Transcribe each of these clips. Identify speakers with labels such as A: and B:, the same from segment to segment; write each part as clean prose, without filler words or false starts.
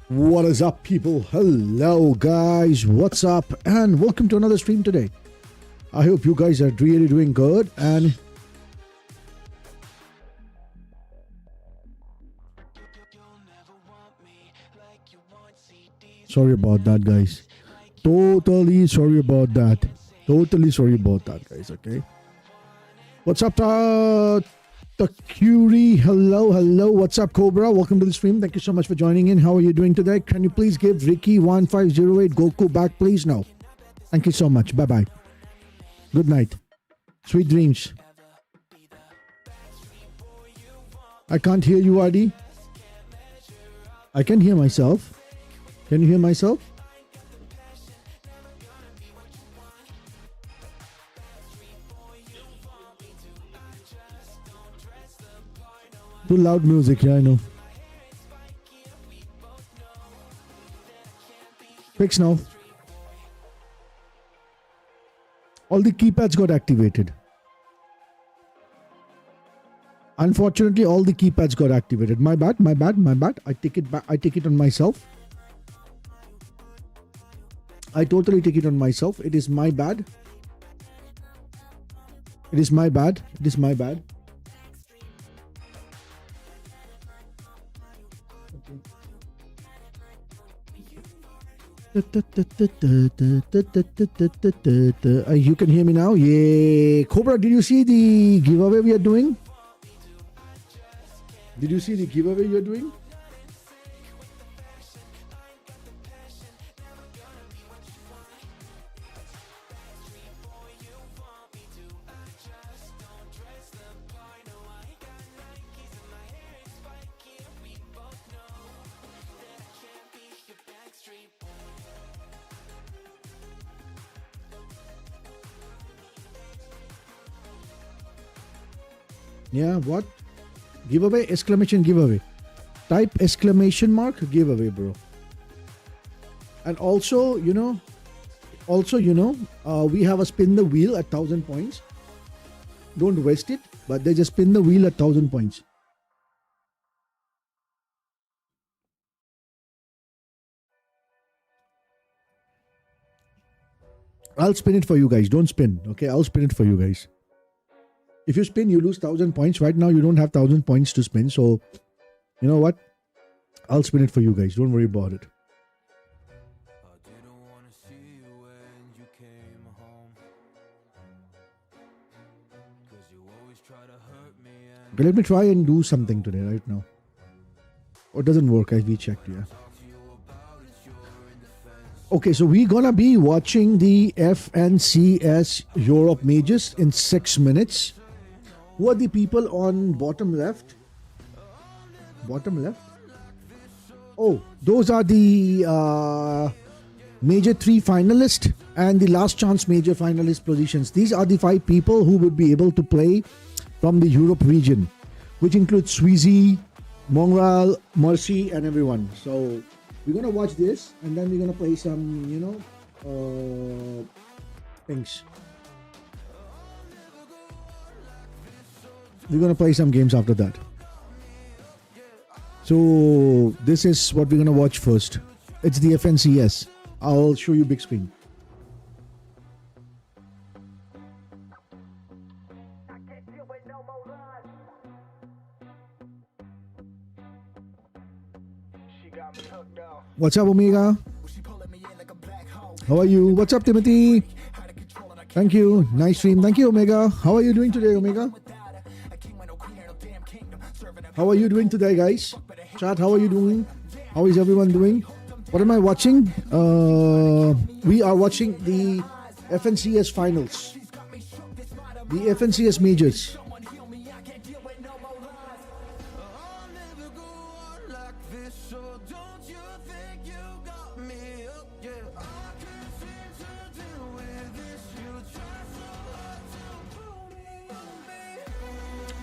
A: What is up, people? Hello guys, what's up, and welcome to another stream today. I hope you guys are really doing good. And sorry about that, guys. Totally sorry about that, guys. Okay, what's up, Takuri? Hello. What's up, Cobra? Welcome to the stream. Thank you so much for joining in. How are you doing today? Can you please give Ricky1508 Goku back, please? No. Thank you so much. Bye-bye. Good night. Sweet dreams. I can't hear you, RD. I can hear myself. Can you hear myself? Too loud music, yeah, I know. Fix now. All the keypads got activated. Unfortunately, all the keypads got activated. My bad. I take it back. I take it on myself. I totally take it on myself. It is my bad. It is my bad. You can hear me now? Yeah. Cobra, did you see the giveaway we are doing? Yeah, what? Giveaway? Exclamation giveaway. Type exclamation mark giveaway, bro. And also, we have a spin the wheel at 1,000 points. Don't waste it, but they just spin the wheel at 1,000 points. I'll spin it for you guys. Don't spin, okay? I'll spin it for you guys. If you spin, you lose 1,000 points. Right now, you don't have 1,000 points to spin. So, you know what? I'll spin it for you guys. Don't worry about it. Okay, let me try and do something today, right now. Or it doesn't work as we checked, yeah. Okay, so we're gonna be watching the FNCS Europe Majors in 6 minutes. Who are the people on bottom left? Oh, those are the Major 3 finalists and the last chance Major finalist positions. These are the 5 people who would be able to play from the Europe region, which includes Sweezy, Mongrel, Mercy, and everyone. So we're gonna watch this, and then we're gonna play some, things. We're gonna play some games after that. So this is what we're gonna watch first. It's the FNCS. I'll show you big screen. What's up, Omega? How are you? What's up, Timothy? Thank you. Nice stream. Thank you, Omega. How are you doing today, Omega? How are you doing today, guys? Chat, how are you doing? How is everyone doing? What am I watching? We are watching the FNCS finals. The FNCS majors.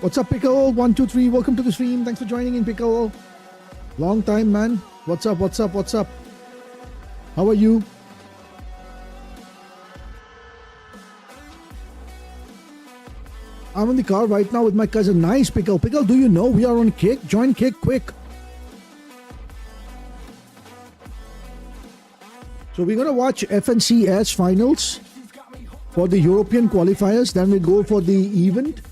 A: What's up, Pickle? 1, 2, 3. Welcome to the stream. Thanks for joining in, Pickle. Long time, man. What's up? What's up? What's up? How are you? I'm in the car right now with my cousin. Nice, Pickle. Pickle, do you know we are on Kick? Join Kick quick. So we're going to watch FNCS finals for the European qualifiers. Then we go for the event.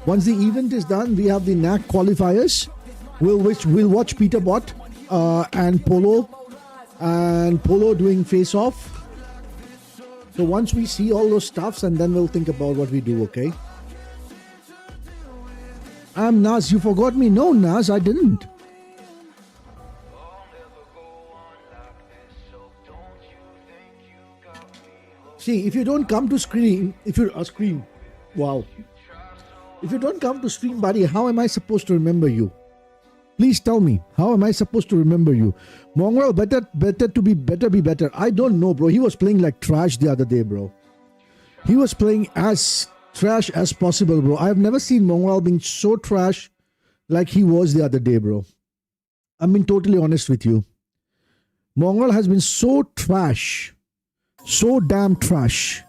A: Once the event is done, we have the NAC qualifiers. We'll watch Peter Bot and Polo doing face off. So once we see all those stuffs, and then we'll think about what we do, okay? I'm Naz. You forgot me? No, Naz, I didn't. See, if you don't come to scream, wow. If you don't come to stream, buddy, how am I supposed to remember you? Please tell me, how am I supposed to remember you? Mongrel, better be better. I don't know, bro. He was playing like trash the other day, bro. He was playing as trash as possible, bro. I've never seen Mongrel being so trash like he was the other day, bro. I'm being totally honest with you. Mongrel has been so trash. So damn trash.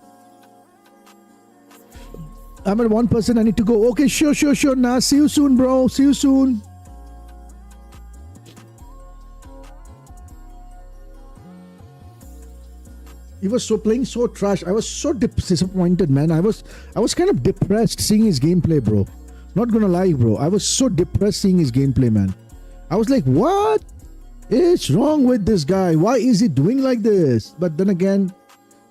A: I'm at 1%. I need to go. Okay, sure. Nah, see you soon, bro. See you soon. He was playing so trash. I was so disappointed, man. I was kind of depressed seeing his gameplay, bro. Not gonna lie, bro. I was so depressed seeing his gameplay, man. I was like, what is wrong with this guy? Why is he doing like this? But then again,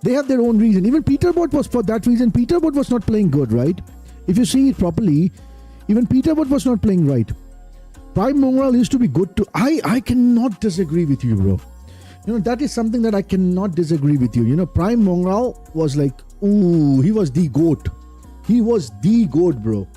A: they have their own reason. Even Peterbot was for that reason. Peterbot was not playing good, right? If you see it properly, even Peterbot was not playing right. Prime Mongrel used to be good too. I cannot disagree with you, bro. You know, that is something that I cannot disagree with you. You know, Prime Mongrel was like, ooh, he was the GOAT. He was the GOAT, bro.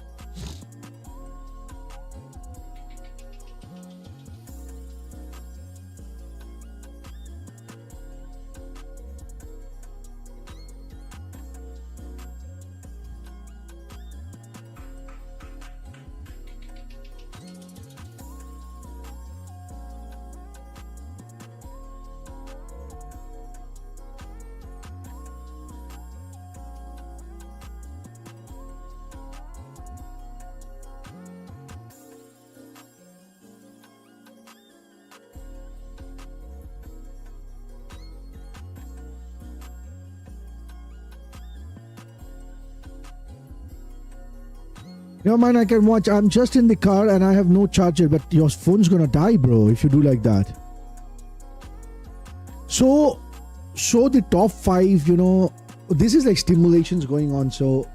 A: No, man, I can watch. I'm just in the car and I have no charger, but your phone's gonna die, bro, if you do like that. So the top 5, you know, this is like stimulations going on. So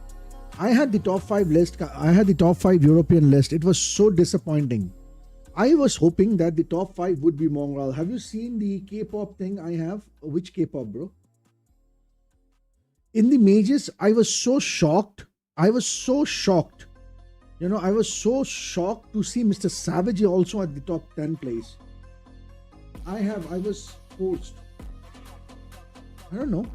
A: I had the top 5 list. I had the top 5 European list. It was so disappointing. I was hoping that the top 5 would be Mongrel. Have you seen the K-pop thing I have? Which K-pop, bro? In the majors, I was so shocked. You know, I was so shocked to see Mr. Savage also at the top 10 place. I was forced. I don't know.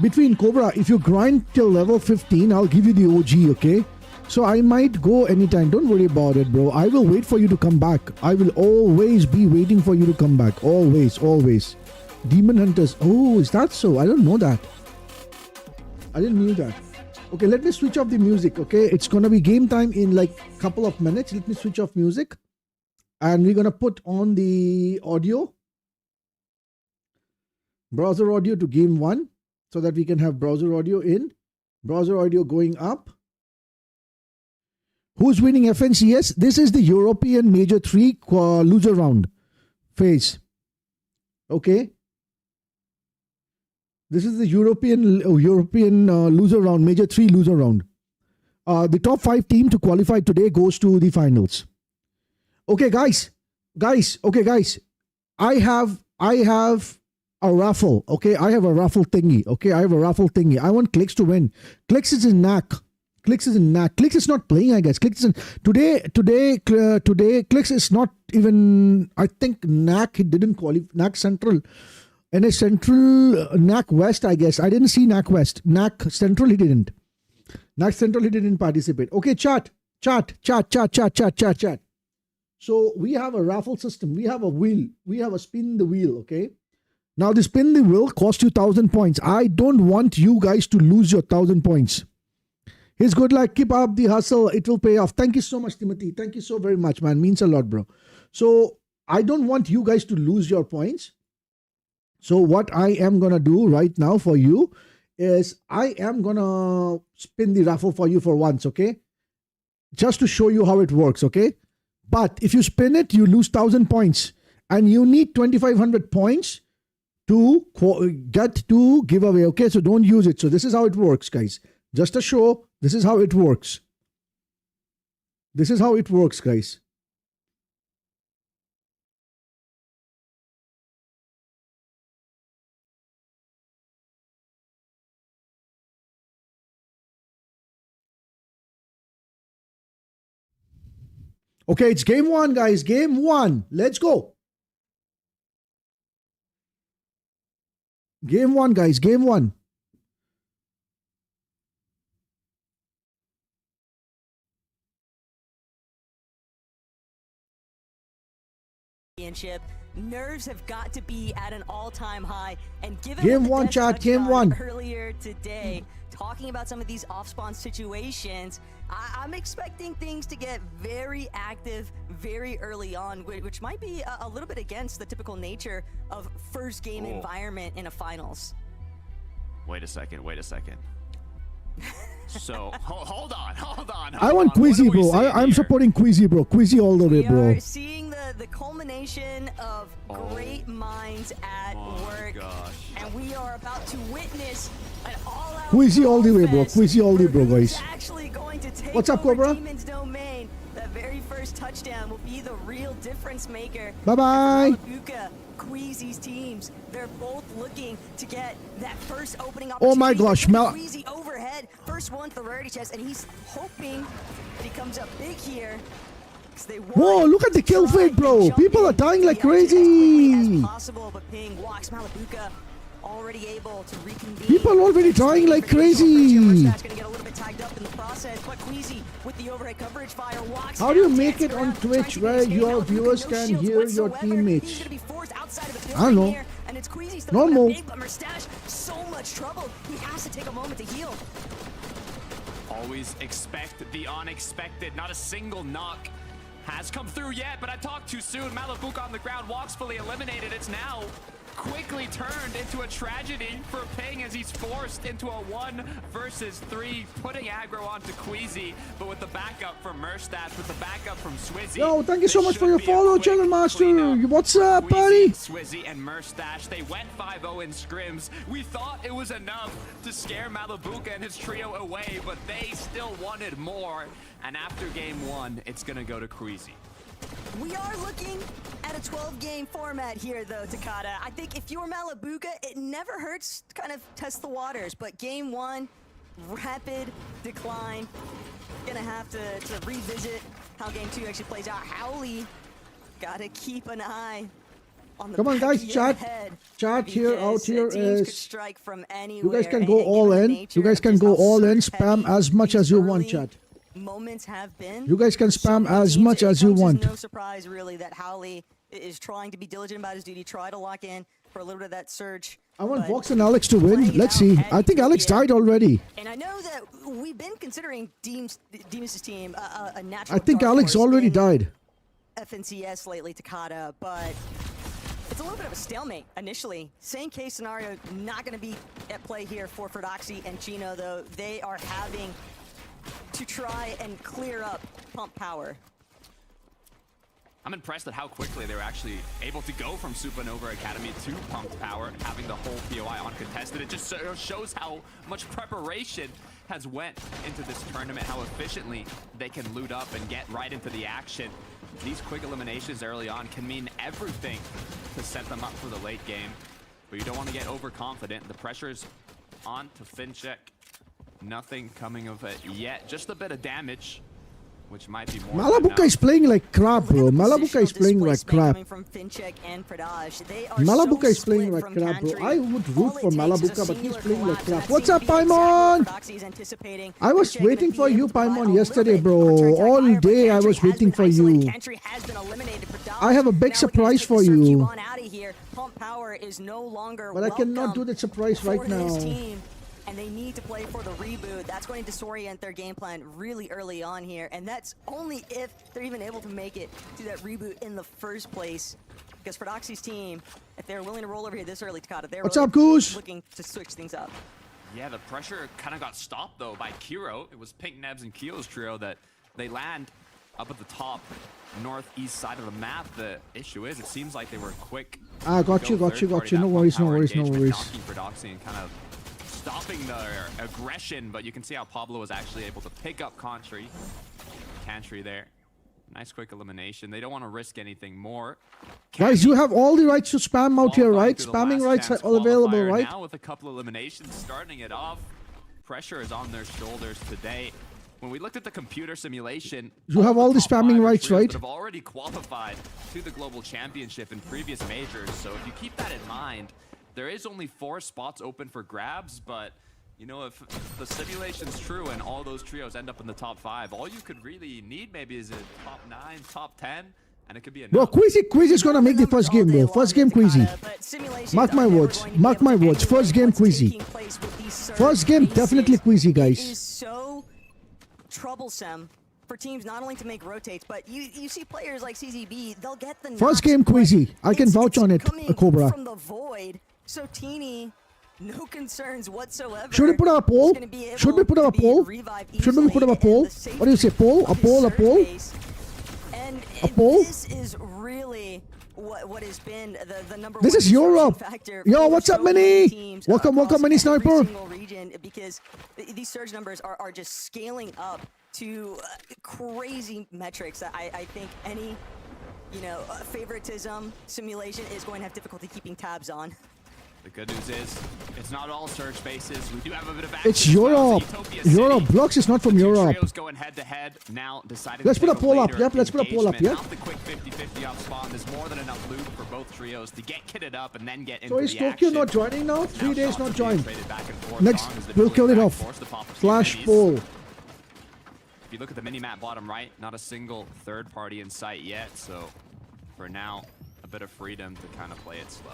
A: Between Cobra, if you grind till level 15, I'll give you the OG, okay? So I might go anytime. Don't worry about it, bro. I will wait for you to come back. I will always be waiting for you to come back. Always. Demon Hunters. Oh, is that so? I don't know that. I didn't know that. Okay, let me switch off the music, okay? It's gonna be game time in like a couple of minutes. Let me switch off music. And we're gonna put on the audio. Browser audio to game 1. So that we can have browser audio in. Browser audio going up. Who's winning FNCS? This is the European Major 3 loser round phase. Okay. This is the European loser round, Major 3 loser round. The top 5 team to qualify today goes to the finals. Okay, guys. Okay, guys. I have a raffle. Okay, I have a raffle thingy. Okay, I have a raffle thingy. I want Clicks to win. Clicks is in knack. Clicks is not playing, I guess. Clicks is in, today. Clicks is not even. I think knack. He didn't qualify. Knack Central. And a Central knack West, I guess. I didn't see knack West. Knack Central, he didn't. Knack Central, he didn't participate. Okay, chat. So we have a raffle system. We have a wheel. We have a spin the wheel. Okay. Now the spin the wheel costs you 1,000 points. I don't want you guys to lose your 1,000 points. He's good luck. Keep up the hustle. It will pay off. Thank you so much, Timothy. Thank you so very much, man. Means a lot, bro. So I don't want you guys to lose your points. So what I am going to do right now for you is I am going to spin the raffle for you for once, okay? Just to show you how it works, okay? But if you spin it, you lose 1,000 points. And you need 2,500 points to get to giveaway, okay? So don't use it. So this is how it works, guys. Just a show. This is how it works. This is how it works, guys. Okay, it's game 1, guys. Game 1. Let's go. Game 1, guys. Game 1.
B: Nerves have got to be at an all-time high, and given
A: game 1, chat. Game 1
B: earlier today, talking about some of these off-spawn situations, I'm expecting things to get very active very early on, which might be a little bit against the typical nature of first game environment in a finals.
C: Wait a second. So hold on.
A: I want Quizzy, bro. I'm supporting Quizzy, bro. Quizzy all the way, bro.
B: We are seeing the culmination of great minds at work.
C: Gosh.
B: And we are about to witness an all-out
A: Quizzy all the way, bro. Quizzy all the way, bro, guys.
B: Actually going to take
A: What's up, Cobra?
B: Demon's domain. That very first touchdown will be the real difference maker.
A: Bye-bye.
B: Queasy's teams, they're both looking to get that first opening opportunity.
A: Oh my gosh,
B: Queasy overhead, first one for rarity chest, and he's hoping that he comes up big here.
A: Whoa, look at the kill feed, bro. People are dying like crazy.
B: Possible, but Ping walks Malabuka already able to reconvene.
A: People already dying like crazy. How do you make it on Twitch where your viewers can hear your teammates? I don't know. Normal.
B: So much trouble. He has to take a moment to heal.
C: Always expect the unexpected. Not a single knock has come through yet, but I talked too soon. Malabuka on the ground, walks fully eliminated. It's now quickly turned into a tragedy for Ping as he's forced into a 1 versus 3, putting aggro onto Queasy, but with the backup from Merstash, with the backup from Swizzy.
A: Yo, thank you so much for your follow, Channel Master. What's up, buddy?
C: Swizzy and Merstash, they went 5-0 in scrims. We thought it was enough to scare Malabuka and his trio away, but they still wanted more. And after game 1, it's gonna go to Queasy.
B: We are looking at a 12-game format here, though, Takada. I think if you're Malabuka, it never hurts to kind of test the waters. But game 1, rapid decline. Gonna have to revisit how game 2 actually plays out. Howley, gotta keep an eye on the
A: Come on, guys, chat here, out here is.
B: Strike from
A: You guys can go all in. You guys can go all in. Spam as much as you want, chat.
B: Moments have been.
A: You guys can spam as much as you want.
B: No surprise, really, that Howley is trying to be diligent about his duty, try to lock in for a little bit of that surge.
A: I want Vox and Alex to win. Let's see. I think Alex died already.
B: And I know that we've been considering Demus' team a natural.
A: I think Alex already died.
B: FNCS lately, Takada, but it's a little bit of a stalemate initially. Same case scenario, not going to be at play here for Ferdoxy and Chino, though. They are having to try and clear up pump power.
C: I'm impressed at how quickly they were actually able to go from Supernova Academy to pumped power, having the whole POI uncontested. It just shows how much preparation has went into this tournament, how efficiently they can loot up and get right into the action. These quick eliminations early on can mean everything to set them up for the late game. But you don't want to get overconfident. The pressure's on to Fincheck. Nothing coming of it yet. Just a bit of damage, which might be more.
A: Malabuka is playing like crap, bro. Malabuka is playing like crap. Malabuka is playing like crap, bro. I would root for Malabuka, but he's playing like crap. What's up, Paimon? I was waiting for you, Paimon, yesterday, bro. All day I was waiting for you. I have a big surprise for you. But I cannot do that surprise right now.
B: And they need to play for the reboot. That's going to disorient their game plan really early on here. And that's only if they're even able to make it to that reboot in the first place. Because for Doxy's team, if they're willing to roll over here this early, Takata, they're
A: What's
B: really
A: up, Goose?
B: looking to switch things up.
C: Yeah, the pressure kind of got stopped, though, by Kiro. It was Pink Nebs and Kio's trio that they land up at the top northeast side of the map. The issue is, it seems like they were quick.
A: Got you. No worries.
C: Knocking for Doxy and kind of stopping their aggression, but you can see how Pablo was actually able to pick up Cantry there. Nice quick elimination. They don't want to risk anything more.
A: Guys, you have all the rights to spam out here, right? Spamming rights are all available, right?
C: Now with a couple eliminations starting it off, pressure is on their shoulders today. When we looked at the computer simulation,
A: you have all the spamming rights, right?
C: Have already qualified to the global championship in previous majors. So if you keep that in mind, there is only 4 spots open for grabs, but you know, if the simulation's true and all those trios end up in the top 5, all you could really need maybe is a top 9, top 10, and it could be a
A: bro. Quizzy's gonna make the first game, bro. First game, Quizzy. Mark my words. Mark my words. First game, Quizzy. First game, definitely Quizzy, guys.
B: It is so troublesome for teams not only to make rotates, but you see players like CZB, they'll get the
A: first game, Quizzy. I can vouch on it, Cobra.
B: From the void, so Teeny, no concerns whatsoever.
A: Should we put up a poll? Should we put up a poll? Should we put up a poll? What do you say, poll? A poll? A poll?
B: And
A: a poll?
B: This is really what has been the number
A: this
B: one
A: is Europe. Yo, what's up, Mini? Welcome, Mini Sniper.
B: Region, because these surge numbers are just scaling up to crazy metrics that I think any, favoritism simulation is going to have difficulty keeping tabs on.
C: The good news is, it's not all surge bases. We do have a bit of action.
A: It's Europe. Europe. Blocks is not from Europe.
C: Trios going head to head now, deciding
A: let's put a poll up. Yep, let's put a poll up. Yep.
C: Out the quick 50-50 off spawn. There's more than enough loot for both trios to get kitted up and then get into the action.
A: So is Tokyo not joining now? 3 days not joined.
C: Next,
A: we'll kill it off. Flash poll.
C: If you look at the mini-map bottom right, not a single third party in sight yet. So for now, a bit of freedom to kind of play it slow.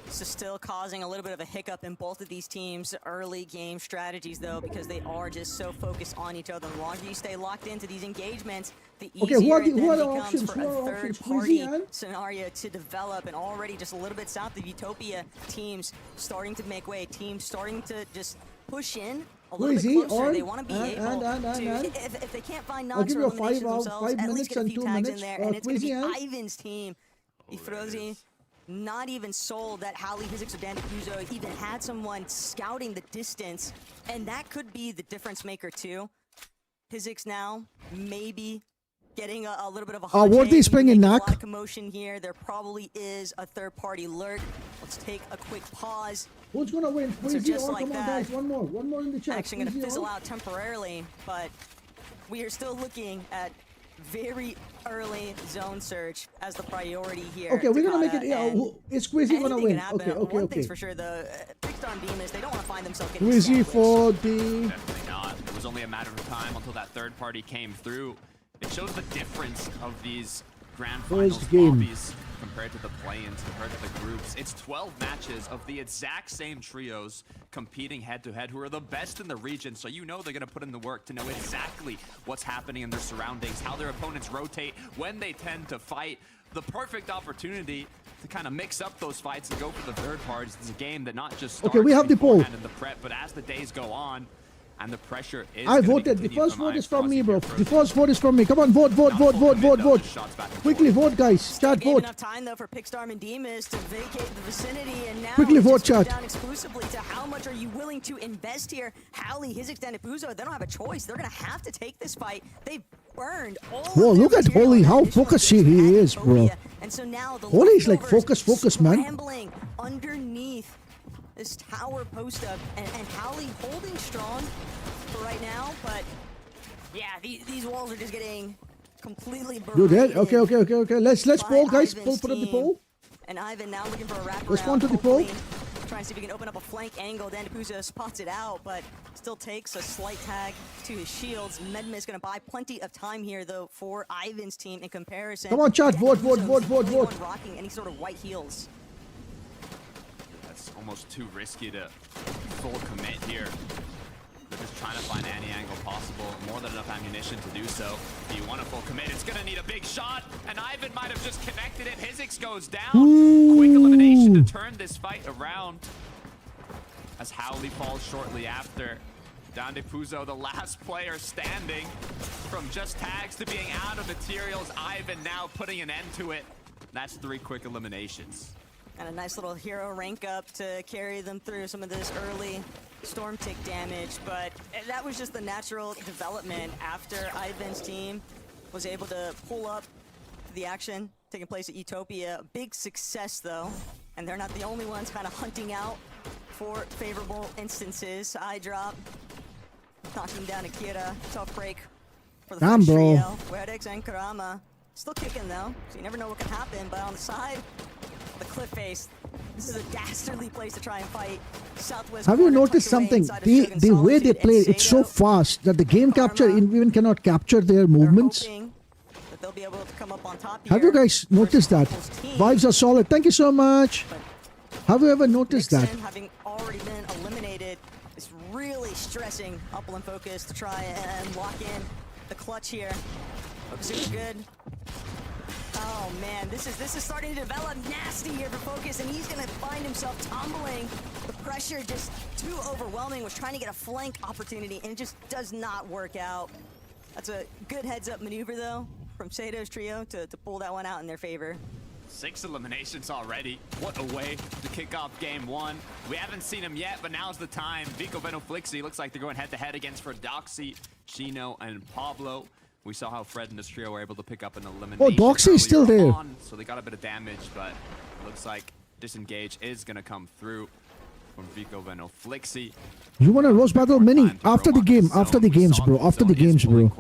B: This is still causing a little bit of a hiccup in both of these teams' early game strategies, though, because they are just so focused on each other. The longer you stay locked into these engagements, the easier it then becomes for a third-party scenario to develop. And already just a little bit south of Utopia, teams starting to make way, teams starting to just push in a little bit closer. They want to be able to, if they can't find nods or eliminations themselves, at least get a few tags in there. And it's going to be Ivan's team. Ifrozi. Not even sold that Howley Physics or Dandy Kuzo even had someone scouting the distance, and that could be the difference maker too. Physics now maybe getting a little bit of a
A: Worthy's playing in knock.
B: A lot of commotion here. There probably is a third-party lurk. Let's take a quick pause.
A: Who's gonna win?
B: So just like that,
A: guys. One more in the chat.
B: Actually gonna fizzle out temporarily, but we are still looking at very early zone search as the priority here.
A: Okay, we're gonna make it. Yeah, is Quizzy gonna win? Okay.
B: One thing's for sure, the fixed on beam is they don't want to find themselves getting
A: Quizzy for the.
C: Definitely not. It was only a matter of time until that third party came through. It shows the difference of these grand finals lobbies compared to the play-ins, compared to the groups. It's 12 matches of the exact same trios competing head-to-head who are the best in the region, so you know they're going to put in the work to know exactly what's happening in their surroundings, how their opponents rotate, when they tend to fight. The perfect opportunity to kind of mix up those fights and go for the third parties. It's a game that not just starts
A: we have the poll
C: in the prep, but as the days go on, And the pressure is
A: I
C: gonna be
A: voted. The
C: continued
A: first vote is from
C: Aussie
A: me, bro.
C: here
A: The first vote is from me. Come on, vote, vote, vote, vote, vote, vote.
C: Shots back and
A: Quickly
C: forth.
A: vote, guys. Chat,
B: Gave
A: vote.
B: enough time though for Pickstorm and Demas to vacate the vicinity, and now
A: Quickly
B: it
A: vote,
B: just comes
A: chat.
B: down exclusively to how much are you willing to invest here. Howley, his extended Buzo, they don't have a choice. They're gonna have to take this fight. They've burned all
A: Whoa,
B: of their
A: look at
B: material
A: Holy,
B: in that
A: how
B: initial
A: focused
B: engagement
A: he
B: at
A: is, bro.
B: Utopia. And so now the
A: Holy is like
B: leftovers
A: focus, man.
B: scrambling underneath this tower post up, and Howley holding strong for right now, but yeah, these walls are just getting completely burned.
A: You dead? Okay, okay, okay, okay. Let's poll, guys.
B: Ivan's
A: Put up the
B: team.
A: poll.
B: And Ivan now looking for a wraparound.
A: Respond to the poll.
B: hopefully Trying to see if he can open up a flank angle. Dan DePuza spots it out, but still takes a slight tag to his shields. Medma is going to buy plenty of time here, though, for Ivan's team in comparison.
A: Come on, chat.
B: Dan
A: Vote,
B: DePuza
A: vote,
B: is
A: vote,
B: the
A: vote,
B: only
A: vote.
B: one rocking any sort of white heels.
C: That's almost too risky to full commit here. They're just trying to find any angle possible. More than enough ammunition to do so. If you want a full commit, it's gonna need a big shot, and Ivan might have just connected it. Hizix goes down. Quick elimination to turn this fight around. As Howley falls shortly after. Down to Puzo, the last player standing. From just tags to being out of materials, Ivan now putting an end to it. That's 3 quick eliminations.
B: And a nice little hero rank up to carry them through some of this early storm tick damage, but that was just the natural development after Ivan's team was able to pull up the action taking place at Utopia. Big success though, and they're not the only ones kind of hunting out for favorable instances. Eye drop, knocking down Akira, tough break for the
A: Damn,
B: French
A: bro.
B: trio. Redix and Karama still kicking though, so you never know what can happen, but on the side, the cliff face. This is a dastardly place to try and fight. Southwest
A: Have you
B: corner
A: noticed
B: tucked away
A: something?
B: inside of
A: The
B: Shogun
A: way they
B: Solitude.
A: play,
B: And
A: it's so
B: Sato,
A: fast that the game capture
B: Karma.
A: even cannot capture their
B: they're
A: movements.
B: hoping that they'll be able to come up on top
A: Have
B: here
A: you guys noticed that?
B: versus Raffle's team.
A: Vibes are solid. Thank you so much.
B: But
A: Have you ever noticed that?
B: Nixon, having already been eliminated, is really stressing Upland Focus to try and lock in the clutch here. Focus is good. Oh man, this is starting to develop nasty here for Focus, and he's gonna find himself tumbling. The pressure just too overwhelming. Was trying to get a flank opportunity, and it just does not work out. That's a good heads-up maneuver though from Sato's trio to pull that one out in their favor.
C: 6 eliminations already. What a way to kick off game 1. We haven't seen him yet, but now's the time. Vico Venoflixi looks like they're going head-to-head against Fredoxy, Chino, and Pablo. We saw how Fred and this trio were able to pick up an elimination.
A: Oh, Doxy is still
C: earlier
A: there.
C: on, so they got a bit of damage, but it looks like disengage is going to come through from Vico Venoflixi.
A: You want a roast battle mini after the game, after the games, bro. After the games, bro.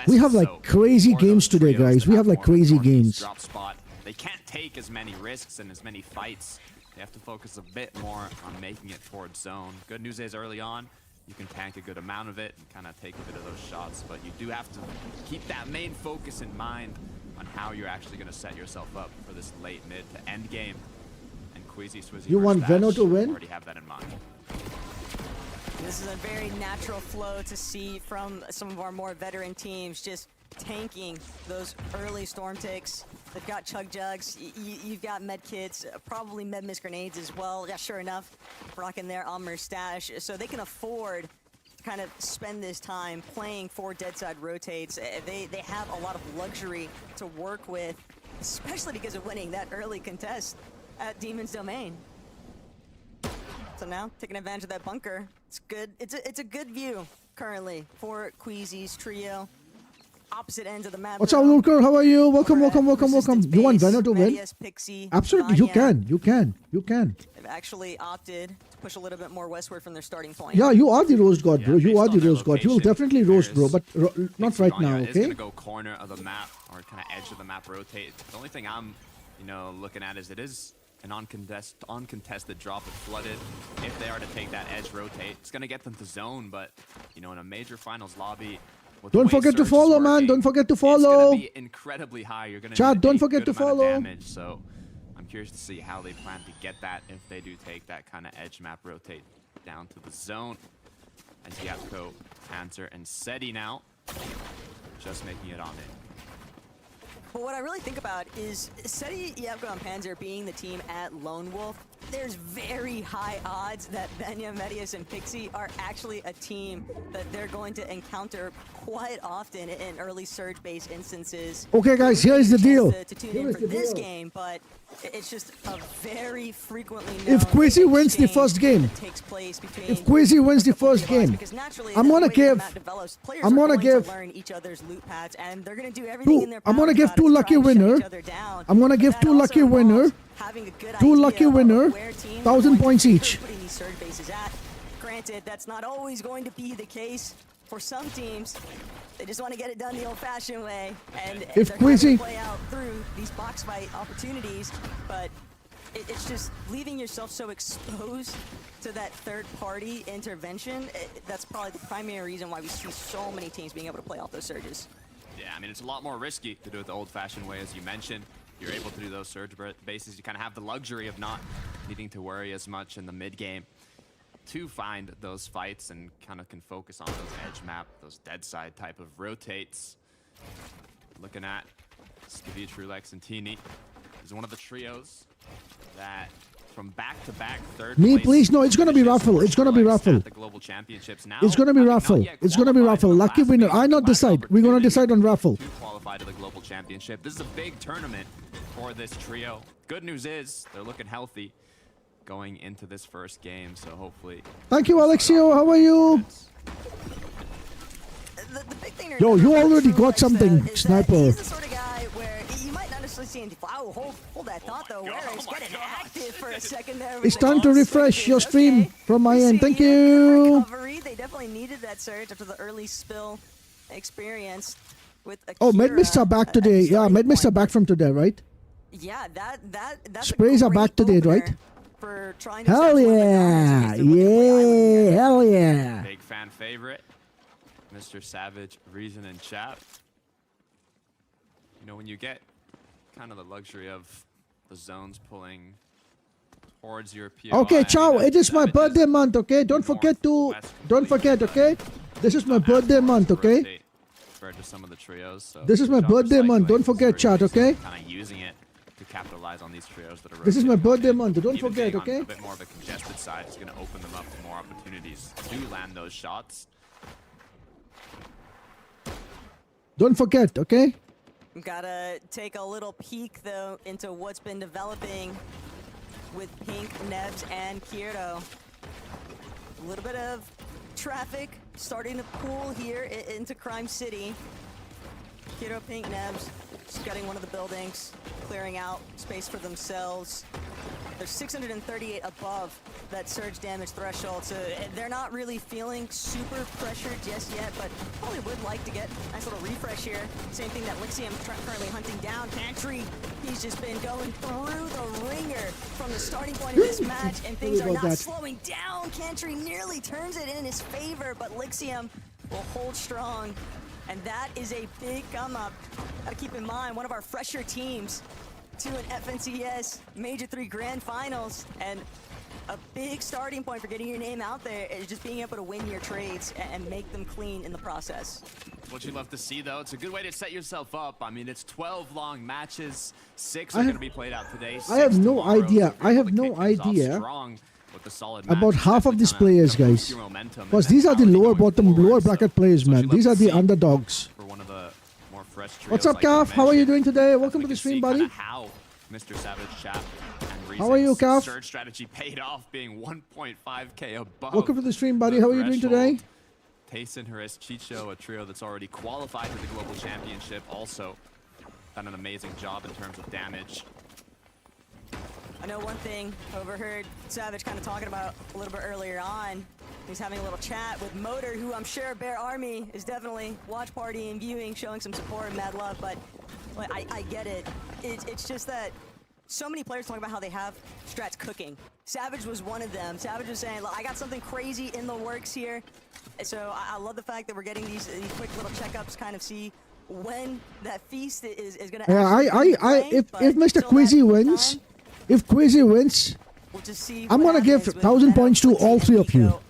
A: We have like crazy games today, guys. We have like crazy games.
C: Drop spot. They can't take as many risks and as many fights. They have to focus a bit more on making it towards zone. Good news is early on, you can tank a good amount of it and kind of take a bit of those shots, but you do have to keep that main focus in mind on how you're actually going to set yourself up for this late mid to end game. And Queasy Swizzy
A: You want
C: versus
A: Veno
C: Bash
A: to win?
C: already have that in mind.
B: This is a very natural flow to see from some of our more veteran teams, just tanking those early storm takes. They've got chug jugs, you've got med kits, probably med miss grenades as well. Yeah, sure enough, rocking their armor stash, so they can afford to kind of spend this time playing 4 dead side rotates. They have a lot of luxury to work with, especially because of winning that early contest at Demon's Domain. So now, taking advantage of that bunker, it's good. It's a good view currently for Queasy's trio. Opposite ends of the map.
A: What's up, Lurker? How are you? Welcome, welcome, welcome, welcome. You want Veno to win?
B: Pixie,
A: Absolutely, you
B: Vanya.
A: can. You can.
B: They've actually opted to push a little bit more westward from their starting point.
A: Yeah, you are the roast god, bro. You
C: based
A: are
C: on
A: the
C: their
A: roast god. You will
C: location,
A: definitely roast, bro, but not
C: Pixie
A: right now,
C: Vanya is
A: okay?
C: going to go corner of the map or kind of edge of the map rotate. The only thing I'm, looking at is it is an uncontested drop and flooded. If they are to take that edge rotate, it's going to get them to zone, but, in a major finals lobby, with the
A: Don't
C: way
A: forget to
C: Surge is
A: follow, man.
C: working,
A: Don't forget to
C: It's
A: follow.
C: going to be incredibly high. You're going to
A: Chat, don't forget to follow.
C: damage, so I'm curious to see how they plan to get that if they do take that kind of edge map rotate down to the zone. As Yapko, Panzer, and Seti now just making it on in.
B: But what I really think about is Seti, Yevko, and Panzer being the team at Lone Wolf there's very high odds that Benya, Medius, and Pixie are actually a team that they're going to encounter quite often in early surge-based instances.
A: Okay, guys, here is the deal.
B: To tune in for this game, but it's just a very frequently known
A: If Quizzy wins the first game,
B: that takes place between
A: if Quizzy wins the first game,
B: because naturally,
A: I'm
B: the
A: gonna
B: way the
A: give,
B: map develops, players
A: I'm
B: are
A: gonna
B: going
A: give
B: to learn each other's loot paths, and they're going to do everything in their power
A: I'm gonna give
B: to
A: two
B: try
A: lucky
B: and shut
A: winner.
B: each other down.
A: I'm gonna
B: But
A: give
B: that
A: two
B: also
A: lucky
B: involves
A: winner.
B: having a good
A: Two
B: idea
A: lucky
B: of
A: winner,
B: where teams
A: 1,000
B: are
A: points
B: going to
A: each.
B: be putting these surge bases at. Granted, that's not always going to be the case for some teams. They just want to get it done the old-fashioned way, and
A: If
B: they're going to
A: Quizzy-
B: play out through these box fight opportunities. But it's just leaving yourself so exposed to that third-party intervention. That's probably the primary reason why we see so many teams being able to play off those surges.
C: Yeah, I mean, it's a lot more risky to do it the old-fashioned way, as you mentioned. You're able to do those surge bases. You kind of have the luxury of not needing to worry as much in the mid-game to find those fights and kind of can focus on those edge map, those dead side type of rotates. Looking at Skavich, Rulex, and Teeny is one of the trios that from back-to-back third
A: Me,
C: place
A: please, no, it's gonna be
C: finishes
A: Raffle. It's gonna be
C: Rulex
A: Raffle.
C: at the Global Championships now.
A: It's gonna be
C: having not
A: Raffle.
C: yet
A: It's gonna be
C: qualified
A: Raffle.
C: in the
A: Lucky
C: last
A: winner.
C: major,
A: I not
C: last
A: decide. We're gonna
C: opportunity
A: decide on Raffle.
C: to qualify to the Global Championship. This is a big tournament for this trio. Good news is they're looking healthy going into this first game, so hopefully.
A: Thank you, Alexio. How are you?
B: The big thing to
A: Yo,
B: remember
A: you
B: with
A: already
B: Rulex,
A: got something,
B: though, is that
A: Sniper.
B: He's the sort of guy where you might not necessarily see him. Oh, hold that thought though. Where is getting active for a second there?
A: It's
B: with the
A: time to
B: all
A: refresh
B: surges.
A: your stream
B: Okay.
A: from my
B: We
A: end.
B: see
A: Thank
B: here, good
A: you.
B: recovery. They definitely needed that surge after the early spill experience with Akira.
A: Oh, Medmists are back
B: at
A: today.
B: the
A: Yeah,
B: starting
A: Medmists are
B: point.
A: back from today, right?
B: Yeah, that's
A: Sprays
B: a
A: are back
B: great
A: today,
B: opener
A: right?
B: For trying to
A: Hell
B: set one of the
A: yeah.
B: dominance against the Wicked Play Island here.
A: Yeah, hell yeah.
C: Big fan favorite, Mr. Savage, Reason, and Chat. You know, when you get kind of the luxury of the zones pulling towards your POI.
A: Okay, ciao. It is my
C: Savage
A: birthday month, okay? Don't forget to,
C: northwest
A: don't forget,
C: completely,
A: okay? This is my
C: but
A: birthday month,
C: to
A: okay?
C: rotate compared to some of the trios, so
A: This is my
C: good job
A: birthday month.
C: recycling
A: Don't forget,
C: certain
A: chat,
C: reasons,
A: okay?
C: Kind of using it to capitalize on these trios that are
A: This is my
C: rotating
A: birthday
C: in.
A: month. Don't
C: Even
A: forget,
C: being on
A: okay?
C: A bit more of a congested side is going to open them up to more opportunities to land those shots.
A: Don't forget, okay?
B: Gotta take a little peek though into what's been developing with Pink, Nebs, and Kiro. A little bit of traffic starting to pool here into Crime City. Kiro, Pink, Nebs scudding one of the buildings, clearing out space for themselves. They're 638 above that surge damage threshold, so they're not really feeling super pressured just yet, but probably would like to get a nice little refresh here. Same thing that Lixium currently hunting down. Pantry, he's just been going through the ringer from the starting point of this match, and things are
A: about
B: not
A: that.
B: slowing down. Cantry nearly turns it in his favor, but Lixium will hold strong. And that is a big come up. Gotta keep in mind, one of our fresher teams to an FNCS Major 3 Grand Finals, and a big starting point for getting your name out there is just being able to win your trades and make them clean in the process.
C: What you love to see, though, it's a good way to set yourself up. I mean, it's 12 long matches. 6
A: I
C: are
A: have-
C: going to be played out today.
A: I have
C: 6
A: no
C: tomorrow.
A: idea.
C: So if you're
A: I
C: able
A: have
C: to
A: no
C: kick things off
A: idea
C: strong with the solid
A: about
C: matches,
A: half of
C: definitely
A: these
C: kinda
A: players,
C: boost
A: guys.
C: your momentum and
A: Because these are the
C: mentality
A: lower
C: going
A: bottom,
C: forward.
A: lower bracket
C: So
A: players,
C: it's what
A: man.
C: you love
A: These
C: to
A: are the
C: see
A: underdogs.
C: for one of the more fresh trios
A: What's up,
C: like you
A: Calf? How are you
C: mentioned.
A: doing today?
C: As
A: Welcome
C: we
A: to the
C: can
A: stream,
C: see
A: buddy.
C: kinda how Mr. Savage, Chap, and
A: How are you,
C: Reason's
A: Calf?
C: surge strategy paid off, being 1.5k above.
A: Welcome to the stream, buddy.
C: the
A: How are you doing today?
C: threshold. Tayson, Haris, Chicho, a trio that's already qualified to the Global Championship, also done an amazing job in terms of damage.
B: I know one thing, overheard Savage kind of talking about a little bit earlier on. He's having a little chat with Motor, who I'm sure Bear Army is definitely watch party and viewing, showing some support and mad love, but I get it. It's just that so many players talk about how they have strats cooking. Savage was one of them. Savage was saying, look, I got something crazy in the works here. So I love the fact that we're getting these quick little checkups, kind of see when that feast is going to
A: If Mr. Quizzy wins,
B: we'll just see
A: I'm
B: what
A: gonna give
B: happens with
A: 1,000
B: Meadow,
A: points to
B: Quincy,
A: all
B: and
A: three of you.
B: Nico.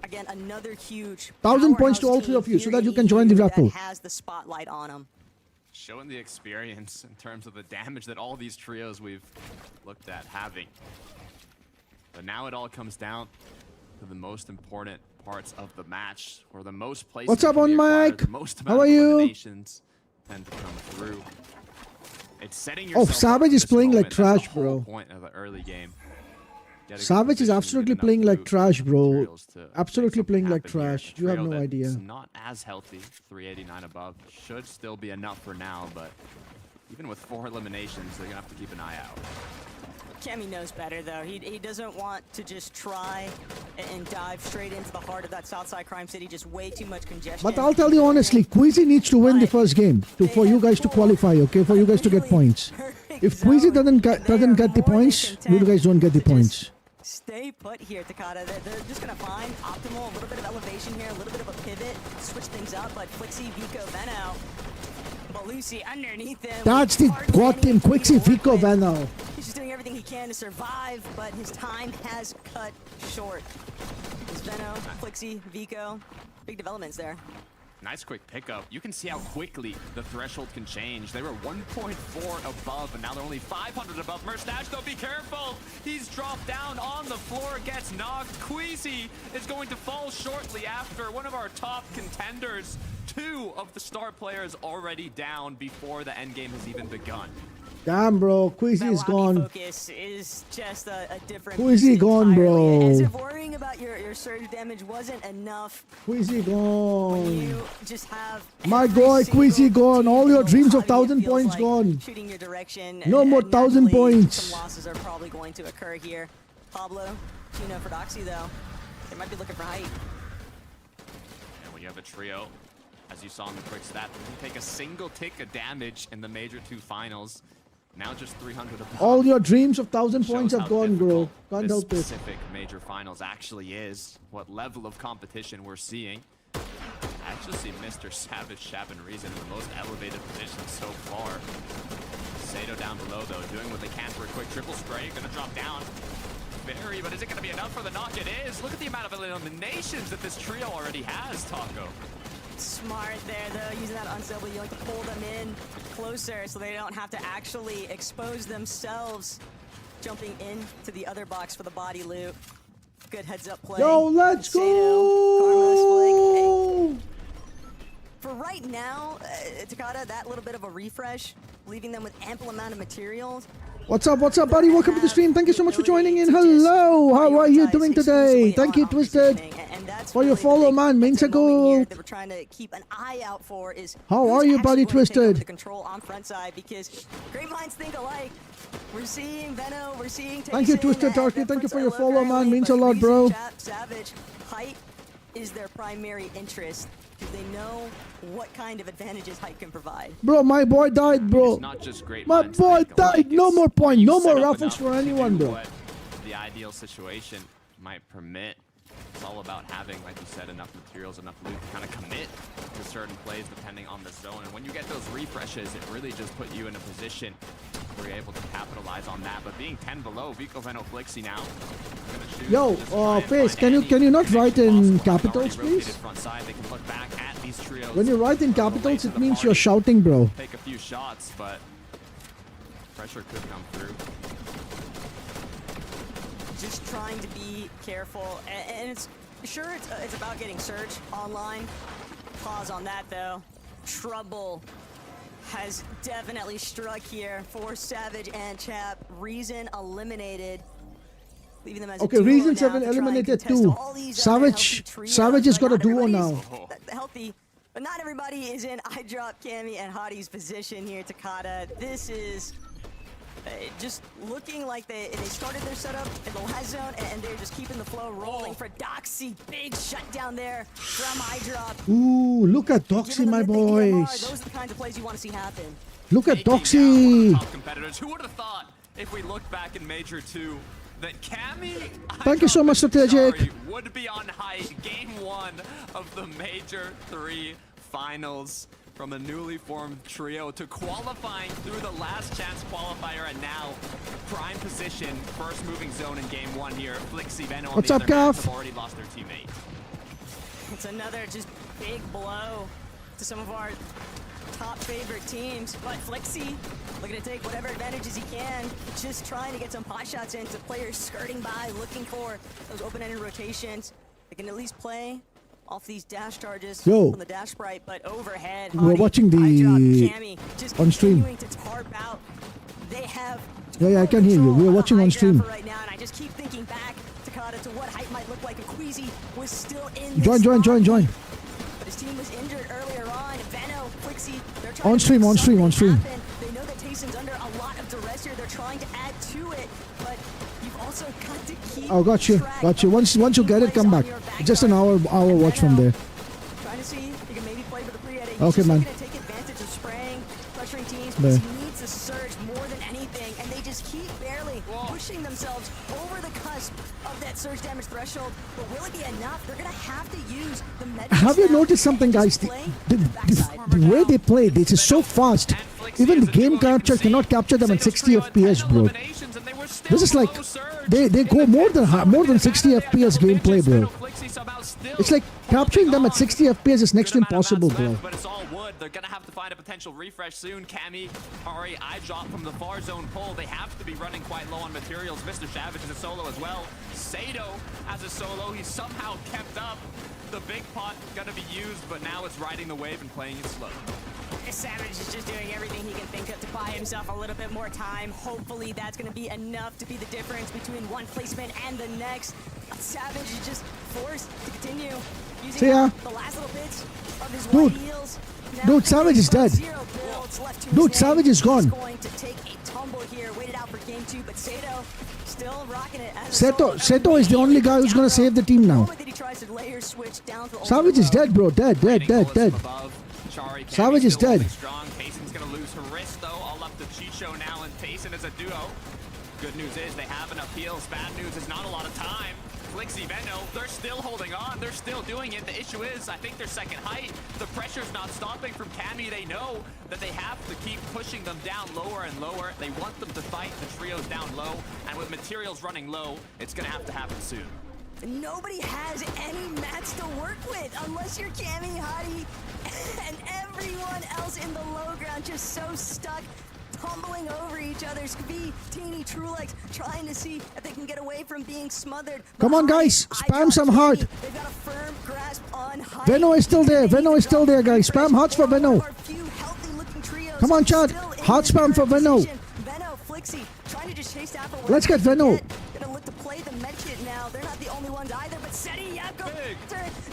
B: Again, another huge
A: 1,000 points to all
B: powerhouse
A: three of
B: team
A: you so
B: here
A: that you
B: in
A: can join the
B: EU
A: raffle.
B: that has the spotlight on them.
C: Showing the experience in terms of the damage that all these trios we've looked at having. But now it all comes down to the most important parts of the match, or the most places.
A: What's up on mic?
C: The most
A: How
C: amount
A: are
C: of
A: you?
C: eliminations tend to come through. It's setting yourself up
A: Savage
C: for
A: is
C: this
A: playing like
C: moment. That's the
A: trash,
C: whole
A: bro.
C: point of the early game. Get a good
A: Savage is
C: position,
A: absolutely
C: get enough
A: playing like
C: loot,
A: trash, bro.
C: materials to make
A: Absolutely
C: something
A: playing like
C: happen here.
A: trash.
C: A
A: You have
C: trio
A: no
C: that's
A: idea.
C: not as healthy. 389 above should still be enough for now, but even with 4 eliminations, they're gonna have to keep an eye out.
B: Cammy knows better, though. He doesn't want to just try and dive straight into the heart of that Southside Crime City. Just way too much congestion.
A: But I'll tell you honestly, Queasy needs to win the first game for you guys to qualify, okay? For you guys to get points. If Queasy doesn't get the points, you guys don't get the points.
B: Stay put here, Takada. They're just gonna find optimal, a little bit of elevation here, a little bit of a pivot, switch things up. But Flixie, Vico, Veno, Belusi underneath him.
A: That's the
B: Hardly
A: goddamn
B: anything to
A: Quixie
B: work
A: Vico
B: with.
A: Veno.
B: He's just doing everything he can to survive, but his time has cut short. It's Veno, Flixie, Vico. Big developments there.
C: Nice quick pickup. You can see how quickly the threshold can change. They were 1.4 above, and now they're only 500 above. Merstash, though, be careful. He's dropped down on the floor, gets knocked. Queasy is going to fall shortly after. One of our top contenders. 2 of the star players already down before the end game has even begun.
A: Damn, bro. Queasy
B: That
A: is
B: lobby
A: gone.
B: focus is just a different
A: Queasy
B: beast
A: gone,
B: entirely.
A: bro.
B: As if worrying about your surge damage wasn't enough.
A: Queasy
B: When
A: gone.
B: you just have
A: My
B: every
A: boy,
B: single
A: Queasy gone.
B: team
A: All
B: in
A: your
B: the
A: dreams of
B: lobby, it
A: 1,000
B: feels
A: points
B: like
A: gone.
B: shooting your direction.
A: No more 1,000
B: Naturally,
A: points.
B: Some losses are probably going to occur here. Pablo, Tino for Doxy though. They might be looking for height.
C: And when you have a trio, as you saw in the quick stat, they didn't take a single tick of damage in the Major 2 finals. Now just 300 above.
A: All your dreams of 1,000 points
C: Shows
A: have
C: how
A: gone, bro.
C: difficult
A: Can't
C: this
A: help it.
C: specific major finals actually is. What level of competition we're seeing. I actually see Mr. Savage, Shab, and Reason in the most elevated position so far. Sato down below, though, doing what they can for a quick triple spray. Gonna drop down. Very, but is it gonna be enough for the knock? It is. Look at the amount of eliminations that this trio already has, Taco.
B: Smart there though, using that unstable yoink to pull them in closer so they don't have to actually expose themselves. Jumping into the other box for the body loot. Good heads up play.
A: Yo, let's
B: Sato, Karma's flick.
A: go!
B: For right now, Takada, that little bit of a refresh, leaving them with ample amount of materials.
A: What's up, buddy? Welcome to the stream. Thank you so much for joining in. Hello, how are you doing today? Thank you, Twisted, for your follow, man. Means a go.
B: That we're trying to keep an eye out for is
A: How
B: who's
A: are you, buddy,
B: actually going to take over
A: Twisted?
B: the control on front side, because great minds think alike. We're seeing Veno, we're seeing
A: Thank you,
B: Tayson
A: Twisted
B: at
A: Darky.
B: the
A: Thank you
B: front
A: for your
B: side
A: follow, man.
B: currently,
A: Means a
B: but
A: lot, bro.
B: Reason, Chap, Savage, height is their primary interest, because they know what kind of advantages height can provide.
A: Bro, my boy died, bro.
C: It's not just great
A: My
C: minds
A: boy
C: think alike,
A: died. No
C: it's
A: more point.
C: you
A: No
C: set
A: more
C: up
A: raffles
C: enough
A: for
C: to
A: anyone,
C: do
A: bro.
C: what the ideal situation might permit. It's all about having, like you said, enough materials, enough loot to kind of commit to certain plays depending on the zone. And when you get those refreshes, it really just put you in a position where you're able to capitalize on that. But being 10 below, Vico, Veno, Flixie now. Gonna shoot,
A: Yo,
C: just try and
A: Face,
C: find
A: can you not
C: any
A: write
C: connection
A: in
C: possible.
A: capitals,
C: Already rotated
A: please?
C: front side. They can look back at these trios.
A: When you write in
C: from the
A: capitals,
C: length of
A: it
C: the
A: means you're
C: party.
A: shouting, bro.
C: Take a few shots, but pressure could come through.
B: Just trying to be careful, and it's sure it's about getting Surge online. Pause on that though. Trouble has definitely struck here for Savage and Chap. Reason eliminated, leaving them as
A: Okay,
B: a duo
A: Reason
B: now
A: 7
B: to try and
A: eliminated
B: contest
A: too.
B: all these other
A: Savage
B: healthy trios,
A: has
B: but
A: got a
B: not
A: duo
B: everybody's
A: now.
B: healthy, but not everybody is in eye drop Cammy and Hottie's position here. Takada, this is just looking like they started their setup in the last zone, and they're just keeping the flow rolling for Doxy. Big shutdown there from iDrop.
A: Ooh, look at Doxy, my boys.
B: Those are the kinds of plays you want to see happen.
A: Look at
C: Taking down one of
A: Doxy.
C: the top competitors. Who would have thought, if we look back in Major 2, that Cammy
A: Thank you so much, Strategic.
C: would be on height. Game 1 of the Major 3 finals. From a newly formed trio to qualifying through the last chance qualifier, and now prime position, first moving zone in game 1 here. Flixie, Veno on
A: What's
C: the
A: up,
C: other hand
A: Gav?
C: have already lost their teammate.
B: It's another just big blow to some of our top favorite teams. But Flixie looking to take whatever advantages he can, just trying to get some pot shots into players skirting by, looking for those open-ended rotations. They can at least play off these dash charges
A: Yo.
B: on the dash sprite, but overhead.
A: We're
B: Hottie,
A: watching the-
B: Hydra, Cammy, just
A: on stream.
B: continuing to tarp out. They have
A: Yeah, I can hear you.
B: control
A: We're
B: of
A: watching on
B: Hydra
A: stream.
B: for right now, and I just keep thinking back, Takada, to what hype might look like if Queasy was still in this
A: Join.
B: lobby. But his team was injured earlier on. Venno, Flixie, they're trying
A: On
B: to
A: stream,
B: make
A: on stream, on
B: something
A: stream.
B: happen. They know that Tayson's under a lot of duress here. They're trying to add to it, but you've also got to keep
A: Oh, got you.
B: track
A: Got you.
B: of
A: Once you get it,
B: plays
A: come
B: on
A: back.
B: your back
A: Just an hour
B: guard.
A: watch from
B: Venno,
A: there.
B: Trying to see if he can maybe play for the pre-edit. He's
A: Okay,
B: just
A: man.
B: looking to take advantage of spraying, pressuring teams, because
A: Yeah.
B: he needs to surge more than anything, and they just keep barely pushing themselves over the cusp of that surge damage threshold. But will it be enough? They're gonna have to use the med.
A: Have you noticed something, guys? The way they play, this is so fast. Even the game capture cannot capture them at 60 FPS, bro. This is like they go more than 60 FPS gameplay, bro. It's like capturing them at 60 FPS is next to impossible, bro.
C: But it's all wood. They're gonna have to find a potential refresh soon. Cammy, Hari, I drop from the far zone pull. They have to be running quite low on materials. Mr. Savage is a solo as well. Sato as a solo. He's somehow kept up. The big pot gonna be used, but now it's riding the wave and playing it slow.
B: Savage is just doing everything he can think of to buy himself a little bit more time. Hopefully that's going to be enough to be the difference between one placement and the next. Savage is just forced to continue using
A: See ya.
B: the last little bits of his
A: Dude.
B: white heels.
A: Dude, Savage is dead.
B: Zero builds left to his
A: Dude,
B: name.
A: Savage is gone.
B: He's going to take a tumble here. Waited out for game 2, but Sato still rocking it. As a
A: Seto
B: solo.
A: is the only guy who's gonna save the team now.
B: Moment that he tries to layer switch down to the
A: Savage is
B: ultimate
A: dead, bro. Dead.
C: Chari,
A: Savage is
C: still
A: dead.
C: holding Strong. Tayson's gonna lose her wrist though. All up to Chicho now and Tayson as a duo. Good news is they have enough heals. Bad news is not a lot of time. Flixie, Venno, they're still holding on. They're still doing it. The issue is, I think their second height, the pressure's not stopping from Cammy. They know that they have to keep pushing them down lower and lower. They want them to fight the trios down low. And with materials running low, it's gonna have to happen soon.
B: Nobody has any mats to work with unless you're Cammy, Hottie, and everyone else in the low ground just so stuck, tumbling over each other. Scooby, Teeny, Trulex trying to see if they can get away from being smothered.
A: Come on,
B: But
A: guys,
B: Hottie,
A: spam
B: Hydra,
A: some
B: Teeny,
A: heart.
B: They've got a firm grasp on Hottie.
A: Venno is still there.
B: They
A: Venno
B: need
A: is
B: to
A: still
B: go
A: there, guys.
B: refresh
A: Spam hearts for
B: one of
A: Venno.
B: our few healthy-looking trios
A: Come on, chat.
B: still in
A: Heart
B: their
A: spam for
B: current
A: Venno.
B: position. Venno, Flixie, trying to just chase after
A: Let's get
B: whatever
A: Venno.
B: they get. Gonna look to play the medkit now. They're not the only ones either, but Seti, Yapko,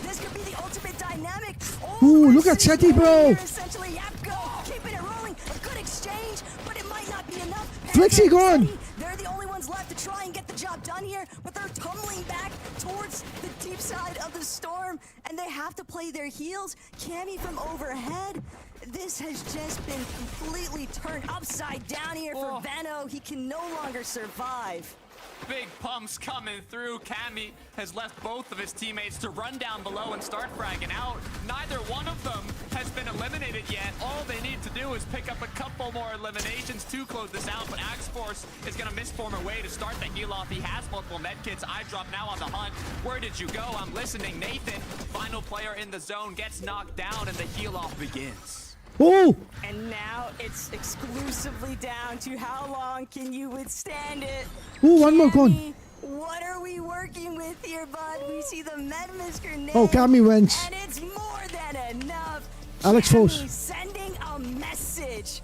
B: this could be the ultimate dynamic.
A: Ooh, look at Seti, bro.
B: Essentially, Yapko keeping it rolling. A good exchange, but it might not be enough.
A: Flixie gone.
B: Seti, they're the only ones left to try and get the job done here, but they're tumbling back towards the deep side of the storm, and they have to play their heels. Cammy from overhead. This has just been completely turned upside down here for Venno. He can no longer survive.
C: Big pumps coming through. Cammy has left both of his teammates to run down below and start fragging out. Neither one of them has been eliminated yet. All they need to do is pick up a couple more eliminations to close this out, but Axe Force is going to misform a way to start the heal off. He has multiple medkits. I drop now on the hunt. Where did you go? I'm listening. Nathan, final player in the zone, gets knocked down and the heal off begins.
A: Oh,
B: And now it's exclusively down to how long can you withstand it.
A: Ooh, one more gone.
B: Cammy, what are we working with here, bud? We see the Medmis grenade.
A: Oh, Cammy wins.
B: And it's more than enough.
A: Alex
B: Cammy
A: Foss.
B: sending a message.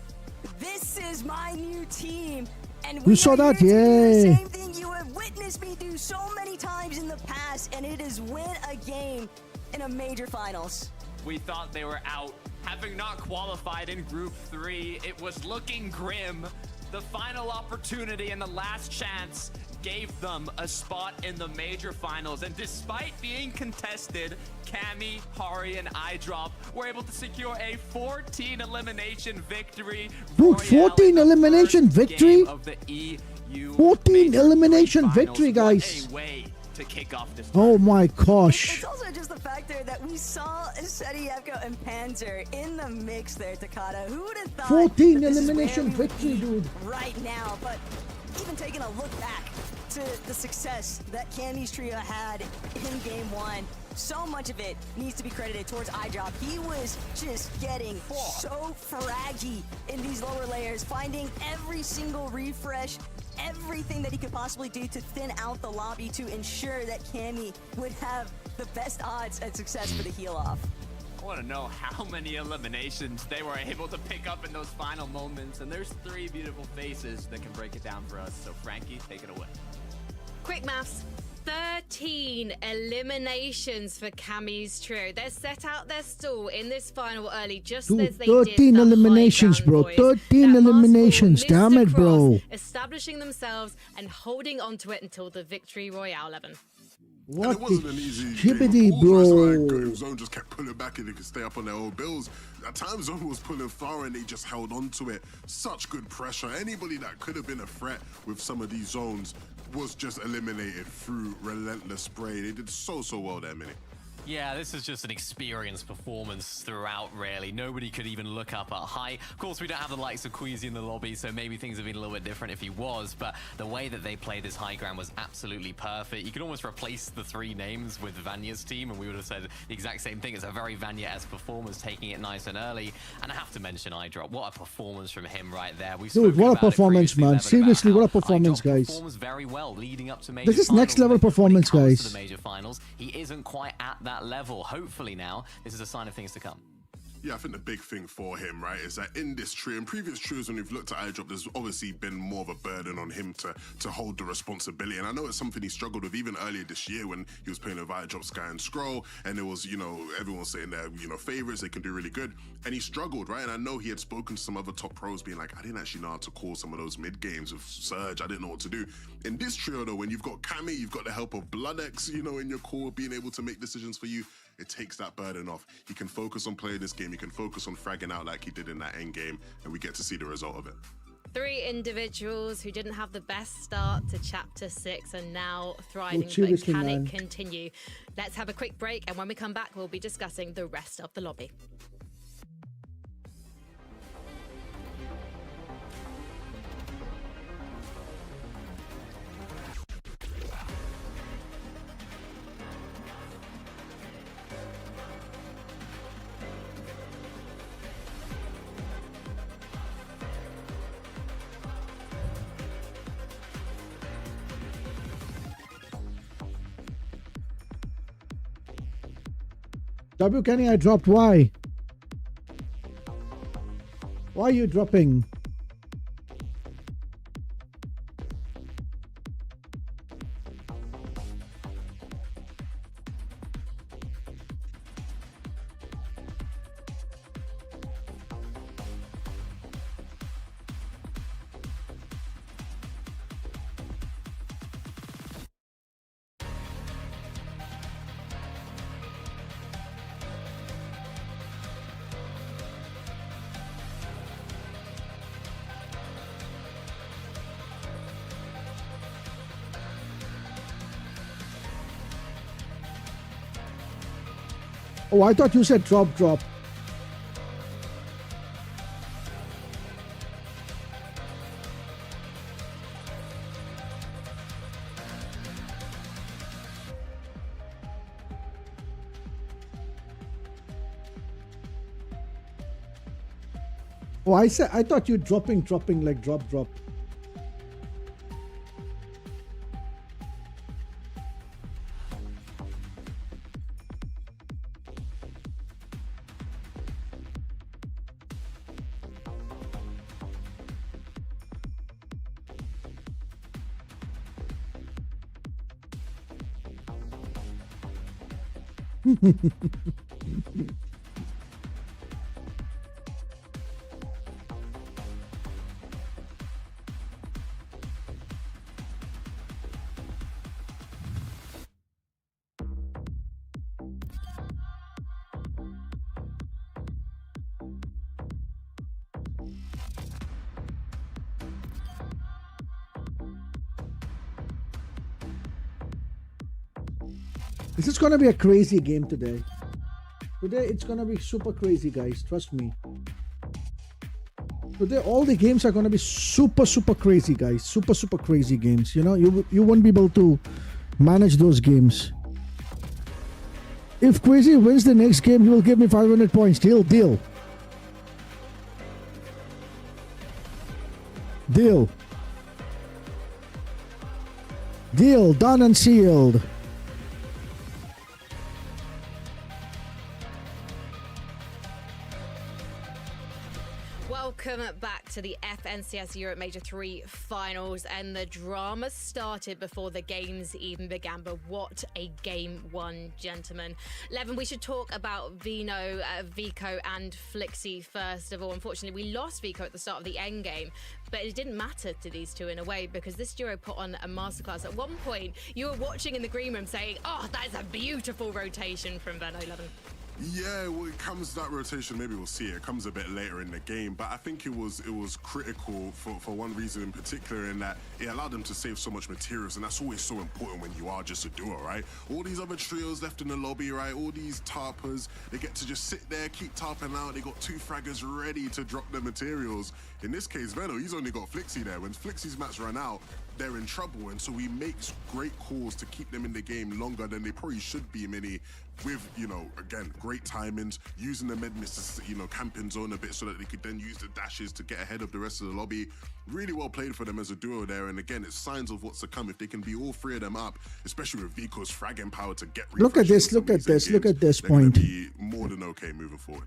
B: This is my new team. And
A: You
B: we
A: saw
B: are
A: that?
B: here to do the
A: Yay.
B: same thing you have witnessed me do so many times in the past, and it is win a game in a major finals.
C: We thought they were out. Having not qualified in Group 3, it was looking grim. The final opportunity and the last chance gave them a spot in the major finals. And despite being contested, Cammy, Hari, and iDrop were able to secure a 14 elimination victory.
A: Dude, 14 elimination victory?
C: Of the EU
A: 14
C: major
A: elimination
C: finals.
A: victory,
C: What
A: guys.
C: a way to kick off this.
A: Oh my gosh.
B: It's also just the fact there that we saw Seti, Epko, and Panzer in the mix there, Takada. Who would have thought
A: 14
B: that this is
A: elimination
B: where we would
A: victory,
B: be
A: dude.
B: right now? But even taking a look back to the success that Cammy's trio had in game one, so much of it needs to be credited towards iDrop. He was just getting so fraggy in these lower layers, finding every single refresh, everything that he could possibly do to thin out the lobby to ensure that Cammy would have the best odds at success for the heal off.
C: I want to know how many eliminations they were able to pick up in those final moments, and there's 3 beautiful faces that can break it down for us. So Frankie, take it away.
D: Quick maths. 13 eliminations for Cammy's trio. They set out their stall in this final early, just
A: Dude,
D: as they
A: 13
D: did the
A: eliminations,
D: high
A: bro.
D: ground boys.
A: 13
D: That
A: eliminations.
D: Must fall,
A: Damn it,
D: missed
A: bro.
D: across, establishing themselves and holding onto it until the victory royale, Evan.
A: What
E: And it wasn't
A: the
E: an easy
A: shibbity,
E: game of pools, right? So,
A: bro?
E: like, Zone just kept pulling back and they could stay up on their old bills. At times, Zone was pulling far and they just held on to it. Such good pressure. Anybody that could have been a threat with some of these zones was just eliminated through relentless spray. They did so well there, Minnie.
F: Yeah, this is just an experienced performance throughout, really. Nobody could even look up at high. Of course, we don't have the likes of Queasy in the lobby, so maybe things have been a little bit different if he was, but the way that they played this high ground was absolutely perfect. You could almost replace the 3 names with Vanya's team, and we would have said the exact same thing. It's a very Vanya-esque performance, taking it nice and early. And I have to mention iDrop. What a performance from him right there.
A: Dude, what a performance, man. Seriously, what a performance, guys.
F: Performs very well leading up to major
A: This is
F: finals.
A: next level
F: When it
A: performance,
F: comes
A: guys.
F: to the major finals, he isn't quite at that level. Hopefully now, this is a sign of things to come.
E: Yeah, I think the big thing for him, right, is that in this trio, in previous trios, when we've looked at iDrop, there's obviously been more of a burden on him to hold the responsibility. And I know it's something he struggled with even earlier this year when he was playing with iDrop, Sky, and Scroll, and there was, you know, everyone saying they're, you know, favorites, they can do really good. And he struggled, right? And I know he had spoken to some other top pros being like, I didn't actually know how to call some of those mid games with Surge. I didn't know what to do. In this trio, though, when you've got Cammy, you've got the help of BloodX, you know, in your core, being able to make decisions for you, it takes that burden off. He can focus on playing this game. He can focus on fragging out like he did in that end game, and we get to see the result of it.
D: 3 individuals who didn't have the best start to Chapter 6 and now thriving, but
A: seriously,
D: can
A: man.
D: it continue? Let's have a quick break, and when we come back, we'll be discussing the rest of the lobby.
A: W Kenny, I dropped. Why? Why are you dropping? Oh, I thought you said drop. Oh, I thought you dropping like drop. This is gonna be a crazy game today. Today it's gonna be super crazy, guys. Trust me. So all the games are going to be super crazy, guys. Super crazy games. You know, you won't be able to manage those games. If Crazy wins the next game, he will give me 500 points. Deal. Deal. Done and sealed.
D: Welcome back to the FNCS Europe Major 3 finals, and the drama started before the games even began. But what a game one, gentlemen. Levin, we should talk about Vino, Vico and Flixie first of all. Unfortunately, we lost Vico at the start of the end game, but it didn't matter to these two in a way, because this duo put on a masterclass. At one point, you were watching in the green room saying, oh, that is a beautiful rotation from Veno, Levin.
E: Yeah, well, it comes that rotation. Maybe we'll see it. It comes a bit later in the game, but I think it was critical for one reason in particular, in that it allowed them to save so much materials, and that's always so important when you are just a duo, right? All these other trios left in the lobby, right? All these tarpers, they get to just sit there, keep tarping out. They got two fraggers ready to drop their materials. In this case, Veno, he's only got Flixie there. When Flixie's match ran out, they're in trouble, and so he makes great calls to keep them in the game longer than they probably should be, Mini, with, you know, again, great timings, using the mid miss to, you know, camp in zone a bit so that they could then use the dashes to get ahead of the rest of the lobby. Really well played for them as a duo there, and again, it's signs of what's to come if they can be all three of them up, especially with Vico's fragging power to get
A: look at this point.
E: Be more than okay moving forward.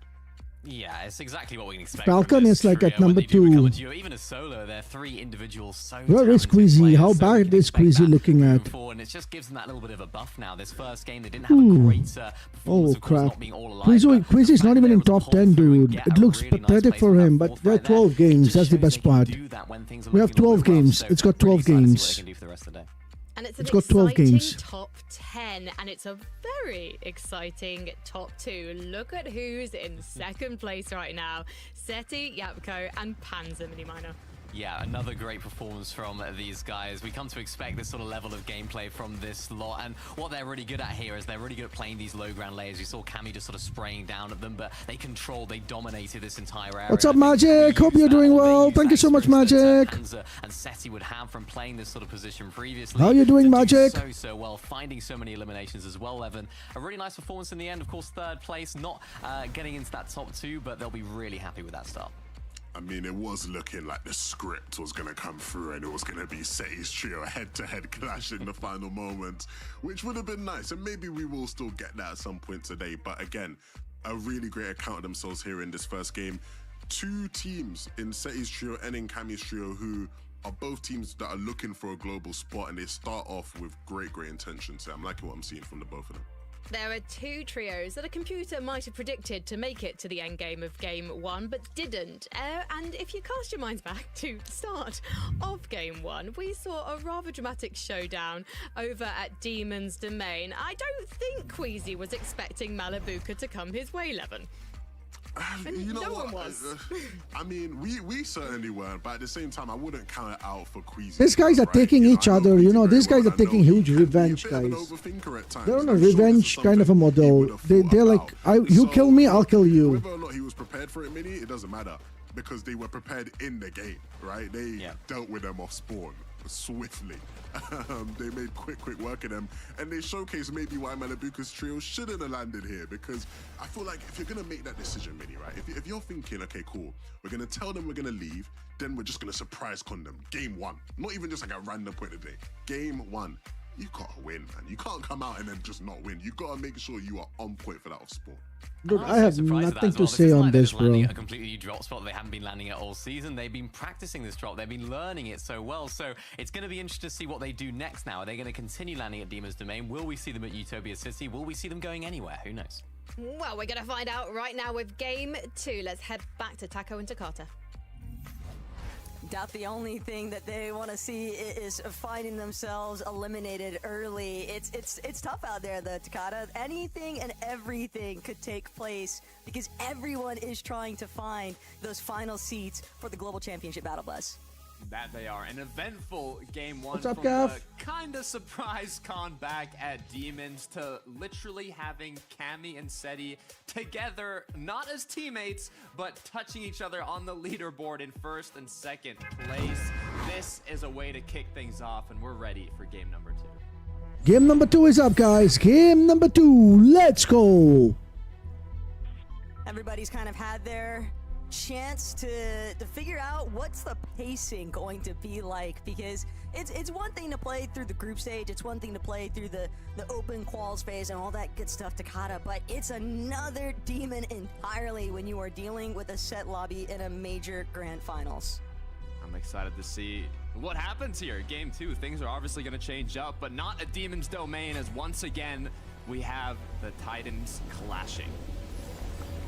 F: Yeah, it's exactly what we can expect.
A: Falcon is like at number 2.
F: Even as solo, they're 3 individuals. So
A: where is Queasy? How bad is Queasy looking at?
F: And it just gives them that little bit of a buff now. This first game, they didn't have a great performance.
A: Oh crap! Queasy's not even in top 10, dude. It looks pathetic for him, but there are 12 games. That's the best part. We have 12 games. It's got 12 games.
D: And it's
A: got 12 games.
D: Top 10, and it's a very exciting top 2. Look at who's in second place right now. Seti, Yapko, and Panzer Mini Minor.
F: Yeah, another great performance from these guys. We come to expect this sort of level of gameplay from this lot, and what they're really good at here is they're really good at playing these low ground layers. You saw Cammy just sort of spraying down at them, but they dominated this entire area.
A: What's up, Magic? Hope you're doing well. Thank you so much, Magic.
F: And Seti would have from playing this sort of position previously.
A: How are you doing, Magic?
F: So well, finding so many eliminations as well, Evan. A really nice performance in the end. Of course, third place, not getting into that top 2, but they'll be really happy with that start.
E: I mean, it was looking like the script was going to come through and it was going to be Seti's trio head-to-head clash in the final moments, which would have been nice. And maybe we will still get that at some point today. But again, a really great account of themselves here in this first game. 2 teams in Seti's trio and in Cammy's trio who are both teams that are looking for a global spot, and they start off with great intentions. So I'm liking what I'm seeing from the both of them.
D: There are 2 trios that a computer might have predicted to make it to the end game of game 1, but didn't. And if you cast your minds back to the start of game 1, we saw a rather dramatic showdown over at Demon's Domain. I don't think Queasy was expecting Malabuka to come his way, Levin.
E: You know
D: no
E: what?
D: one was.
E: I mean, we certainly weren't, but at the same time, I wouldn't count it out for Queasy.
A: These guys are taking each other, you know, these guys are taking huge revenge, guys. They're on a revenge kind of a model. They're like, you kill me, I'll kill you.
E: Whether or not he was prepared for it, Mini, it doesn't matter, because they were prepared in the game, right? They dealt with them off spawn swiftly. They made quick work of them, and they showcased maybe why Malabuka's trio shouldn't have landed here, because I feel like if you're gonna make that decision, Mini, right? If you're thinking, okay, cool, we're gonna tell them we're gonna leave, then we're just gonna surprise con them. Game 1, not even just like a random point of the day. Game 1, you gotta win, man. You can't come out and then just not win. You gotta make sure you are on point for that off spawn.
A: Dude, I have nothing to say on this, bro.
F: A completely new drop spot they haven't been landing at all season. They've been practicing this drop. They've been learning it so well. So it's going to be interesting to see what they do next now. Are they going to continue landing at Demon's Domain? Will we see them at Utopia City? Will we see them going anywhere? Who knows?
D: Well, we're going to find out right now with game 2. Let's head back to Taco and Takata.
B: Doubt the only thing that they want to see is finding themselves eliminated early. It's tough out there, the Takata. Anything and everything could take place because everyone is trying to find those final seats for the Global Championship Battle Bus.
C: That they are. An eventful game one.
A: What's up,
C: from
A: Gav?
C: the kinda surprise comeback at Demons to literally having Cammy and Seti together, not as teammates, but touching each other on the leaderboard in first and second place. This is a way to kick things off, and we're ready for game number 2.
A: Game number 2 is up, guys. Game number 2. Let's go.
B: Everybody's kind of had their chance to figure out what's the pacing going to be like, because it's one thing to play through the group stage, it's one thing to play through the open quals phase and all that good stuff, Takata, but it's another demon entirely when you are dealing with a set lobby in a major grand finals.
C: I'm excited to see what happens here. Game 2, things are obviously going to change up, but not a Demon's domain, as once again we have the Titans clashing.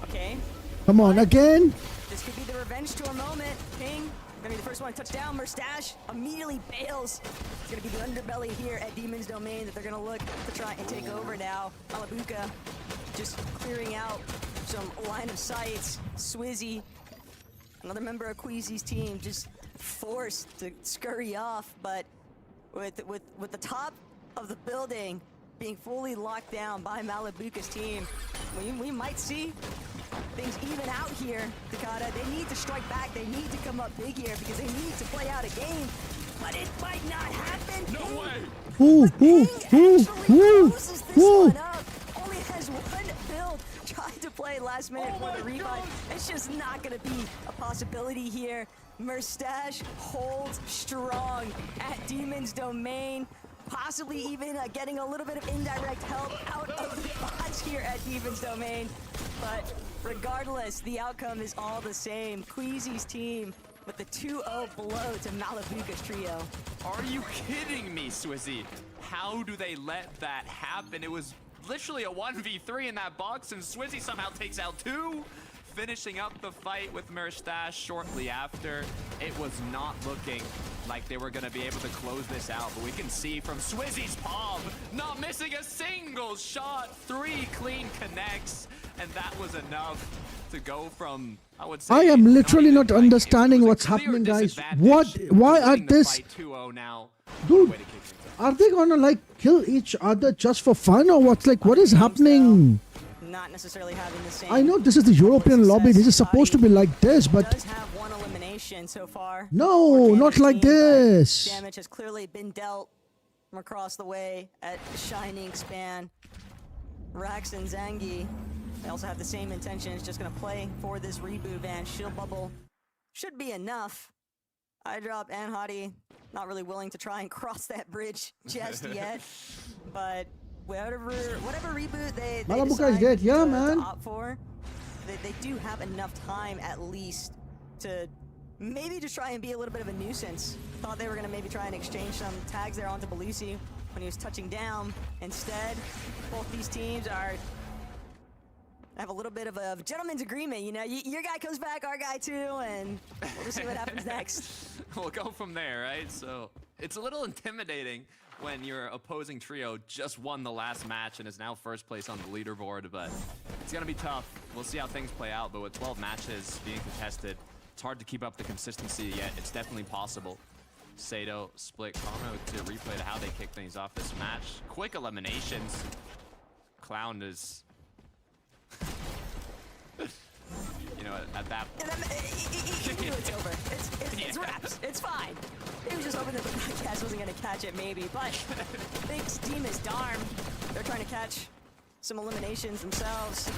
B: Okay,
A: Come on, again.
B: this could be the revenge tour moment. King gonna be the first one to touch down. Merstash immediately bails. It's gonna be the underbelly here at Demon's Domain that they're gonna look to try and take over now. Malabuka just clearing out some line of sights. Swizzy, another member of Queasy's team, just forced to scurry off, but with the top of the building being fully locked down by Malabuka's team, we might see things even out here, Takata. They need to strike back. They need to come up big here because they need to play out a game. But it might not happen.
C: No way!
A: Ooh,
B: King
A: ooh,
B: actually
A: ooh,
B: closes this
A: ooh.
B: one up. Only has one build. Tried to play last minute for the revive. It's just not going to be a possibility here. Merstash holds strong at Demon's Domain. Possibly even getting a little bit of indirect help out of the bots here at Demon's Domain. But regardless, the outcome is all the same. Queasy's team with the 2-0 blow to Malabuka's trio.
C: Are you kidding me, Swizzy? How do they let that happen? It was literally a 1v3 in that box, and Swizzy somehow takes out 2. Finishing up the fight with Merstash shortly after. It was not looking like they were going to be able to close this out, but we can see from Swizzy's palm, not missing a single shot, 3 clean connects, and that was enough to go from, I would say,
A: I am literally
C: even
A: not
C: fighting.
A: understanding
C: It was a
A: what's
C: clear
A: happening, guys.
C: disadvantage
A: What? Why are
C: winning the
A: this?
C: fight 2-0 now.
A: Dude,
C: Way to kick things off.
A: are they gonna like kill each other just for fun, or what's like? What is happening?
B: Not necessarily having the same.
A: I know this is the European lobby. This is supposed to be like this, but
B: Does have one elimination so far.
A: no,
B: for
A: not
B: Canada's
A: like
B: team, but
A: this.
B: Damage has clearly been dealt from across the way at Shining Span. Rax and Zangi, they also have the same intentions, just gonna play for this reboot van. Shield bubble should be enough. Eyedrop and Hottie not really willing to try and cross that bridge just yet, but whatever reboot they
A: Malabuka is
B: decide
A: dead. Yeah,
B: to
A: man.
B: opt for, they do have enough time at least to maybe just try and be a little bit of a nuisance. Thought they were gonna maybe try and exchange some tags there onto Belusi when he was touching down. Instead, both these teams have a little bit of a gentleman's agreement. You know, your guy comes back, our guy too, and we'll just see what happens next.
C: We'll go from there, right? So it's a little intimidating when your opposing trio just won the last match and is now first place on the leaderboard, but it's gonna be tough. We'll see how things play out, but with 12 matches being contested, it's hard to keep up the consistency yet. It's definitely possible. Sato split Karma to replay to how they kick things off this match. Quick eliminations. Clown is... you know, at that
B: And then, he knew it's over. It's wraps. It's fine. He was just hoping that the broadcast wasn't going to catch it, maybe. But big steam is Darm. They're trying to catch some eliminations themselves.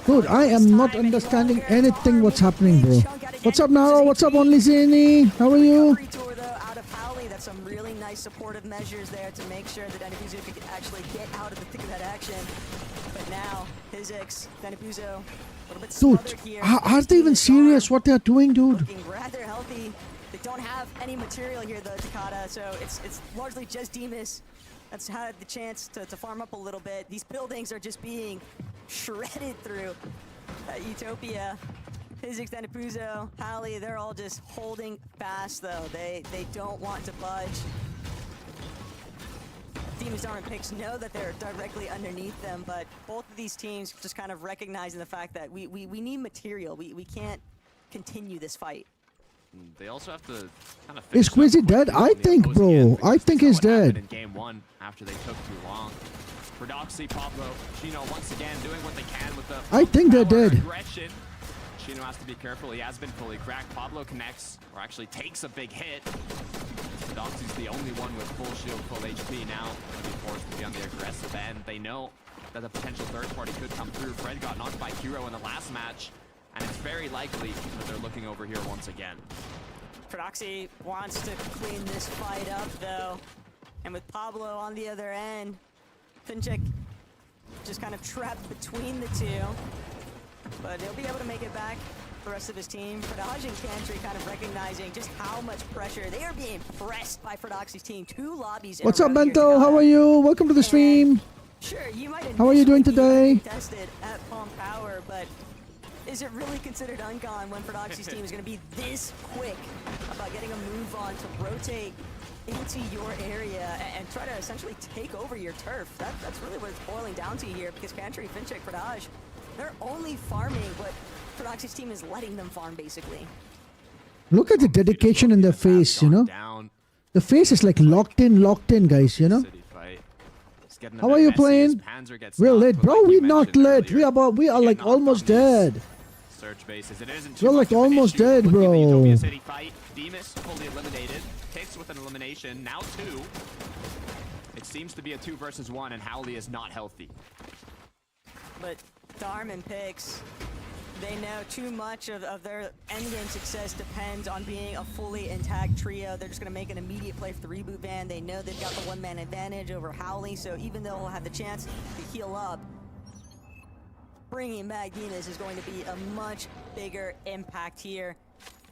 A: Dude, I am not understanding anything what's happening, bro. What's up, Naro? What's up, Only Zini? How are you?
B: Recovery tour, though, out of Howley. That's some really nice supportive measures there to make sure that Danabuzo could actually get out of the thick of that action. But now, Hizix, Danabuzo, a little bit
A: Dude,
B: smothered here.
A: are they even serious what they're doing, dude?
B: Looking rather healthy. They don't have any material here, though, Takata, so it's largely just Demas that's had the chance to farm up a little bit. These buildings are just being shredded through. Utopia, Physics, Danabuzo, Halley, they're all just holding fast, though. They don't want to budge. Demon's Arm and Picks know that they're directly underneath them, but both of these teams just kind of recognizing the fact that we need material. We can't continue this fight.
C: They also have to kind of.
A: Is Quizzy dead? I think, bro. I think he's dead.
C: In game one, after they took too long. Prodoxy, Pablo, Chino once again doing what they can with the.
A: I think they're
C: power
A: dead.
C: Aggression. Chino has to be careful. He has been fully cracked. Pablo connects, or actually takes a big hit. Prodoxy's the only one with full shield, full HP now. He'll be forced to be on the aggressive end. They know that the potential third party could come through. Fred got knocked by Kuro in the last match, and it's very likely that they're looking over here once again.
B: Prodoxy wants to clean this fight up, though. And with Pablo on the other end, Finchek just kind of trapped between the two. But he'll be able to make it back. The rest of his team, Fredaj and Cantry kind of recognizing just how much pressure. They are being pressed by Fredogsy's team. 2 lobbies in
A: What's
B: a
A: up,
B: row here,
A: Bento? How
B: Takada.
A: are you? Welcome to the stream.
B: Sure, you might
A: How are you doing
B: initially be
A: today?
B: Tested at Palm Power, but is it really considered uncon when Fredogsy's team is going to be this quick about getting a move on to rotate into your area and try to essentially take over your turf? That's really what it's boiling down to here, because Cantry, Finchek, Fredaj, they're only farming what Fredogsy's team is letting them farm, basically.
A: Look at the dedication in their face, you know?
C: Down.
A: The face is like locked in, guys, you know?
C: City fight. It's getting a
A: How
C: bit
A: are you
C: messy as
A: playing?
C: Panzer gets
A: We're
C: knocked,
A: late,
C: but
A: bro.
C: like you
A: We're not
C: mentioned
A: late.
C: earlier,
A: We are
C: you
A: like
C: get knocked
A: almost
C: on these
A: dead.
C: Search bases. It isn't
A: We're
C: too
A: like
C: much of an
A: almost
C: issue.
A: dead,
C: Looking at the
A: bro.
C: Utopia City fight. Demus fully eliminated. Pix with an elimination. Now 2. It seems to be a 2 versus 1, and Howley is not healthy.
B: But Darm and Pix, they know too much of their endgame success depends on being a fully intact trio. They're just going to make an immediate play for the reboot van. They know they've got the one-man advantage over Howley, so even though he'll have the chance to heal up, bringing back Demus is going to be a much bigger impact here.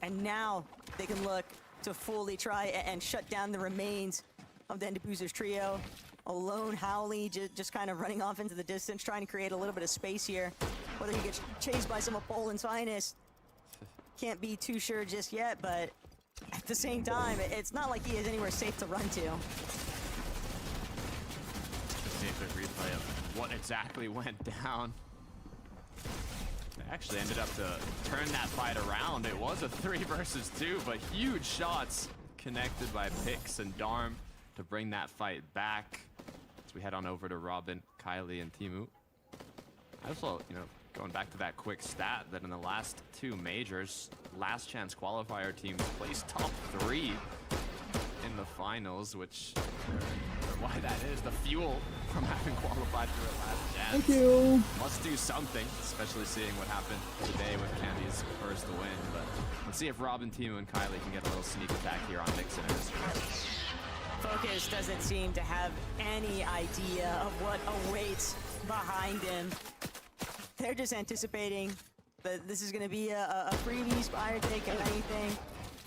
B: And now they can look to fully try and shut down the remains of the Endabuzer's trio. A lone Howley just kind of running off into the distance, trying to create a little bit of space here. Whether he gets chased by some of Poland's finest, can't be too sure just yet, but at the same time, it's not like he has anywhere safe to run to.
C: See a quick replay of what exactly went down. They actually ended up to turn that fight around. It was a 3 versus 2, but huge shots connected by Pix and Darm to bring that fight back. As we head on over to Robin, Kylie, and Timu. Also, going back to that quick stat, that in the last 2 majors, last chance qualifier teams placed top 3 in the finals, which why that is the fuel from having qualified for a last chance.
A: Thank you.
C: Must do something, especially seeing what happened today with Candy's first win. But let's see if Robin, Timu, and Kylie can get a little sneak attack here on Nixon and his friends.
B: Focus doesn't seem to have any idea of what awaits behind him. They're just anticipating that this is going to be a freebie Spire take of anything,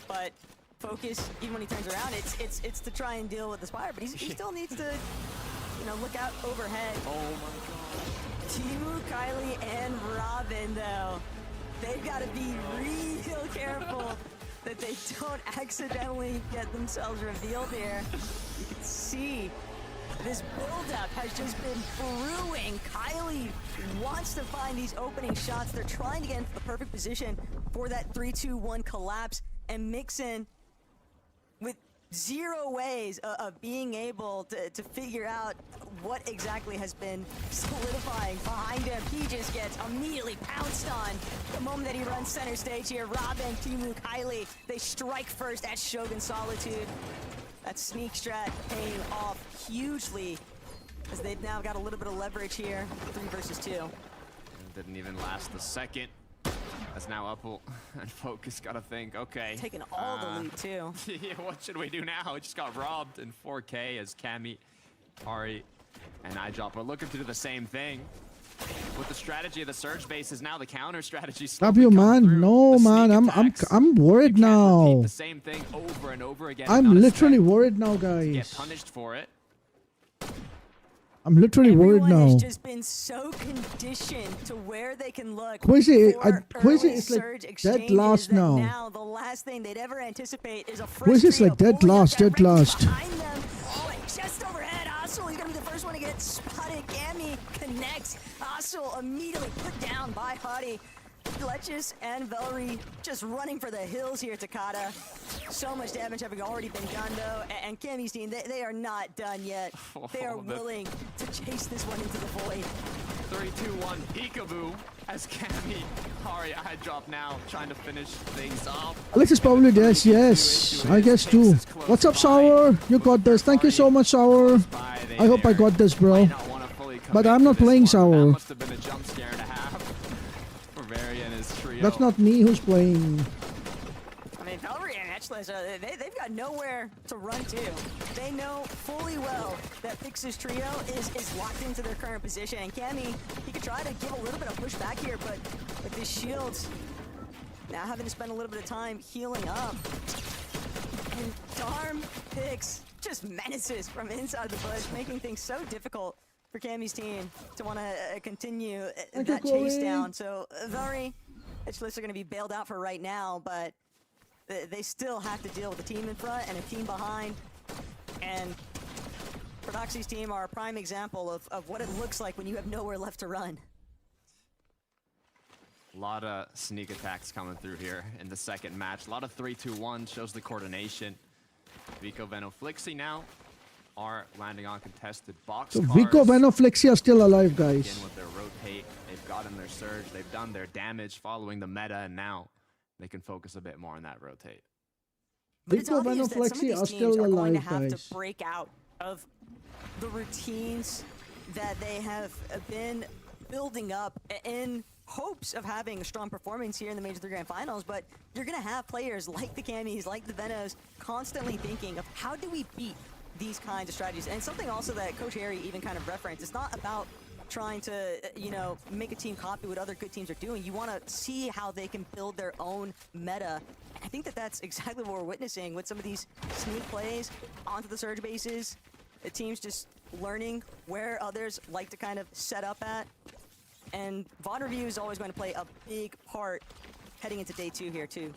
B: but Focus, even when he turns around, it's to try and deal with the Spire, but he still needs to, look out overhead.
C: Oh my god.
B: Timu, Kylie, and Robin, though, they've got to be real careful that they don't accidentally get themselves revealed here. You can see this build-up has just been brewing. Kylie wants to find these opening shots. They're trying to get into the perfect position for that 3-2-1 collapse, and Mixon with 0 ways of being able to figure out what exactly has been solidifying behind him. He just gets immediately pounced on the moment that he runs center stage here. Robin, Timu, Kylie, they strike first at Shogun Solitude. That sneak strat paying off hugely as they've now got a little bit of leverage here. 3 versus 2.
C: It didn't even last a second. As now Upple and Focus gotta think, okay.
B: Taking all the loot too.
C: Yeah, what should we do now? It just got robbed in 4K as Cammy, Ari, and iDrop are looking to do the same thing. With the strategy of the surge base is now the counter strategy.
A: Love you, man. No, man. I'm worried now.
C: The same thing over and over again.
A: I'm literally worried now, guys.
C: Get punished for it.
A: I'm literally worried
B: Everyone
A: now.
B: has just been so conditioned to where they can look.
A: Quizzy
B: for
A: is like
B: surge
A: dead
B: exchanges
A: last
B: that
A: now.
B: Now the last thing they'd ever anticipate is a fresh
A: Quizzy is
B: trio
A: like dead
B: pulling up
A: last,
B: that
A: dead
B: range
A: last.
B: behind them. Oh, and just overhead, Asul, he's gonna be the first one to get spotted. Gammy connects. Asul immediately put down by Huddy. Letchus and Valerie just running for the hills here, Takada. So much damage having already been done, though. And Cammy's team, they are not done yet. They are willing to chase this one into the void.
C: 3, 2, 1, peekaboo as Cammy. Ari, I drop now, trying to finish things off.
A: Alex is probably dead. Yes, I guess too. What's up, Sour? You got this. Thank you so much, Sour. I hope I got this, bro. But I'm not playing Sour.
C: Must have been a jump scare and a half for Very and his trio.
A: That's not me who's playing.
B: I mean, Valerie and Etchless, they've got nowhere to run to. They know fully well that Pix's trio is locked into their current position. And Cammy, he could try to give a little bit of push back here, but with his shields, now having to spend a little bit of time healing up. And Darm Pix just menaces from inside the bush, making things so difficult for Cammy's team to want to continue that chase down. So Valerie, Etchless are going to be bailed out for right now, but they still have to deal with a team in front and a team behind. And Prodoxy's team are a prime example of what it looks like when you have nowhere left to run.
C: A lot of sneak attacks coming through here in the second match. A lot of 3, 2, 1 shows the coordination. Vico Venoflixi now are landing on contested box
A: So
C: cars.
A: Vico, Venoflexi are still alive, guys.
C: Again with their rotate, they've gotten their surge, they've done their damage following the meta, and now they can focus a bit more on that rotate.
B: But it's
A: Vico,
B: obvious that some of
A: Venoflexi
B: these
A: are
B: teams
A: still
B: are going to
A: alive,
B: have
A: guys.
B: to break out of the routines that they have been building up in hopes of having a strong performance here in the Major 3 Grand Finals, but you're going to have players like the Cammys, like the Venos, constantly thinking of how do we beat these kinds of strategies. And something also that Coach Harry even kind of referenced, it's not about trying to, you know, make a team copy what other good teams are doing. You want to see how they can build their own meta. I think that that's exactly what we're witnessing with some of these sneak plays onto the surge bases. The team's just learning where others like to kind of set up at. And VOD review is always going to play a big part heading into day 2 here too.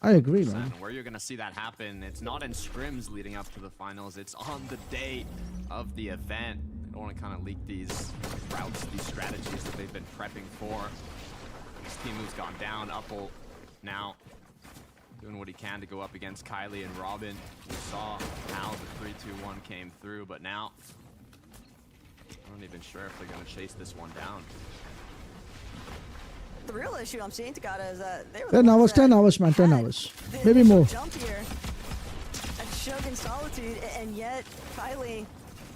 A: I agree, man.
C: And where you're going to see that happen, it's not in scrims leading up to the finals, it's on the day of the event. They don't want to kind of leak these routes, these strategies that they've been prepping for. This team who's gone down, Uppel now doing what he can to go up against Kylie and Robin. We saw how the 3-2-1 came through, but now I'm not even sure if they're going to chase this one down.
B: The real issue I'm seeing, Takada, is that they were
A: 10 hours, 10 hours, man, 10
B: had
A: hours.
B: the
A: Maybe
B: initial
A: more.
B: Jump here and Shogun Solitude, and yet Kylie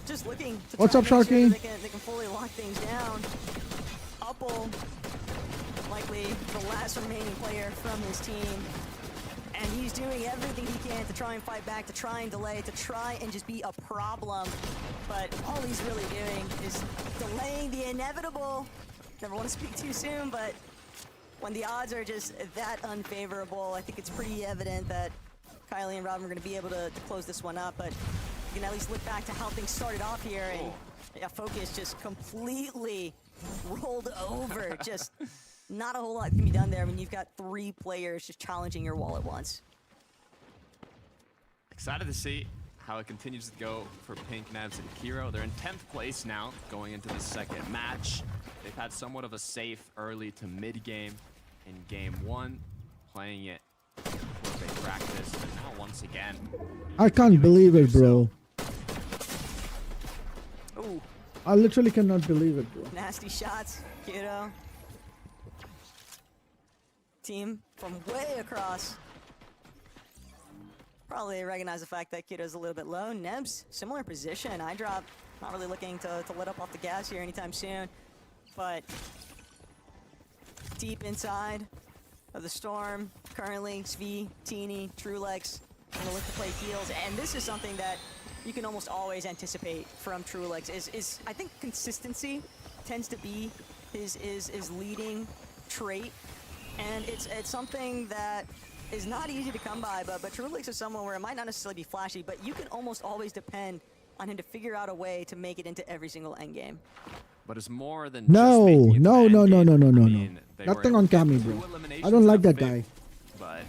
B: just looking to
A: What's
B: try
A: up,
B: to make sure
A: Sharky?
B: that they can fully lock things down. Uppel, likely the last remaining player from his team. And he's doing everything he can to try and fight back, to try and delay, to try and just be a problem. But all he's really doing is delaying the inevitable. Never want to speak too soon, but when the odds are just that unfavorable, I think it's pretty evident that Kylie and Robin are going to be able to close this one up. But you can at least look back to how things started off here, and yeah, Focus just completely rolled over. Just not a whole lot can be done there when you've got 3 players just challenging your wall at once.
C: Excited to see how it continues to go for Pink, Nebs, and Kiro. They're in 10th place now, going into the second match. They've had somewhat of a safe early to mid-game in game 1, playing it with a practice, and now once again.
A: I can't believe it, bro.
B: Ooh,
A: I literally cannot believe it, bro.
B: nasty shots, Kiro. Team from way across. Probably recognize the fact that Kido's a little bit low. Nebs, similar position. I drop, not really looking to let up off the gas here anytime soon. But deep inside of the storm, currently Svi, Teeny, Trulex gonna look to play heals. And this is something that you can almost always anticipate from Trulex. Is I think consistency tends to be his leading trait. And it's something that is not easy to come by, but Trulex is someone where it might not necessarily be flashy, but you can almost always depend on him to figure out a way to make it into every single endgame.
C: But it's more than
A: No,
C: just making it to
A: no, no, no,
C: endgame.
A: no, no,
C: I
A: no,
C: mean,
A: no.
C: they were
A: Nothing
C: able
A: on
C: to get
A: Cammy,
C: 2
A: bro.
C: eliminations
A: I don't like
C: out
A: that
C: of it,
A: guy.
C: But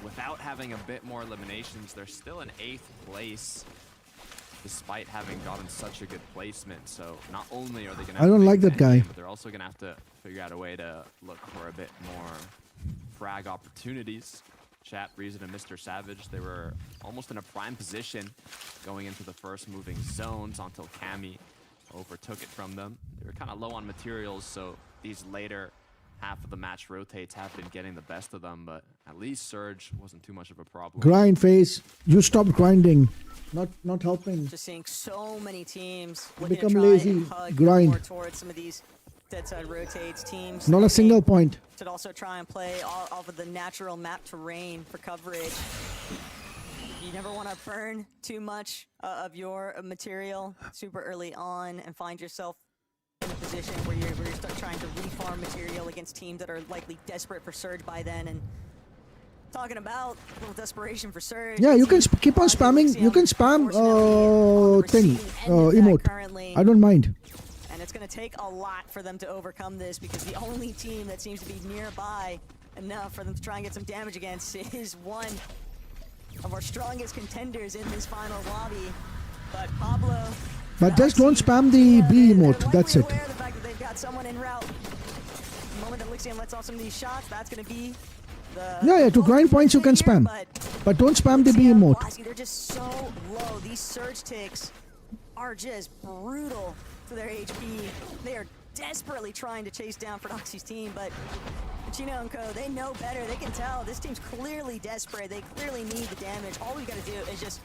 C: without having a bit more eliminations, they're still in 8th place, despite having gotten such a good placement. So not only are they going to
A: I don't like that guy.
C: but they're also going to have to
G: figure out a way to look for a bit more frag opportunities. Chat, Reason, and Mr. Savage, they were almost in a prime position going into the first moving zones until Cammy overtook it from them. They were kind of low on materials, so these later half of the match rotates have been getting the best of them, but at least Surge wasn't too much of a problem.
A: Grind phase. You stopped grinding. Not helping.
B: Just seeing so many teams looking
A: Become
B: to try
A: lazy.
B: and hug
A: Grind.
B: more towards some of these dead side rotates teams.
A: Not a single point.
B: Should also try and play off of the natural map terrain for coverage. You never want to burn too much of your material super early on and find yourself in a position where you're start trying to refarm material against teams that are likely desperate for Surge by then. And talking about a little desperation for Surge.
A: Yeah, you can keep on spamming. You can spam emote. I don't mind.
B: And it's going to take a lot for them to overcome this, because the only team that seems to be nearby enough for them to try and get some damage against is one of our strongest contenders in this final lobby. But Pablo...
A: But just don't spam the B emote. That's it.
B: The fact that they've got someone en route. The moment that Lixian lets off some of these shots, that's going to be the...
A: Yeah, to grind points you can spam. But don't spam the B emote.
B: They're just so low. These Surge ticks are just brutal to their HP. They are desperately trying to chase down Prodoxy's team, but Chino and Co, they know better. They can tell this team's clearly desperate. They clearly need the damage. All we got to do is just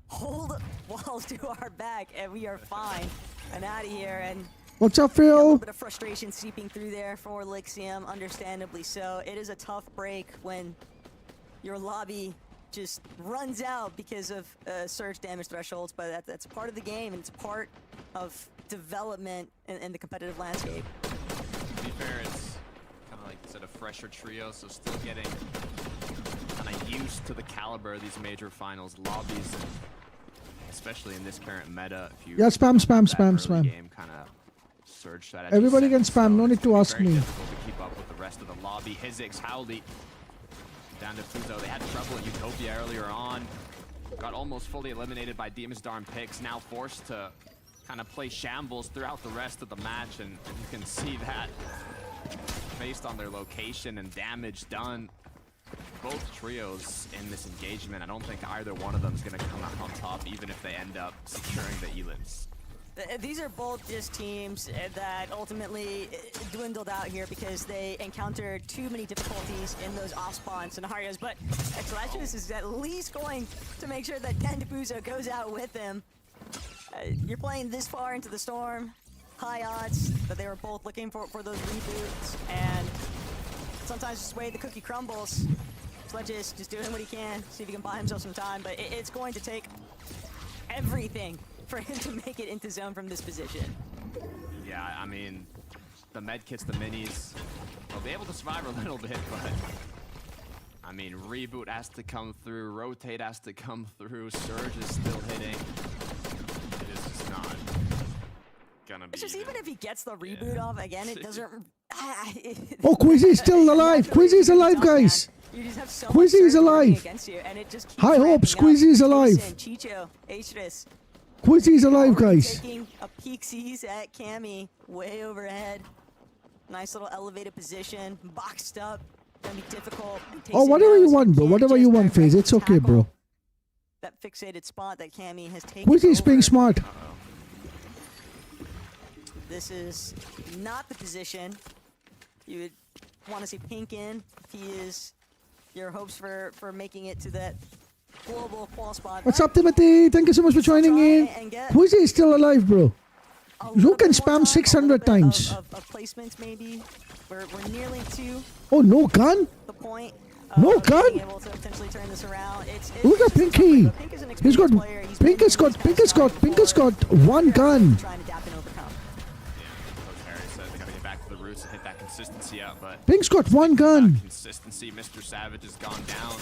B: hold walls to our back, and we are fine and out of here. And
A: what's up,
B: a little
A: Phil?
B: bit of frustration seeping through there for Lixium, understandably so. It is a tough break when your lobby just runs out because of Surge damage thresholds, but that's part of the game, and it's part of development in the competitive landscape.
G: To be fair, it's kind of like you said, a fresher trio, so still getting kind of used to the caliber of these major finals lobbies, and especially in this current meta. If you
A: spam.
G: Game kind of Surge strategy.
A: Everybody can spam. No need to ask
G: very
A: me.
G: difficult to keep up with the rest of the lobby. Hizix, Howley, down to Fuzo. They had trouble at Utopia earlier on. Got almost fully eliminated by Demon's Darn Picks. Now forced to kind of play shambles throughout the rest of the match, and you can see that based on their location and damage done. Both trios in this engagement, I don't think either one of them is going to come out on top, even if they end up securing the elims.
B: These are both just teams that ultimately dwindled out here because they encountered too many difficulties in those off-spawn scenarios, but Excelatius is at least going to make sure that Dendebuzo goes out with him. You're playing this far into the storm, high odds that they were both looking for those reboots, and sometimes just the way the cookie crumbles. Sledge is just doing what he can, see if he can buy himself some time, but it's going to take everything for him to make it into zone from this position.
G: Yeah, I mean, the medkits, the minis, they'll be able to survive a little bit, but I mean, reboot has to come through, rotate has to come through, Surge is still hitting. It is just not gonna be.
B: It's just even if he gets the reboot off again, it doesn't.
A: Oh, Quizzy is still alive. Quizzy is alive, guys. Quizzy is alive. High hopes. Quizzy is alive.
B: Chicho, Atris.
A: Quizzy is alive, guys.
B: Taking a peek sees at Cammy way overhead. Nice little elevated position, boxed up. Gonna be difficult.
A: Oh, whatever you want, bro. Whatever you want, FaZe. It's okay, bro.
B: That fixated spot that Cammy has taken.
A: Quizzy is being smart.
B: This is not the position you would want to see Pink in. He is your hopes for making it to that global qual spot.
A: What's up, Timothy? Thank you so much for joining in. Quizzy is still alive, bro. You can spam 600 times.
B: Of placements, maybe. We're nearly to
A: Oh, no gun?
B: the point.
A: No gun?
B: Being able to potentially turn this around.
A: Look at Pinky.
B: Pink is an
A: He's got.
B: experienced player.
A: Pink has got one gun.
B: Trying to adapt and overcome.
G: Coach Harry said they gotta get back to the roots and hit that consistency out, but
A: Pink's got one gun.
G: consistency, Mr. Savage has gone down.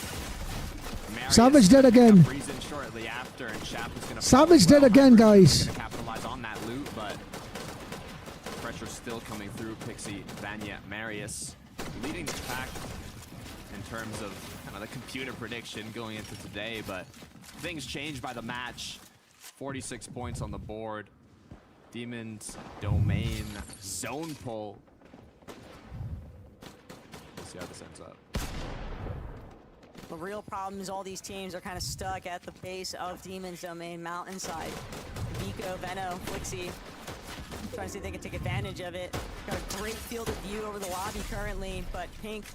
G: Marius
A: Savage dead again.
G: freezing shortly after, and Chap is gonna
A: Savage dead again, guys.
G: gonna capitalize on that loot, but pressure's still coming through. Pixie, Vanya, Marius leading the pack in terms of kind of the computer prediction going into today, but things changed by the match. 46 points on the board. Demon's Domain zone pull see how this ends up.
B: The real problem is all these teams are kind of stuck at the base of Demon's Domain Mountainside. Vico, Veno, Flixie, trying to see if they can take advantage of it. Got a great field of view over the lobby currently, but Pink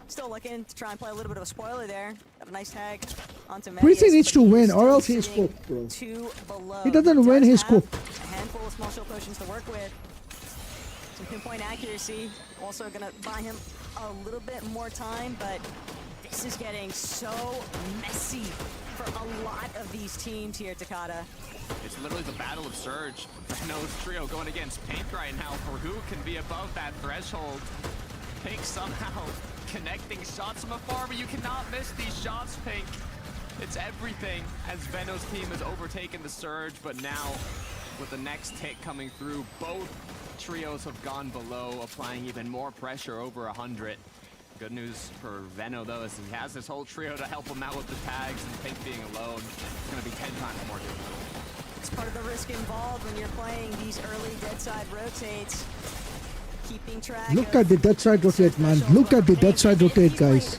B: still looking to try and play a little bit of a spoiler there. Got a nice tag onto Medius.
A: Quincy needs to
B: but
A: win,
B: he's
A: or
B: still
A: else he's
B: sitting
A: cooked, bro.
B: 2 below.
A: He doesn't win,
B: Does
A: he's
B: have
A: cooked.
B: a handful of small shell potions to work with. Some pinpoint accuracy. Also gonna buy him a little bit more time, but this is getting so messy for a lot of these teams here, Takada.
G: It's literally the battle of Surge. Nose trio going against Pink right now for who can be above that threshold. Pink somehow connecting shots from afar, but you cannot miss these shots, Pink. It's everything as Veno's team has overtaken the Surge, but now with the next hit coming through, both trios have gone below, applying even more pressure over 100. Good news for Veno, though, is he has this whole trio to help him out with the tags, and Pink being alone is going to be 10 times more difficult.
B: It's part of the risk involved when you're playing these early dead side rotates. Keeping track.
A: Look at the dead side rotate, man. Look at the dead side rotate, guys.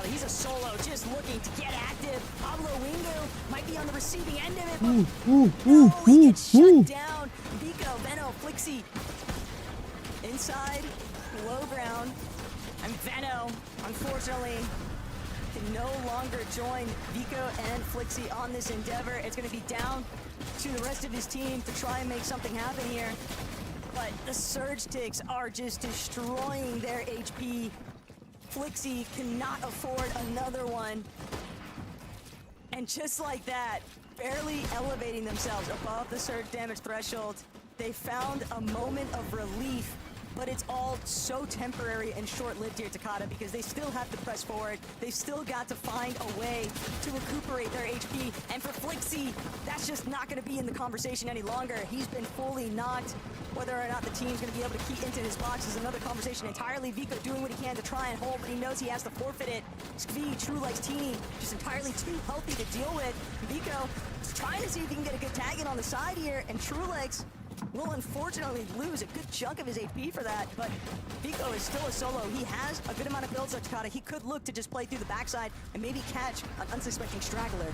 B: He's a solo, just looking to get active. Pablo Wingo might be on the receiving end of it. He gets shut down. Vico, Veno, Flixie. Inside, low ground. And Veno, unfortunately, can no longer join Vico and Flixie on this endeavor. It's going to be down to the rest of his team to try and make something happen here. But the Surge Ticks are just destroying their HP. Flixie cannot afford another one. And just like that, barely elevating themselves above the Surge damage threshold, they found a moment of relief. But it's all so temporary and short-lived here, Takada, because they still have to press forward. They've still got to find a way to recuperate their HP. And for Flixie, that's just not going to be in the conversation any longer. He's been fully knocked. Whether or not the team's going to be able to keep into his box is another conversation entirely. Vico doing what he can to try and hold, but he knows he has to forfeit it. Svi, True Likes Teeny, just entirely too healthy to deal with. Vico is trying to see if he can get a good tag in on the side here, and True Likes will unfortunately lose a good chunk of his AP for that, but Vico is still a solo. He has a good amount of builds, so Takada. He could look to just play through the backside and maybe catch an unsuspecting straggler.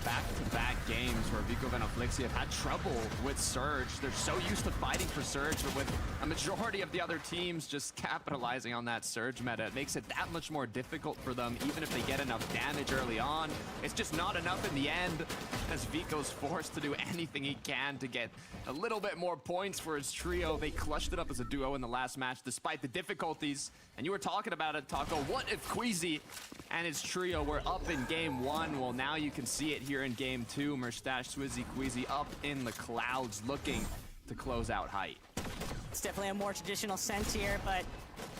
G: Back-to-back games where Vico and Flixie have had trouble with Surge. They're so used to fighting for Surge, but with a majority of the other teams just capitalizing on that Surge meta, it makes it that much more difficult for them, even if they get enough damage early on. It's just not enough in the end, as Vico's forced to do anything he can to get a little bit more points for his trio. They clutched it up as a duo in the last match, despite the difficulties. And you were talking about it, Taco. What if Queasy and his trio were up in game 1? Well, now you can see it here in game 2. Merstash, Swizzy, Queasy up in the clouds, looking to close out height.
B: It's definitely a more traditional sense here, but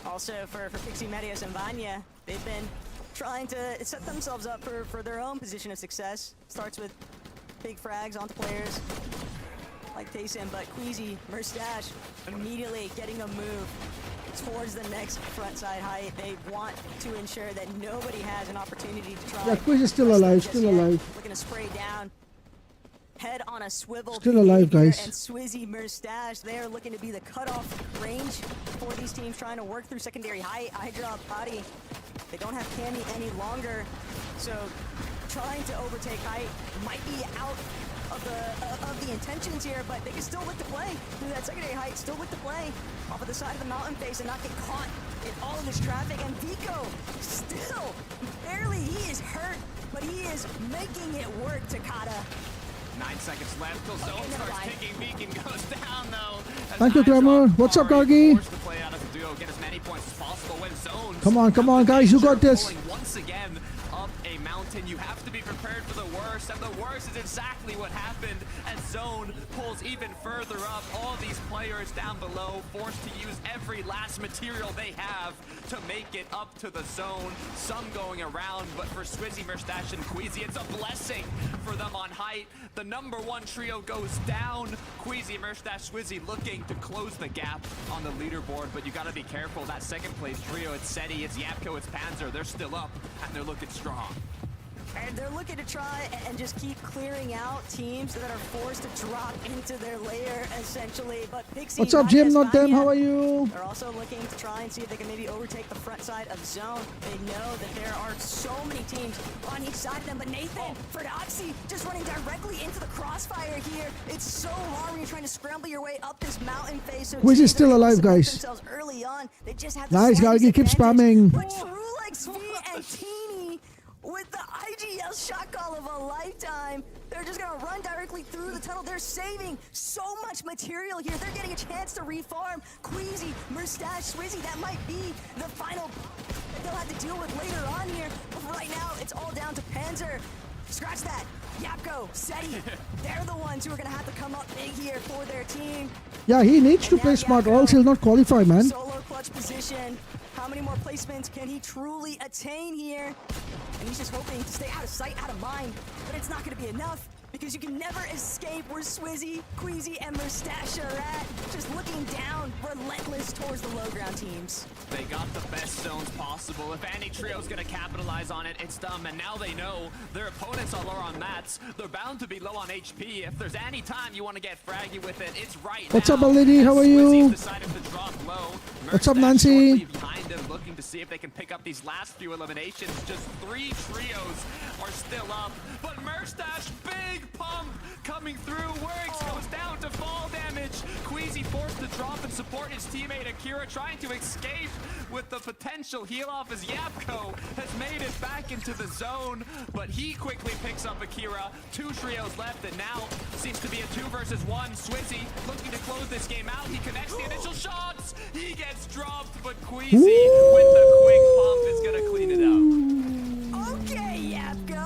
B: also for Pixie, Medius, and Vanya, they've been trying to set themselves up for their own position of success. Starts with big frags onto players like Taysom, but Queasy, Merstash immediately getting a move towards the next front side height. They want to ensure that nobody has an opportunity to try.
A: Yeah, Quiz is still alive, still alive.
B: Looking to spray down. Head on a swivel.
A: Still alive, guys.
B: And Swizzy, Merstash, they are looking to be the cutoff range for these teams trying to work through secondary height. Hydra, Body. They don't have Cammy any longer, so trying to overtake height might be out of the intentions here, but they can still look to play through that secondary height, still look to play off of the side of the mountain face and not get caught in all of this traffic. And Vico still barely, he is hurt, but he is making it work, Takada.
G: 9 seconds left till Zone starts kicking. Beacon goes down though.
A: Thank you, Glamour. What's up, Gargi?
G: Forced to play out as a duo, get as many points as possible when Zone.
A: Come on, guys, you got this.
G: Once again up a mountain, you have to be prepared for the worst, and the worst is exactly what happened as Zone pulls even further up. All these players down below forced to use every last material they have to make it up to the zone. Some going around, but for Swizzy, Merstash, and Queasy, it's a blessing for them on height. The #1 trio goes down. Queasy, Merstash, Swizzy looking to close the gap on the leaderboard, but you gotta be careful. That second place trio, it's Seti, it's Yapko, it's Panzer, they're still up, and they're looking strong.
B: And they're looking to try and just keep clearing out teams that are forced to drop into their lair, essentially. But Pixie,
A: What's up, Jim? Not them.
B: España,
A: How are you?
B: they're also looking to try and see if they can maybe overtake the front side of zone. They know that there are so many teams on each side of them. But Nathan, Ferdoxy, just running directly into the crossfire here. It's so hard when you're trying to scramble your way up this mountain face. So
A: Quiz is
B: teams
A: still
B: are able to
A: alive,
B: support
A: guys.
B: themselves early on. They just have the
A: Nice,
B: slightest
A: Gargi. Keep
B: advantage.
A: spamming.
B: But Trulex V and Teeny with the IGL shot call of a lifetime. They're just gonna run directly through the tunnel. They're saving so much material here. They're getting a chance to reform. Queasy, Mustache, Swizzy, that might be the final that they'll have to deal with later on here. But for right now, it's all down to Panzer. Scratch that. Yapko, Seti, they're the ones who are gonna have to come up big here for their team.
A: Yeah, he needs to play smart or else he'll not qualify, man.
B: Solo clutch position. How many more placements can he truly attain here? And he's just hoping to stay out of sight, out of mind. But it's not going to be enough because you can never escape where Swizzy, Queasy, and Mustache are at. Just looking down, relentless towards the low ground teams.
G: They got the best zones possible. If any trio's gonna capitalize on it, it's them. And now they know their opponents are low on mats. They're bound to be low on HP. If there's any time you want to get fraggy with it, it's right
A: What's
G: now.
A: up, Lady? How are
G: Swizzy's
A: you?
G: decided to drop low.
A: What's up,
G: Merstash
A: Nancy?
G: shortly behind him, looking to see if they can pick up these last few eliminations. Just 3 trios are still up. But Merstash, big pump coming through. Works, goes down to fall damage. Queasy forced to drop and support his teammate Akira, trying to escape with the potential heal off as Yapko has made it back into the zone. But he quickly picks up Akira. 2 trios left, and now seems to be a 2 versus 1. Swizzy looking to close this game out. He connects the initial shots. He gets dropped, but Queasy with the quick pump is going to clean it up.
B: Okay, Yapko,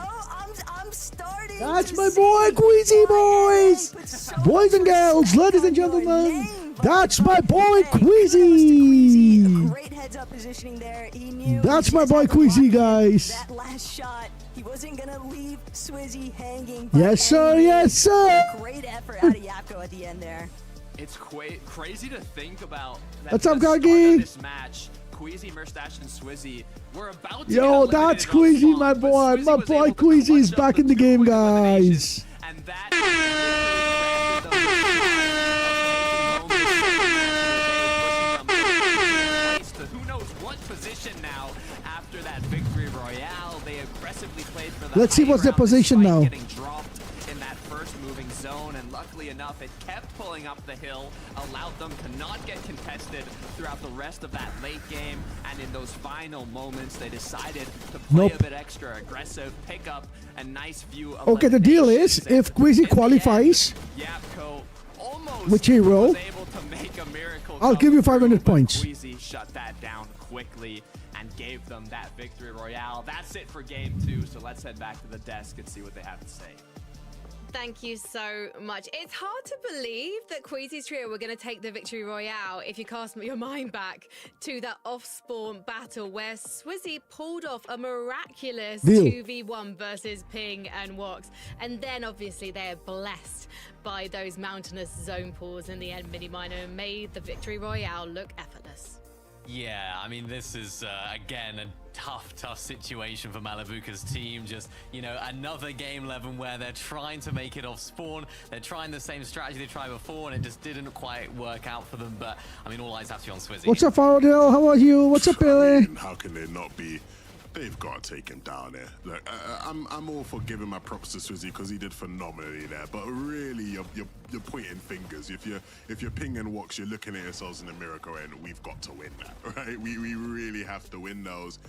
B: I'm starting.
A: That's
B: to
A: my
B: see
A: boy, Queasy
B: why
A: boys.
B: I put so
A: Boys and
B: much
A: girls,
B: respect
A: ladies and
B: on your
A: gentlemen,
B: name, but
A: that's my boy,
B: hey, kudos to
A: Queasy.
B: Queasy. Great heads up positioning there. He knew.
A: That's
B: he
A: my
B: just
A: boy,
B: had to
A: Queasy,
B: lock in
A: guys.
B: That last shot, he wasn't gonna leave Swizzy hanging.
A: Yes, sir. Yes, sir.
B: Great effort out of Yapko at the end there.
G: It's quite crazy to think about that.
A: What's up,
G: the start
A: Gagi?
G: of this match, Queasy, Mustache, and Swizzy were about to
A: Yo,
G: get
A: that's
G: eliminated
A: Queasy,
G: off
A: my
G: spawn, but
A: boy.
G: Swizzy
A: My
G: was
A: boy
G: able to
A: Queasy is
G: clutch up
A: back in the
G: 2
A: game,
G: quick eliminations,
A: guys.
G: and that literally who knows what position now after that victory royale. They aggressively played for the
A: Let's see
G: high
A: what's their
G: ground
A: position
G: despite
A: now.
G: getting dropped in that first moving zone, and luckily enough, it kept pulling up the hill, allowed them to not get contested throughout the rest of that late game, and in those final moments, they decided to play
A: Nope.
G: a bit extra aggressive, pick up a nice view of
A: Okay, the deal is,
G: eliminations, and
A: if Queasy
G: in the
A: qualifies,
G: end, Yapko almost
A: which he will,
G: was able to make a miracle
A: I'll
G: come
A: give you
G: through,
A: 500
G: but
A: points.
G: Queasy shut that down quickly and gave them that victory royale. That's it for game 2, so let's head back to the desk and see what they have to say.
D: Thank you so much. It's hard to believe that Queasy's trio were going to take the victory royale if you cast your mind back to that off-spawn battle where Swizzy pulled off a miraculous
A: Deal.
D: 2v1 versus Ping and Wox. And then obviously they're blessed by those mountainous zone pools in the end mini-minor and made the victory royale look effortless.
F: Yeah, I mean, this is, again, a tough situation for Malabuka's team. Just, you know, another game 11 where they're trying to make it off spawn. They're trying the same strategy they tried before, and it just didn't quite work out for them. But, I mean, all eyes have to be on Swizzy.
A: what's up, Fardell? How are you? What's up,
E: I
A: Billy?
E: mean, how can they not be? They've got to take him down there. Look, I'm all for giving my props to Swizzy because he did phenomenally there. But really, you're pointing fingers. If you're Ping and Wox, you're looking at yourselves in the mirror going, "We've got to win that, right? We really have to win those."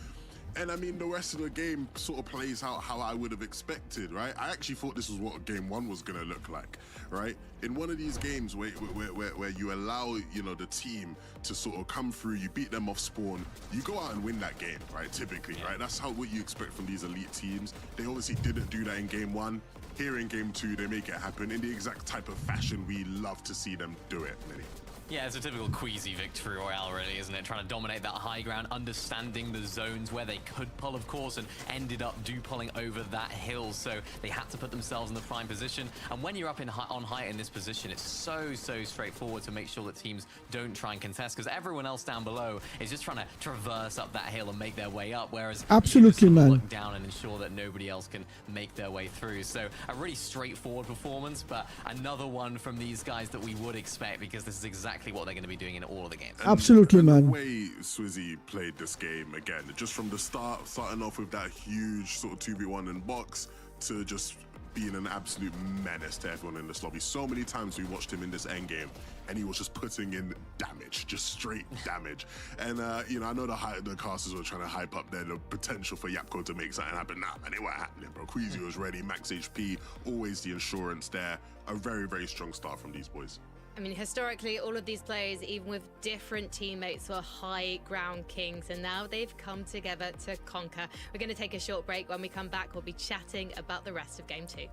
E: And I mean, the rest of the game sort of plays out how I would have expected, right? I actually thought this was what game 1 was going to look like, right? In one of these games where you allow, you know, the team to sort of come through, you beat them off spawn, you go out and win that game, right? Typically, right? That's what you expect from these elite teams. They obviously didn't do that in game 1. Here in game 2, they make it happen in the exact type of fashion we love to see them do it, Millie.
F: Yeah, it's a typical Queasy victory royale, really, isn't it? Trying to dominate that high ground, understanding the zones where they could pull, of course, and ended up pulling over that hill. So they had to put themselves in the prime position. And when you're up on height in this position, it's so straightforward to make sure that teams don't try and contest, because everyone else down below is just trying to traverse up that hill and make their way up. Whereas
A: absolutely,
F: you just
A: man,
F: look down and ensure that nobody else can make their way through. So a really straightforward performance, but another one from these guys that we would expect, because this is exactly what they're going to be doing in all of the games.
A: Absolutely,
E: and
A: man.
E: The way Swizzy played this game, again, just from the start, starting off with that huge sort of 2v1 in box, to just being an absolute menace to everyone in this lobby. So many times we watched him in this end game, and he was just putting in damage, just straight damage. And you know, I know the casters were trying to hype up the potential for Yapko to make something happen. Nah, man, it wasn't happening, bro. Queasy was ready, max HP, always the insurance there. A very strong start from these boys.
D: I mean, historically, all of these players, even with different teammates, were high ground kings, and now they've come together to conquer. We're going to take a short break. When we come back, we'll be chatting about the rest of Game 2.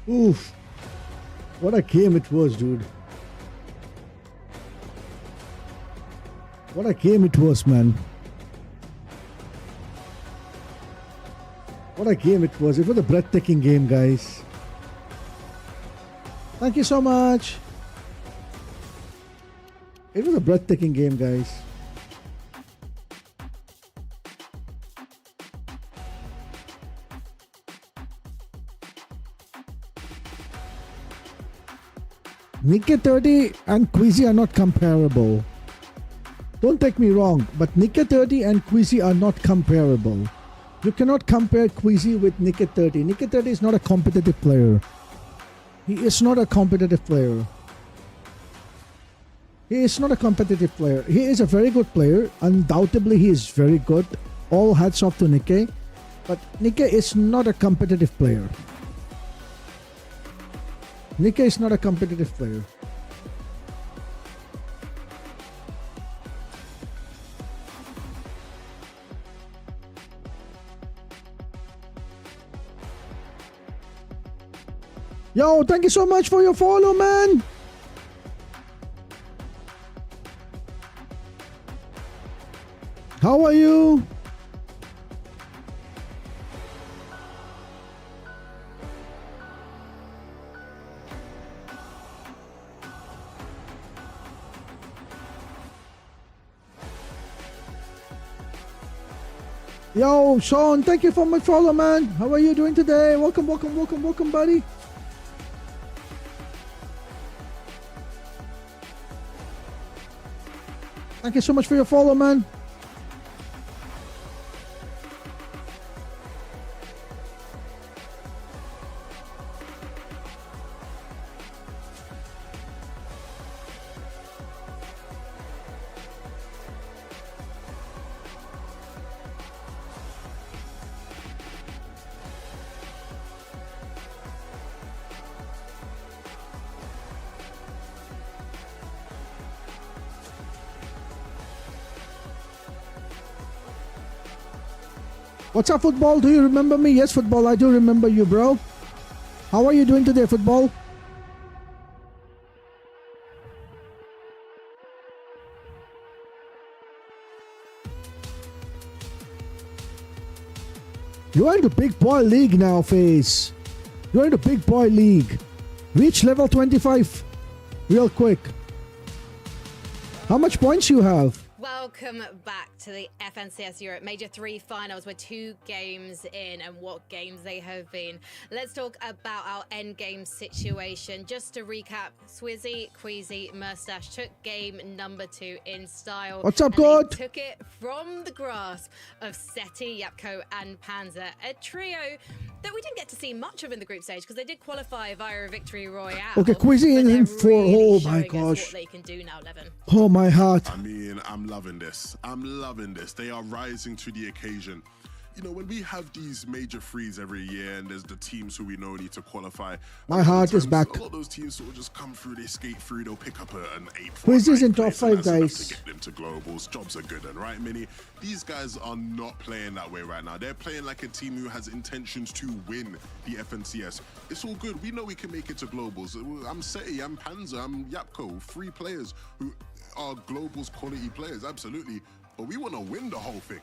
A: Oof. What a game it was, dude. What a game it was, man. What a game it was. It was a breathtaking game, guys. Thank you so much. It was a breathtaking game, guys. Nikke 30 and Queasy are not comparable. Don't take me wrong, but Nikke 30 and Queasy are not comparable. You cannot compare Queasy with Nikke 30. Nikke 30 is not a competitive player. He is not a competitive player. He is not a competitive player. He is a very good player. Undoubtedly, he is very good. All hats off to Nikke. But Nikke is not a competitive player. Nikke is not a competitive player. Yo, thank you so much for your follow, man. How are you? Yo, Sean, thank you for my follow, man. How are you doing today? Welcome, buddy. Thank you so much for your follow, man. What's up, Football? Do you remember me? Yes, Football, I do remember you, bro. How are you doing today, Football? You're in the big boy league now, FaZe. You're in the big boy league. Reach level 25 real quick. How much points you have?
D: Welcome back to the FNCS Europe Major 3 finals. We're 2 games in, and what games they have been. Let's talk about our end game situation. Just to recap, Swizzy, Queasy, Moustache took game number 2 in style.
A: What's up, God?
D: They took it from the grasp of Seti, Yapko, and Panzer, a trio that we didn't get to see much of in the group stage because they did qualify via a victory royale.
A: Okay, Queasy in for
D: really
A: oh my gosh.
D: what they can do now, Levin.
A: Oh my heart.
E: I mean, I'm loving this. I'm loving this. They are rising to the occasion. you know, when we have these major threes every year and there's the teams who we know need to qualify.
A: My heart is back.
E: A lot of those teams sort of just come through, they skate through, they'll pick up an 8th.
A: Quizzes in top
E: place, and
A: 5,
E: that's enough
A: guys.
E: to get them to globals. Jobs are good, and right, Mini? These guys are not playing that way right now. They're playing like a team who has intentions to win the FNCS. It's all good. We know we can make it to globals. I'm Seti, I'm Panzer, I'm Yapko. 3 players who are globals quality players, absolutely. But we want to win the whole thing.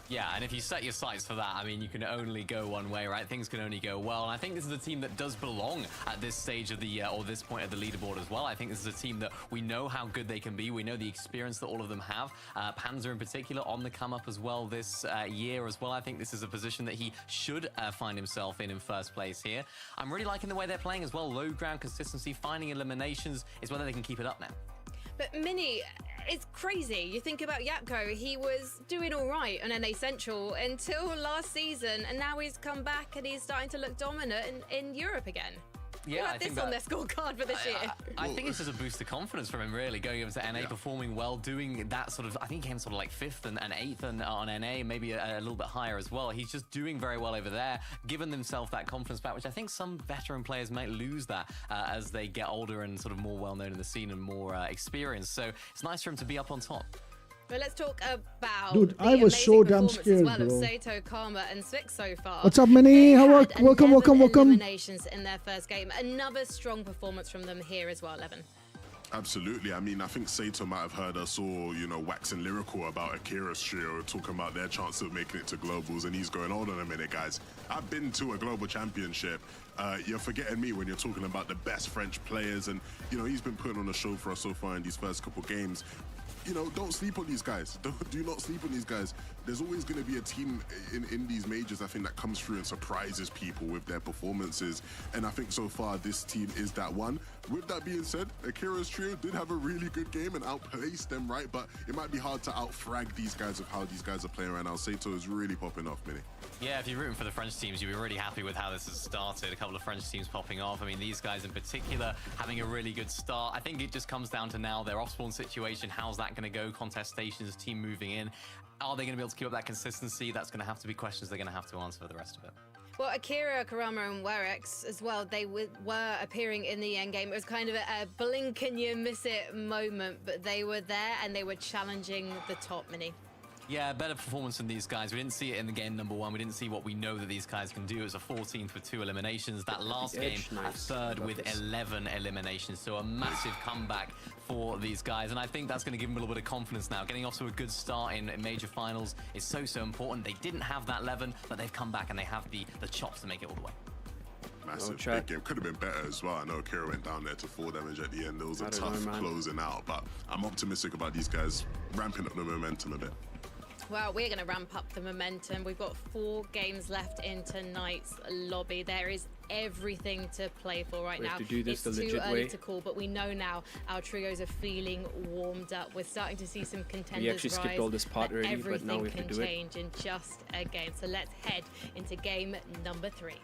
F: Yeah, and if you set your sights for that, I mean, you can only go one way, right? Things can only go well. And I think this is a team that does belong at this stage of the, or this point of the leaderboard as well. I think this is a team that we know how good they can be. We know the experience that all of them have. Panzer in particular on the come up as well this year as well. I think this is a position that he should find himself in first place here. I'm really liking the way they're playing as well. Low ground consistency, finding eliminations is whether they can keep it up now.
D: But Mini, it's crazy. You think about Yapko, he was doing all right on NA Central until last season, and now he's come back and he's starting to look dominant in Europe again.
F: Yeah,
D: I think this on their scorecard for this year.
F: I think it's just a boost of confidence from him, really, going over to NA, performing well, doing that sort of, I think he came sort of like 5th and 8th on NA, maybe a little bit higher as well. He's just doing very well over there, giving himself that confidence back, which I think some veteran players might lose that as they get older and sort of more well-known in the scene and more experienced. So it's nice for him to be up on top.
D: Well, let's talk about
A: Dude,
D: the
A: I was
D: amazing
A: so damn
D: performance
A: scared,
D: as well
A: bro.
D: of Sato, Karma, and Swix so far.
A: What's up, Mini?
D: They
A: How
D: had
A: welcome.
D: 11 eliminations in their first game. Another strong performance from them here as well, Evan.
E: Absolutely. I mean, I think Sato might have heard us all, you know, waxing lyrical about Akira's trio, talking about their chance of making it to globals, and he's going, hold on a minute, guys. I've been to a global championship. You're forgetting me when you're talking about the best French players, and, you know, he's been putting on a show for us so far in these first couple games. You know, don't sleep on these guys. Do not sleep on these guys. There's always going to be a team in these majors, I think, that comes through and surprises people with their performances. And I think so far this team is that one. With that being said, Akira's trio did have a really good game and outplaced them, right? But it might be hard to outfrag these guys of how these guys are playing right now. Sato is really popping off, Mini.
F: Yeah, if you're rooting for the French teams, you'll be really happy with how this has started. A couple of French teams popping off. I mean, these guys in particular having a really good start. I think it just comes down to now their off-spawn situation. How's that going to go? Contestations, team moving in. Are they going to be able to keep up that consistency? That's going to have to be questions they're going to have to answer for the rest of it.
D: Well, Akira, Karama, and Werex as well, they were appearing in the end game. It was kind of a blink and you miss it moment, but they were there and they were challenging the top, Mini.
F: Yeah, better performance from these guys. We didn't see it in the game number 1. We didn't see what we know that these guys can do. It was a 14th with 2 eliminations. That last game,
H: nice.
F: a 3rd with 11 eliminations. So a massive comeback for these guys. And I think that's going to give them a little bit of confidence now. Getting off to a good start in major finals is so important. They didn't have that 11, but they've come back and they have the chops to make it all the way.
E: Massive big game. Could have been better as well. I know Akira went down there to 4 damage at the end. It was a tough closing out, but I'm optimistic about these guys ramping up the momentum a bit.
D: Well, we're going to ramp up the momentum. We've got 4 games left in tonight's lobby. There is everything to play for right now.
H: To do this
D: it's
H: the
D: too
H: legit
D: early
H: way.
D: to call, but we know now our trios are feeling warmed up. We're starting to see some contenders
H: We actually skipped
D: rise,
H: all this part already, but now we have to do it.
D: Everything can change in just a game. So let's head into game number 3.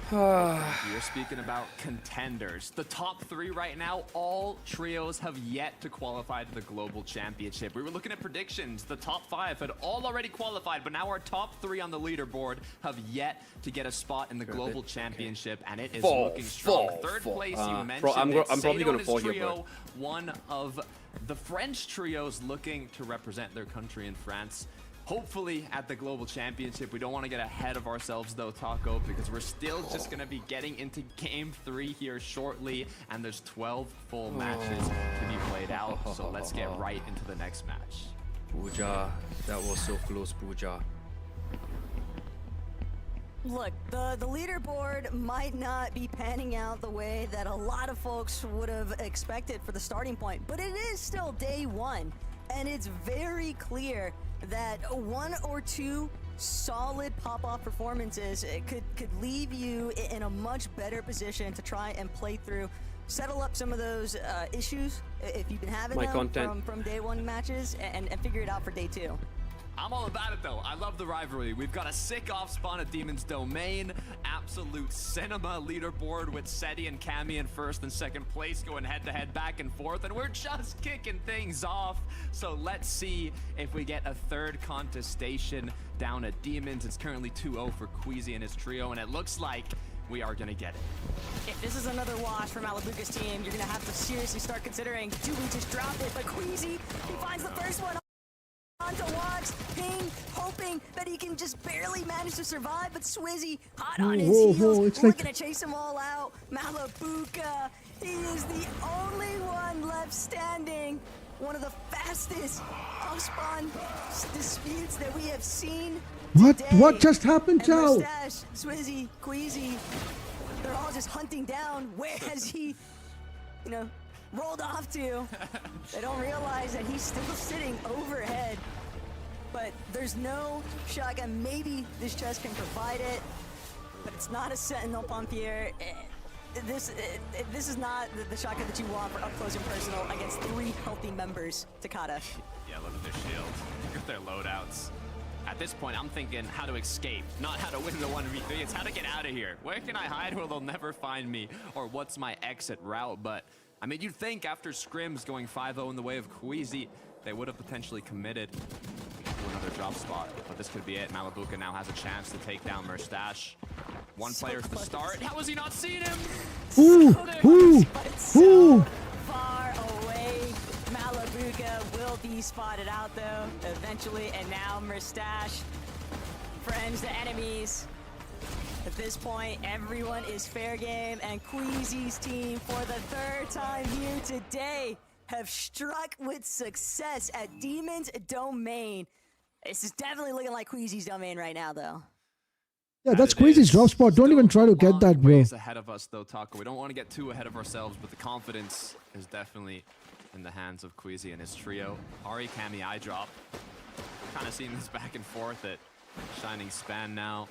G: You're speaking about contenders. The top 3 right now, all trios have yet to qualify to the global championship. We were looking at predictions. The top 5 had all already qualified, but now our top 3 on the leaderboard have yet to get a spot in the global championship, and it is looking strong. Third place, you mentioned
H: I'm probably going to fall here,
G: trio, one of the French trios looking to represent their country in France. Hopefully at the global championship. We don't want to get ahead of ourselves though, Taco, because we're still just going to be getting into game 3 here shortly, and there's 12 full matches to be played out. So let's get right into the next match.
H: Pooja, that was so close, Pooja.
B: Look, the leaderboard might not be panning out the way that a lot of folks would have expected for the starting point, but it is still day 1, and it's very clear that 1 or 2 solid pop-off performances could leave you in a much better position to try and play through, settle up some of those issues if you've been having them from day 1 matches, and figure it out for day 2.
C: I'm all about it though. I love the rivalry. We've got a sick off spawn at Demon's Domain. Absolute cinema leaderboard with Seti and Cammy in first and second place going head to head back and forth. And we're just kicking things off. So let's see if we get a third contestation down at Demons. It's currently 2-0 for Queasy and his trio. And it looks like we are going to get it.
B: If this is another wash from Malabuka's team, you're going to have to seriously start considering, do we just drop it? But Queasy, he finds the first one. Onto Watts, Ping, hoping that he can just barely manage to survive, but Swizzy hot on his heels,
A: it's
B: looking
A: like...
B: to chase them all out. Malabuka, he is the only one left standing. One of the fastest off-spawn disputes that we have seen
A: What?
B: today.
A: What just happened,
B: And
A: Chow?
B: Mustache, Swizzy, Queasy, they're all just hunting down where has he, you know, rolled off to. They don't realize that he's still sitting overhead. But there's no shotgun. Maybe this chest can provide it, but it's not a Sentinel Pompier. This is not the shotgun that you want for up close and personal against 3 healthy members. Takada.
C: Yeah, look at their shield. Look at their loadouts. At this point, I'm thinking how to escape, not how to win the 1v3. It's how to get out of here. Where can I hide where they'll never find me? Or what's my exit route? But I mean, you'd think after scrims going 5-0 in the way of Queasy, they would have potentially committed to another drop spot. But this could be it. Malabuka now has a chance to take down Mustache. One player to start. How has he not seen him?
A: Ooh, ooh, ooh.
B: Far away. Malabuka will be spotted out though, eventually. And now Mustache, friends to enemies. At this point, everyone is fair game, and Queasy's team, for the 3rd time here today, have struck with success at Demon's Domain. This is definitely looking like Queasy's domain right now, though.
A: Yeah, that's Queasy's drop spot. Don't even try to get that, bro.
G: Ways ahead of us, though, Taco. We don't want to get too ahead of ourselves, but the confidence is definitely in the hands of Queasy and his trio. Ari, Cammy, eye drop. Kind of seeing this back and forth at Shining Span now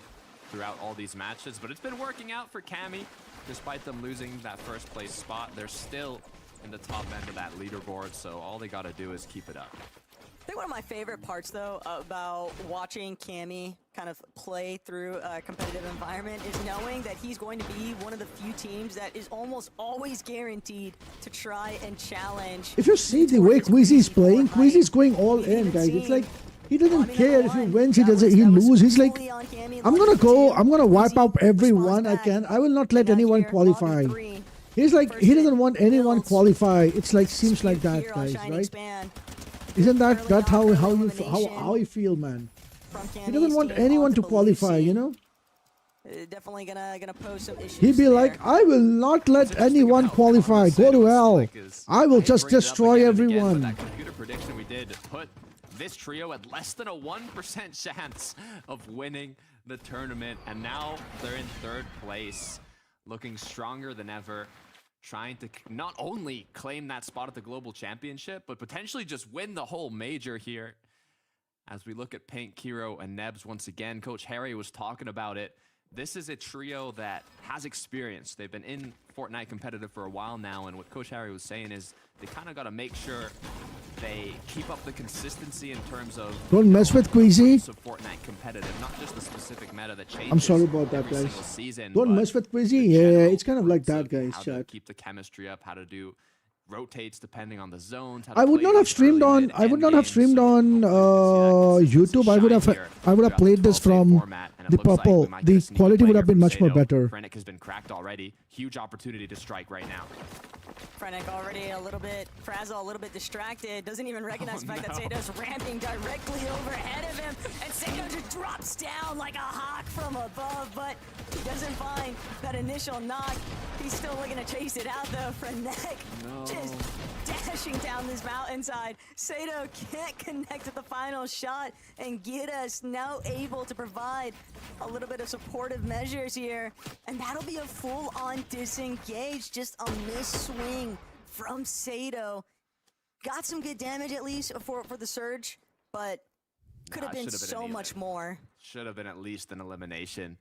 G: throughout all these matches, but it's been working out for Cammy. Despite them losing that first place spot, they're still in the top end of that leaderboard, so all they gotta do is keep it up.
B: I think one of my favorite parts, though, about watching Cammy kind of play through a competitive environment is knowing that he's going to be one of the few teams that is almost always guaranteed to try and challenge.
A: If you see the way Queasy's playing, Queasy's going all in, guys. It's like he doesn't care if he wins, he doesn't, he loses. He's like, I'm gonna wipe out everyone I can. I will not let anyone qualify. He's like, he doesn't want anyone qualify. It's like, seems like that, guys, right? Isn't that how he feel, man? He doesn't want anyone to qualify, you know?
B: Definitely gonna pose some issues.
A: He'd be like, I will not let anyone qualify. Go to hell. I will just destroy everyone.
G: That computer prediction we did put this trio at less than a 1% chance of winning the tournament, and now they're in 3rd place, looking stronger than ever, trying to not only claim that spot at the global championship, but potentially just win the whole major here. As we look at Pink, Kiro, and Nebs once again, Coach Harry was talking about it. This is a trio that has experience. They've been in Fortnite competitive for a while now, and what Coach Harry was saying is they kind of got to make sure they keep up the consistency in terms of
A: don't mess with Queasy.
G: Of Fortnite competitive, not just the specific meta that changes.
A: I'm sorry about that,
G: every
A: guys.
G: single season,
A: Don't mess with Queasy. Yeah, it's kind of like that, guys.
G: How to keep the chemistry up, how to do rotates depending on the zones.
A: I would not have streamed on. I would not have streamed on YouTube. I would have played this from the purple. The quality would have been much more better.
G: Krennic has been cracked already. Huge opportunity to strike right now.
B: Krennic already a little bit frazzled, a little bit distracted. Doesn't even recognize the fact that Sato's ramping directly overhead of him, and Sato just drops down like a hawk from above. But he doesn't find that initial knock. He's still looking to chase it out though. Frenek just dashing down this mountainside. Sato can't connect with the final shot, and Giras now able to provide a little bit of supportive measures here. And that'll be a full-on disengage, just a miss swing from Sato. Got some good damage at least for the surge, but could have been so much more.
G: Should have been at least an elimination,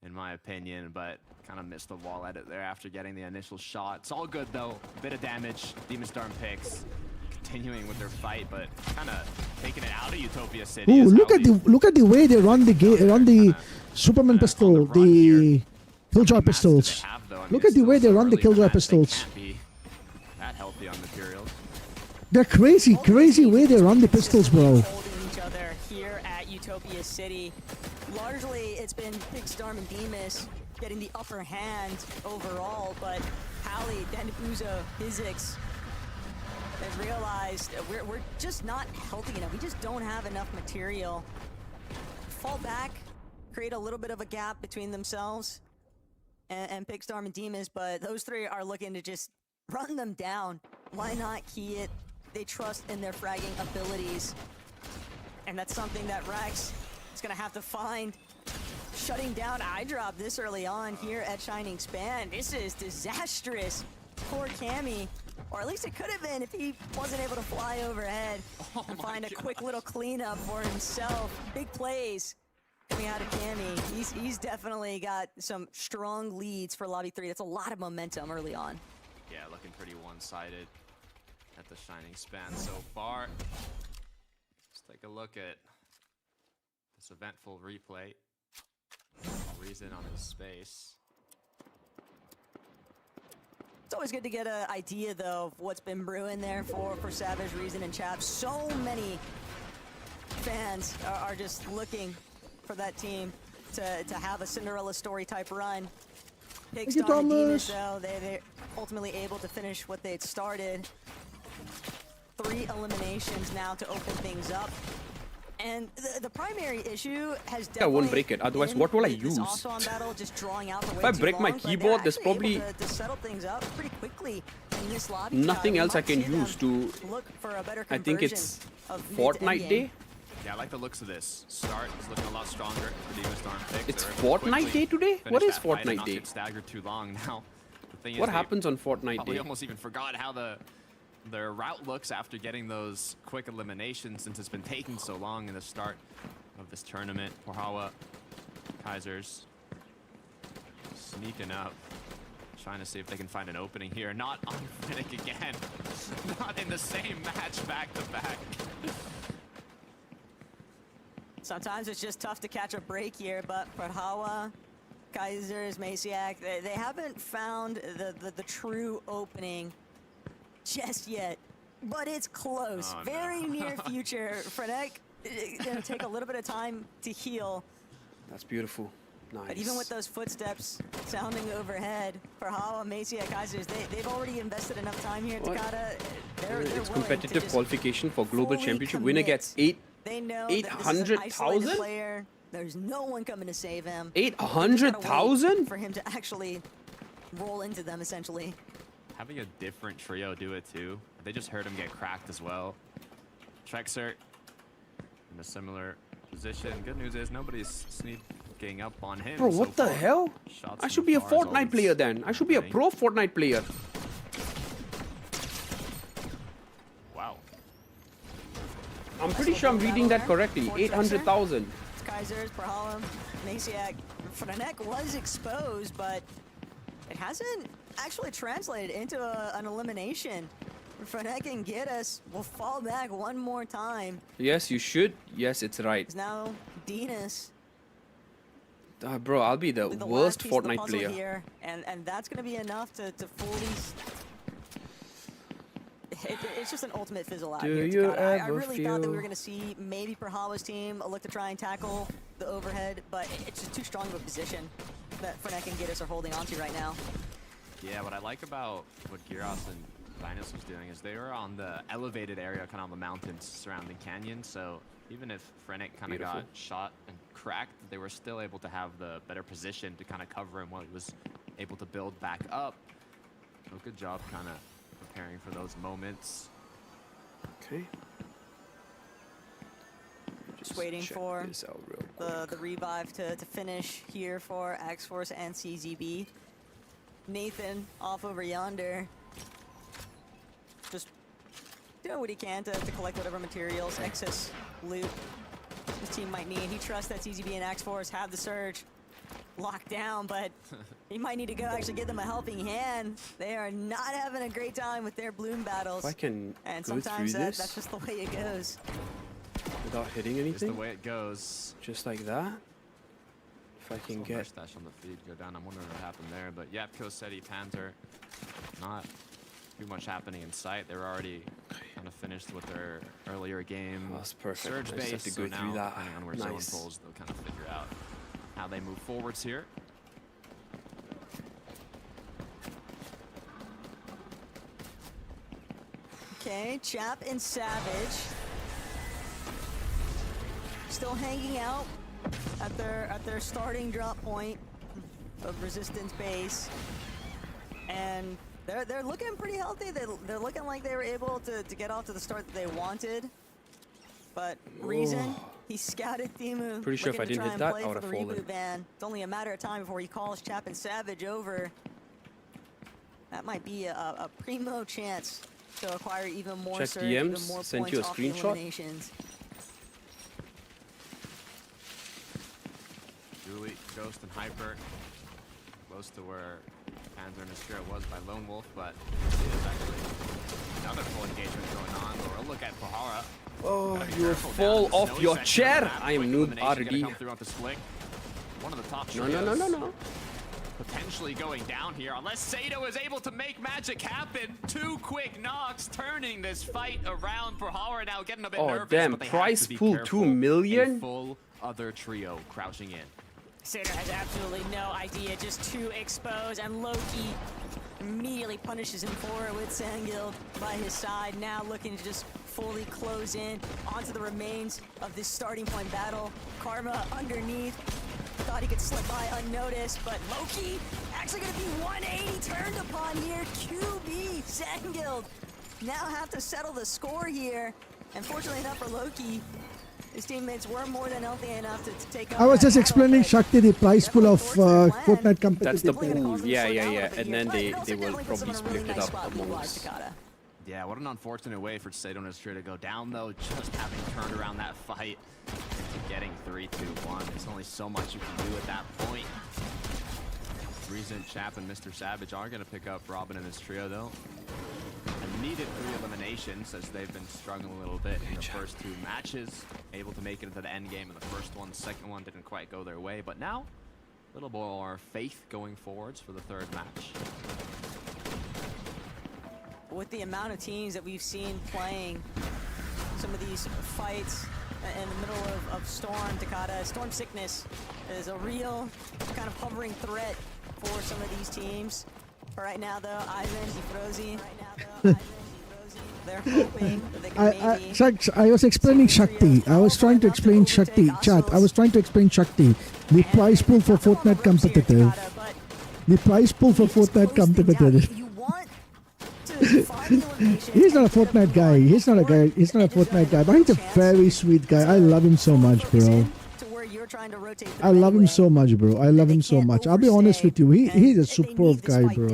G: in my opinion, but kind of missed the wall at it there after getting the initial shot. It's all good though. Bit of damage. Demon Storm picks. continuing with their fight, but kind of taking it out of Utopia City.
A: Ooh,
G: is
A: look
G: how
A: at the way they run the Superman pistol, the Killjoy pistols. Look at the way they run the Killjoy pistols.
G: That healthy on materials.
A: They're crazy way they run the pistols, bro.
B: Holding each other here at Utopia City. Largely, it's been Pigstorm and Demus getting the upper hand overall, but Hallie, Dandabuzo, Physics has realized we're just not healthy enough. We just don't have enough material. Fall back, create a little bit of a gap between themselves and Pigstorm and Demus, but those three are looking to just run them down. Why not key it? They trust in their fragging abilities. And that's something that Rex is gonna have to find. Shutting down iDrop this early on here at Shining Span. This is disastrous. Poor Cammy. Or at least it could have been if he wasn't able to fly overhead and find a quick little cleanup for himself. Big plays coming out of Cammy. He's definitely got some strong leads for Lobby 3. That's a lot of momentum early on.
G: Yeah, looking pretty one-sided at the Shining Span so far. Let's take a look at this eventful replay. Reason on his space.
B: It's always good to get an idea, though, of what's been brewing there for Savage, Reason, and Chap. So many fans are just looking for that team to have a Cinderella story type run. Pigstorm and Demus, though, they're ultimately able to finish what they'd started. 3 eliminations now to open things up. And the primary issue has definitely
H: I won't break it. Otherwise, what will I use?
B: If
H: I break my keyboard, there's probably
B: to settle things up pretty quickly in this lobby.
H: nothing else I can use to.
B: Look for a better
H: I think it's
B: of
H: Fortnite Day.
G: Yeah, I like the looks of this. Start is looking a lot stronger for Demon Storm Pigs.
H: It's
G: They're able to
H: Fortnite
G: quickly
H: Day today?
G: finish
H: What is
G: that fight and
H: Fortnite
G: not
H: Day?
G: get staggered too long now. The thing
H: What
G: is,
H: happens on Fortnite
G: probably
H: Day?
G: almost even forgot how their route looks after getting those quick eliminations, since it's been taking so long in the start of this tournament. Porhawa, Kaisers sneaking up, trying to see if they can find an opening here. Not on Finnick again. Not in the same match back to back.
B: Sometimes it's just tough to catch a break here, but Porhawa, Kaisers, Maciak, they haven't found the true opening just yet, but it's close.
G: Oh,
B: Very
G: no.
B: near future. Finnick gonna take a little bit of time to heal.
H: That's beautiful. Nice.
B: But even with those footsteps sounding overhead, Porhawa, Maciak, Kaisers, they've already invested enough time here.
H: What?
B: Takata, they're
H: It's
B: willing to
H: competitive
B: just
H: qualification for global
B: fully
H: championship. Winner
B: commit.
H: gets
B: They know that this is an isolated
H: 800,000?
B: player. There's no one coming to save him.
H: 800,000?
B: For him to actually roll into them, essentially.
G: Having a different trio do it too. They just heard him get cracked as well. Trexer in a similar position. Good news is nobody's sneaking up on him.
H: Bro,
G: so
H: what the
G: far.
H: hell?
G: Shots
H: I
G: from
H: should be a
G: afar is all
H: Fortnite player then. I should be a pro Fortnite player.
G: Wow.
H: I'm pretty sure I'm reading that correctly. 800,000.
B: Kaisers, Porhawa, Maciak. Finnick was exposed, but it hasn't actually translated into an elimination. Finnick and Gidus will fall back one more time.
H: Yes, you should. Yes, it's right.
B: It's now Denis.
H: Bro, I'll be the
B: with the
H: worst
B: last piece of the
H: Fortnite
B: puzzle
H: player.
B: here, and that's going to be enough to fully. It's just an ultimate fizzle out
H: Do
B: here.
H: you
B: I
H: ever
B: really thought that we
H: feel-
B: were going to see maybe Porhawa's team look to try and tackle the overhead, but it's just too strong of a position that Finnick and Gidus are holding onto right now.
G: Yeah, what I like about what Gyros and Linus was doing is they were on the elevated area, kind of on the mountains surrounding Canyon. So even if Finnick kind of got shot and cracked, they were still able to have the better position to kind of cover him while he was able to build back up. So good job kind of preparing for those moments.
H: Okay.
B: Just waiting
H: check
B: for
H: this out real quick.
B: the revive to finish here for X-Force and CZB. Nathan off over yonder. Just doing what he can to collect whatever materials, excess loot his team might need. He trusts that CZB and X-Force have the surge. locked down, but he might need to go actually give them a helping hand. They are not having a great time with their bloom battles.
H: If I can
B: and
H: go
B: sometimes
H: through this
B: that's just the way it goes.
H: without hitting
G: It's the
H: anything,
G: way it goes.
H: just like that. If I can get...
G: Stash on the feed go down. I'm wondering what happened there, but yeah, Cosetti, Panther, not too much happening in sight. They're already kind of finished with their earlier game.
H: Oh, that's perfect.
G: Surge
H: I just have
G: base,
H: to go
G: so
H: through
G: now,
H: that.
G: depending on where
H: Nice.
G: zone falls, they'll kind of figure out how they move forwards here.
B: Okay, Chap and Savage still hanging out at their starting drop point of Resistance base, and they're looking pretty healthy. They're looking like they were able to get off to the start that they wanted. But Reason, he scouted Thimu.
H: Pretty sure if I
B: looking to
H: didn't
B: try
H: hit
B: and
H: that,
B: play
H: I would
B: for
H: have
B: the
H: fallen.
B: reboot ban. It's only a matter of time before he calls Chap and Savage over. That might be a primo chance to acquire even more
H: Check
B: surge, even
H: DMs,
B: more
H: sent
B: points
H: you a
B: off the
H: screenshot.
B: eliminations.
G: Julie, Ghost, and Hyper close to where Panther and Astria was by Lone Wolf, but there's actually another full engagement going on. Or a look at Pahara.
H: Oh,
G: Gotta be
H: you will
G: careful down
H: fall
G: in the
H: off
G: snowy
H: your
G: section of
H: chair.
G: the map.
H: I am
G: Quick elimination gonna come
H: NoobRD.
G: through on this flick. One of the top
H: No, no, no, no,
G: trios
H: no.
G: potentially going down here unless Sato is able to make magic happen. 2 quick knocks, turning this fight around. Pahara now getting a bit
H: Oh,
G: nervous,
H: damn.
G: but they have
H: Price
G: to be
H: pool
G: careful.
H: 2 million?
G: A full other trio crouching in.
B: Sato has absolutely no idea, just to expose, and Loki immediately punishes him for it with Sangil by his side, now looking to just fully close in onto the remains of this starting point battle. Karma underneath, thought he could slip by unnoticed, but Loki actually gonna be 180 turned upon here. QB Sangil now have to settle the score here, and fortunately enough for Loki, his teammates were more than healthy enough to take up
A: I was
B: that
A: just
B: battle,
A: explaining
B: but
A: Shakti the price pool of Fortnite
H: That's the
A: competitive.
H: pool. Yeah, yeah, yeah. And then they will probably split it up amongst.
G: Yeah, what an unfortunate way for Sato and Astria to go down, though. Just having turned around that fight, getting 3-2-1. There's only so much you can do at that point. Reason, Chap, and Mr. Savage are going to pick up Robin and his trio, though. A needed 3 eliminations as they've been struggling a little bit in the first 2 matches. Able to make it into the end game in the first one. Second one didn't quite go their way, but now a little more faith going forwards for the 3rd match.
B: With the amount of teams that we've seen playing some of these fights in the middle of Storm, Takada, Storm Sickness is a real kind of hovering threat for some of these teams. But right now, though, Ivan, Ifrozi, they're hoping that they can maybe...
A: I was explaining Shakti. I was trying to explain Shakti. Chat, I was trying to explain Shakti. The price pool for Fortnite competitive. The price pool for Fortnite competitive.
B: You want to find the elimination.
A: He's not a Fortnite guy. He's not a guy. He's not a Fortnite guy. But he's a very sweet guy. I love him so much, bro. I love him so much, bro. I love him so much. I'll be honest with you. He's a superb guy, bro.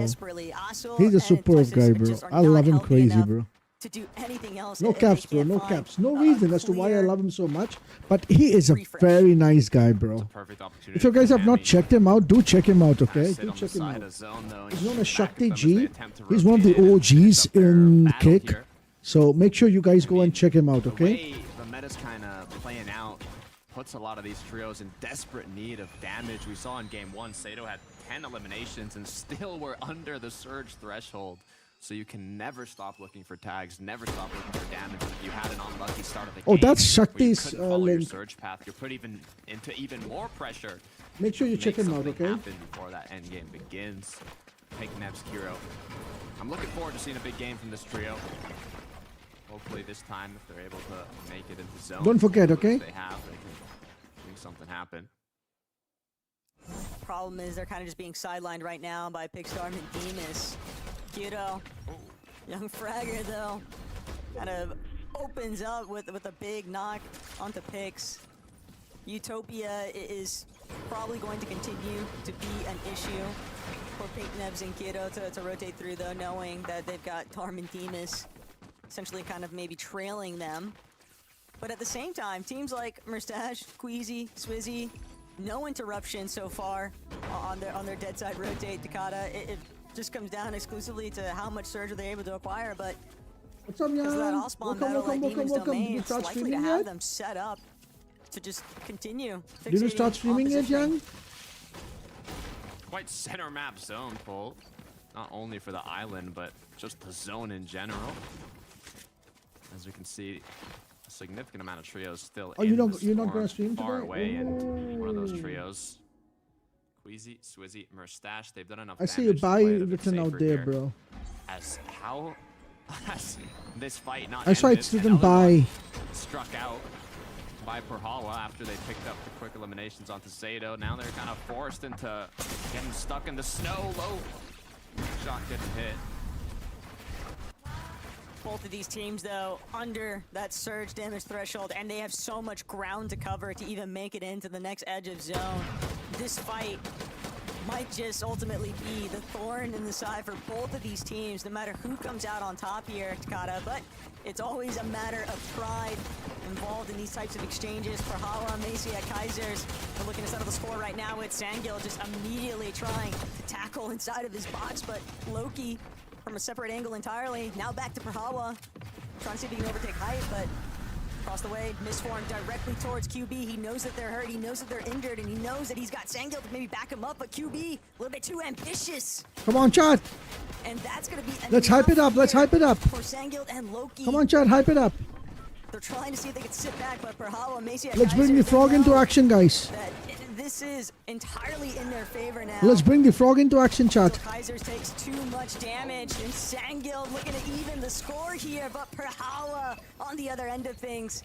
A: He's a superb guy, bro. I love him crazy, bro.
B: To do anything else.
A: No caps, bro. No caps. No reason as to why I love him so much. But he is a very nice guy, bro.
G: Perfect opportunity.
A: If you guys have not checked him out, do check him out, okay?
G: Sit
A: Do
G: on the
A: check him
G: side
A: out.
G: of zone, though, and
A: He's known as
G: back
A: Shakti
G: them as
A: G.
G: they attempt to
A: He's one of the
G: rotate in and
A: OGs
G: finish up their
A: in
G: battle
A: Kick.
G: here.
A: So make sure you guys go and check him out,
G: The
A: okay?
G: way the meta's kind of playing out puts a lot of these trios in desperate need of damage. We saw in game 1, Sato had 10 eliminations and still were under the surge threshold. So you can never stop looking for tags, never stop looking for damage. And if you had an unlucky start of the game,
A: Oh, that's
G: where you
A: Shakti's,
G: couldn't follow your
A: link.
G: surge path, you're put into even more pressure.
A: Make sure you
G: to
A: check
G: make
A: him out,
G: something
A: okay?
G: happen before that end game begins. Take Nev's Kiro. I'm looking forward to seeing a big game from this trio. Hopefully this time, if they're able to make it into zone.
A: Don't forget, okay?
G: They can make something happen.
B: Problem is they're kind of just being sidelined right now by Pigstar and Demas. Kiro, young Fragger though, kind of opens up with a big knock onto Pix. Utopia is probably going to continue to be an issue for Pink Nevs and Kiro to rotate through, though, knowing that they've got Tarm and Demas essentially kind of maybe trailing them. But at the same time, teams like Merstash, Queasy, Swizzy, no interruption so far on their dead side rotate, Takata. It just comes down exclusively to how much surge are they able to acquire, but
A: What's up,
B: because of that
A: Jan?
B: all-spawn battle at Demon's
A: Welcome.
B: Domain,
A: Did you
B: it's
A: start
B: likely to
A: streaming
B: have
A: yet?
B: them set up to just continue.
A: Did you start
B: fixating
A: streaming
B: on
A: yet,
B: positioning.
A: Jan?
G: Quite center map zone pull. Not only for the island, but just the zone in general. As we can see, a significant amount of trios still
A: Oh,
G: in
A: you're
G: the
A: not
G: storm,
A: gonna stream
G: far
A: today?
G: away, and one of those
A: Ooh.
G: trios. Queasy, Swizzy, Merstache, they've done enough
A: I see a
G: damage to
A: buy
G: play it a bit
A: written out
G: safer
A: there,
G: here.
A: bro.
G: As how has this fight not
A: I saw
G: ended,
A: it's
G: and
A: written
G: Eleanor
A: buy.
G: struck out by Perhawa after they picked up the quick eliminations onto Sato. Now they're kind of forced into getting stuck in the snow. Low shot getting hit.
B: Both of these teams, though, under that surge damage threshold, and they have so much ground to cover to even make it into the next edge of zone. This fight might just ultimately be the thorn in the side for both of these teams, no matter who comes out on top here, Takata. But it's always a matter of pride involved in these types of exchanges. For Hala, Macy at Kaisers, we're looking to settle the score right now with Sangil just immediately trying to tackle inside of his box, but Loki from a separate angle entirely. Now back to Perhawa, trying to see if he can overtake height, but across the way, misformed directly towards QB. He knows that they're hurt, he knows that they're injured, and he knows that he's got Sangil to maybe back him up, but QB, a little bit too ambitious.
A: Come on, chat.
B: And that's gonna be
A: Let's hype it up. Let's hype it up.
B: for Sangil and Loki.
A: Come on, chat. Hype it up.
B: They're trying to see if they can sit back, but Perhawa, Macy,
A: Let's bring the frog into action, guys.
B: that this is entirely in their favor now.
A: Let's bring the frog into action,
B: So
A: chat.
B: Kaisers takes too much damage, and Sangil looking to even the score here, but Perhawa on the other end of things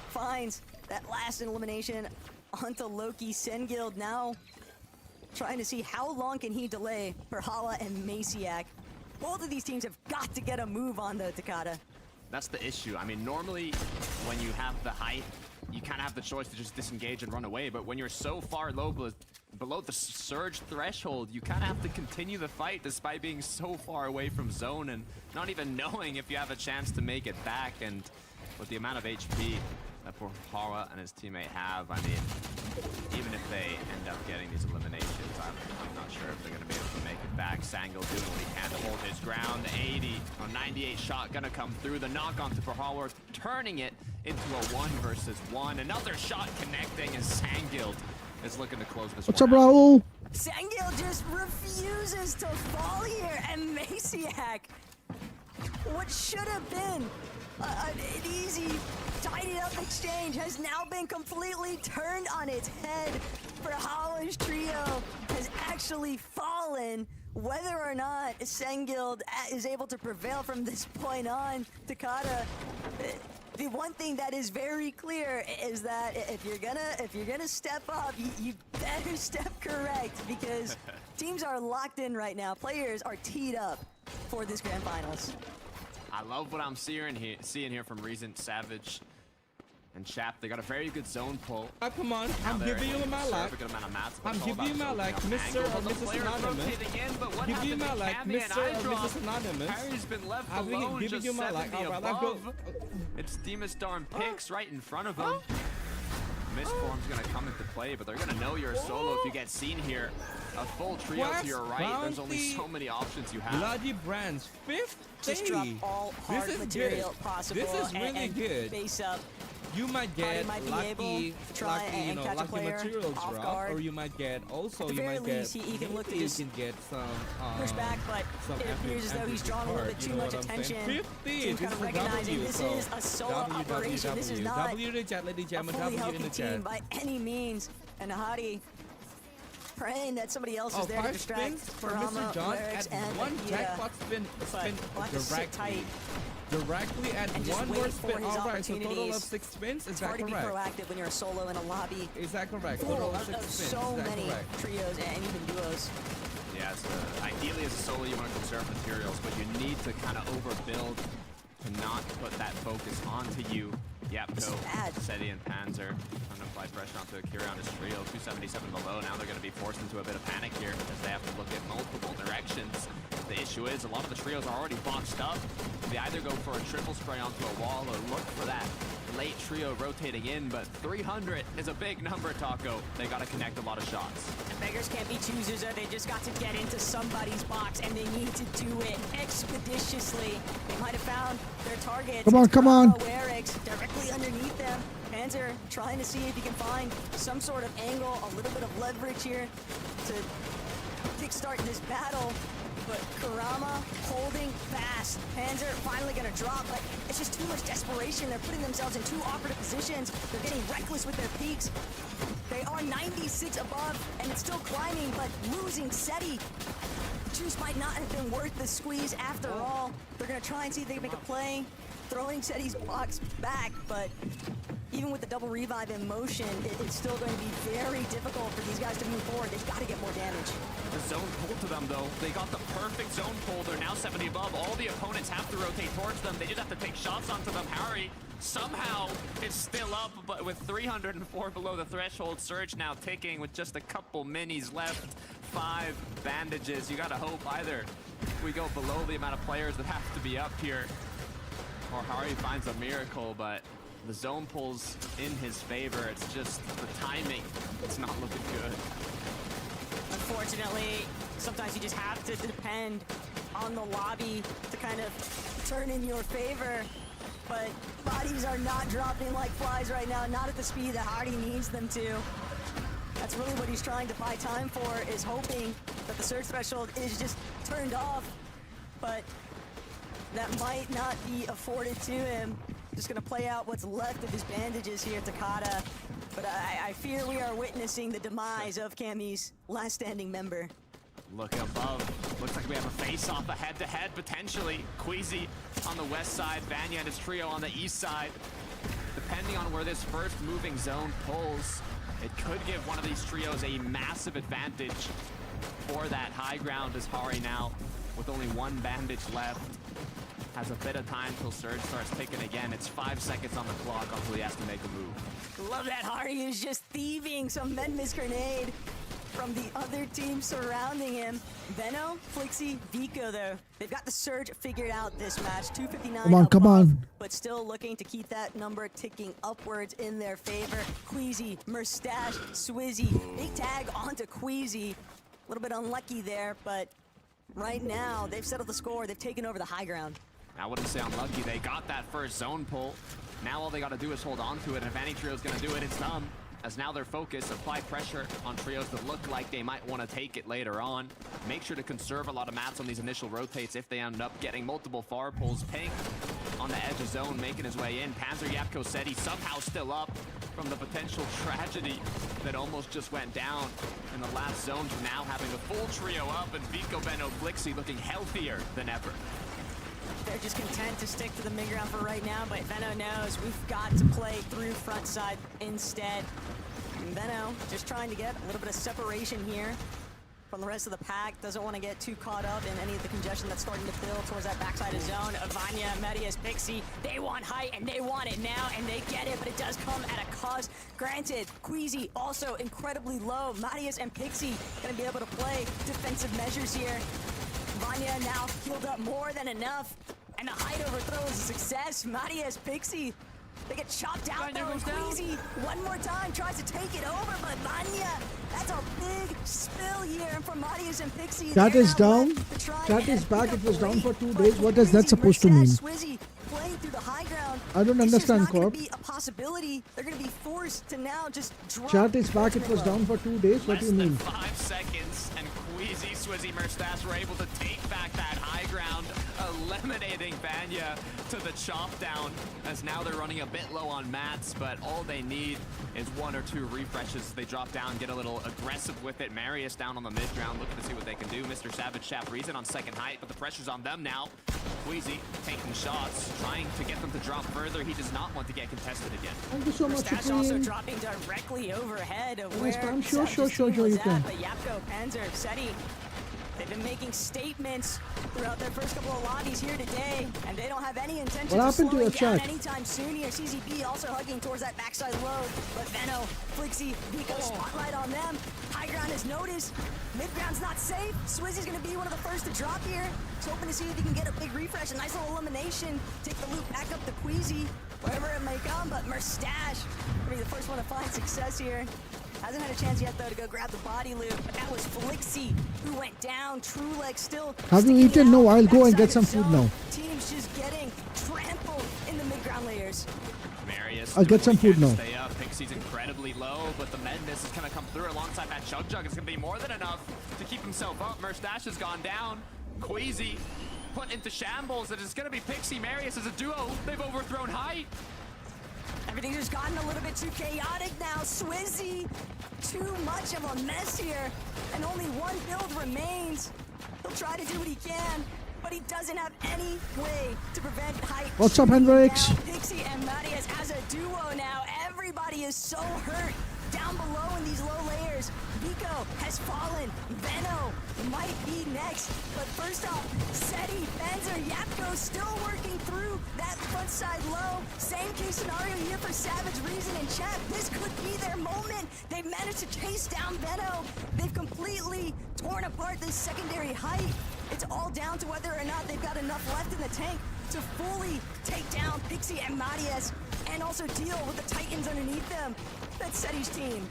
B: finds that last elimination onto Loki. Sangil now trying to see how long can he delay Perhawa and Maciak. Both of these teams have got to get a move on the Takata.
G: That's the issue. I mean, normally when you have the height, you kind of have the choice to just disengage and run away, but when you're so far low below the surge threshold, you kind of have to continue the fight despite being so far away from zone and not even knowing if you have a chance to make it back. And with the amount of HP that Perhawa and his teammate have, I mean, even if they end up getting these eliminations, I'm not sure if they're going to be able to make it back. Sangil doing what he can to hold his ground. The 80 or 98 shot going to come through. The knock onto Perhawa, turning it into a 1 versus 1. Another shot connecting as Sangil is looking to close this
A: What's
G: one
A: up,
G: out.
A: Raul?
B: Sangil just refuses to fall here, and Maciak, what should have been an easy, tidied up exchange, has now been completely turned on its head. Perhawa's trio has actually fallen. Whether or not Sangil is able to prevail from this point on, Takata, the one thing that is very clear is that if you're gonna step up, you better step correct, because teams are locked in right now. Players are teed up for this grand finals.
G: I love what I'm seeing here from Reason, Savage, and Chap. They got a very good zone pull.
H: Come on,
G: Now
H: I'm
G: they're
H: giving
G: able
H: you
G: to
H: my
G: serve
H: life.
G: a good amount of mats, but
H: I'm
G: it's all
H: giving you
G: about
H: my
G: soaking
H: like,
G: up
H: Mr.
G: angle.
H: or
G: The
H: Mrs.
G: players
H: Anonymous.
G: rotating in, but what
H: Give you
G: happened
H: my
G: to
H: like,
G: Cammy and
H: Mr. or
G: Idrop?
H: Mrs. Anonymous.
G: Harry's been left
H: I'm
G: alone,
H: giving
G: just
H: you my
G: 70
H: like, alright, let's go.
G: above. It's Demastar picks right in front of him. Misform's gonna come into play, but they're gonna know you're a solo if you get seen here. A full trio to your right. There's only so many options you have.
H: Bloody Brands, 50.
B: Just drop all hard
H: This is
B: material
H: good.
B: possible.
H: This is really
B: and
H: good.
B: Face up.
H: You might get
B: might be able
H: lucky,
B: to try
H: you
B: and
H: know,
B: catch a
H: lucky
B: player
H: materials
B: off
H: drop,
B: guard.
H: or you might get also
B: At the
H: you
B: very
H: might get
B: least, he can look to
H: maybe
B: just
H: you can get some
B: push back, but
H: some
B: it appears as though he's drawing a little bit too much attention.
H: 50.
B: Teams kind of recognizing this is a solo operation. This is not
H: W in the chat, ladies and
B: a
H: gentlemen.
B: fully
H: W in
B: healthy
H: the
B: team
H: chat.
B: by any means. And Nahadi praying that somebody else is there to
H: 5
B: distract
H: spins for
B: Rama,
H: Mr. John
B: Lyrics,
H: at
B: and
H: 1
B: Akita.
H: jackpot spin
B: We'll have to sit tight
H: directly at
B: and just
H: 1
B: wait
H: more
B: for
H: spin.
B: his
H: Alright, so total of
B: opportunities.
H: 6 spins. Is
B: It's
H: that
B: hard to be
H: correct?
B: proactive when you're a solo in a lobby
H: Is that correct?
B: full
H: Total of
B: of
H: 6 spins.
B: so
H: Is that
B: many
H: correct?
B: trios and even duos.
G: Yeah, ideally as a solo you want to conserve materials, but you need to kind of overbuild to not put that focus onto you. Yep,
B: This
G: go.
B: is bad.
G: Seti and Panzer trying to apply pressure onto Akira on his trio. 277 below. Now they're going to be forced into a bit of panic here as they have to look at multiple directions. The issue is a lot of the trios are already boxed up. They either go for a triple spray onto a wall or look for that late trio rotating in, but 300 is a big number, Taco. They got to connect a lot of shots.
B: And beggars can't be choosers, though. They just got to get into somebody's box, and they need to do it expeditiously. They might have found their targets.
A: Come on,
B: It's
A: come on.
B: Bravo Eric's directly underneath them. Panzer trying to see if he can find some sort of angle, a little bit of leverage here to kickstart this battle. But Kurama holding fast. Panzer finally gonna drop, but it's just too much desperation. They're putting themselves in two operative positions. They're getting reckless with their peaks. They are 96 above, and it's still climbing, but losing SETI. The juice might not have been worth the squeeze after all. They're gonna try and see if they can make a play, throwing SETI's blocks back, but even with the double revive in motion, it's still going to be very difficult for these guys to move forward. They've got to get more damage.
G: The zone pull to them, though. They got the perfect zone pull. They're now 70 above. All the opponents have to rotate towards them. They just have to take shots onto them. Harry somehow is still up, but with 304 below the threshold. Surge now ticking with just a couple minis left. 5 bandages. You got to hope either we go below the amount of players that have to be up here, or Harry finds a miracle, but the zone pulls in his favor. It's just the timing. It's not looking good.
B: Unfortunately, sometimes you just have to depend on the lobby to kind of turn in your favor. But bodies are not dropping like flies right now, not at the speed that Hardy needs them to. That's really what he's trying to buy time for, is hoping that the surge threshold is just turned off. But that might not be afforded to him. Just gonna play out what's left of his bandages here, Takada. But I fear we are witnessing the demise of Cammy's last standing member.
G: Look above. Looks like we have a face-off, a head-to-head potentially. Queasy on the west side, Vanya and his trio on the east side. Depending on where this first moving zone pulls, it could give one of these trios a massive advantage for that high ground, as Hari now, with only 1 bandage left, has a bit of time till Surge starts ticking again. It's 5 seconds on the clock until he has to make a move.
B: Love that Hari is just thieving some Menmis grenade from the other team surrounding him. Veno, Flixie, Vico though, they've got the Surge figured out this match. 259
A: Come on,
B: above,
A: come on.
B: but still looking to keep that number ticking upwards in their favor. Queasy, Murstache, Swizzy, big tag onto Queasy. A little bit unlucky there, but right now they've settled the score. They've taken over the high ground.
G: I wouldn't say unlucky. They got that first zone pull. Now all they got to do is hold on to it, and if any trio's going to do it, it's them. As now their focus, apply pressure on trios that look like they might want to take it later on. Make sure to conserve a lot of mats on these initial rotates if they end up getting multiple far pulls. Pink on the edge of zone, making his way in. Panzer Yapko said he's somehow still up from the potential tragedy that almost just went down in the last zone, to now having a full trio up, and Vico, Benno, Flixie looking healthier than ever.
B: They're just content to stick to the mid ground for right now, but Veno knows we've got to play through front side instead. And Veno just trying to get a little bit of separation here from the rest of the pack. Doesn't want to get too caught up in any of the congestion that's starting to build towards that backside of zone. Vanya, Medias, Pixie, they want height and they want it now, and they get it, but it does come at a cost. Granted, Queasy also incredibly low. Marius and Pixie gonna be able to play defensive measures here. Vanya now healed up more than enough, and the height overthrow is a success. Marius, Pixie, they get chopped out though. Queasy one more time tries to take it over, but Vanya, that's a big spill here from Marius and Pixie.
A: Chat
B: They're
A: is
B: now
A: down.
B: left to try
A: Chat
B: and
A: is back.
B: pick
A: It
B: up
A: was
B: the
A: down
B: lead.
A: for 2
B: But
A: days. What does that
B: Queasy,
A: supposed to mean?
B: Mercedes, Swizzy playing through the high ground.
A: I don't
B: It's just
A: understand,
B: not gonna
A: Corp.
B: be a possibility. They're gonna be forced to now just drop.
A: Chat is back. It was
B: ultimate
A: down for 2 days. What do
G: Less
A: you
G: than
A: mean?
G: 5 seconds, and Queasy, Swizzy, Murstache were able to take back that high ground, eliminating Vanya to the chop down, as now they're running a bit low on mats, but all they need is 1 or 2 refreshes. They drop down, get a little aggressive with it. Marius down on the mid ground, looking to see what they can do. Mr. Savage, Shaft Reason on second height, but the pressure's on them now. Queasy taking shots, trying to get them to drop further. He does not want to get contested again.
A: Thank you so much,
B: Murstache also
A: Supreme.
B: dropping directly overhead of
A: Yes,
B: where
A: ma'am. Sure,
B: Savage's
A: sure,
B: team
A: you
B: was
A: can.
B: at, but Yapko, Panzer, SETI, they've been making statements throughout their first couple of lobbies here today, and they don't have any intention
A: What
B: of
A: happened to
B: slowing
A: your
B: down
A: chat?
B: anytime soon here. CZB also hugging towards that backside load, but Veno, Flixie, Vico, spotlight on them. High ground is noticed. Mid ground's not safe. Swizzy's gonna be one of the first to drop here. He's hoping to see if he can get a big refresh, a nice little elimination. Take the loop back up to Queasy. wherever it may come, but Merstash will be the first one to find success here. Hasn't had a chance yet, though, to go grab the body loot, but that was Flixie who went down. Trueleg still
A: Have you
B: sticking
A: eaten?
B: out
A: No, I'll go and
B: backside
A: get some
B: of
A: food
B: zone.
A: now.
B: Teams just getting trampled in the mid-ground layers.
G: Marius
A: I'll get some food now.
G: Stay up. Pixie's incredibly low, but the Madness is going to come through alongside that Chug Jug. It's going to be more than enough to keep himself up. Merstash has gone down. Queasy put into shambles. It is going to be Pixie Marius as a duo. They've overthrown height.
B: Everything's just gotten a little bit too chaotic now. Swizzy, too much of a mess here, and only one build remains. He'll try to do what he can, but he doesn't have any way to prevent height.
A: What's up, Hendrix?
B: Now, Pixie and Marius as a duo now. Everybody is so hurt down below in these low layers. Vico has fallen. Veno might be next. But first off, Seti, Benzer, Yapko still working through that front side low. Same case scenario here for Savage, Reason, and Chat. This could be their moment. They've managed to chase down Veno. They've completely torn apart this secondary height. It's all down to whether or not they've got enough left in the tank to fully take down Pixie and Marius and also deal with the Titans underneath them. That's Seti's team.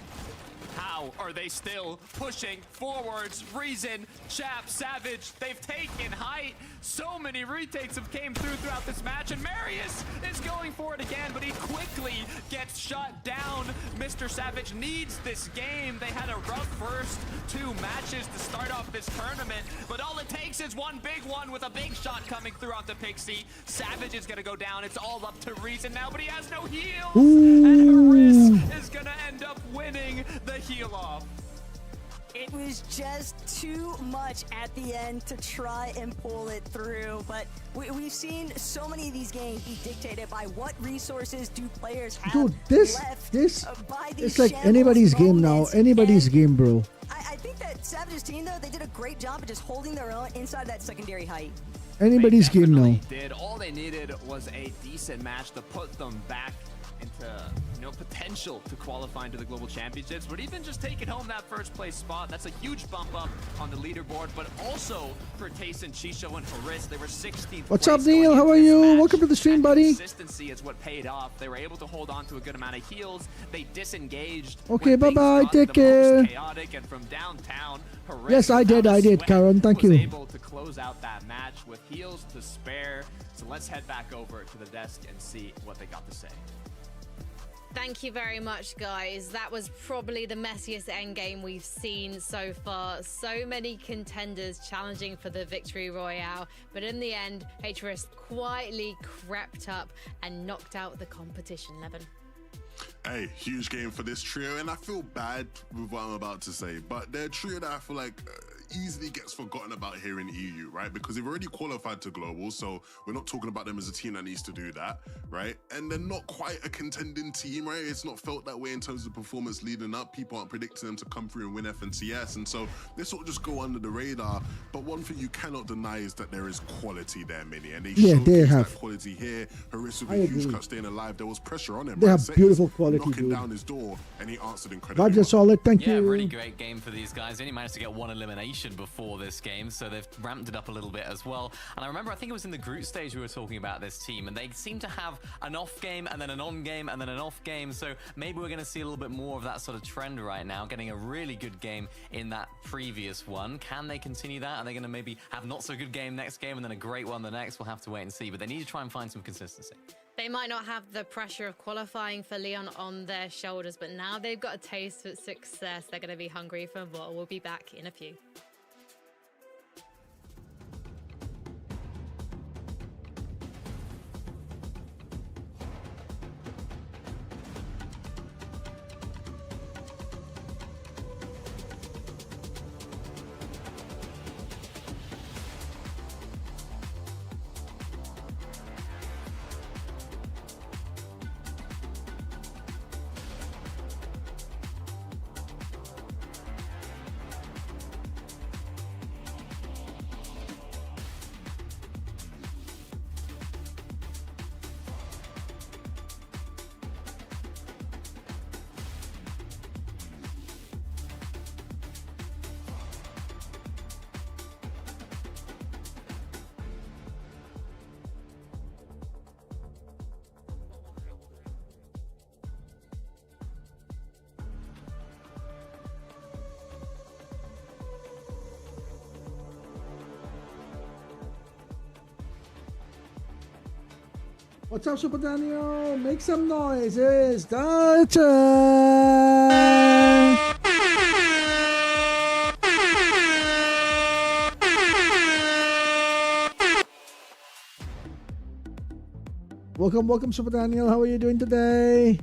C: How are they still pushing forwards? Reason, Chap, Savage, they've taken height. So many retakes have came throughout this match, and Marius is going for it again, but he quickly gets shut down. Mr. Savage needs this game. They had a rough first 2 matches to start off this tournament, but all it takes is one big one with a big shot coming through onto Pixie. Savage is gonna go down. It's all up to Reason now, but he has no heals, and Haris is gonna end up winning the heal off.
B: It was just too much at the end to try and pull it through, but we've seen so many of these games be dictated by what resources do players have
A: Dude, this
B: by these
A: it's like
B: shambles
A: anybody's game now.
B: moments.
A: Anybody's
B: And
A: game, bro.
B: I think that Savage's team, though, they did a great job of just holding their own inside that secondary height.
A: Anybody's
G: They
A: game now.
G: definitely did. All they needed was a decent match to put them back into potential to qualify into the global championships, but even just taking home that first place spot, that's a huge bump up on the leaderboard. But also for Tayson, Chisho, and Haris, they were 16th.
A: What's
G: place
A: up, Neil?
G: going
A: How
G: into
A: are
G: this
A: you?
G: match.
A: Welcome to the stream,
G: And
A: buddy.
G: Consistency is what paid off. They were able to hold on to a good amount of heals. They disengaged.
A: Okay,
G: when things
A: bye-bye.
G: got
A: Take
G: the most
A: care.
G: chaotic, and from downtown, Haris,
A: Yes, I did,
G: without a sweat,
A: Karen. Thank
G: was
A: you.
G: able to close out that match with heals to spare. So let's head back over to the desk and see what they got to say.
D: Thank you very much, guys. That was probably the messiest endgame we've seen so far. So many contenders challenging for the victory royale, but in the end, HRS quietly crept up and knocked out the competition, Levin.
E: Hey, huge game for this trio, and I feel bad with what I'm about to say, but they're a trio that I feel like easily gets forgotten about here in EU, right? Because they've already qualified to global, so we're not talking about them as a team that needs to do that, right? And they're not quite a contending team, right? It's not felt that way in terms of performance leading up. People aren't predicting them to come through and win FNCS, and so they sort of just go under the radar. But one thing you cannot deny is that there is quality there, Minnie, and they showcase that quality here. Haris with a huge cut staying alive. There was pressure on him.
A: They
E: right?
A: have
E: Seti's
A: beautiful quality,
E: knocking
A: dude.
E: down his door, and he answered incredibly
A: Vibes are
E: well.
A: solid. Thank
F: Yeah,
A: you.
F: really great game for these guys. They only managed to get 1 elimination before this game, so they've ramped it up a little bit as well. And I remember, I think it was in the group stage we were talking about this team, and they seem to have an off game and then an on game and then an off game. So maybe we're going to see a little bit more of that sort of trend right now, getting a really good game in that previous one. Can they continue that? Are they going to maybe have not so good game next game and then a great one the next? We'll have to wait and see, but they need to try and find some consistency.
D: They might not have the pressure of qualifying for Leon on their shoulders, but now they've got a taste of success. They're going to be hungry for more. We'll be back in a few.
A: What's up, Super Daniel? Make some noise. It's the turn. Welcome, Super Daniel. How are you doing today?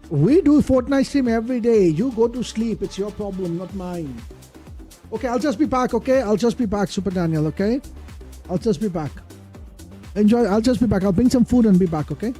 A: We do Fortnite stream every day. You go to sleep. It's your problem, not mine. Okay, I'll just be back, okay? I'll just be back, Super Daniel, okay? I'll just be back. Enjoy. I'll just be back. I'll bring some food and be back, okay?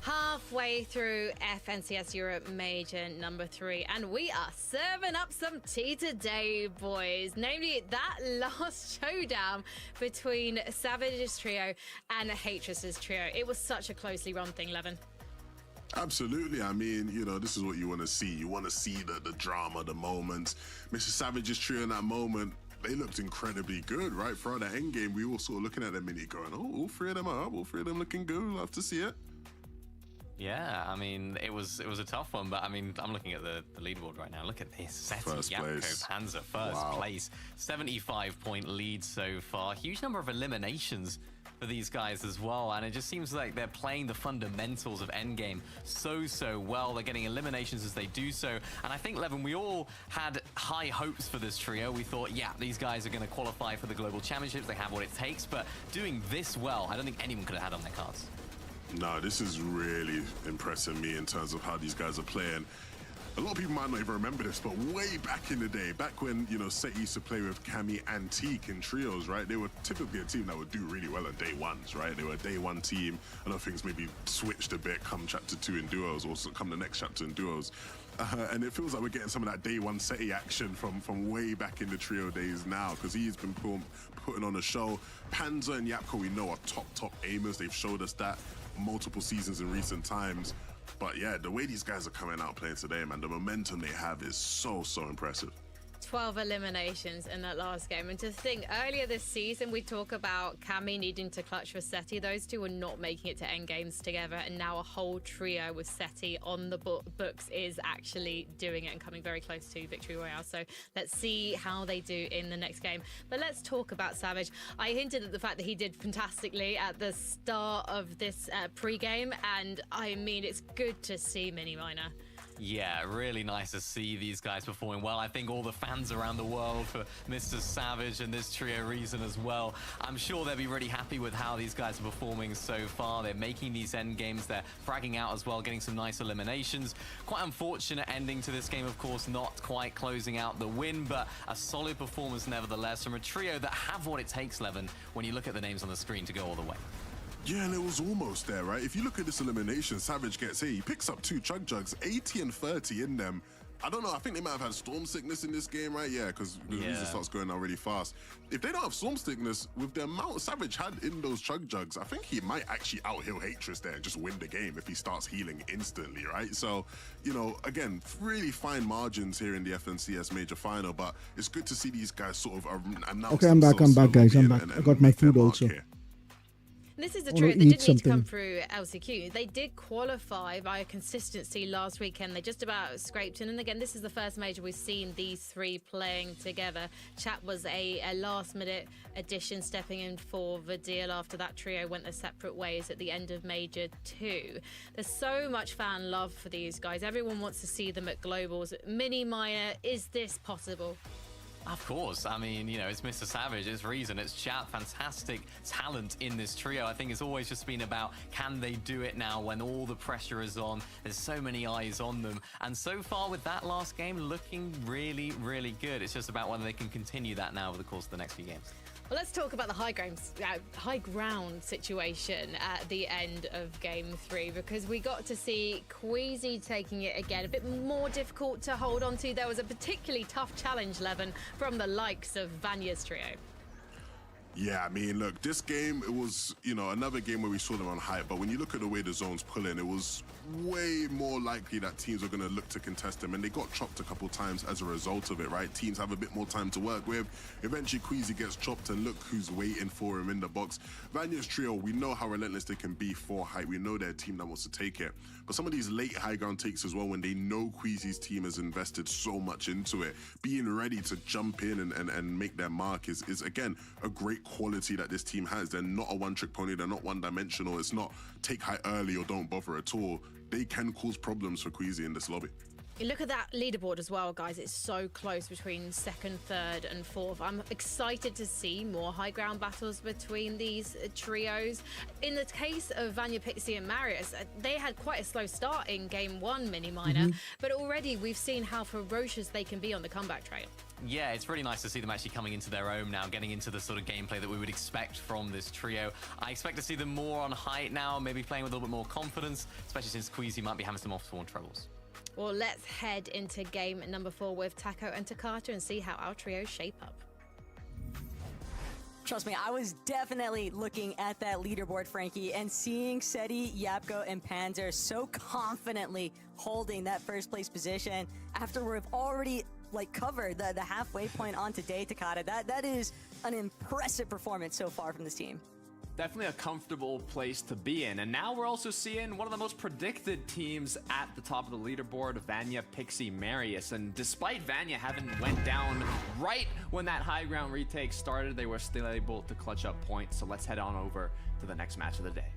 D: Halfway through FNCS Europe Major number 3, and we are serving up some tea today, boys. Namely, that last showdown between Savage's trio and Hatres's trio. It was such a closely run thing, Levin.
E: Absolutely. I mean, you know, this is what you want to see. You want to see the drama, the moments. Mr. Savage's trio in that moment, they looked incredibly good, right? Throughout the end game, we were sort of looking at them and going, oh, all three of them are up, all three of them looking good. Love to see it.
F: Yeah, I mean, it was a tough one, but I mean, I'm looking at the leaderboard right now. Look at this. Seti,
E: First
F: Yapko,
E: place.
F: Panzer, first place. 75-point lead so far. Huge number of eliminations for these guys as well, and it just seems like they're playing the fundamentals of endgame so well. They're getting eliminations as they do so, and I think, Levin, we all had high hopes for this trio. We thought, yeah, these guys are going to qualify for the global championships. They have what it takes, but doing this well, I don't think anyone could have had on their cards.
E: No, this is really impressing me in terms of how these guys are playing. A lot of people might not even remember this, but way back in the day, back when, you know, Seti used to play with Cammy Antique in trios, right? They were typically a team that would do really well on day ones, right? They were a day one team. I know things maybe switched a bit come chapter 2 in duos, or come the next chapter in duos. And it feels like we're getting some of that day one Seti action from way back in the trio days now, because he's been putting on a show. Panzer and Yapko, we know, are top aimers. They've showed us that multiple seasons in recent times. But yeah, the way these guys are coming out playing today, man, the momentum they have is so impressive.
D: 12 eliminations in that last game. And to think, earlier this season, we talk about Cammy needing to clutch for Seti. Those two were not making it to end games together. And now a whole trio with Seti on the books is actually doing it and coming very close to Victory Royale. So let's see how they do in the next game. But let's talk about Savage. I hinted at the fact that he did fantastically at the start of this pre-game. And I mean, it's good to see Mini Miner.
F: Yeah, really nice to see these guys performing well. I think all the fans around the world for Mr. Savage and this trio reason as well. I'm sure they'll be really happy with how these guys are performing so far. They're making these end games. They're fragging out as well, getting some nice eliminations. Quite unfortunate ending to this game, of course, not quite closing out the win, but a solid performance nevertheless from a trio that have what it takes, Levin, when you look at the names on the screen to go all the way.
E: Yeah, and it was almost there, right? If you look at this elimination, Savage gets he picks up 2 chug jugs, 80 and 30 in them. I don't know, I think they might have had storm sickness in this game, right? Yeah, because the reason starts going down really fast. If they don't have storm sickness, with the amount Savage had in those chug jugs, I think he might actually out-heal Hatris there and just win the game if he starts healing instantly, right? So, you know, again, really fine margins here in the FNCS Major Final, but it's good to see these guys sort of announce.
A: Okay, I'm back, guys. I'm back. I got my food also.
E: Here.
D: This is a
A: I wanna
D: trio that
A: eat
D: didn't need to come
A: something.
D: through LCQ. They did qualify via consistency last weekend. They just about scraped in. And again, this is the first major we've seen these three playing together. Chat was a last-minute addition, stepping in for the deal after that trio went their separate ways at the end of Major 2. There's so much fan love for these guys. Everyone wants to see them at Globals. Mini Minor, is this possible?
F: Of course. I mean, you know, it's Mr. Savage, it's Reason, it's Chat, fantastic talent in this trio. I think it's always just been about, can they do it now when all the pressure is on? There's so many eyes on them. And so far with that last game, looking really, really good. It's just about whether they can continue that now over the course of the next few games.
D: Well, let's talk about the high ground situation at the end of Game 3, because we got to see Queasy taking it again, a bit more difficult to hold on to. There was a particularly tough challenge, Levin, from the likes of Vanya's trio.
E: Yeah, I mean, look, this game, it was, you know, another game where we saw them on hype, but when you look at the way the zones pull in, it was way more likely that teams are going to look to contest them, and they got chopped a couple times as a result of it, right? Teams have a bit more time to work with. Eventually, Queasy gets chopped, and look who's waiting for him in the box. Vanya's trio, we know how relentless they can be for hype. We know they're a team that wants to take it. But some of these late high ground takes as well, when they know Queasy's team has invested so much into it, being ready to jump in and make their mark is again, a great quality that this team has. They're not a one-trick pony. They're not one-dimensional. It's not take high early or don't bother at all. They can cause problems for Queasy in this lobby.
D: You look at that leaderboard as well, guys. It's so close between second, third, and fourth. I'm excited to see more high ground battles between these trios. In the case of Vanya, Pixie, and Marius, they had quite a slow start in Game 1 Mini Minor, but already we've seen how ferocious they can be on the comeback trail.
F: Yeah, it's really nice to see them actually coming into their own now, getting into the sort of gameplay that we would expect from this trio. I expect to see them more on height now, maybe playing with a little bit more confidence, especially since Queasy might be having some off-spawn troubles.
D: Well, let's head into game number 4 with Taco and Takata and see how our trios shape up.
B: Trust me, I was definitely looking at that leaderboard, Frankie, and seeing Seti, Yapko, and Panzer so confidently holding that first place position after we've already covered the halfway point on today, Takata. That is an impressive performance so far from this team.
G: Definitely a comfortable place to be in. And now we're also seeing one of the most predicted teams at the top of the leaderboard, Vanya, Pixie, Marius. And despite Vanya having went down right when that high ground retake started, they were still able to clutch up points. So let's head on over to the next match of the day.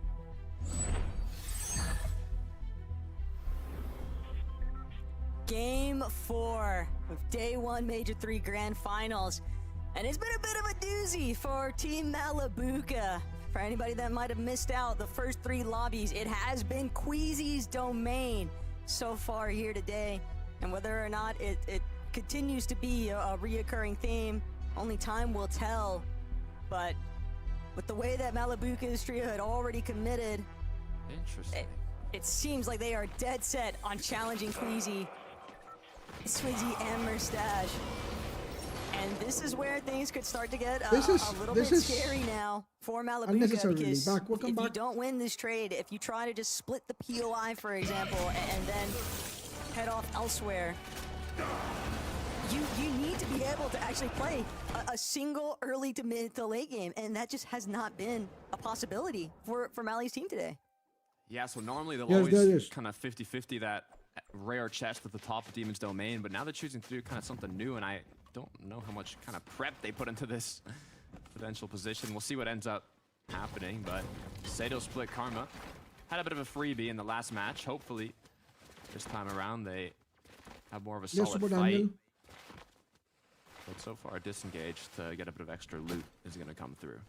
B: Game 4 of Day 1 Major 3 Grand Finals. And it's been a bit of a doozy for Team Malabuka. For anybody that might have missed out, the first 3 lobbies, it has been Queasy's domain so far here today. And whether or not it continues to be a reoccurring theme, only time will tell. But with the way that Malabuka's trio had already committed,
G: Interesting.
B: it seems like they are dead set on challenging Queasy, Swizzy, and Mustache. And this is where things could start to get a little bit scary now for Malabuka, because if you don't win this trade, if you try to just split the POI, for example, and then head off elsewhere, you need to be able to actually play a single early to mid to late game, and that just has not been a possibility for Mali's team today.
G: Yeah, so normally they'll always kind of 50-50 that rare chest at the top of Demon's Domain, but now they're choosing to do kind of something new, and I don't know how much kind of prep they put into this potential position. We'll see what ends up happening, but Sato split Karma. Had a bit of a freebie in the last match. Hopefully, this time around, they have more of a solid fight. But so far, disengaged to get a bit of extra loot is going to come through.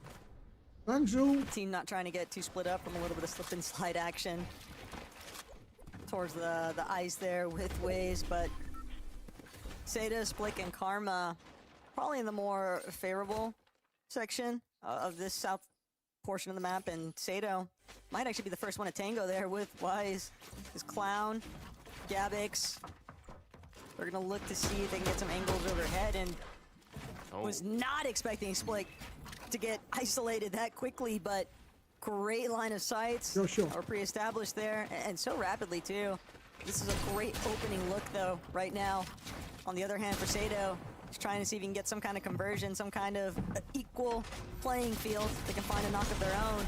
A: Thanks, you.
B: Team not trying to get too split up from a little bit of slip and slide action towards the ice there with Waze, but Sato, Splik, and Karma probably in the more favorable section of this south portion of the map, and Sato might actually be the first one to tango there with Wise, his Clown, Gabix. They're gonna look to see if they can get some angles overhead, and was not expecting Splik to get isolated that quickly, but great line of sights are pre-established there, and so rapidly too. This is a great opening look though right now. On the other hand, for Sato, he's trying to see if he can get some kind of conversion, some kind of equal playing field. They can find a knock of their own.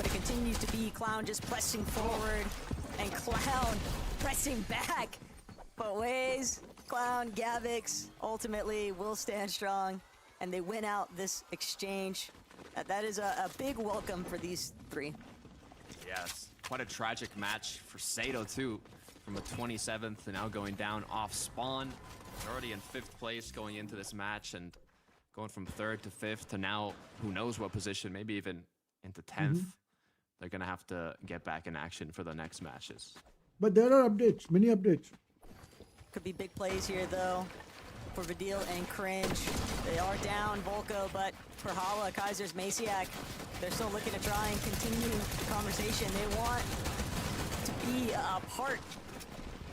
B: but it continues to be Clown just pressing forward and Clown pressing back. But Waze, Clown, Gavix ultimately will stand strong, and they win out this exchange. That is a big welcome for these three.
G: Yes, quite a tragic match for Sato too. From a 27th to now going down off spawn. They're already in 5th place going into this match, and going from 3rd to 5th to now who knows what position, maybe even into 10th. They're gonna have to get back in action for the next matches.
A: But there are updates, many updates.
B: Could be big plays here though for Vidil and Cringe. They are down Volko, but for Hala, Kaiser's, Masiak, they're still looking to try and continue the conversation. They want to be a part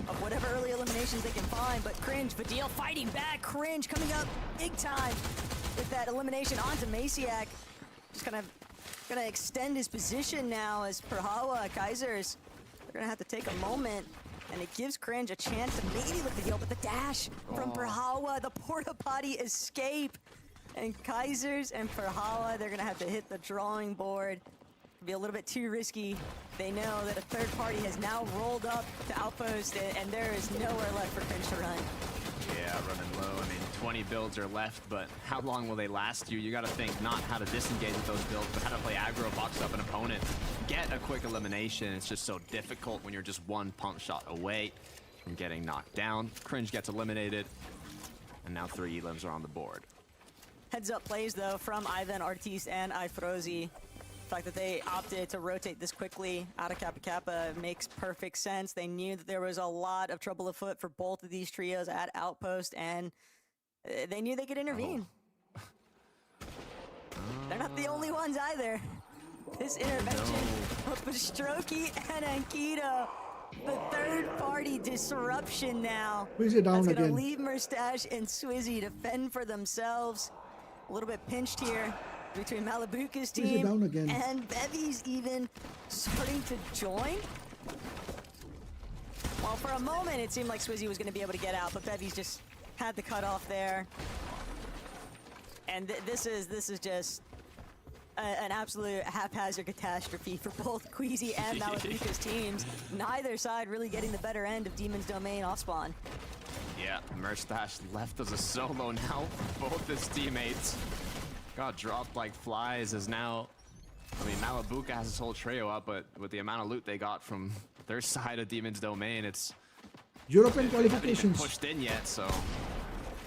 B: of whatever early eliminations they can find, but Cringe, Vidil fighting back. Cringe coming up big time with that elimination onto Masiak. Just kind of gonna extend his position now as Perhawa, Kaisers. They're gonna have to take a moment, and it gives Cringe a chance to maybe look the deal, but the dash from Perhawa, the porta potty escape. And Kaisers and Perhawa, they're gonna have to hit the drawing board. Be a little bit too risky. They know that a third party has now rolled up to Outpost, and there is nowhere left for Cringe to run.
G: Yeah, running low. I mean, 20 builds are left, but how long will they last you? You got to think not how to disengage with those builds, but how to play aggro, box up an opponent, get a quick elimination. It's just so difficult when you're just one pump shot away from getting knocked down. Cringe gets eliminated, and now 3 elims are on the board.
B: Heads up plays though from Ivan, Artis, and Ifrozi. The fact that they opted to rotate this quickly out of Kappa Kappa makes perfect sense. They knew that there was a lot of trouble afoot for both of these trios at Outpost, and they knew they could intervene. They're not the only ones either. This intervention of Pastrokey and Ankito, the third party disruption now.
A: Where's it down
B: That's gonna
A: again?
B: leave Mustache and Swizzy to fend for themselves. A little bit pinched here between Malibuka's
A: Where's it
B: team
A: down again?
B: and Bevy's even starting to join. Well, for a moment it seemed like Swizzy was going to be able to get out, but Bevy's just had the cutoff there. And this is just an absolute haphazard catastrophe for both Queasy and Malibuka's teams. Neither side really getting the better end of Demon's Domain off spawn.
G: Yeah, Mustache left as a solo now. Both his teammates got dropped like flies as now, I mean, Malibuka has his whole trio up, but with the amount of loot they got from their side of Demon's Domain, it's
A: European
G: they haven't even
A: qualifications.
G: pushed in yet, so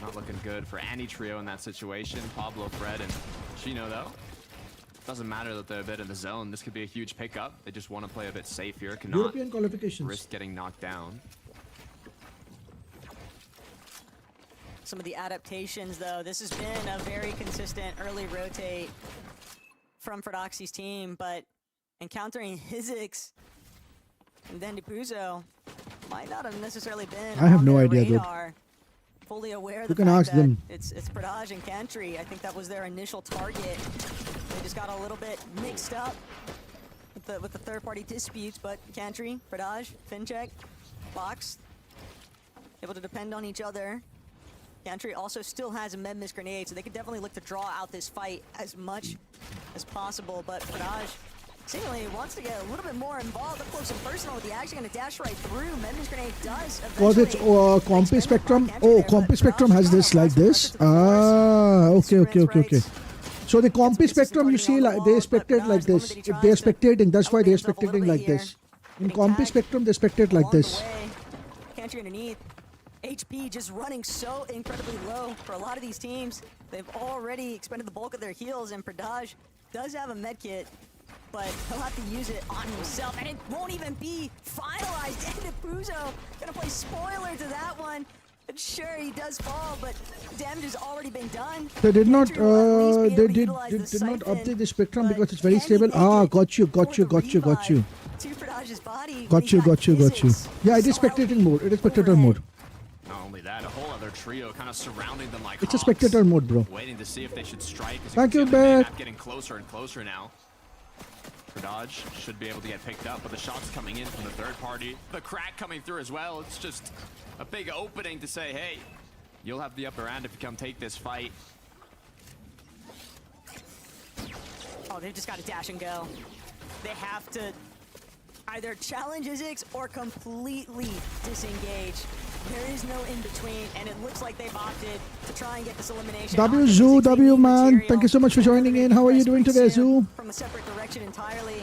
G: not looking good for any trio in that situation. Pablo, Fred, and Chino though. Doesn't matter that they're a bit in the zone. This could be a huge pickup. They just want to play a bit safe here. Cannot
A: European qualifications.
G: risk getting knocked down.
B: Some of the adaptations, though, this has been a very consistent early rotate from Ferdoxy's team, but encountering Hizix and then Depuzo might not have necessarily been
A: I have
B: on
A: no
B: their
A: idea, dude.
B: radar. Fully aware of
A: You
B: the
A: can
B: fact
A: ask
B: that
A: them.
B: it's Pradaj and Cantry. I think that was their initial target. They just got a little bit mixed up with the third-party disputes, but Cantry, Pradaj, Fincheck, Box, able to depend on each other. Cantry also still has a Medmis grenade, so they could definitely look to draw out this fight as much as possible, but Pradaj seemingly wants to get a little bit more involved up close and personal with the action, going to dash right through. Medmis grenade does
A: Was it
B: eventually
A: Compy
B: expend
A: Spectrum?
B: upon Cantry
A: Oh,
B: there, but
A: Compy Spectrum has
B: Pradaj
A: this like this. Okay. So the Compy Spectrum, you see, like they spectate like this. If they're spectating, that's why they're spectating like this. In Compy Spectrum, they spectate like this.
B: Cantry underneath. HP just running so incredibly low for a lot of these teams. They've already expended the bulk of their heals, and Pradaj does have a medkit, but he'll have to use it on himself, and it won't even be finalized. And Puzo gonna play spoiler to that one. And sure, he does fall, but damage has already been done.
A: They did not.
B: Cantry will at least be able
A: They
B: to
A: did
B: utilize the
A: not
B: siphon,
A: update the Spectrum
B: but
A: because it's very
B: can he
A: stable.
B: make
A: Ah,
B: it
A: got you.
B: for the revive to Pradaj's body when
A: Got
B: he
A: you.
B: got Physics?
A: Yeah, it is
B: So
A: spectating mode. It is spectator
B: overhead.
A: mode.
G: Not only that, a whole other trio kind of surrounding them like
A: It's a
G: hawks,
A: spectator mode, bro.
G: waiting to see if they should strike. As
A: Thank
G: can
A: you,
G: see on the
A: Bear.
G: map getting closer and closer now. Pradaj should be able to get picked up, but the shots coming in from the third party. The crack coming through as well. It's just a big opening to say, hey, you'll have the upper hand if you come take this fight.
B: Oh, they've just got to dash and go. they have to either challenge IamNoobRD or completely disengage. There is no in between, and it looks like they've opted to try and get this elimination.
A: W Zoo, W man, thank you so much for joining in. How are you doing today, Zoo?
B: From a separate direction entirely.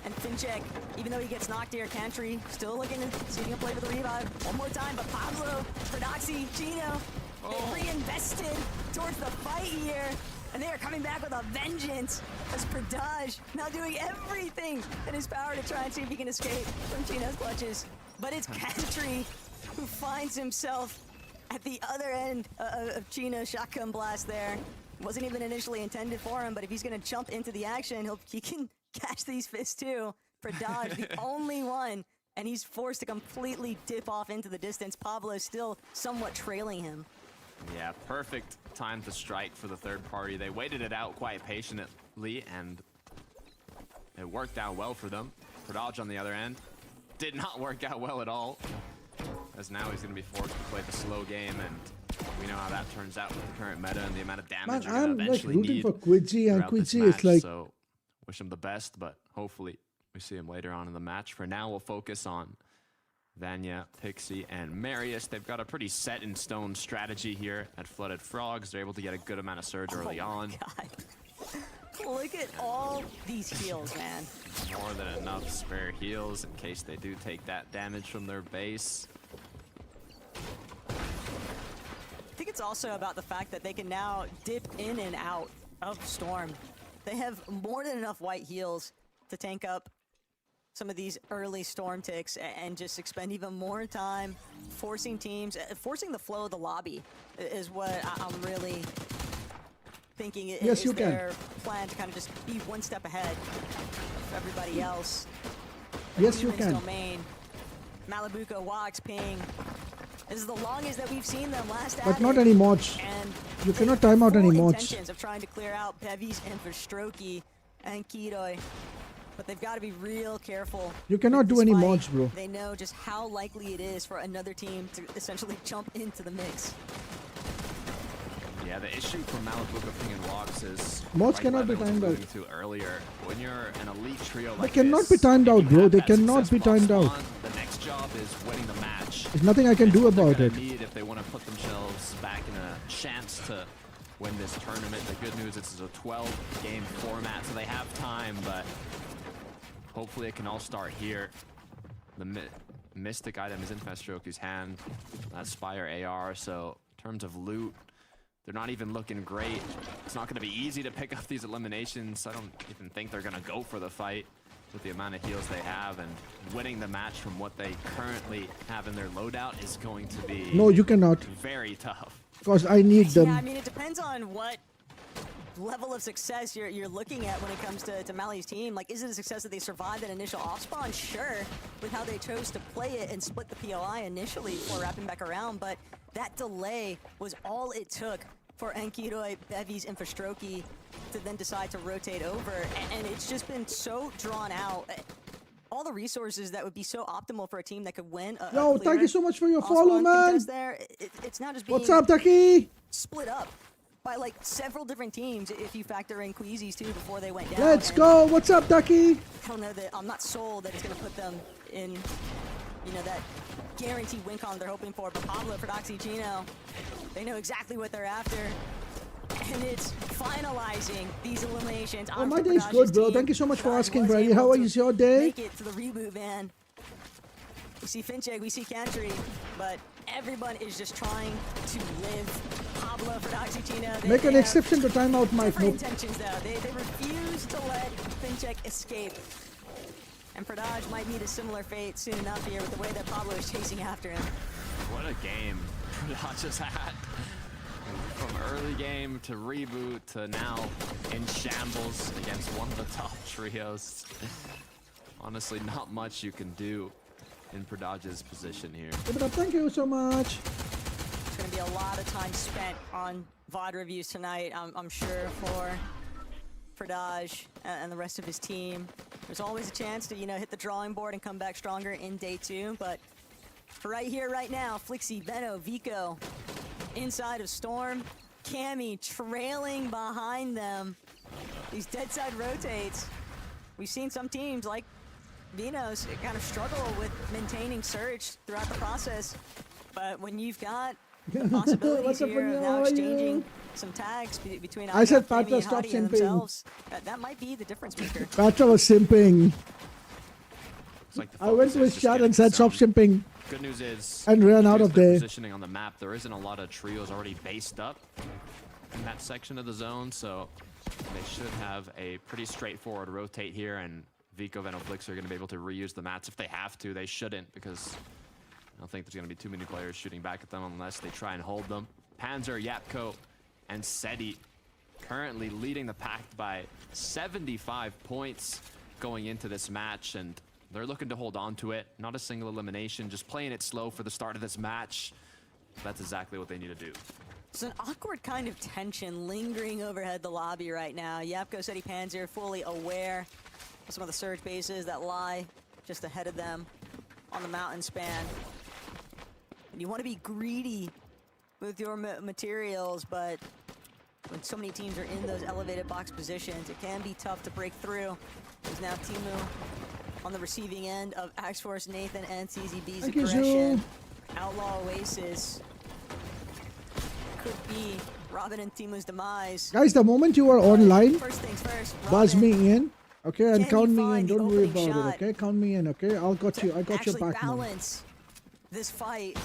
B: And Finchek, even though he gets knocked here, Cantry still looking to see if he can play for the revive one more time. But Pablo, Prodoxy, Gino, they reinvested towards the fight here. And they are coming back with a vengeance as Pradaj now doing everything in his power to try and see if he can escape from Gino's clutches. But it's Cantry who finds himself at the other end of Gino's shotgun blast there. Wasn't even initially intended for him, but if he's going to jump into the action, he can catch these fists too. Pradaj, the only one, and he's forced to completely dip off into the distance. Pablo's still somewhat trailing him.
G: Yeah, perfect time to strike for the third party. They waited it out quite patiently, and it worked out well for them. Pradaj on the other end did not work out well at all, as now he's going to be forced to play the slow game, and we know how that turns out with the current meta and the amount of damage you're going to eventually
A: rooting
G: need
A: for Quidzy, and
G: throughout this
A: Quidzy is
G: match.
A: like,
G: So wish him the best, but hopefully we see him later on in the match. For now, we'll focus on Vanya, Pixie, and Marius. They've got a pretty set in stone strategy here at Flooded Frogs. They're able to get a good amount of surge early on.
B: God. Look at all these heals, man.
G: More than enough spare heals in case they do take that damage from their base.
B: I think it's also about the fact that they can now dip in and out of Storm. They have more than enough white heals to tank up some of these early Storm ticks and just expend even more time forcing teams, forcing the flow of the lobby is what I'm really thinking is their plan, to kind of just be one step ahead of everybody else.
A: yes, you
B: Humans
A: can.
B: Domain, Malabuko, Wax, Ping. This is the longest that we've seen them last
A: But
B: at
A: not
B: it.
A: any mods.
B: And
A: You
B: they
A: cannot
B: have
A: time out any
B: full
A: mods.
B: intentions of trying to clear out Bevies and Verstroki and Kiroi. But they've got to be real careful.
A: You cannot
B: with
A: do
B: this
A: any
B: fight.
A: mods, bro.
B: They know just how likely it is for another team to essentially jump into the mix.
G: Yeah, the issue for Malabuka, Ping, and Walks is
A: Mods
G: like
A: cannot be
G: Levin was
A: timed out.
G: alluding to earlier. When you're an elite trio like
A: cannot
G: this,
A: be timed
G: and
A: out,
G: you
A: bro.
G: have
A: They
G: that
A: cannot be
G: successful
A: timed out.
G: spawn, the next job is winning the match.
A: There's nothing I can do
G: What they're
A: about
G: gonna
A: it.
G: need if they want to put themselves back in a chance to win this tournament. The good news is it's a 12-game format, so they have time, but hopefully it can all start here. The Mystic item is in Festroki's hand. That's Spire AR, so in terms of loot, they're not even looking great. It's not going to be easy to pick up these eliminations. I don't even think they're going to go for the fight with the amount of heals they have, and winning the match from what they currently have in their loadout is going to be
A: No, you cannot.
G: very tough.
A: Because I need them.
B: Yeah, I mean, it depends on what level of success you're looking at when it comes to Mali's team. Like, is it a success that they survived that initial off spawn? Sure, with how they chose to play it and split the POI initially before wrapping back around, but that delay was all it took for Enkiroi, Bevies, and Verstroki to then decide to rotate over, and it's just been so drawn out. All the resources that would be so optimal for a team that could win.
A: Yo, thank you so much for your
B: off-spawn
A: follow, man.
B: contest there. It's now just being
A: What's up, Ducky?
B: split up by like several different teams if you factor in Queasy's too before they went down.
A: Let's
B: And
A: go. What's up, Ducky?
B: I don't know that I'm not sold that it's gonna put them in, you know, that guaranteed win con they're hoping for. But Pablo, Prodoxy, Gino, they know exactly what they're after. And it's finalizing these eliminations.
A: Oh, my day's good, bro. Thank you so much for asking, Brady. How is your day?
B: Make it to the reboot van. We see Finchek, we see Cantry, but everyone is just trying to live. Pablo, Prodoxy, Gino.
A: Make an exception to time out, Mike.
B: Different
A: No.
B: intentions though. They refuse to let Finchek escape. And Pradaj might meet a similar fate soon enough here with the way that Pablo is chasing after him.
G: What a game Pradaj just had. From early game to reboot to now in shambles against one of the top trios. Honestly, not much you can do in Pradaj's position here.
A: Give it up. Thank you so much.
B: There's going to be a lot of time spent on VOD reviews tonight, I'm sure, for Pradaj and the rest of his team. There's always a chance to, you know, hit the drawing board and come back stronger in day 2, but for right here, right now, Flixie, Veno, Vico, inside of Storm, Cammy trailing behind them. These dead side rotates. we've seen some teams like Vinos kind of struggle with maintaining surge throughout the process. But when you've got the possibilities here of now exchanging some tags between
A: I said
B: Timmy
A: Patra,
B: and
A: stop
B: Hadi
A: simping.
B: themselves, that might be the difference maker.
A: Patra was simping.
G: Looks like the
A: I went
G: focus
A: to
G: is
A: his
G: just
A: chat
G: getting
A: and said stop
G: some
A: simping.
G: Good news is,
A: And ran out
G: here's
A: of
G: the
A: there.
G: positioning on the map. There isn't a lot of trios already based up in that section of the zone, so they should have a pretty straightforward rotate here, and Vico and Oblix are going to be able to reuse the mats if they have to. They shouldn't, because I don't think there's going to be too many players shooting back at them unless they try and hold them. Panzer, Yapko, and Seti currently leading the pack by 75 points going into this match, and they're looking to hold on to it. Not a single elimination, just playing it slow for the start of this match. That's exactly what they need to do.
B: There's an awkward kind of tension lingering overhead the lobby right now. Yapko, Seti, Panzer fully aware of some of the surge bases that lie just ahead of them on the mountain span. And you want to be greedy with your materials, but when so many teams are in those elevated box positions, it can be tough to break through. There's now Timu on the receiving end of Axforce, Nathan, and CZB's
A: Thank you,
B: aggression.
A: Zoom.
B: Outlaw Oasis could be Robin and Timu's demise.
A: Guys, the moment you are online,
B: First things first,
A: buzz
B: Robin
A: me in. Okay, and
B: Can
A: count
B: you
A: me in.
B: find the
A: Don't worry
B: opening
A: about
B: shot?
A: it. Okay, count me in. Okay, I got you. I got your
B: actually
A: back now.
B: balance this fight.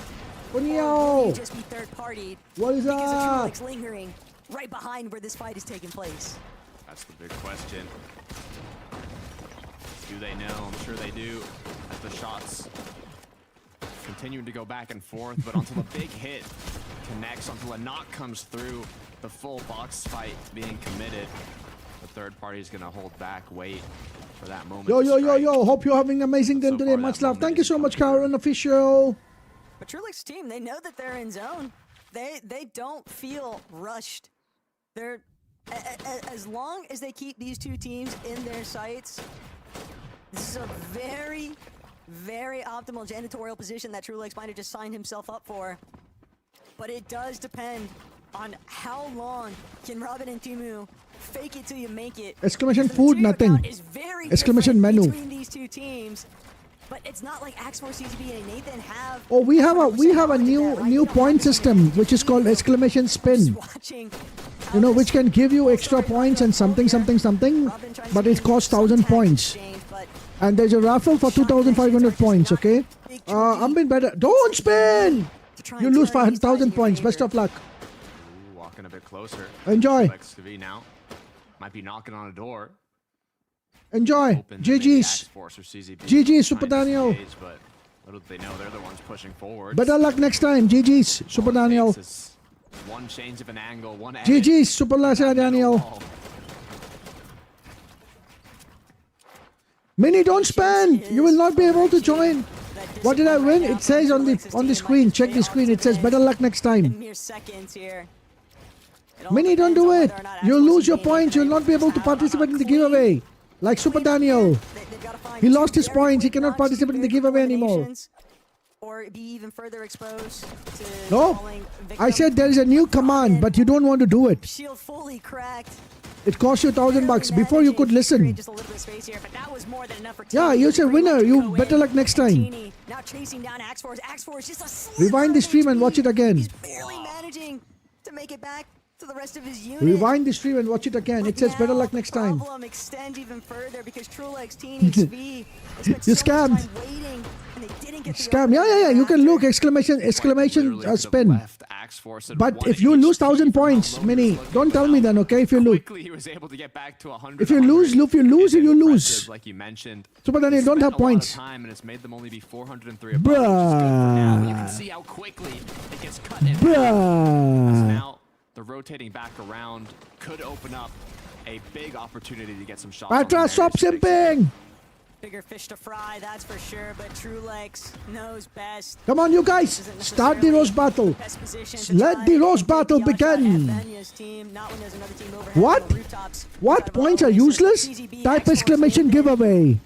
A: Bunyo!
B: Or just be third party.
A: What is
B: because the
A: up?
B: True Legs lingering right behind where this fight is taking place.
G: That's the big question. Do they know? I'm sure they do. As the shots continuing to go back and forth, but until a big hit connects, until a knock comes through, the full box fight being committed, the third party is going to hold back, wait for that moment.
A: Yo,
G: to
A: yo, yo,
G: strike.
A: yo. Hope you're having an amazing day
G: So
A: today.
G: far,
A: Much
G: that
A: love.
G: moment
A: Thank you so
G: isn't
A: much,
G: coming
A: Karen Official.
B: But True Legs team, they know that they're in zone. They don't feel rushed. They're as long as they keep these two teams in their sights. This is a very, very optimal janitorial position that True Legs might have just signed himself up for. But it does depend on how long can Robin and Timu fake it till you make it.
A: Exclamation
B: The
A: food,
B: material
A: nothing.
B: count is very
A: Exclamation
B: different
A: menu.
B: between these two teams. But it's not like Axforce, CGB, and Nathan have.
A: Oh, we have a
B: 100%
A: new
B: knowledge of that, right?
A: new
B: They don't
A: point
B: have
A: system,
B: anything
A: which is called
B: to
A: exclamation spin.
B: just watching how
A: You know,
B: this
A: which can give you
B: whole
A: extra
B: story
A: points and
B: plays out
A: something,
B: here.
A: something, something.
B: Robin trying to
A: But it
B: do
A: costs
B: some
A: 1,000
B: tag
A: points.
B: exchange, but
A: And there's a raffle for 2,500 points. Okay. I'm been better. Don't spin.
B: to try
A: You
B: and
A: lose
B: turn these tides in
A: 500,000
B: your
A: points. Best
B: favor.
A: of luck.
G: Ooh, walking a bit closer.
A: Enjoy.
G: XTV now might be knocking on a door.
A: Enjoy.
G: Hoping that maybe
A: GG's.
G: Axforce or CZB
A: GG's,
G: trying
A: Super
G: to
A: Daniel.
G: engage, but little do they know they're the ones pushing forward.
A: Better luck next time. GG's. Super Daniel.
G: One change of an angle, one edit,
A: GG's. Super
G: that middle
A: Daniel.
G: wall.
A: Mini, don't spam. You will not be able to join. What did I win? It says on the screen. Check the screen. It says better luck next
B: In
A: time.
B: mere seconds here. It all
A: Mini, don't
B: depends
A: do
B: on
A: it.
B: whether or not
A: You'll
B: Axforce
A: lose
B: is
A: your
B: being
A: points. You'll not be able to
B: have a
A: participate in the
B: clean-
A: giveaway. Like Super Daniel.
B: They've gotta find
A: He
B: two
A: lost his
B: very
A: points. He
B: quick
A: cannot
B: knocks,
A: participate in the
B: very quick
A: giveaway anymore.
B: eliminations, or be even further exposed to
A: No.
B: falling
A: I
B: victim.
A: said there is a new command, but you don't want to do it.
B: Shield fully cracked.
A: It costs you $1,000 before you could listen.
B: Just a little bit of space here, but that was more than enough for
A: Yeah,
B: Tini
A: you
B: to
A: said
B: bring
A: winner.
B: up
A: You
B: Go
A: better
B: in.
A: luck next time.
B: Tini now chasing down Axforce. Axforce just a sliver
A: Rewind the
B: of
A: stream and
B: HP.
A: watch it again.
B: He's barely managing to make it back to the rest of his unit.
A: Rewind the stream and watch it again. It
B: But
A: says better
B: now
A: luck next time.
B: Problem extends even further because Trulex, Tini, XV, they spent
A: You
B: so much
A: scammed.
B: time waiting, and they didn't get the
A: Scam.
B: opening
A: Yeah. You can
B: after.
A: look exclamation
G: Literally could have
A: spin.
G: left Axforce at
A: But
G: one
A: if you lose
G: HP
A: 1,000
G: from how
A: points,
G: low he
A: Mini,
G: was looking,
A: don't
G: but
A: tell me
G: how
A: then, okay? If you lose.
G: quickly he was able to get back to 100.
A: If you lose, you lose,
G: It is
A: you lose.
G: impressive, like you mentioned.
A: Super Daniel,
G: They
A: don't
G: spent
A: have
G: a lot of
A: points.
G: time, and it's made them only be 403 above, which is good for now. But you can see how quickly it gets cut in half.
A: Bruh.
G: Now the rotating back around could open up a big opportunity to get some shots.
A: Patra,
G: on the
A: stop
G: barriers fixed.
A: simping.
B: Bigger fish to fry, that's for sure. But Trulex knows best.
A: Come on, you guys.
B: Isn't
A: Start the
B: necessarily
A: roast battle.
B: best position to
A: Let
B: try
A: the
B: and
A: roast
B: take
A: battle
B: the onshot
A: begin.
B: at Benya's team, not when there's another team overhead
A: What?
B: on the rooftops.
A: What?
B: Inside of
A: Points are
B: Oasis,
A: useless?
B: CZB,
A: Type
B: Axforce,
A: exclamation
B: Nathan.
A: giveaway.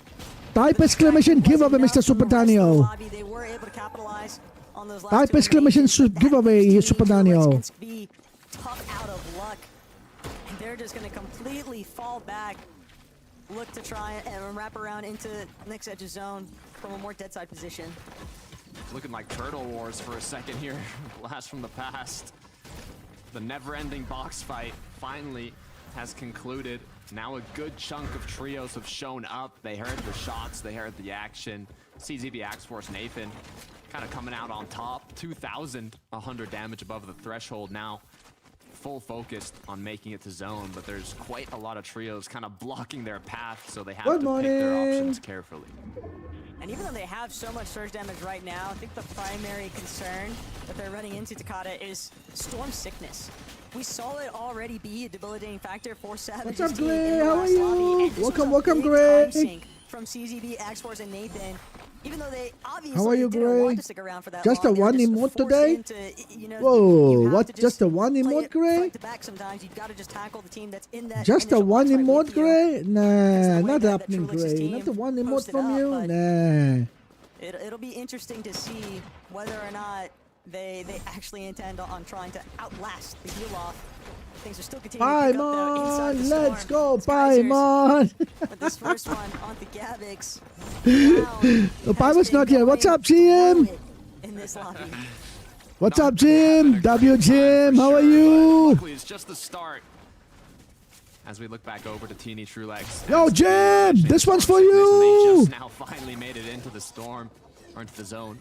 A: Type exclamation
B: Wasn't
A: giveaway,
B: enough
A: Mr.
B: from
A: Super
B: the rest of the
A: Daniel.
B: lobby. They were able to capitalize on those last
A: Type
B: two
A: exclamation
B: eliminations, but that
A: giveaway,
B: team,
A: Super
B: Trulex,
A: Daniel.
B: gets to be tough out of luck. And they're just going to completely fall back look to try and wrap around into next edge of zone from a more dead side position.
G: Looking like Turtle Wars for a second here. Blast from the past. The never-ending box fight finally has concluded. Now a good chunk of trios have shown up. They heard the shots, they heard the action. CZB X-Force Nathan kind of coming out on top. 2,100 damage above the threshold now. Full focused on making it to zone, but there's quite a lot of trios kind of blocking their path, so they have to pick their options carefully.
B: And even though they have so much surge damage right now, I think the primary concern that they're running into, Takata, is Storm Sickness. We saw it already be a debilitating factor for Savage's
A: What's up,
B: team in
A: Gray?
B: the
A: How are
B: last
A: you?
B: lobby, and this
A: Welcome,
B: was a
A: welcome,
B: big
A: Gray.
B: time sink from CZB, X-Force, and Nathan. Even though they obviously
A: How are you,
B: didn't
A: Gray?
B: want to stick around for that
A: Just
B: long,
A: a
B: they were
A: one
B: just
A: emote
B: forced
A: today?
B: into, you know,
A: Whoa,
B: you have
A: what?
B: to
A: Just a one
B: play
A: emote,
B: it
A: Gray?
B: front to back sometimes. You've got to just tackle the team that's in that
A: Just a
B: initial
A: one
B: box fight
A: emote,
B: with you.
A: Gray? Nah,
B: way
A: not
B: that
A: happening,
B: Trulix's
A: Gray.
B: team
A: Not the one emote
B: posted
A: from
B: up,
A: you?
B: but
A: Nah.
B: It'll be interesting to see whether or not they actually intend on trying to outlast the heal off. Things are still continuing to pick up though inside the
A: Paimon,
B: storm.
A: let's go,
B: It's Geysers,
A: Paimon.
B: but this first one onto Gavix. Wow,
A: Paimon's
B: has
A: not
B: been
A: here. What's
B: going
A: up, Jim?
B: through it in this lobby.
A: What's up, Jim? W Jim, how are you?
G: Luckily, it's just the start. As we look back over to Teeny Trulex.
A: Yo, Jim, this one's for
G: They
A: you.
G: just now finally made it into the storm, or into the zone.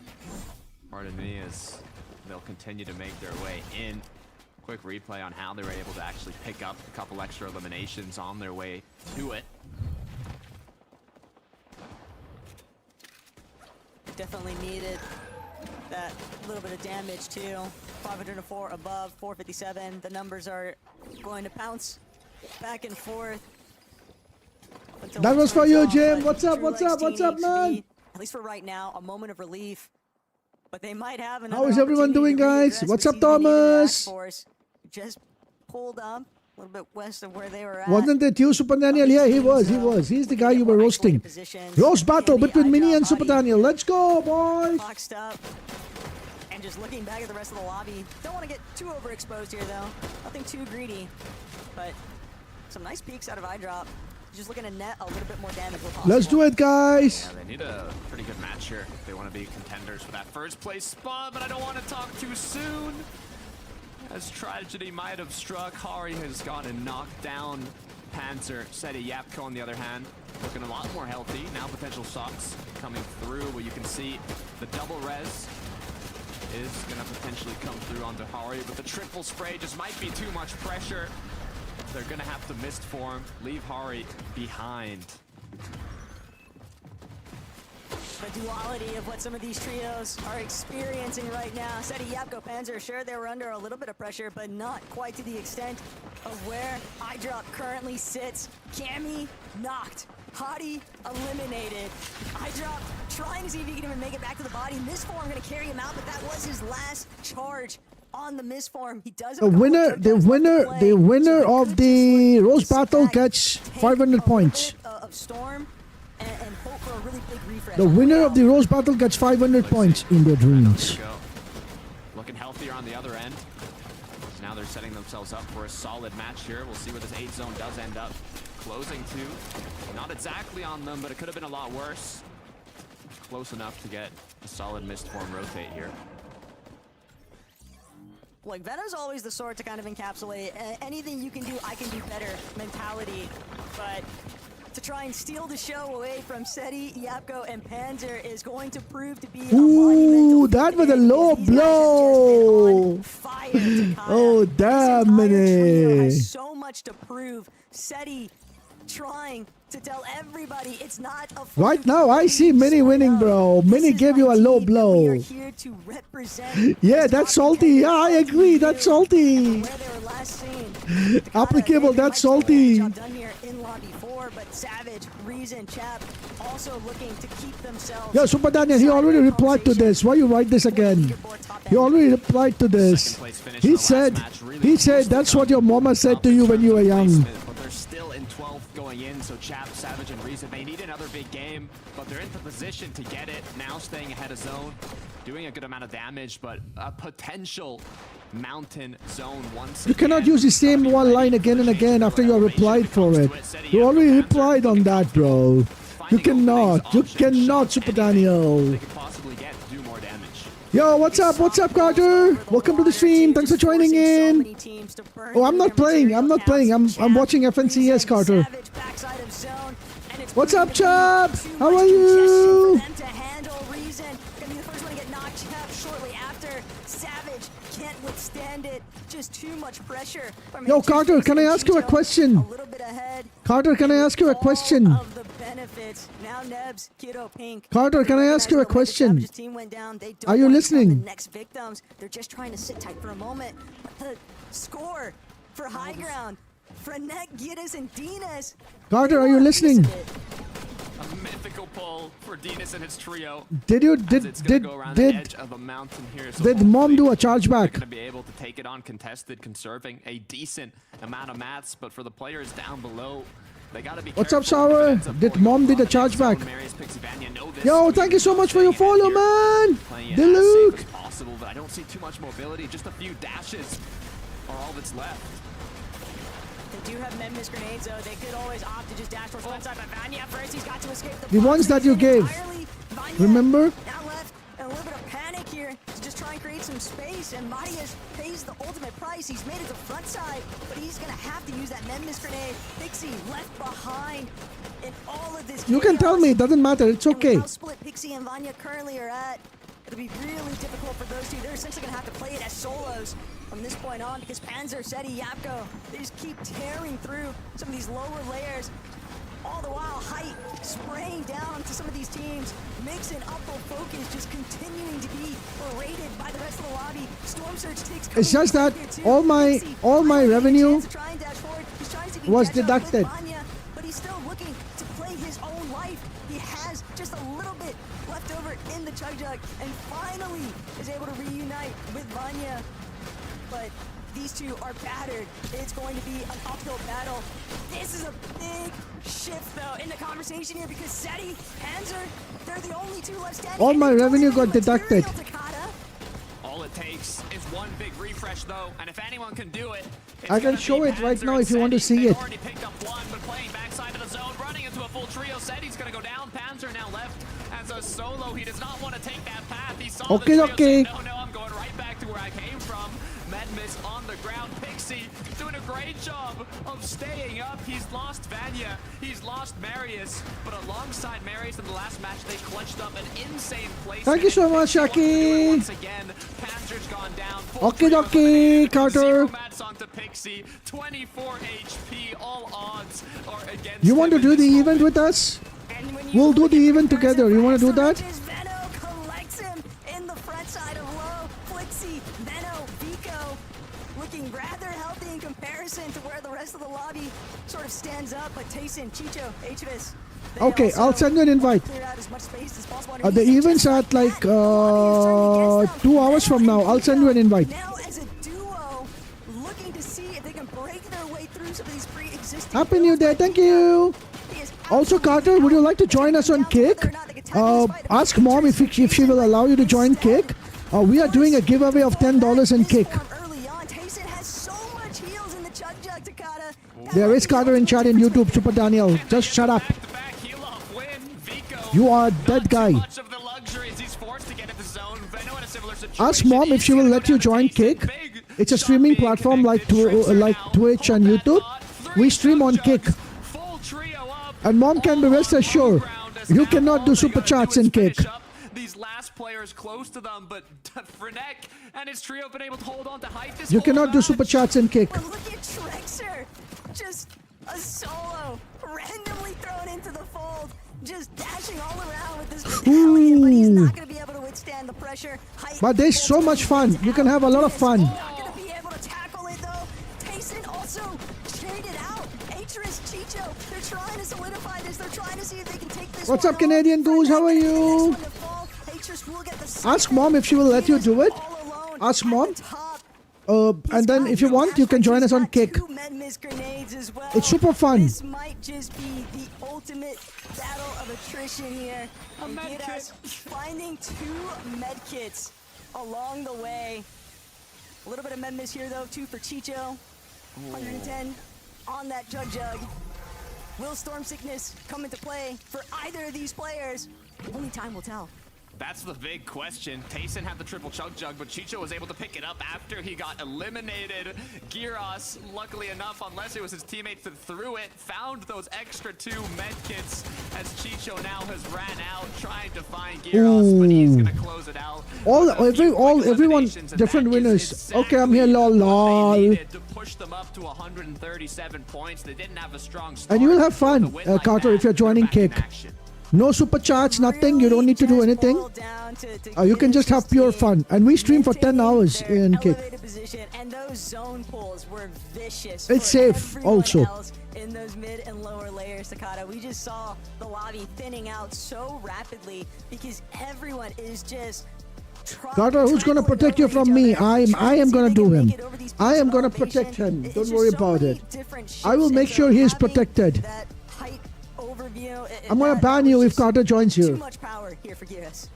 G: Pardon me, as they'll continue to make their way in. Quick replay on how they were able to actually pick up a couple extra eliminations on their way to it.
B: Definitely needed that little bit of damage too. 504 above, 457. The numbers are going to bounce back and forth. until
A: That
B: it
A: was for
B: turns
A: you,
B: off,
A: Jim.
B: but
A: What's up,
B: Trulix
A: what's up, what's
B: team
A: up,
B: needs to
A: man?
B: be, at least for right now, a moment of relief. But they might have another
A: How is everyone
B: opportunity
A: doing,
B: to
A: guys?
B: readdress
A: What's
B: with
A: up,
B: CZB Nathan and
A: Thomas?
B: X-Force. Just pulled up a little bit west of where they were at.
A: Wasn't it you, Super Daniel? Yeah, he was. He was. He's the guy you were roasting. Roast battle between Mini and Super Daniel. Let's go, boys.
B: Boxed up. And just looking back at the rest of the lobby. Don't want to get too overexposed here, though. Nothing too greedy. But some nice peeks out of eyedrop. Just looking to net a little bit more damage where possible.
A: Let's do it, guys.
G: Yeah, they need a pretty good match here if they want to be contenders for that first place spot, but I don't want to talk too soon. As tragedy might have struck, Hari has gone and knocked down Panzer. Seti Yapko, on the other hand, looking a lot more healthy. Now potential shots coming through, where you can see the double res is going to potentially come through onto Hari, but the triple spray just might be too much pressure. They're going to have to mist form, leave Hari behind.
B: The duality of what some of these trios are experiencing right now. Seti Yapko Panzer, sure they were under a little bit of pressure, but not quite to the extent of where eyedrop currently sits. Cammy knocked. Hottie eliminated. Eyedrop trying to see if he can even make it back to the body. Mistform gonna carry him out, but that was his last charge on the Mistform. He does
A: The winner of the roast battle gets 500 points.
B: Of Storm and hope for a really big refresh.
A: The winner of the roast battle gets 500 points in their dreams.
G: Go. Looking healthier on the other end. Now they're setting themselves up for a solid match here. We'll see where this 8 zone does end up. Closing to. Not exactly on them, but it could have been a lot worse. Close enough to get a solid Mistform rotate here.
B: Like, Venom's always the sort to kind of encapsulate anything you can do, I can do better mentality. But to try and steal the show away from Seti, Yapko, and Panzer is going to prove to be a monumental
A: Ooh, that was a
B: victory,
A: low
B: because these guys have just been
A: blow.
B: on fire, Takata.
A: Oh,
B: This
A: damn
B: entire trio
A: it.
B: has so much to prove. Seti trying to tell everybody it's not a fluke.
A: Right now, I see Mini winning, bro.
B: This
A: Mini
B: is
A: gave
B: my
A: you a low
B: team, and we are
A: blow.
B: here to represent
A: Yeah,
B: as
A: that's
B: top
A: salty. Yeah, I
B: contenders
A: agree. That's salty.
B: where they were last seen. Takata,
A: Applicable,
B: they
A: that's
B: might still get the
A: salty.
B: job done here in lobby 4, but Savage, Reason, Chap also looking to keep themselves.
A: Yo, Super Daniel, he
B: inside
A: already
B: that
A: replied to this. Why you write this again? He already replied to this.
G: Second place finish in
A: He
G: the last
A: said,
G: match, really
A: that's what your mama said to you when you were young.
G: Placement, but they're still in 12th going in, so Chap, Savage, and Reason, they need another big game, but they're in the position to get it. Now staying ahead of zone. doing a good amount of damage, but a potential mountain zone once
A: You cannot use the same one line again and again after you have replied for it. You already replied on that, bro. You cannot. You cannot, Super Daniel.
G: They could possibly get to do more damage.
A: Yo, what's up? What's up, Carter? Welcome to the stream. Thanks for joining in. Oh, I'm not playing. I'm not playing. I'm watching FNCS, Carter. What's up, Chubb? How are you?
B: Just too much pressure.
A: Yo, Carter, can I ask you a question? Carter, can I ask you a question? Carter, can I ask you a question? Are you listening?
B: Next victims, they're just trying to sit tight for a moment. The score for high ground. Frenet, Giddis, and Dinas.
A: Carter, are you listening?
C: A mythical pull for Dinas and his trio.
A: Did you did Mom do a chargeback?
G: Going to be able to take it on contested, conserving a decent amount of mats, but for the players down below, they got to be.
A: What's up, Sour? Did Mom did a chargeback? Yo, thank you so much for your follow, man. Deluke.
G: Possible, but I don't see too much mobility. Just a few dashes are all that's left.
B: They do have Memphis grenades, though. They could always opt to just dash towards one side, but Vanya first, he's got to escape
A: the ones that you gave. Remember?
B: Now left, and a little bit of panic here to just try and create some space, and Marius pays the ultimate price. He's made it to front side, but he's going to have to use that Memphis grenade. Pixie left behind in all of this.
A: You can tell me, it doesn't matter. It's okay.
B: And how split Pixie and Vanya currently are at, it'll be really difficult for those two. They're essentially going to have to play it as solos from this point on because Panzer, Seti, Yapko, they just keep tearing through some of these lower layers. All the while, height spraying down to some of these teams. Mix and Upper Focus just continuing to be berated by the rest of the lobby. Storm Surge takes.
A: It's just that all my revenue was deducted.
B: But he's still looking to play his own life. He has just a little bit left over in the Chug Jug and finally is able to reunite with Vanya. But these two are battered. It's going to be an uphill battle. This is a big shift, though, in the conversation here because Seti, Panzer, they're the only two left standing.
A: All my revenue got deducted.
G: All it takes is one big refresh, though, and if anyone can do it,
A: I can show it right now if you want to see it.
C: Already picked up one, but playing backside of the zone, running into a full trio. Seti's going to go down. Panzer now left as a solo. He does not want to take that path. He saw the trio say, no, I'm going right back to where I came from. Medmis on the ground. Pixie doing a great job of staying up. He's lost Vanya. He's lost Marius. But alongside Marius in the last match, they clutched up an insane place.
A: Thank you so much, Shaki.
G: Once again, Panzer's gone down.
A: Okay, Carter.
G: Onto Pixie. 24 HP. All odds are against
A: You want to do the event with us? We'll do the event together. You want to do that?
B: Collects him in the front side of low. Flixie, Venno, Vico, looking rather healthy in comparison to where the rest of the lobby sort of stands up. But Tayson, Chicho, HVS.
A: Okay, I'll send you an invite. The event's at like 2 hours from now. I'll send you an invite.
B: Now as a duo, looking to see if they can break their way through some of these pre-existing.
A: Happy New Year, thank you. Also, Carter, would you like to join us on Kick? Ask Mom if she will allow you to join Kick. We are doing a giveaway of $10 in Kick. There is Carter in chat in YouTube, Super Daniel. Just shut up. You are a dead guy. Ask Mom if she will let you join Kick. It's a streaming platform like Twitch and YouTube. We stream on Kick. And Mom can be rest assured, you cannot do super chats in Kick.
C: These last players close to them, but Frenek and his trio have been able to hold on to height this
A: You cannot do super chats in Kick.
B: But look at Trexer, just a solo, randomly thrown into the fold, just dashing all around with this battalion, but he's not going to be able to withstand the pressure.
A: But there's so much fun. You can have a lot of fun.
B: Not going to be able to tackle it though. Tayson also chained it out. Atris, Chicho, they're trying to solidify this. They're trying to see if they can take this.
A: What's up, Canadian Goose? How are you? Ask Mom if she will let you do it. Ask Mom. And then if you want, you can join us on Kick.
B: Two med miss grenades as well.
A: It's super fun.
B: This might just be the ultimate battle of attrition here. And get us finding 2 med kits along the way. A little bit of med miss here though, 2 for Chicho. 110 on that Jug. Will Storm Sickness come into play for either of these players? Only time will tell.
G: That's the big question. Tayson had the triple chug jug, but Chicho was able to pick it up after he got eliminated. Gyros, luckily enough, unless it was his teammates that threw it, found those extra 2 medkits as Chicho now has ran out trying to find Gyros, but he's gonna close it out.
A: Everyone, different winners. Okay, I'm here, lol.
G: They needed to push them up to 137 points. They didn't have a strong start.
A: And you will have fun,
G: To win like
A: Carter,
G: that,
A: if you're joining
G: they're back in
A: Kick.
G: action.
A: No super chats, nothing. You don't need to do anything. You can just have pure fun. And we stream for 10 hours in Kick.
B: And those zone pulls were vicious.
A: It's safe also.
B: In those mid and lower layers, Takata, we just saw the lobby thinning out so rapidly because everyone is just.
A: Carter, who's gonna protect you from me? I am gonna do him. I am gonna protect him. Don't worry about it. I will make sure he is protected. I'm gonna ban you if Carter joins you.
B: Too much power here for Gyros.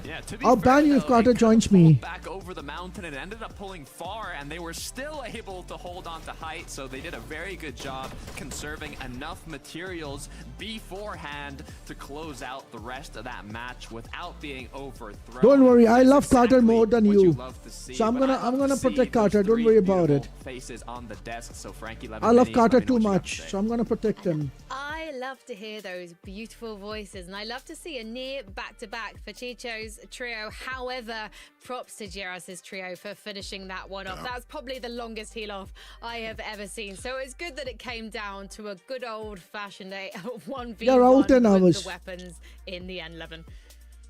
G: Yeah, to be
A: I'll
G: fair,
A: ban you if
G: though,
A: Carter
G: it could've
A: joins me.
G: pulled back over the mountain and ended up pulling far, and they were still able to hold on to height, so they did a very good job conserving enough materials beforehand to close out the rest of that match without being overthrown.
A: Don't worry, I
G: That's
A: love Carter
G: exactly
A: more than
G: what
A: you.
G: love to see,
A: So I'm
G: but
A: gonna-
G: I
A: I'm
G: love
A: gonna
G: to see
A: protect
G: those
A: Carter, don't
G: 3
A: worry about
G: beautiful
A: it.
G: Faces on the desk, so Frankie
A: I love
G: Levinini,
A: Carter
G: let me know
A: too
G: what you have to
A: much,
G: say.
A: so I'm gonna protect him.
D: I love to hear those beautiful voices, and I love to see a near back-to-back for Chicho's trio. However, props to Gyros' trio for finishing that one off. That's probably the longest heal off I have ever seen. So it's good that it came down to a good old-fashioned 1v1
A: Yeah, Raul, 10
D: with
A: hours.
D: the weapons in the end, Levin.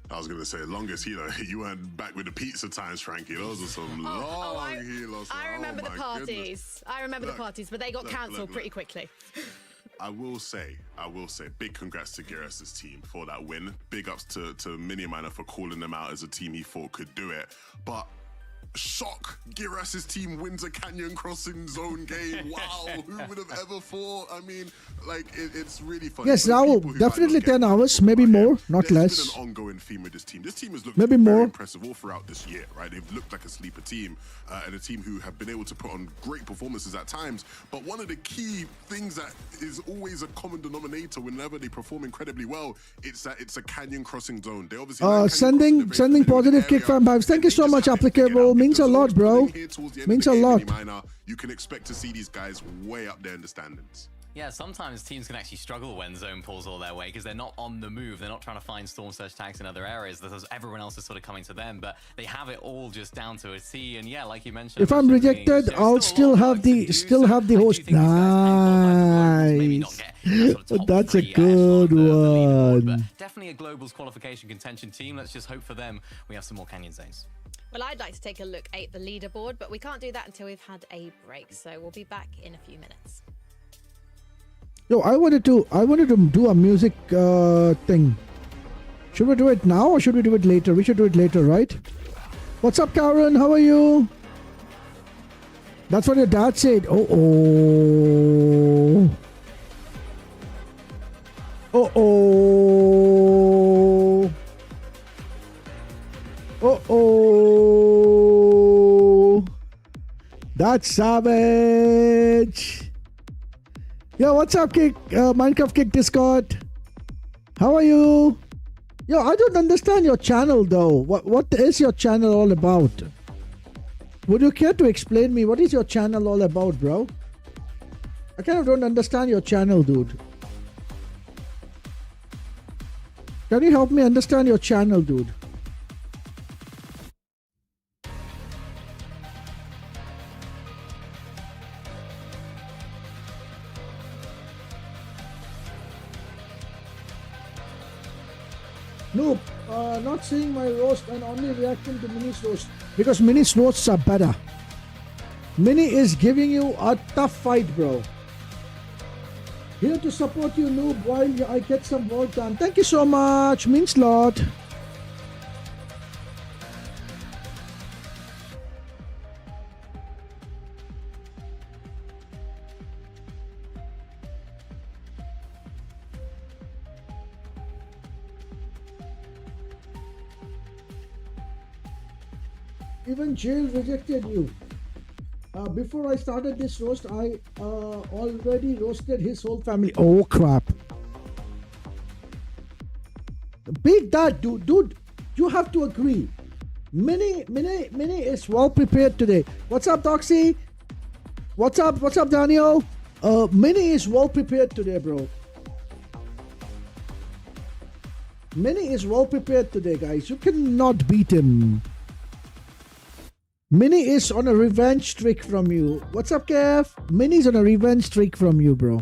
E: I was gonna say longest healer. You weren't back with the pizza times, Frankie. Those are some long healers.
D: I remember
E: Oh
D: the
E: my
D: parties.
E: goodness.
D: I remember the parties, but they got
E: look,
D: cancelled
E: look.
D: pretty quickly.
E: I will say, big congrats to Gyros' team for that win. Big ups to Mini Miner for calling them out as a team he thought could do it. But shock, Gyros' team wins a Canyon Crossing zone game. Wow, who would have ever thought? I mean, like, it's really funny.
A: Yes,
E: For the
A: Raul,
E: people who
A: definitely
E: might not get
A: 10 hours,
E: it,
A: maybe
E: right,
A: more, not
E: there's
A: less.
E: been an ongoing theme with this team. This team has looked
A: Maybe
E: very
A: more.
E: impressive all throughout this year, right? They've looked like a sleeper team and a team who have been able to put on great performances at times. But one of the key things that is always a common denominator whenever they perform incredibly well, it's that it's a Canyon Crossing zone. They obviously like Canyon
A: Sending
E: Crossing, they're very familiar with
A: positive
E: the
A: kick
E: area,
A: fan vibes. Thank
E: and
A: you
E: they
A: so
E: just
A: much,
E: haven't figured
A: applicable.
E: out
A: Means a
E: if
A: lot,
E: they're
A: bro.
E: pulling here towards the end
A: Means
E: of
A: a
E: the game,
A: lot.
E: Mini Miner, you can expect to see these guys way up there in the standings.
F: Yeah, sometimes teams can actually struggle when zone pulls all their way because they're not on the move. They're not trying to find storm surge tags in other areas. Because everyone else is sort of coming to them, but they have it all just down to a T. And yeah, like you mentioned,
A: If I'm rejected, I'll still have the host. Nice. That's a good one.
F: Definitely a globals qualification contention team. Let's just hope for them we have some more Canyon zones.
D: Well, I'd like to take a look at the leaderboard, but we can't do that until we've had a break. So we'll be back in a few minutes.
A: Yo, I wanted to do a music thing. Should we do it now or should we do it later? We should do it later, right? What's up, Karen? How are you? That's what your dad said. Oh. That's savage. Yo, what's up, Kick? Minecraft Kick Discord. How are you? Yo, I don't understand your channel though. What is your channel all about? Would you care to explain me what is your channel all about, bro? I kind of don't understand your channel, dude. Can you help me understand your channel, dude? Nope, not seeing my roast and only reacting to Mini's roast because Mini's roasts are better. Mini is giving you a tough fight, bro. Here to support you, Noob, while I get some work done. Thank you so much, means a lot. Even Jail rejected you. Before I started this roast, I already roasted his whole family. Oh crap! Beat that, dude. You have to agree. Mini is well prepared today. What's up, Doxy? What's up, Daniel? Mini is well prepared today, bro. Mini is well prepared today, guys. You cannot beat him. Mini is on a revenge streak from you. What's up, Kev? Mini's on a revenge streak from you, bro.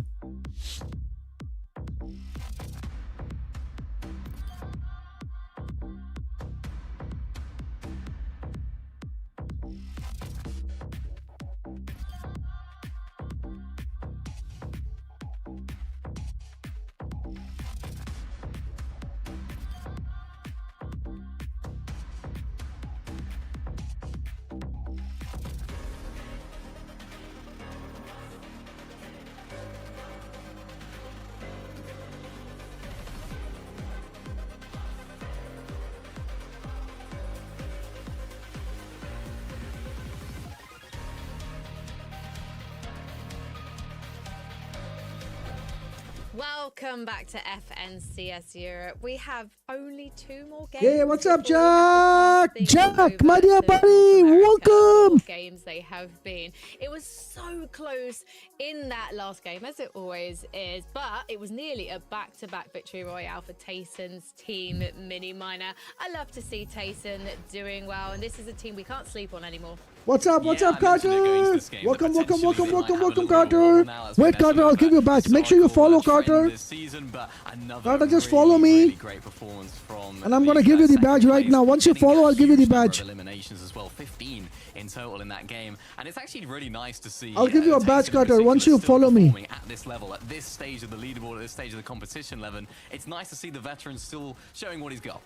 D: Welcome back to FNCS Europe. We have only 2 more games.
A: Yeah, what's up,
D: before we
A: Jack?
D: get to cross things
A: Jack,
D: over
A: my dear
D: to
A: buddy,
D: North America.
A: welcome.
D: What games they have been. It was so close in that last game, as it always is, but it was nearly a back-to-back victory royale for Tayson's team, Mini Miner. I love to see Tayson doing well, and this is a team we can't sleep on anymore.
A: What's up,
F: I mentioned
A: Carter?
F: it going into this game, that
A: Welcome,
F: potentially they might have a
A: Carter.
F: little bit of a wobble now. It's
A: Wait,
F: been
A: Carter, I'll give you a badge. Make sure you follow Carter.
F: This season, but another
A: Carter, just
F: really,
A: follow me.
F: really great performance from
A: And I'm
F: the
A: gonna give you the
F: second
A: badge right
F: place,
A: now. Once you
F: getting
A: follow,
F: a
A: I'll give you the
F: huge number of
A: badge.
F: eliminations as well, 15 in total in that game, and it's actually really nice to see.
A: I'll give you a
F: Tayson
A: badge,
F: in
A: Carter,
F: particular
A: once you
F: still
A: follow me.
F: performing at this level, at this stage of the leaderboard, at this stage of the competition level. It's nice to see the veteran still showing what he's got.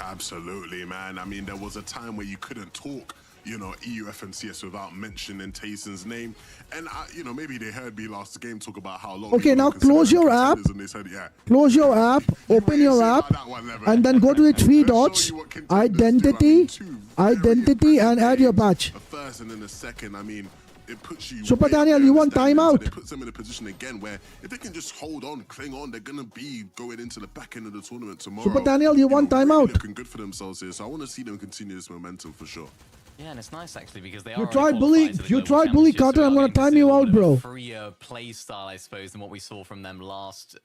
E: Absolutely, man. I mean, there was a time where you couldn't talk, you know, EUF and CS without mentioning Tayson's name. And, you know, maybe they heard me last game talk about how long...
A: Okay,
E: they
A: now
E: were considered
A: close your app.
E: contenders, and they said, yeah.
A: Close your app, open your app, and then go to the 3 dots, identity, and add your badge.
E: A first and then a second, I mean, it puts you...
A: Super
E: way
A: Daniel,
E: up
A: you
E: there
A: want
E: in the standings,
A: timeout?
E: and it puts them in a position again where if they can just hold on, cling on, they're going to be going into the back end of the tournament tomorrow.
A: Super Daniel, you want
E: really
A: timeout?
E: looking good for themselves here, so I want to see them continue this momentum for sure.
F: Yeah, and it's nice actually because they
A: You
F: are.
A: tried bully, Carter. I'm gonna time you out, bro.
F: Freer play style, I suppose, than what we saw from them last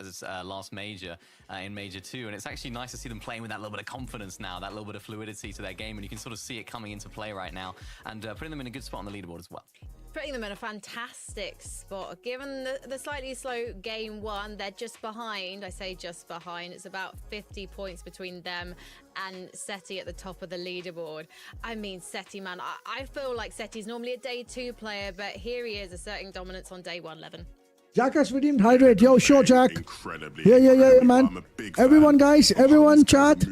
F: major in Major 2, and it's actually nice to see them playing with that little bit of confidence now, that little bit of fluidity to their game, and you can sort of see it coming into play right now, and putting them in a good spot on the leaderboard as well.
D: Putting them in a fantastic spot. Given the slightly slow game 1, they're just behind. I say just behind. It's about 50 points between them and Seti at the top of the leaderboard. I mean, Seti, man, I feel like Seti's normally a day 2 player, but here he is asserting dominance on day 1, Levin.
A: Jack has redeemed hydrate. Yo, sure, Jack.
E: Incredibly.
A: Yeah, man. Everyone, guys. Everyone, chat.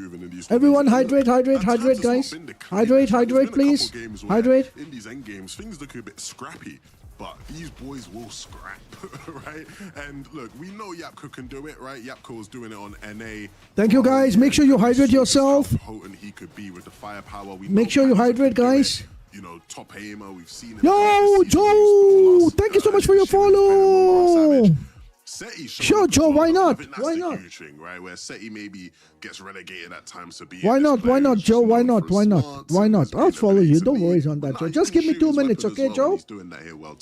A: Everyone, hydrate, guys. Hydrate, please. Hydrate.
E: In these end games, things look a bit scrappy, but these boys will scrap, right? And look, we know Yapko can do it, right? Yapko was doing it on NA.
A: Thank you, guys. Make sure you hydrate yourself.
E: How potent he could be with the firepower. We
A: Make
E: know
A: sure you
E: Patrick
A: hydrate,
E: can do it.
A: guys.
E: You know, top aimer, we've seen him.
A: Yo, Joe, thank you so much for your follow. Sure, Joe, why not? Why not?
E: Thing, right? Where Seti maybe gets relegated at times to be.
A: Why not, Joe? Why not? I'll follow you. Don't worry on that, Joe. Just give me 2 minutes, okay, Joe?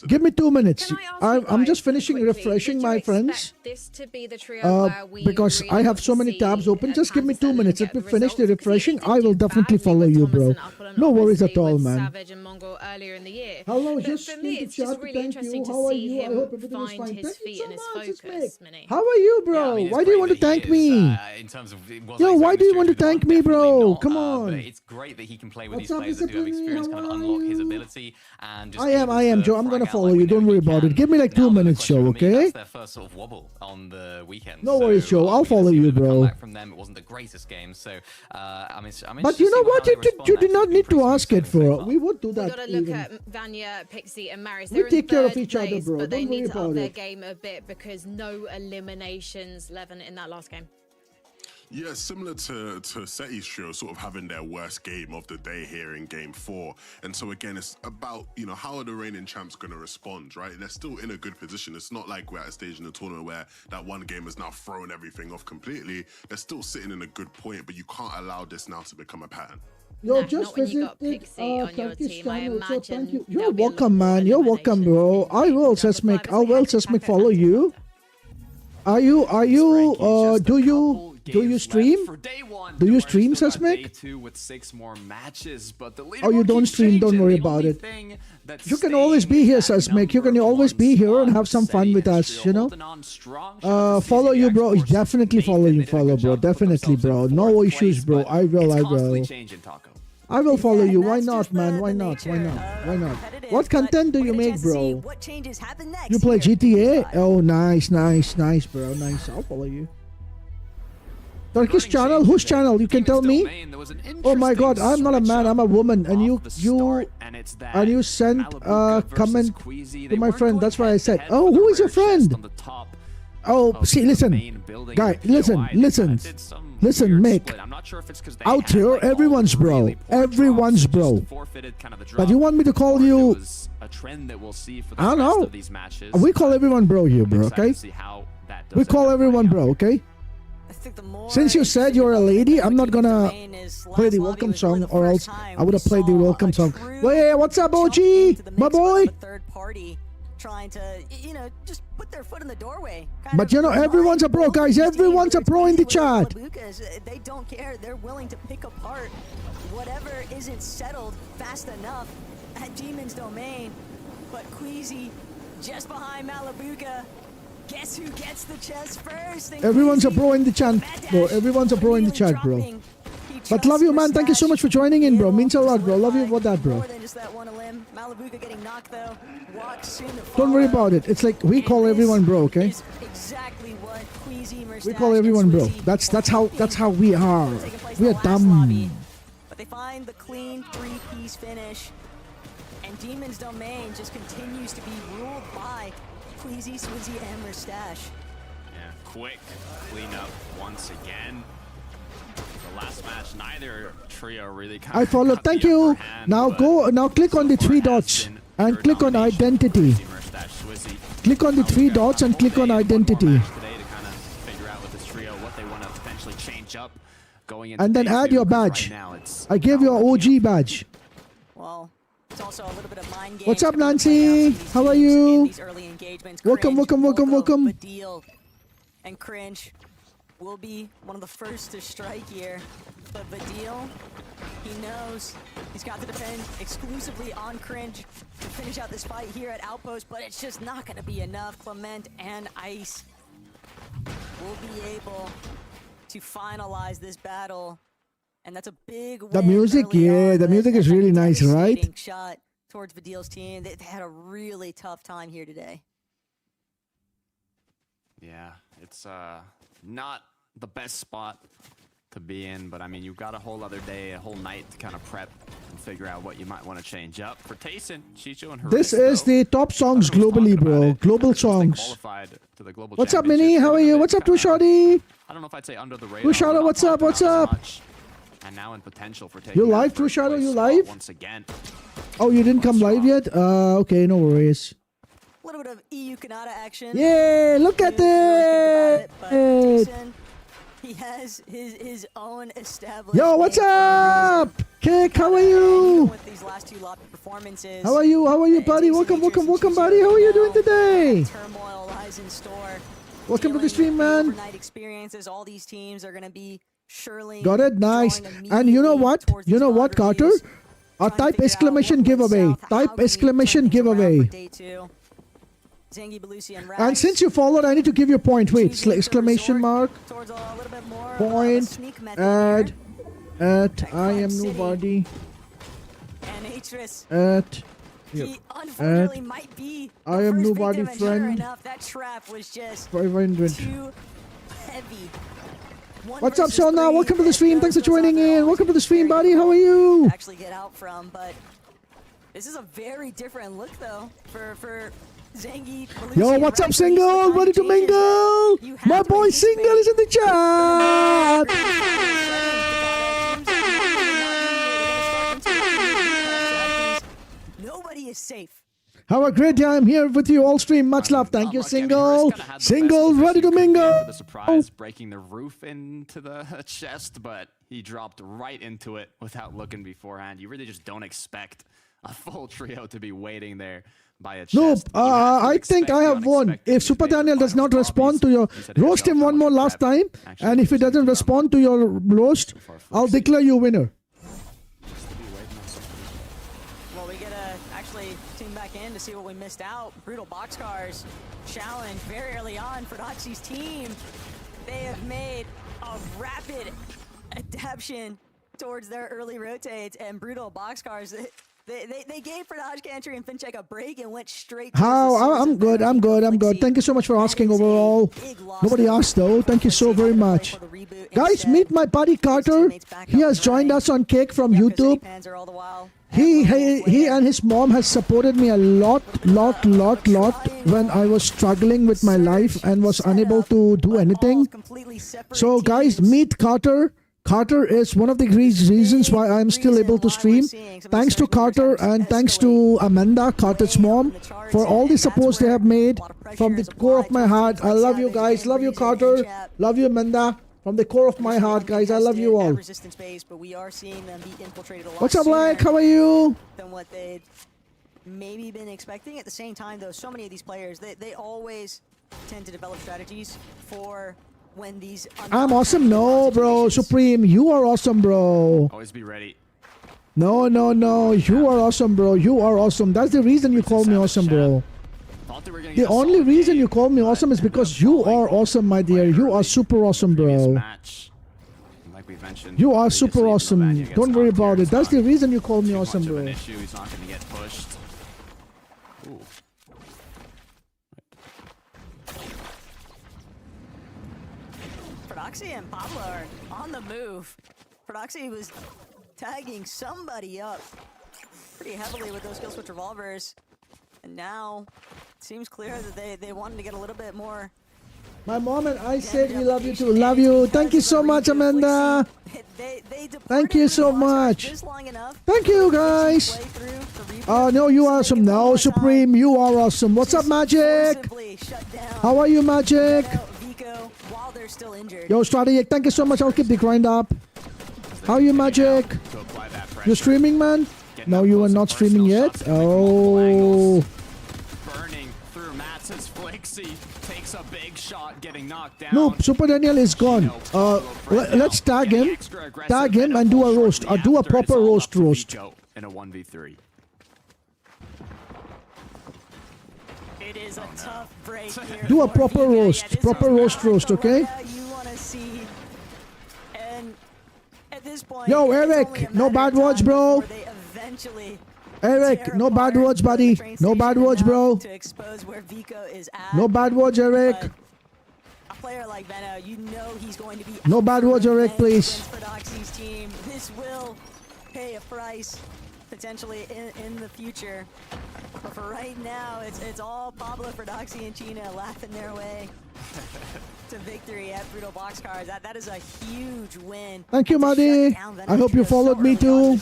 A: Give me 2 minutes. I'm just finishing refreshing my friends.
D: This to be the trio where we
A: because
D: really
A: I have
D: want
A: so
D: to
A: many
D: see
A: tabs open. Just give me 2
D: Anderson
A: minutes.
D: get
A: If we
D: the
A: finish the
D: results, 'cause he
A: refreshing,
D: did
A: I will
D: do
A: definitely
D: badly
A: follow
D: with
A: you, bro.
D: Thomas and Upland,
A: No worries at
D: obviously,
A: all,
D: with
A: man.
D: Savage and Mongol earlier in the year.
A: Hello,
D: But
A: just
D: for me,
A: in the
D: it's just
A: chat.
D: really
A: Thank
D: interesting
A: you.
D: to
A: How are
D: see
A: you? I hope
D: him
A: everything is
D: find
A: fine.
D: his
A: Thank you
D: feet
A: so
D: and his
A: much, it's
D: focus,
A: Mick.
D: Mini.
A: How are you,
F: Yeah, I
A: bro?
F: mean, it's
A: Why do you
F: great
A: want to
F: that he
A: thank
F: is,
A: me?
F: In terms of, it was
A: Yo,
F: like
A: why do you want to
F: demonstrated
A: thank me,
F: definitely
A: bro?
F: not,
A: Come
F: but
A: on.
F: it's great that he can play with
A: What's
F: these
A: up,
F: players that do have
A: Mr.
F: experience,
A: Tony?
F: kind of
A: How
F: unlock
A: are
F: his
A: you?
F: ability, and just
A: I am, Joe. I'm gonna follow you. Don't worry about it. Give me like 2 minutes, Joe, okay?
F: That's their first sort of wobble on the weekend.
A: No worries, Joe. I'll
F: we can
A: follow
F: see a
A: you,
F: bit of a
A: bro.
F: comeback from them. It wasn't the greatest game, so I'm
A: But you know what? You did not need to ask it for. We would do
D: We've
A: that
D: got to look
A: even.
D: at Vanya, Pixie, and Maris.
A: We
D: They're in
A: take care of
D: third
A: each other,
D: place,
A: bro.
D: But they
A: Don't worry
D: need to
A: about
D: up their
A: it.
D: game a bit because no eliminations, Levin, in that last game.
E: Yeah, similar to Seti's trio, sort of having their worst game of the day here in game 4. And so again, it's about, you know, how are the reigning champs going to respond, right? They're still in a good position. It's not like we're at a stage in the tournament where that one game has now thrown everything off completely. They're still sitting in a good point, but you can't allow this now to become a pattern.
A: Yo,
D: Nah,
A: just
D: not when you
A: visited
D: got Pixie on your
A: Turkish
D: team. I
A: channel, so thank
D: imagine
A: you.
D: there'll
A: You're
D: be a lot
A: welcome,
D: more
A: man. You're welcome, bro.
D: eliminations
A: I
D: in
A: will,
D: number
A: Sesmic.
D: five,
A: I
D: as they
A: will,
D: head to
A: Sesmic,
D: Pepper
A: follow
D: and
A: you.
D: Takata.
A: Do you stream? Do you stream, Sesmic? Oh, you don't stream, don't worry about it. You can always be here, Sesmic. You can always be here and have some fun with us, you know? Follow you, bro. Definitely follow you, bro. Definitely, bro. No issues, bro. I will. I will follow you. Why not, man? Why not? What content do you make, bro?
B: What changes happen next
A: You play
B: here.
A: GTA? Oh, nice, bro. Nice. I'll follow you. Turkish channel? Whose channel? You can tell me? Oh my god, I'm not a man, I'm a woman. And you sent a comment to my friend. That's why I said, oh, who is your friend? Oh, see, listen. Guy, listen, Mick. Out here, everyone's bro. Everyone's bro. But you want me to call you... I don't know. We call everyone bro here, bro, okay? We call everyone bro, okay? Since you said you're a lady, I'm not gonna play the welcome song, or else I would have played the welcome song. Hey, what's up, OG? My boy?
B: Trying to, you know, just put their foot in the doorway.
A: But you know, everyone's a pro, guys. Everyone's a pro in the chat.
B: They don't care. They're willing to pick apart whatever isn't settled fast enough at Demon's domain. But Queasy just behind Malabuka. Guess who gets the chest first? And
A: Everyone's a
B: Queasy,
A: pro in the chat, bro. Everyone's a pro in the chat, bro. But love you, man. Thank you so much for joining in, bro. Means a lot, bro. Love you for that, bro.
B: More than just that one limb. Malabuka getting knocked though. Walks soon to
A: Don't worry
B: follow.
A: about it. It's like we call everyone bro, okay?
B: Is exactly what Queasy,
A: We call everyone bro. That's how we are. We are dumb.
B: But they find the clean 3-piece finish. And Demon's domain just continues to be ruled by Queasy, Swizzy, and Mustache.
G: Yeah, quick cleanup once again. The last match, neither trio really kind
A: I follow. Thank you. Now click on the 3 dots and click on identity. Click on the 3 dots and click on identity. And then add your badge. I gave you an OG badge.
B: Well, it's also a little bit of mind games.
A: What's up,
B: for them
A: Nancy?
B: playing out
A: How are
B: these
A: you?
B: in these early engagements.
A: Welcome,
B: Cringe,
A: welcome.
B: Volko, Badil, and Cringe will be one of the first to strike here. But Badil, he knows he's got to defend exclusively on Cringe to finish out this fight here at Outpost, but it's just not going to be enough. Clement and Ice will be able to finalize this battle. And that's a big win.
A: The music,
B: early
A: yeah,
B: on,
A: the
B: but
A: music is
B: that's a
A: really nice, right?
B: devastating shot towards Badil's team. They had a really tough time here today.
G: Yeah, it's not the best spot to be in, but I mean, you've got a whole other day, a whole night to kind of prep and figure out what you might want to change up. For Tayson, Chicho, and
A: This is the top songs globally, bro. Global songs. What's up, Minnie? How are you? What's up, Tushadi?
G: I don't know if I'd say under the radar.
A: Tushado, what's up? What's up?
G: And now in potential for taking
A: You live,
G: that first
A: Tushado?
G: place
A: You
G: spot
A: live?
G: once again.
A: Oh, you didn't come live yet? Okay, no worries.
B: A little bit of EU Kanata action.
A: Yeah, look at
B: Really
A: it.
B: think about it, but Tayson, he has his own established.
A: Yo, what's
B: name for a
A: up? Kick, how are
B: reason. And even
A: you?
B: with these last 2 lobby performances,
A: How are you? How are you, buddy? Welcome, buddy. How are you doing today?
B: Turmoil lies in store.
A: Welcome to the
B: Dealing
A: stream,
B: with the
A: man.
B: overnight experiences, all these teams are going to be surely.
A: Got it? Nice.
B: drawing
A: And you know
B: immediately
A: what?
B: towards
A: You
B: these
A: know
B: mod
A: what, Carter?
B: reviews,
A: A
B: trying to
A: type
B: figure out
A: exclamation
B: what went
A: giveaway.
B: south, how
A: Type
B: can we
A: exclamation
B: turn things around
A: giveaway.
B: for day 2. Zangy, Belusi, and
A: And
B: Rags
A: since you followed, I need to give you a point. Wait,
B: choosing to
A: exclamation
B: resort
A: mark.
B: towards a little bit more of a
A: Point.
B: sneak method
A: Add.
B: here.
A: At
B: City.
A: IamNoobRD.
B: And Atris,
A: At.
B: he unfortunately might be the
A: I am
B: first
A: nobody
B: victim, and sure
A: friend.
B: enough, that trap was just
A: 500.
B: too heavy. One
A: What's up,
B: versus
A: Shona?
B: 3,
A: Welcome to the
B: that
A: stream. Thanks for
B: goes
A: joining
B: on
A: in. Welcome to the stream,
B: very
A: buddy. How are
B: difficult
A: you?
B: to actually get out from, but this is a very different look though for Zangy,
A: Yo, what's up, Single? Ready to mingle? My boy Single is in the chat.
B: Nobody is safe.
A: Have a great day. I'm here with you all stream. Much love. Thank you, Single. Single, ready to mingle.
G: The surprise, breaking the roof into the chest, but he dropped right into it without looking beforehand. You really just don't expect a full trio to be waiting there by a chest.
A: Nope. I think I have won. If Super Daniel does not respond to your roast him one more last time, and if he doesn't respond to your roast, I'll declare you winner.
B: Well, we get to actually tune back in to see what we missed out. Brutal Boxcars challenge very early on for Doxy's team. They have made a rapid adaptation towards their early rotates, and Brutal Boxcars, they gave Pradaj Kantry and Fincheck a break and went straight to
A: I'm good. Thank you so much for asking overall. Nobody asked though. Thank you so very much. Guys, meet my buddy Carter. He has joined us on Kick from YouTube. He and his mom has supported me a lot when I was struggling with my life and was unable to do anything. So guys, meet Carter. Carter is one of the reasons why I'm still able to stream. Thanks to Carter and thanks to Amanda, Carter's mom, for all the supports they have made from the core of my heart. I love you guys. Love you, Carter. Love you, Amanda. From the core of my heart, guys. I love you all. What's up, like? How are you?
B: Than what they'd maybe been expecting. At the same time, though, so many of these players, they always tend to develop strategies for when these...
A: I'm awesome. No, bro. Supreme, you are awesome, bro.
G: Always be ready.
A: No. You are awesome, bro. You are awesome. That's the reason you call me awesome, bro. The only reason you call me awesome is because you are awesome, my dear. You are super awesome, bro. You are super awesome. Don't worry about it. That's the reason you call me awesome, bro.
G: He's not going to get pushed. Ooh.
B: Prodoxy and Pablo are on the move. Prodoxy was tagging somebody up pretty heavily with those kill switch revolvers. And now it seems clear that they wanted to get a little bit more.
A: My mom and I said we love you too. Love you. Thank you so much, Amanda. Thank you so much. Thank you, guys. Oh, no, you are awesome. No, Supreme, you are awesome. What's up, Magic? How are you, Magic? Yo, Strategic, thank you so much. I'll keep the grind up. How are you, Magic? You're streaming, man? No, you are not streaming yet? Oh.
G: Burning through Mats as Flixie takes a big shot, getting knocked down.
A: No, Super Daniel is gone. Let's tag him. Tag him and do a roast. Do a proper roast.
G: In a 1v3.
B: It is a tough break here.
A: Do a proper roast. Proper roast, okay?
B: You want to see. And at this point,
A: yo, Eric, no bad words, bro. Eric, no bad words, buddy. No bad words, bro. No bad words, Eric.
B: A player like Benno, you know he's going to be.
A: No bad words, Eric, please.
B: Team. This will pay a price potentially in the future. But for right now, it's all Pablo, Prodoxy, and China laughing their way to victory at Brutal Boxcars. That is a huge win.
A: Thank you, Madi. I hope you followed me too.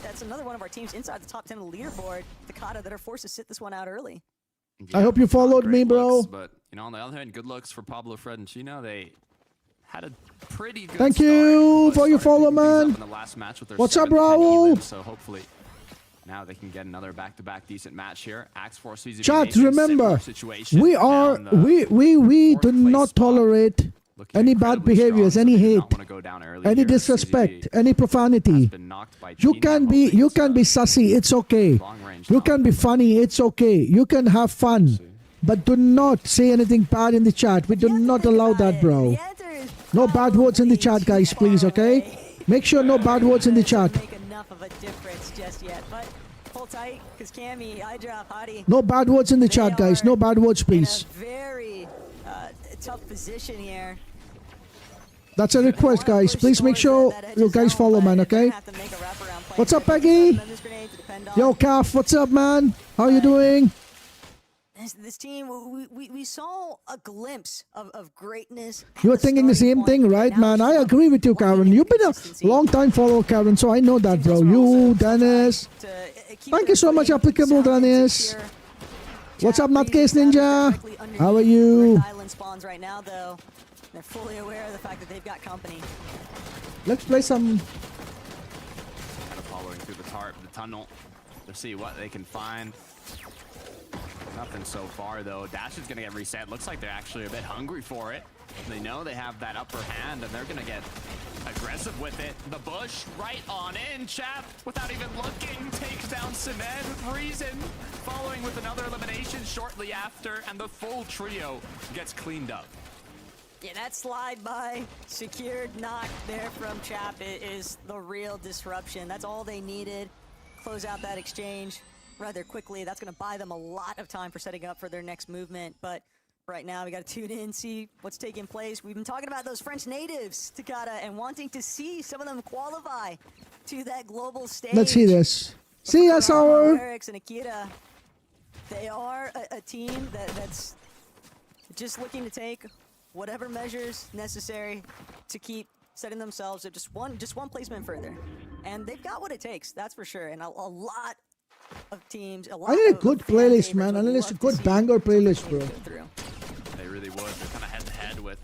B: That's another one of our teams inside the top 10 of the leaderboard, Takata, that are forced to sit this one out early.
G: Yeah,
A: I hope you followed me, bro.
G: Looks, but on the other hand, good looks for Pablo, Fred, and Chino. They had a pretty good
A: Thank you for your follow, man. What's up, Raul?
G: So hopefully now they can get another back-to-back decent match here. Axe Force
A: chat, remember, we do not tolerate any bad behaviors, any hate, any disrespect, any profanity. You can be sassy, it's okay. You can be funny, it's okay. You can have fun, but do not say anything bad in the chat. We do not allow that, bro. No bad words in the chat, guys, please, okay? Make sure no bad words in the chat. No bad words in the chat, guys. No bad words, please.
B: Very tough position here.
A: That's a request, guys. Please make sure you guys follow, man, okay? What's up, Peggy? Yo, Calf, what's up, man? How you doing?
B: This team, we saw a glimpse of greatness. at
A: You're
B: the
A: thinking the
B: starting
A: same thing,
B: point,
A: right,
B: and now
A: man?
B: it's
A: I
B: just
A: agree with you,
B: working
A: Karen.
B: in
A: You've been a
B: consistency.
A: long time follower, Karen, so I know that, bro.
B: Teams are also
A: You,
B: trying
A: Dennis.
B: to, keep
A: Thank
B: their
A: you so much,
B: footing
A: applicable,
B: sound and
A: Dennis.
B: secure.
A: What's up,
B: Chat
A: Nutcase
B: reading
A: Ninja?
B: directly underneath
A: How are
B: where
A: you?
B: the island spawns right now, though. They're fully aware of the fact that they've got company.
A: Let's play some.
G: Kind of following through the tunnel to see what they can find. Nothing so far though. Dash is gonna get reset. Looks like they're actually a bit hungry for it. They know they have that upper hand and they're gonna get aggressive with it. The bush right on in. Chap, without even looking, takes down Cement. Reason following with another elimination shortly after, and the full trio gets cleaned up.
B: Yeah, that slide by, secured knock there from Chap is the real disruption. That's all they needed. Close out that exchange rather quickly. That's going to buy them a lot of time for setting up for their next movement. But right now, we got to tune in, see what's taking place. We've been talking about those French natives, Takata, and wanting to see some of them qualify to that global stage.
A: Let's see this. See us, our.
B: Eric's and Akira, they are a team that's just looking to take whatever measures necessary to keep setting themselves at just one placement further. And they've got what it takes, that's for sure. And a lot of teams, a lot
A: I need a
B: of
A: good
B: fan
A: playlist,
B: favorites
A: man. I
B: would
A: need a
B: love to
A: good
B: see
A: banger playlist,
B: this
A: bro.
B: go through.
G: They really would. They're kind of head-to-head with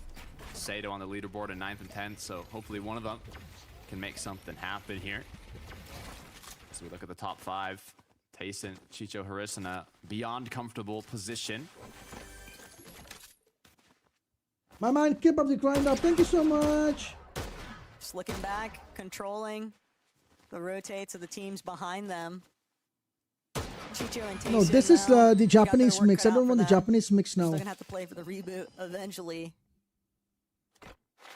G: Sato on the leaderboard in 9th and 10th, so hopefully one of them can make something happen here. So we look at the top 5. Tayson, Chicho, Harris in a beyond comfortable position.
A: My man, keep up the grind up. Thank you so much.
B: Just looking back, controlling the rotates of the teams behind them. Chicho and Tayson
A: No, this is
B: now
A: the
B: got their
A: Japanese
B: work
A: mix.
B: cut
A: I don't
B: out
A: want
B: for
A: the
B: them.
A: Japanese mix now.
B: Still gonna have to play for the reboot eventually.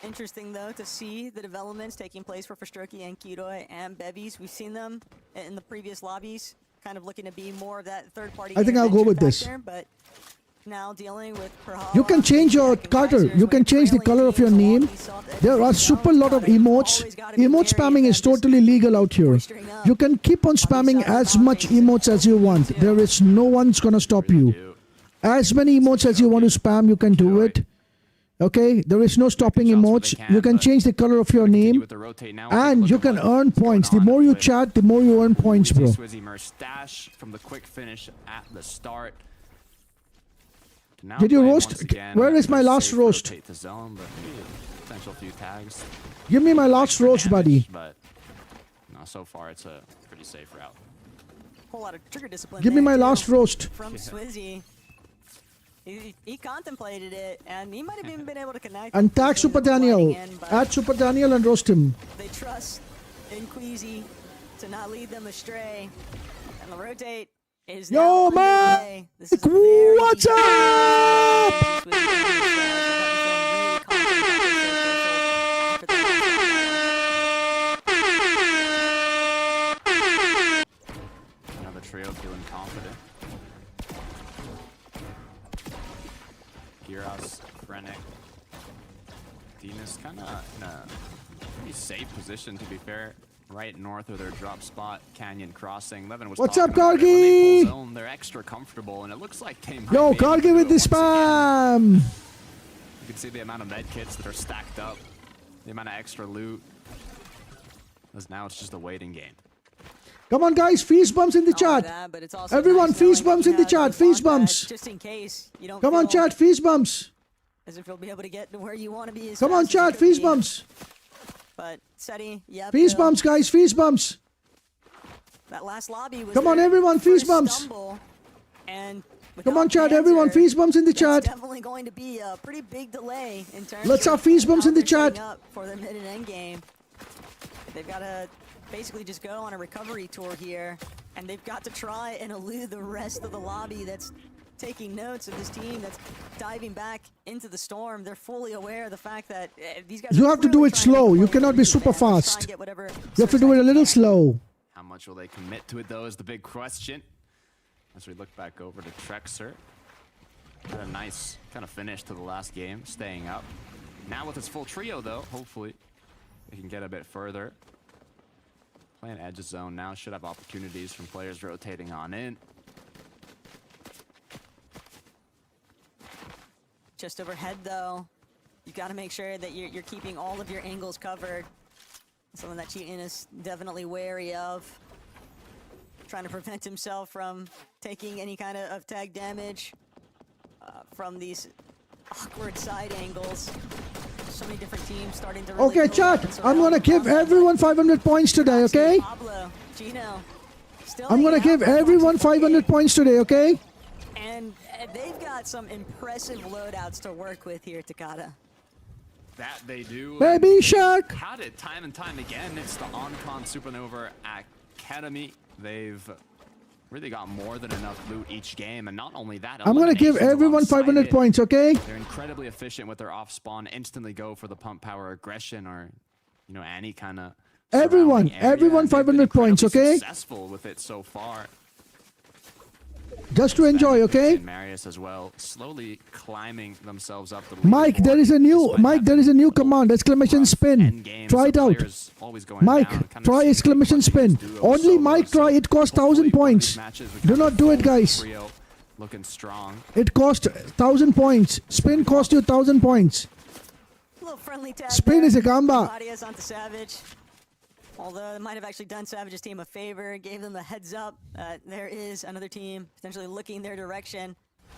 B: Interesting though to see the developments taking place for Forstroki and Kiroi and Bevies. We've seen them in the previous lobbies, kind of looking to be more of that third-party.
A: I think I'll go
B: intervention
A: with this.
B: factor, but now dealing with Perhala,
A: You can change your
B: Jack and
A: Carter.
B: Kaiser is
A: You
B: where
A: can change the
B: trailing
A: color of your
B: teams
A: name.
B: along these soft edges
A: There are
B: go.
A: super lot of
B: Gotta-
A: emotes.
B: always gotta be
A: Emote
B: wary of
A: spamming
B: them
A: is
B: just
A: totally legal out here.
B: boostering up
A: You can keep on
B: on these
A: spamming
B: sides of
A: as
B: the
A: much
B: offense.
A: emotes as you want. There is no one's gonna stop you.
G: Do.
A: As many emotes as you want to spam, you can do it. Okay, there is no stopping
G: shots where
A: emotes.
G: they can,
A: You can
G: but
A: change the color of your
G: Continue
A: name,
G: with the rotate now. We'll take a
A: and
G: look
A: you
G: at
A: can
G: what's
A: earn
G: going
A: points. The
G: on
A: more you
G: with
A: chat, the more you earn points, bro.
G: Swizzy Merstash from the quick finish at the start. Now
A: Did you
G: playing
A: roast?
G: once again,
A: Where is my
G: they're
A: last
G: safe
A: roast?
G: rotate to zone, but maybe a potential few tags.
A: Give me my last
G: Extra
A: roast, buddy.
G: damage, But no, so far it's a pretty safe route.
B: Whole lot of trigger discipline.
A: Give me
B: there,
A: my
B: too,
A: last roast.
B: from Swizzy. He contemplated it, and he might have even been able to connect.
A: And
B: with
A: tag
B: Queasy
A: Super
B: with the
A: Daniel.
B: lighting in, but
A: Add Super Daniel and roast him.
B: they trust in Queasy to not lead them astray. And the rotate is
A: Yo,
B: now
A: man!
B: underway. This is a very
A: What's
B: deep
A: up?
B: rotation by Queasy, Swizzy and Merstash. They're really confident about this social
G: Another trio feeling confident. Giras, Krennic, Dinas kind of in a pretty safe position, to be fair. Right north of their drop spot, Canyon Crossing. Levin was
A: What's
G: talking
A: up,
G: about it. When they
A: Kargi?
G: pull zone, they're extra comfortable, and it looks like they might
A: Yo,
G: be able to
A: Kargi
G: do
A: with
G: it
A: the
G: once again.
A: spam.
G: You can see the amount of med kits that are stacked up, the amount of extra loot. Because now it's just a waiting game.
A: Come on, guys. Feast bumps in the
B: Not only
A: chat.
B: that, but it's also
A: Everyone,
B: nice knowing
A: feast
B: that
A: bumps
B: you
A: in the
B: have
A: chat.
B: those
A: Feast
B: launch
A: bumps.
B: pads just in case you don't
A: Come on,
B: feel
A: chat. Feast bumps.
B: as if you'll be able to get to where you want to be. As
A: Come on,
B: fast as you
A: chat.
B: could
A: Feast
B: be.
A: bumps.
B: But Seti, yep.
A: Feast
B: Bill,
A: bumps, guys. Feast bumps.
B: That last lobby was
A: Come on,
B: their
A: everyone, feast
B: first
A: bumps.
B: stumble, and
A: Come on,
B: without
A: chat. Everyone,
B: Panzer,
A: feast bumps in the
B: that's
A: chat.
B: definitely going to be a pretty big delay in terms
A: Let's
B: of
A: have feast bumps
B: how
A: in the
B: they're setting
A: chat.
B: up for their mid and end game. They've got to basically just go on a recovery tour here, and they've got to try and elude the rest of the lobby that's taking notes of this team that's diving back into the storm. They're fully aware of the fact that these guys
A: You
B: are
A: have to do
B: clearly
A: it
B: trying to
A: slow.
B: make
A: You
B: a play
A: cannot
B: with
A: be
B: the
A: super
B: advantage, try and
A: fast.
B: get whatever
A: You have to do it a
B: success
A: little
B: you can.
A: slow.
G: How much will they commit to it, though, is the big question. As we look back over to Trexer. Had a nice kind of finish to the last game, staying up. Now with his full trio, though, hopefully they can get a bit further. Playing edge of zone now, should have opportunities from players rotating on in.
B: Just overhead, though. You got to make sure that you're keeping all of your angles covered. Something that Cheatin is definitely wary of. Trying to prevent himself from taking any kind of tag damage from these awkward side angles. So many different teams starting to really
A: Okay, chat. I'm gonna give everyone 500 points today, okay?
B: Pablo, Gino, still
A: I'm gonna
B: hanging
A: give
B: out for
A: everyone 500 points today, okay?
B: And they've got some impressive loadouts to work with here, Takada.
G: That they do.
A: Baby Shark!
G: Had it time and time again. It's the Oncon Supernova Academy. They've really got more than enough loot each game, and not only that,
A: I'm gonna give
G: eliminations
A: everyone
G: alongside
A: 500
G: it.
A: points, okay?
G: They're incredibly efficient with their off spawn. Instantly go for the pump power aggression, or any kind of.
A: Everyone 500 points, okay?
G: Successful with it so far.
A: Just to enjoy, okay?
G: And Marius as well, slowly climbing themselves up the
A: Mike,
G: leaderboard,
A: there is a new command, exclamation spin. Try it out. Mike, try exclamation spin. Only Mike try, it costs 1,000 points. Do not do it, guys.
G: Looking strong.
A: It costs 1,000 points. Spin cost you 1,000 points.
B: A little friendly tag
A: Spin
B: there.
A: is a gamba.
B: Marius onto Savage. Although it might have actually done Savage's team a favor, gave them a heads up. There is another team potentially looking their direction.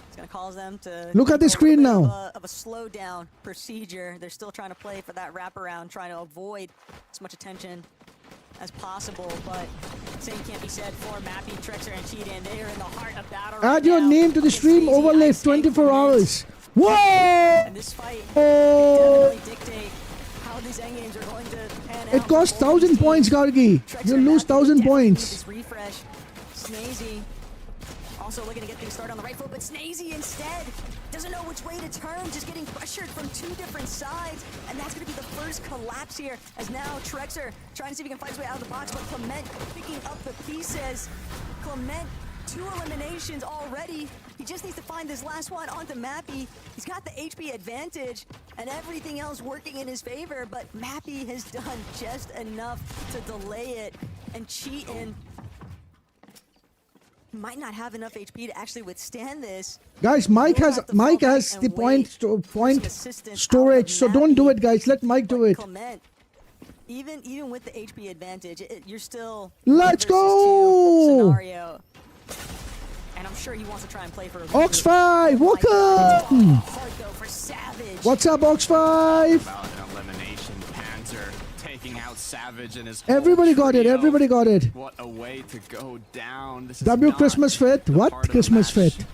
B: It's going to cause them to
A: Look at the
B: go a
A: screen
B: little bit
A: now.
B: of a slowdown procedure. They're still trying to play for that wraparound, trying to avoid as much attention as possible. But same can't be said for Mappy, Trexer, and Cheatin. They are in the heart of battle right
A: Add your
B: now.
A: name to the
B: It's
A: stream
B: easy.
A: overlay
B: Ice Skate
A: 24
B: commits.
A: hours. Whoa!
B: And this fight definitely dictate how these endgames are going to pan out.
A: It costs
B: for both
A: 1,000
B: these
A: points,
B: teams.
A: Gargi.
B: Trexer
A: You
B: and
A: lose
B: Mappy
A: 1,000
B: definitely need
A: points.
B: this refresh. Snazy also looking to get things started on the right foot, but Snazy instead doesn't know which way to turn, just getting pressured from two different sides, and that's going to be the first collapse here, as now Trexer trying to see if he can fight his way out of the box, but Clement picking up the pieces. Clement, 2 eliminations already. He just needs to find this last one onto Mappy. He's got the HP advantage and everything else working in his favor, but Mappy has done just enough to delay it, and Cheatin might not have enough HP to actually withstand this.
A: Guys, Mike
B: We'll
A: has
B: have to fall back
A: the
B: and
A: point
B: wait
A: point
B: some assistance
A: storage,
B: out
A: so
B: of
A: don't do
B: Mappy.
A: it, guys. Let Mike do
B: But
A: it.
B: Clement, even with the HP advantage, you're still
A: Let's
B: 1 versus 2
A: go!
B: scenario. And I'm sure he wants to try and play for a
A: Ox5,
B: Oh my God,
A: welcome!
B: it's hard though for Savage.
A: What's up, Ox5?
G: About an elimination. Panzer taking out Savage and his
A: Everybody got it.
G: trio.
A: Everybody got it.
G: What a way to go down. This is
A: W
G: not
A: Christmas fit.
G: the
A: What
G: part of the
A: Christmas
G: match
A: fit?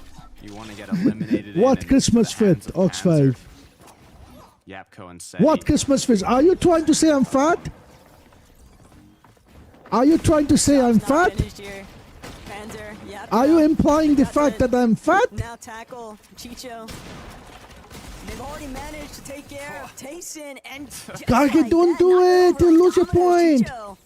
G: You want to get eliminated in,
A: What
G: and
A: Christmas
G: the hands
A: fit,
G: of
A: Ox5?
G: Panzer, Yapko and Seti.
A: What Christmas fit? Are you trying to say I'm fat? Are you trying to say I'm
B: Not
A: fat?
B: finished here. Panzer, yeah,
A: Are you implying the fact that I'm fat?
B: now tackle Chicho. They've already managed to take care of Tayson and just
A: Gargi,
B: like
A: don't
B: that,
A: do
B: knock
A: it.
B: over
A: You'll lose your
B: Domino's
A: point.
B: Chicho.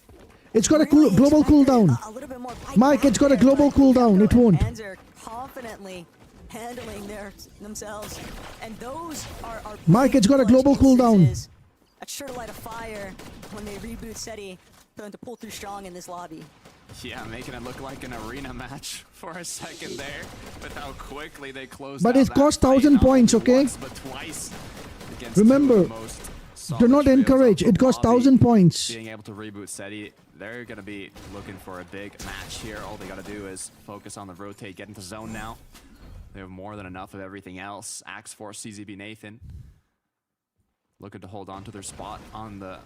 A: It's got a
B: Really
A: global
B: expected
A: cooldown.
B: a little bit more bite
A: Mike,
B: back
A: it's got a
B: there,
A: global
B: but
A: cooldown.
B: Yapko
A: It won't.
B: and Panzer confidently handling themselves, and those are
A: Mike, it's got a
B: big
A: global
B: clutch
A: cooldown.
B: instances. That's sure to light a fire when they reboot Seti, going to pull through strong in this lobby.
G: Yeah, making it look like an arena match for a second there, with how quickly they closed
A: But
G: out
A: it
G: that
A: cost
G: fight,
A: 1,000
G: not
A: points,
G: only
A: okay?
G: once, but twice against
A: Remember,
G: two of the most solid
A: do not
G: trios
A: encourage.
G: of
A: It
G: the
A: costs
G: lobby.
A: 1,000 points.
G: Being able to reboot Seti, they're going to be looking for a big match here. All they got to do is focus on the rotate, get into zone now. They have more than enough of everything else. Axe Force, CZB Nathan looking to hold on to their spot on the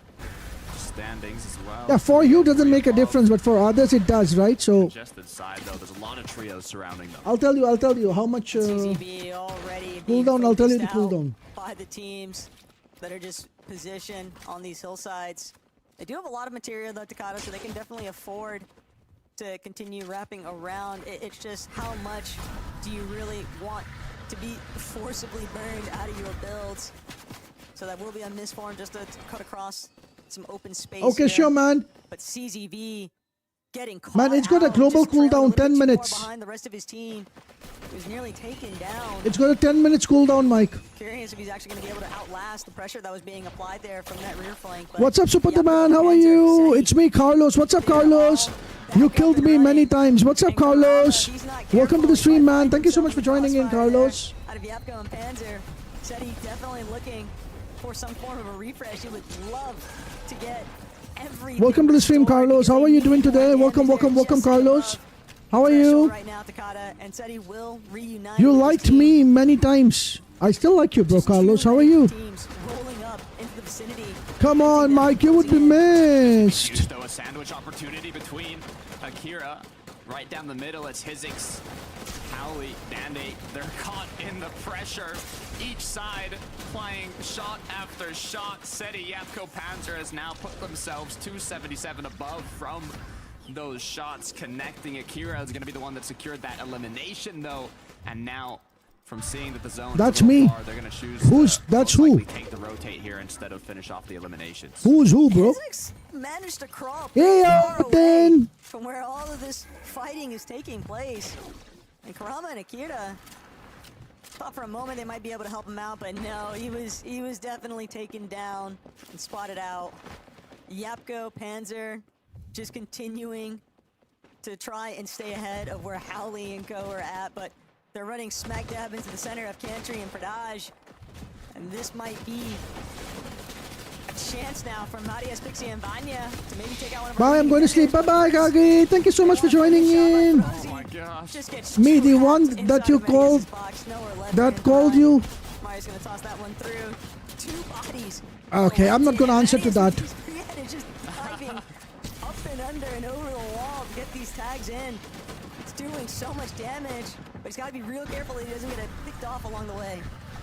G: standings as well.
A: Yeah, for you doesn't make a difference, but for others it does, right? So
G: Congested side though, there's a lot of trios surrounding them.
A: I'll tell you how much.
B: CZB already being
A: Cooldown, I'll tell you
B: focused
A: the
B: out
A: cooldown.
B: by the teams that are just positioned on these hillsides. They do have a lot of material though, Takada, so they can definitely afford to continue wrapping around. It's just how much do you really want to be forcibly burned out of your builds? So that will be a misform just to cut across some open space.
A: Okay,
B: here.
A: sure, man.
B: But CZV getting caught
A: Man, it's got a
B: out,
A: global
B: just trailing a
A: cooldown,
B: little bit
A: 10
B: too far
A: minutes.
B: behind the rest of his team. He was nearly taken down.
A: It's got a 10 minutes cooldown, Mike.
B: Curious if he's actually going to be able to outlast the pressure that was being applied there from that rear flank. But
A: What's up, Super the
B: Yapko
A: Man?
B: and
A: How are
B: Panzer
A: you?
B: Seti,
A: It's me, Carlos. What's up, Carlos? You killed me many times. What's up, Carlos? Welcome to the stream, man. Thank you so much for joining in, Carlos.
B: Out of Yapko and Panzer. SETI definitely looking for some form of a refresh. He would love to get everything.
A: Welcome to the stream,
B: restored
A: Carlos.
B: because
A: How
B: they
A: are you
B: need
A: doing
B: more
A: today?
B: damage.
A: Welcome,
B: They're
A: welcome, welcome,
B: just
A: Carlos.
B: above
A: How are
B: threshold
A: you?
B: right now, Takada, and SETI will reunite.
A: You
B: with his
A: liked
B: team.
A: me many times. I still like you, bro,
B: Just
A: Carlos.
B: too
A: How are
B: many
A: you?
B: teams rolling up into the vicinity.
A: Come on, Mike. You would be missed.
G: Huge, though, a sandwich opportunity between Akira. Right down the middle, it's Hizix, Howley, Dandy. They're caught in the pressure. Each side playing shot after shot. SETI, Yapko, Panzer has now put themselves 277 above from those shots. Connecting Akira is going to be the one that secured that elimination, though. And now, from seeing that the zone
A: That's
G: is a little
A: me.
G: far, they're going to choose
A: Who's-
G: to
A: that's
G: most
A: who?
G: likely take the rotate here instead of finish off the eliminations.
A: Who's who, bro?
B: Hizix managed to crawl
A: Hey,
B: far away
A: then.
B: from where all of this fighting is taking place. And Karama and Akira thought for a moment they might be able to help him out, but no, he was definitely taken down and spotted out. Yapko, Panzer, just continuing to try and stay ahead of where Howley and Go are at, but they're running smack dab into the center of Cantry and Pradaj. And this might be a chance now from Marius, Pixie, and Vanya to maybe take out one of our
A: Bye, I'm going to sleep.
B: leading
A: Bye-bye,
B: defenders.
A: Kagi. Thank you so much for joining in.
G: Oh my gosh.
B: Just gets
A: Me, the
B: trapped
A: one
B: inside
A: that you
B: of Marius's
A: called-
B: box, nowhere left for
A: That
B: him
A: called
B: to
A: you.
B: hide. Marius gonna toss that one through. Two bodies.
A: Okay, I'm not gonna
B: Damn,
A: answer to
B: Marius
A: that.
B: with his grenade is just diving up and under and over the wall to get these tags in. It's doing so much damage, but he's got to be real careful that he doesn't get it picked off along the way.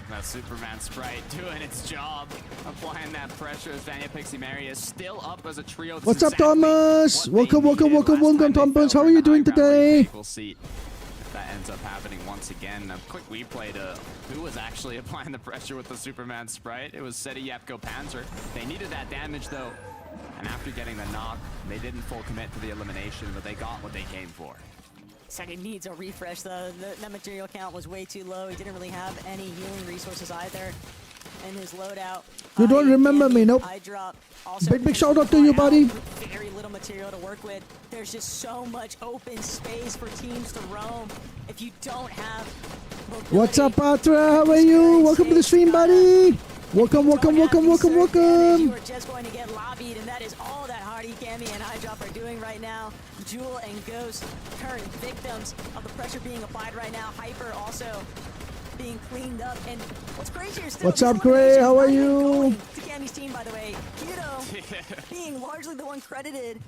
G: That Superman Sprite doing its job, applying that pressure as Vanya, Pixie, Marius still up as a trio. This
A: What's
G: is
A: up,
G: exactly
A: Thomas?
G: what they
A: Welcome, welcome,
G: needed
A: welcome,
G: last
A: welcome,
G: time they
A: Thomas.
G: fell
A: How are
G: from
A: you
G: the
A: doing
G: high ground
A: today?
G: retake. We'll see if that ends up happening once again. A quick replay to who was actually applying the pressure with the Superman Sprite. It was SETI, Yapko, Panzer. They needed that damage though, and after getting the knock, they didn't full commit to the elimination, but they got what they came for.
B: SETI needs a refresh though. That material count was way too low. He didn't really have any healing resources either in his loadout.
A: You don't remember me, nope.
B: Eye drop. Also,
A: Big shout out to you, buddy.
B: Very little material to work with. There's just so much open space for teams to roam. If you don't have mobility,
A: What's up, Patra? How are you? Welcome to the stream, buddy. Welcome, welcome, welcome, welcome,
B: You
A: welcome.
B: are just going to get lobbied, and that is all that Hardy, Cammy, and Eyedrop are doing right now. Jewel and Ghost, current victims of the pressure being applied right now. Hyper also being cleaned up. And what's crazier still,
A: What's
B: this
A: up, Gray?
B: elimination
A: How are
B: not even
A: you?
B: going to Cammy's team, by the way. Kiddo being largely the one credited.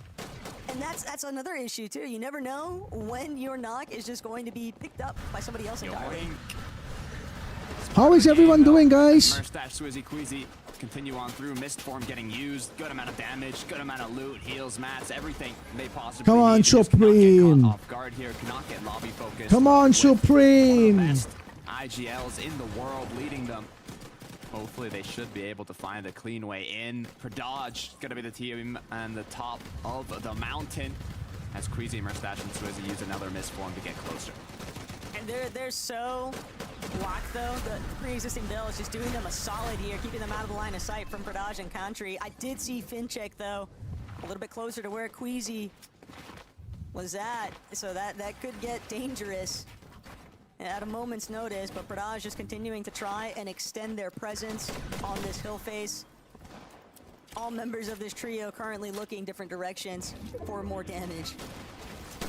B: And that's another issue, too. You never know when your knock is just going to be picked up by somebody else entirely.
A: How is everyone doing, guys?
G: Merstash, Swizzy, Queasy continue on through. Mist form getting used. Good amount of damage, good amount of loot, heals, mats, everything they possibly
A: Come on,
G: need. They just cannot get
A: Supreme.
G: caught off guard here, cannot get lobby focused.
A: Come on,
G: with one of the
A: Supreme.
G: best IGLs in the world leading them. Hopefully they should be able to find a clean way in. Pradaj gonna be the team on the top of the mountain as Queasy, Merstash, and Swizzy use another Mist form to get closer.
B: And they're so blocked though. The pre-existing build is just doing them a solid here, keeping them out of the line of sight from Pradaj and Country. I did see Fincheck though, a little bit closer to where Queasy was at, so that could get dangerous at a moment's notice. But Pradaj is continuing to try and extend their presence on this hill face. All members of this trio currently looking different directions for more damage.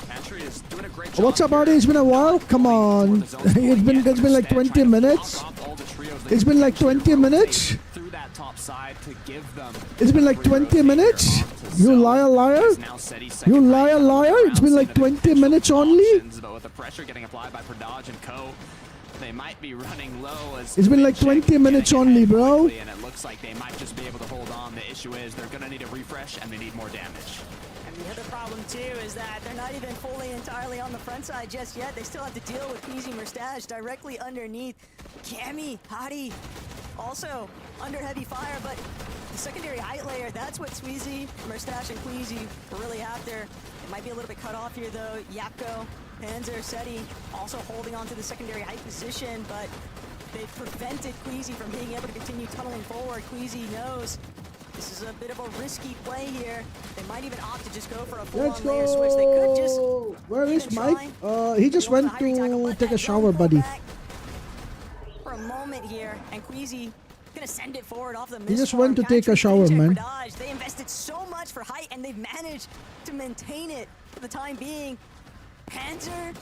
G: Pantry is doing a great job.
A: What's up,
G: here.
A: Artie? It's been a while. Come on. It's been like 20 minutes. It's been like 20 minutes.
G: Through that top side to give them.
A: It's been like 20 minutes. You liar, liar. You liar, liar. It's been like 20 minutes only.
G: But with the pressure getting applied by Pradaj and Co, they might be running low as
A: It's been like
G: Fincheck
A: 20 minutes
G: getting
A: only,
G: ahead
A: bro.
G: quickly, and it looks like they might just be able to hold on. The issue is they're gonna need a refresh and they need more damage.
B: And the other problem too is that they're not even fully entirely on the front side just yet. They still have to deal with Queasy Merstash directly underneath. Cammy, Hottie, also under heavy fire, but the secondary height layer, that's what Sweezy, Merstash, and Queasy were really after. It might be a little bit cut off here though. Yapko, Panzer, SETI also holding on to the secondary height position, but they've prevented Queasy from being able to continue tunneling forward. Queasy knows this is a bit of a risky play here. They might even opt to just go for a
A: Let's
B: full-on layer switch. They could just
A: go. Where is
B: even
A: Mike?
B: try
A: He just
B: go for
A: went
B: the high retackle,
A: to
B: but
A: take a
B: that
A: shower,
B: gun pull
A: buddy.
B: back For a moment it here, and Queasy gonna send it forward off the
A: He just went to take a shower, man.
B: They invested so much for height, and they've managed to maintain it for the time being. Panzer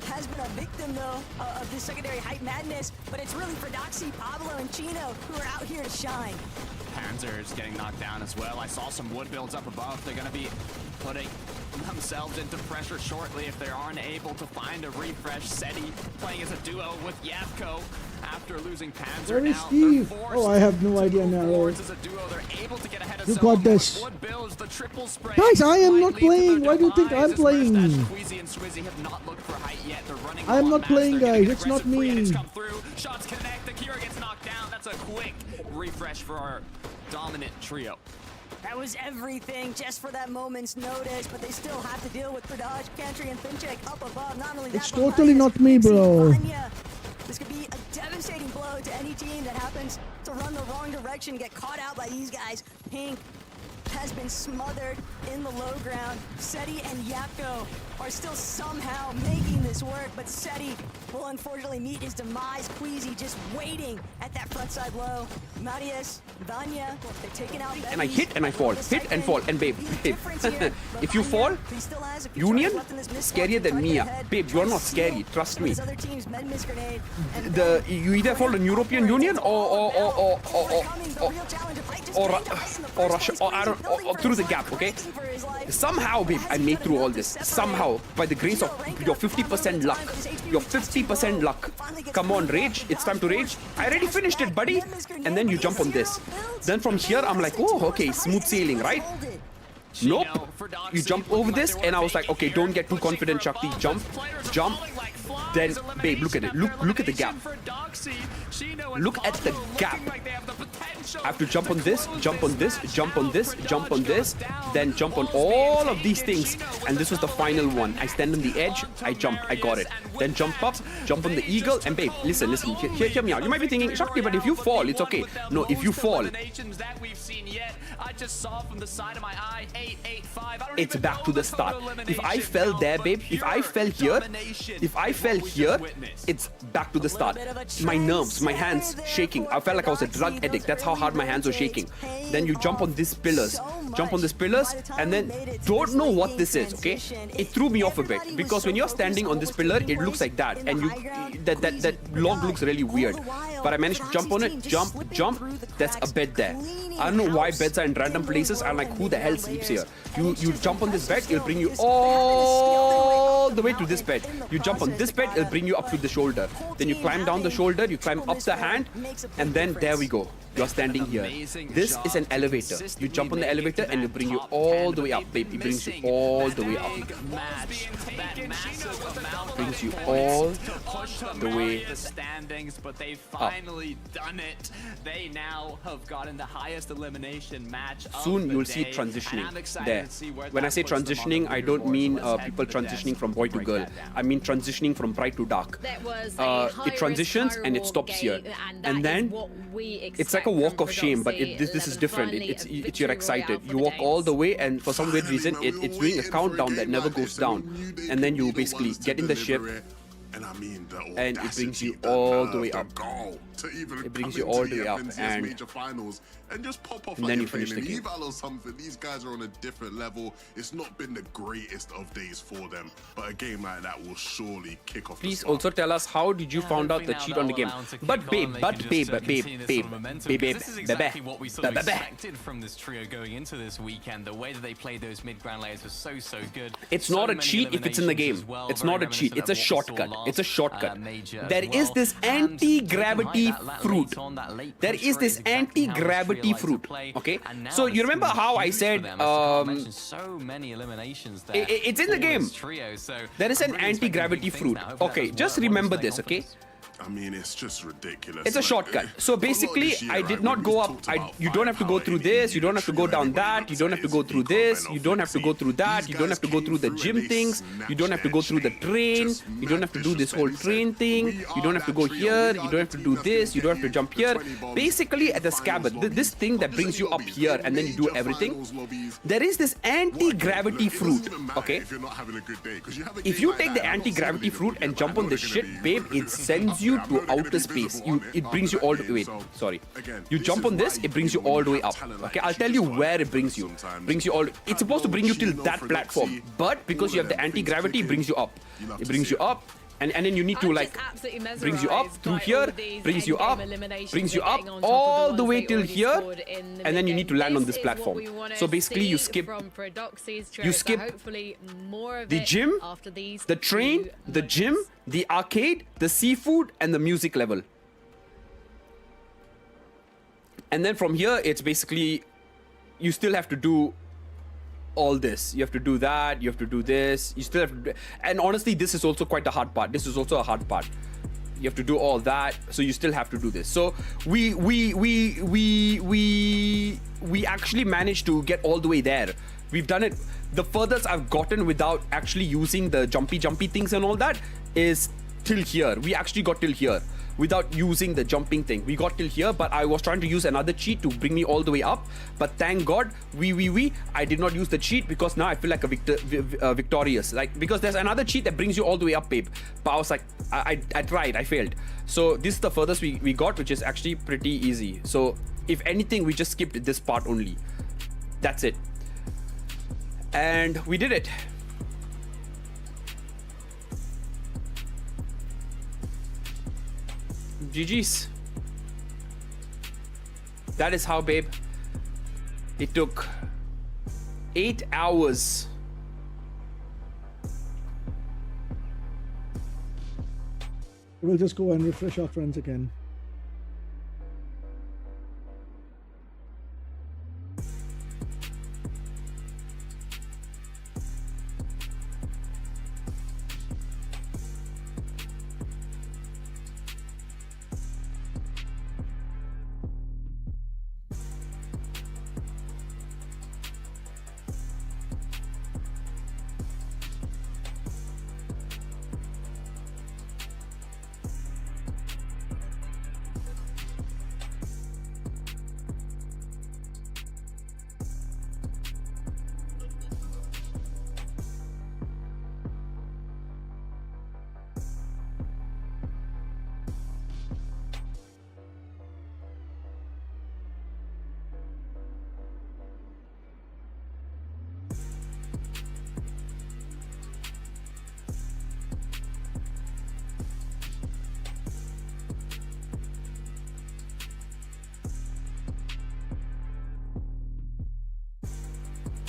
B: has been a victim, though, of this secondary height madness, but it's really for Doxy, Pablo, and Chino who are out here to shine.
G: Panzer is getting knocked down as well. I saw some wood builds up above. They're going to be putting themselves into pressure shortly if they aren't able to find a refresh. Seti playing as a duo with Yapko after losing Panzer.
A: Where is
G: now
A: Steve?
G: they're
A: Oh, I have no
G: forced to
A: idea
G: move
A: now.
G: forwards as a duo. They're able to get ahead of
A: You
G: zone
A: got this.
G: with wood builds, the triple spray.
A: Guys, I am
G: might
A: not
G: lead to
A: playing.
G: their
A: Why do you think
G: demise
A: I'm
G: as
A: playing?
G: Mustache, Queasy, and Swizzy have not looked for height yet. They're running
A: I am
G: low on
A: not
G: mass.
A: playing,
G: They're getting
A: guys. It's not
G: aggressive free-hits
A: me.
G: come through. Shots connect. The Kira gets knocked down. That's a quick refresh for our dominant trio.
B: That was everything just for that moment's notice, but they still have to deal with Pradaj, Cantry, and Finchek up above. Not only that,
A: It's
B: but
A: totally
B: Marius,
A: not me,
B: Pixie,
A: bro.
B: Vanya. This could be a devastating blow to any team that happens to run the wrong direction, get caught out by these guys. Pink has been smothered in the low ground. Seti and Yapko are still somehow making this work, but Seti will unfortunately meet his demise. Queasy just waiting at that front side low. Marius, Vanya, they're taking out
H: And I
B: Bevis
H: hit and I fall,
B: for the
H: hit and
B: second.
H: fall, and babe,
B: The difference here,
H: if you
B: Vanya,
H: fall,
B: he still has a few
H: Union,
B: charges left in this missed
H: scarier
B: watch
H: than
B: right
H: me.
B: ahead.
H: Babe, you're not
B: Tries to
H: scary,
B: steal
H: trust
B: some of
H: me.
B: his other team's med miss grenade, and
H: The
B: then
H: you either fall in European Union or Russia or I don't or through the gap, okay? Somehow, babe, I made through all this. Somehow, by the grace of your 50% luck, your 50% luck. Come on, rage! It's time to rage. I already finished it, buddy. And then you jump on this. Then from here, I'm like, oh, okay, smooth sailing, right? Nope. You jump over this, and I was like, okay, don't get too confident, Shakti. Jump, jump. Then, babe, look at it. Look at the gap. Look at the gap. I have to jump on this, jump on this, jump on this, jump on this, then jump on all of these things. And this was the final one. I stand on the edge, I jumped, I got it. Then jump up, jump on the eagle, and babe, listen, hear me out. You might be thinking, Shakti, but if you fall, it's okay. No, if you fall, it's back to the start. If I fell there, babe, if I fell here, it's back to the start. My nerves, my hands shaking. I felt like I was a drug addict. That's how hard my hands were shaking. Then you jump on these pillars, and then don't know what this is, okay? It threw me off a bit because when you're standing on this pillar, it looks like that, and that log looks really weird. But I managed to jump on it, jump. That's a bed there. I don't know why beds are in random places. I'm like, who the hell sleeps here? You jump on this bed, it'll bring you all the way to this bed. You jump on this bed, it'll bring you up to the shoulder. Then you climb down the shoulder, you climb up the hand, and then there we go. You're standing here. This is an elevator. You jump on the elevator and it'll bring you all the way up, babe. It brings you all the way up. Brings you all the way
G: standings, but they've finally done it. They now have gotten the highest elimination match.
H: Soon you'll see it transitioning there. When I say transitioning, I don't mean people transitioning from boy to girl. I mean transitioning from bright to dark. It transitions and it stops here, and then it's like a walk of shame, but this is different. It's you're excited. You walk all the way, and for some weird reason, it's doing a countdown that never goes down, and then you basically get in the ship. And it brings you all the way up. It brings you all the way up,
E: and just pop off
H: and
E: like
H: then
E: you're
H: you finish
E: playing
H: the
E: an
H: game.
E: eval or something. These guys are on a different level. It's not been the greatest of days for them, but a game like that will surely kick off.
H: Please also tell us how did you found out the cheat on the game. But babe,
F: This is exactly what we sort of expected from this trio going into this weekend. The way that they played those mid-ground layers was so good.
H: It's not a cheat if it's in the game. It's not a cheat. It's a shortcut. It's a shortcut. There is this anti-gravity fruit. There is this anti-gravity fruit. Okay? So you remember how I said it's in the game. There is an anti-gravity fruit. Okay, just remember this, okay?
E: I mean, it's just ridiculous.
H: It's a shortcut. So basically, I did not go up. You don't have to go through this. You don't have to go down that. You don't have to go through this. You don't have to go through that. You don't have to go through the gym things. You don't have to go through the train. You don't have to do this whole train thing. You don't have to go here. You don't have to do this. You don't have to jump here. Basically, at the scabbard, this thing that brings you up here and then you do everything, there is this anti-gravity fruit, okay? If you take the anti-gravity fruit and jump on this shit, babe, it sends you you
E: I'm
H: to
E: not gonna
H: outer
E: be
H: space.
E: visible on
H: It
E: it.
H: brings you
E: I'm
H: all
E: gonna
H: the way.
E: so,
H: Sorry.
E: again,
H: You
E: this
H: jump
E: is
H: on this,
E: why
H: it brings you
E: when
H: all the
E: you
H: way
E: have
H: up.
E: talent like
H: Okay,
E: this,
H: I'll
E: you
H: tell you
E: just
H: where
E: gotta
H: it brings
E: focus
H: you.
E: sometimes.
H: Brings you all. It's supposed to bring you till
E: Chino,
H: that platform,
E: Fredoxy,
H: but because you
E: all
H: have
E: of
H: the
E: them things
H: anti-gravity, it
E: clicking.
H: brings you up.
E: You love
H: It
E: to
H: brings
E: see
H: you
E: it.
H: up. And then you need to
D: I'm
H: like
D: just absolutely
H: brings you up
D: mesmerised
H: through
D: by
H: here,
D: all these
H: brings you
D: endgame
H: up,
D: eliminations
H: brings you
D: they're
H: up
D: getting on top of
H: all the
D: ones
H: way
D: they
H: till
D: already
H: here,
D: scored in the
H: and then you
D: mid-game.
H: need to land on this
D: is what
H: platform.
D: we wanna
H: So basically, you
D: see
H: skip
D: from Fredoxy's
H: you
D: trailer, so
H: skip
D: hopefully more of
H: the
D: it
H: gym,
D: after these
H: the train,
D: few
H: the gym,
D: moments.
H: the arcade, the seafood, and the music level. And then from here, it's basically you still have to do all this. You have to do that. You have to do this. You still have to do, and honestly, this is also quite a hard part. This is also a hard part. You have to do all that, so you still have to do this. So we actually managed to get all the way there. We've done it. The furthest I've gotten without actually using the jumpy things and all that is till here. We actually got till here without using the jumping thing. We got till here, but I was trying to use another cheat to bring me all the way up. But thank God, I did not use the cheat because now I feel like a victorious. Like, because there's another cheat that brings you all the way up, babe. But I was like, I tried, I failed. So this is the furthest we got, which is actually pretty easy. So if anything, we just skipped this part only. That's it. And we did it. GG's. That is how, babe. It took 8 hours.
A: We'll just go and refresh our friends again.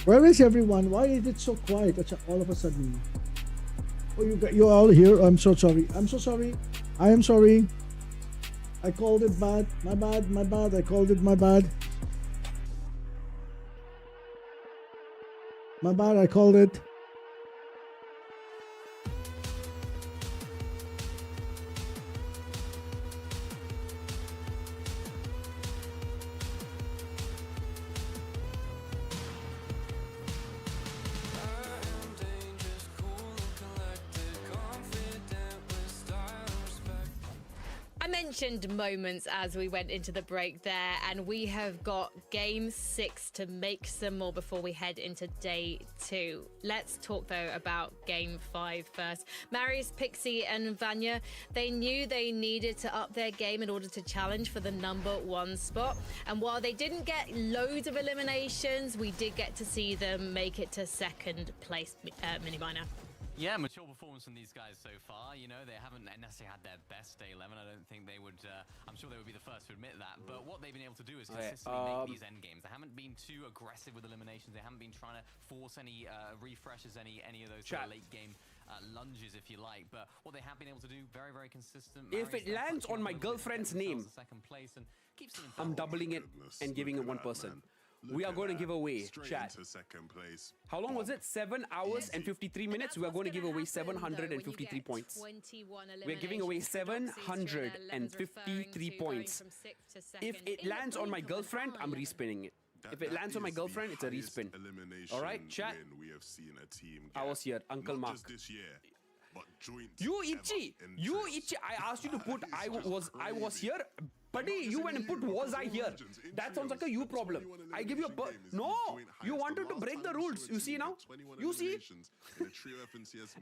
A: Where is everyone? Why is it so quiet all of a sudden? Oh, you're all here. I'm so sorry. I'm so sorry. I am sorry. I called it bad. My bad. My bad. I called it my bad. My bad. I called it.
D: Mentioned moments as we went into the break there, and we have got game 6 to make some more before we head into day 2. Let's talk though about game 5 first. Marius, Pixie and Vanya, they knew they needed to up their game in order to challenge for the #1 spot, and while they didn't get loads of eliminations, we did get to see them make it to second place. Miniminer.
F: Yeah, mature performance from these guys so far. You know, they haven't necessarily had their best day 11. I don't think they would, I'm sure they would be the first to admit that. But what they've been able to do is consistently make these end games. They haven't been too aggressive with eliminations. They haven't been trying to force any refreshes, any of those sort of late game lunges, if you like. But what they have been able to do, very, very consistent.
H: If it lands on my girlfriend's name,
F: second place and keeps them in
H: I'm doubling it and giving it one person. We are going to give away, chat.
E: Second place.
H: How long was it? 7 hours and 53 minutes. We are going to give away 753 points. We're giving away 753 points. If it lands on my girlfriend, I'm respinning it. If it lands on my girlfriend, it's a respin. All right, chat.
E: We have seen a team
H: I was here, Uncle
E: not
H: Mark.
E: just this year, but joint
H: You
E: ever
H: Ichi,
E: in
H: you
E: this.
H: Ichi. I asked you to put. I was here Buddy, you went and put was I here. That sounds like a you problem. I give you a no. You wanted to break the rules. You see now? You see?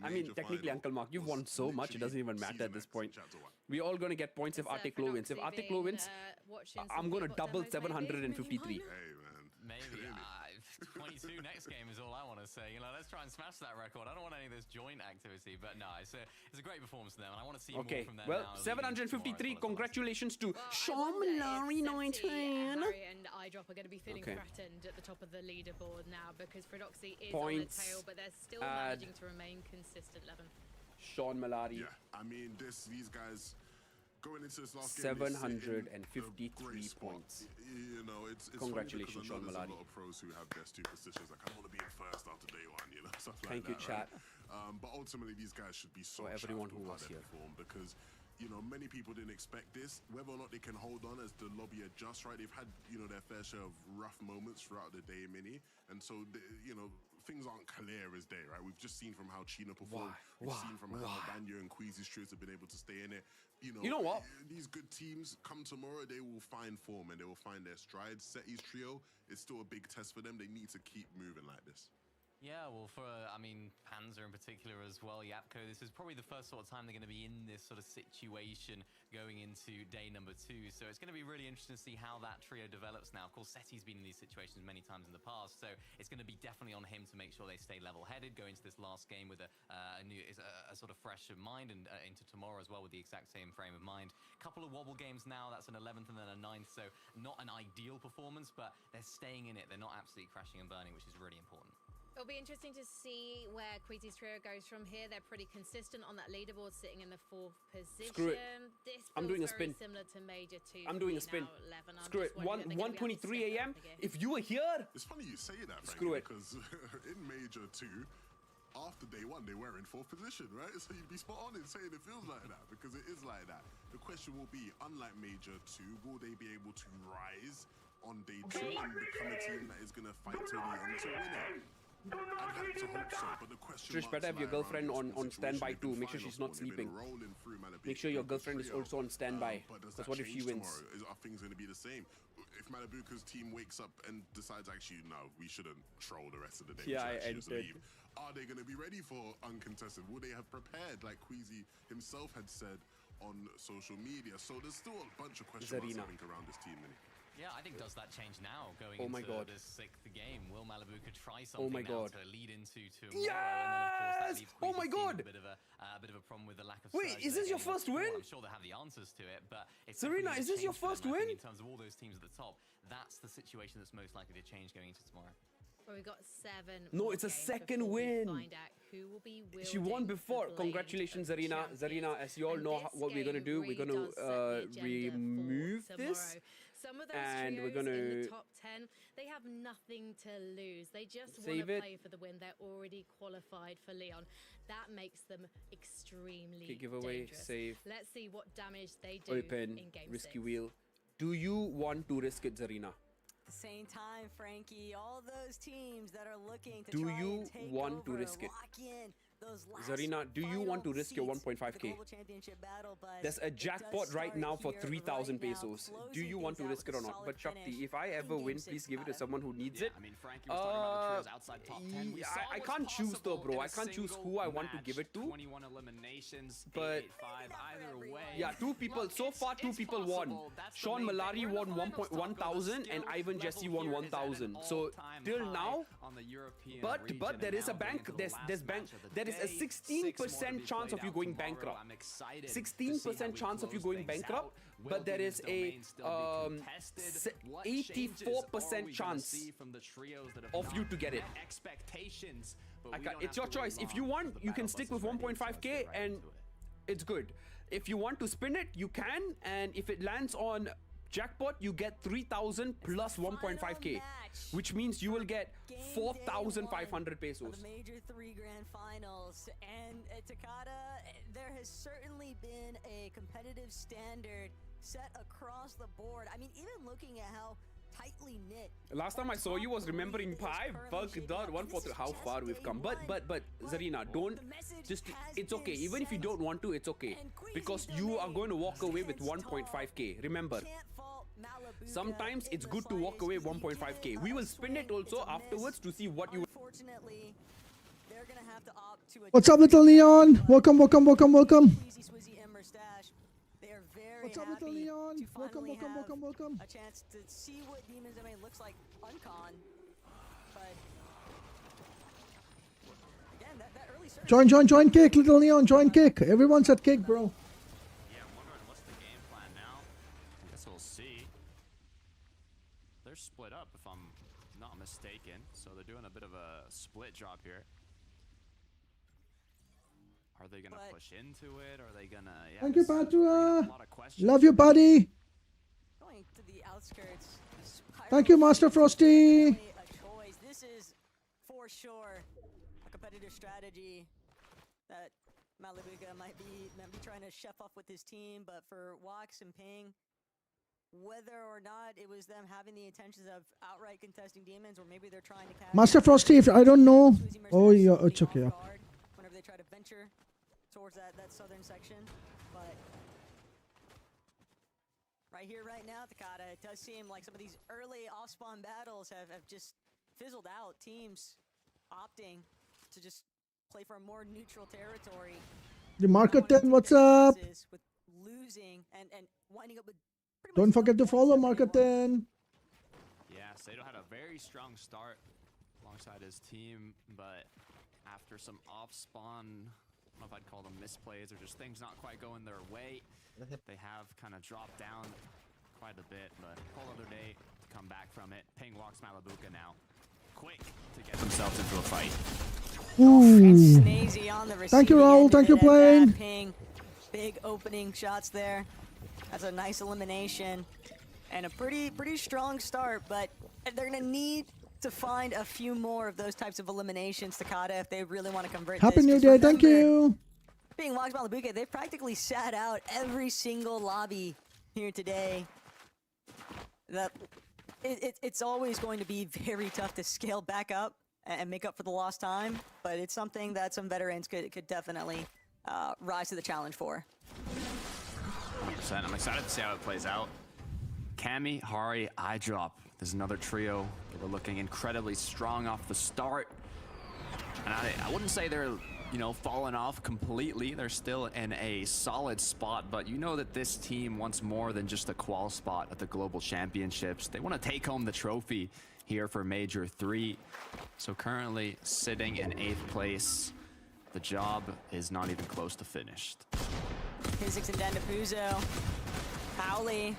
H: I mean, technically, Uncle Mark, you've won so much. It doesn't even matter at this point. We're all going to get points if Arctic Low wins. If Arctic Low wins, I'm going to double 753.
E: Hey, man.
F: Maybe 22 next game is all I want to say. You know, let's try and smash that record. I don't want any of this joint activity, but no, it's a great performance from them, and I want to see more from them.
H: Well,
F: now,
H: 753. Congratulations to Sean Mallory 19.
D: Harry and iDrop are going to be feeling threatened at the top of the leaderboard now because Fredoxy is on the tail, but they're still managing to remain consistent. Levin.
H: Sean Mallory.
E: Yeah, I mean, these guys going into this last game,
H: 753 points.
E: You know, it's
H: Congratulations,
E: Sean
H: Sean
E: Mallory.
H: Mallory.
E: There's a lot of pros who have their superstitions, like I don't want to be in first after day one, you know, stuff like
H: Thank you,
E: that.
H: chat.
E: Right? But ultimately, these guys should be so
H: everyone
E: chuffed
H: who
E: with how
H: was
E: they
H: here.
E: perform because, you know, many people didn't expect this. Whether or not they can hold on as the lobby adjusts, right? They've had, you know, their fair share of rough moments throughout the day, Mini, and so you know, things aren't clear as day, right? We've just seen from how Chino performed. We've seen from how Banyo and Queasy's trios have been able to stay in it. You know what? These good teams come tomorrow, they will find form and they will find their stride. Seti's trio is still a big test for them. They need to keep moving like this.
F: Yeah, well, for, I mean, Panzer in particular as well, Yapko, this is probably the first sort of time they're going to be in this sort of situation going into day number 2. So it's going to be really interesting to see how that trio develops now. Of course, Seti's been in these situations many times in the past, so it's going to be definitely on him to make sure they stay level-headed, go into this last game with a sort of fresh mind and into tomorrow as well with the exact same frame of mind. Couple of wobble games now, that's an 11th and then a 9th, so not an ideal performance, but they're staying in it. They're not absolutely crashing and burning, which is really important.
D: It'll be interesting to see where Queasy's trio goes from here. They're pretty consistent on that leaderboard, sitting in the 4th position.
H: Screw it.
D: This
H: I'm doing a
D: very
H: spin.
D: Similar to Major 2.
H: I'm doing a spin. Screw it. 1:23 a.m. If you were here,
E: it's funny you say that.
H: Screw it.
E: Because in Major 2, after day 1, they were in 4th position, right? So you'd be spot on in saying it feels like that because it is like that. The question will be, unlike Major 2, will they be able to rise on day 2 and become a team that is going to fight till the end to win it? I'd like to hope so, but the question
H: Trish, better have your girlfriend on standby too. Make sure she's not sleeping. Make sure your girlfriend is also on standby. Because what if she wins?
E: Are things going to be the same? If Malibuca's team wakes up and decides, actually, no, we shouldn't troll the rest of the day.
H: Yeah,
E: I just leave. Are they going to be ready for uncontested? Will they have prepared, like Queasy himself had said on social media? So there's still a bunch of question marks, I think, around this team, Mini.
F: Yeah, I think does that change now going into this 6th game? Will Malibuca try something now to lead into tomorrow?
H: Yes!
F: And then, of course, that leaves
H: God!
F: A bit of a problem with the lack of.
H: Wait, is this your first win?
F: I'm sure they have the answers to it, but it's
H: Serena, is this your first win?
F: In terms of all those teams at the top, that's the situation that's most likely to change going into tomorrow.
D: Well, we've got 7.
H: No, it's a second win.
D: Find out who will be
H: she won before. Congratulations, Zarina. Zarina, as you all know what we're going to do, we're going to remove this.
D: Some of those
H: and
D: trios
H: we're going to
D: in the top 10, they have nothing to lose. They just want to play for the win. They're already qualified for Leon. That makes them extremely dangerous.
H: Save.
D: Let's see what damage they do in game 6.
H: Risky wheel. Do you want to risk it, Zarina?
B: At the same time, Frankie, all those teams that are looking to
H: try and take over,
B: lock in those last
H: Zarina, do you want to risk your 1.5k? There's a jackpot right now for 3,000 pesos. Do you want to risk it or not? But Shakti, if I ever win, please give it to someone who needs it.
G: I mean, Frankie was talking about the trios outside top 10.
H: I can't choose though, bro. I can't choose who I want to give it to.
G: 21 eliminations,
H: but
G: 8-5 either way.
H: Yeah, 2 people. So far, 2 people won. Sean Malari won 1,000 and Ivan Jesse won 1,000. So till now, but there is a bank. There is a 16% chance of you going bankrupt. 16% chance of you going bankrupt, but there is a 84% chance of you to get it. It's your choice. If you want, you can stick with 1.5k and it's good. If you want to spin it, you can, and if it lands on jackpot, you get 3,000 plus 1.5k, which means you will get 4,500 pesos.
B: The Major 3 Grand Finals, and at Takada, there has certainly been a competitive standard set across the board. I mean, even looking at how tightly knit.
H: Last time I saw you was remembering Pi, Bug, Dot, 143. How far we've come. But Zarina, don't just. It's okay. Even if you don't want to, it's okay. Because you are going to walk away with 1.5k. Remember. Sometimes it's good to walk away 1.5k. We will spin it also afterwards to see what you.
B: Unfortunately, they're gonna have to opt to.
A: What's up, little Leon? Welcome.
B: Squeezy Swizzy Ember Stash. They are very
A: What's up,
B: happy
A: little Leon?
B: to finally
A: Welcome.
B: have a chance to see what Demon's Domain looks like uncon. But again, that early surge.
A: Join kick, little Leon. Join kick. Everyone's at kick, bro.
G: Yeah, I'm wondering what's the game plan now. I guess we'll see. They're split up, if I'm not mistaken. So they're doing a bit of a split drop here. Are they gonna push into it? Are they gonna? Yeah,
A: Thank you,
G: this is
A: Patra.
G: bringing up a lot of questions.
A: Love you, buddy.
B: Going to the outskirts.
A: Thank you, Master Frosty.
B: A choice. This is for sure a competitive strategy that Malibuga might be trying to chef up with his team, but for Wax and Ping, whether or not it was them having the intentions of outright contesting demons, or maybe they're trying to catch
A: Master Frosty, if I don't know.
B: Squeezy
A: Oh,
B: Mercenaries
A: yeah,
B: will be
A: it's okay.
B: off guard whenever they try to venture towards that southern section, but right here, right now, Takata, it does seem like some of these early off-spawn battles have just fizzled out. Teams opting to just play for a more neutral territory.
A: The Market 10, what's up?
B: With losing and winding up with pretty
A: Don't
B: much
A: forget to
B: no
A: follow
B: points
A: Market
B: that they
A: 10.
B: won.
G: Yeah, Sato had a very strong start alongside his team, but after some off-spawn, I don't know if I'd call them misplays or just things not quite going their way, they have kind of dropped down quite a bit, but whole other day to come back from it. Ping walks Malibuga now. Quick to get themselves into a fight.
A: Ooh.
B: Snazy on the
A: Thank you,
B: receiving
A: Raul.
B: end
A: Thank
B: of
A: you,
B: it at
A: playing.
B: that Ping. Big opening shots there. That's a nice elimination and a pretty strong start, but they're gonna need to find a few more of those types of eliminations, Takata, if they really want to convert
A: Happy
B: this.
A: New
B: 'Cause
A: Day. Thank
B: remember,
A: you.
B: being Wax Malibuga, they've practically sat out every single lobby here today. That it's always going to be very tough to scale back up and make up for the lost time, but it's something that some veterans could definitely rise to the challenge for.
G: 100%. I'm excited to see how it plays out. Cammy, Hari, iDrop. There's another trio that are looking incredibly strong off the start. And I wouldn't say they're, falling off completely. They're still in a solid spot, but you know that this team wants more than just a qual spot at the Global Championships. They want to take home the trophy here for Major 3. So currently sitting in 8th place. The job is not even close to finished.
B: Physics and Dandapuzo. Howley.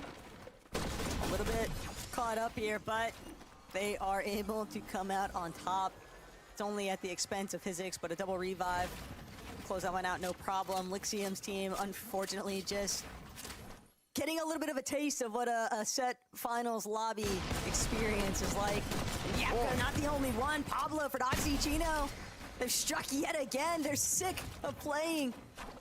B: A little bit caught up here, but they are able to come out on top. It's only at the expense of Physics, but a double revive. Close that one out, no problem. Lixium's team, unfortunately, just getting a little bit of a taste of what a set finals lobby experience is like. And yeah, they're not the only one. Pablo, Ferdoxy, Chino, they've struck yet again. They're sick of playing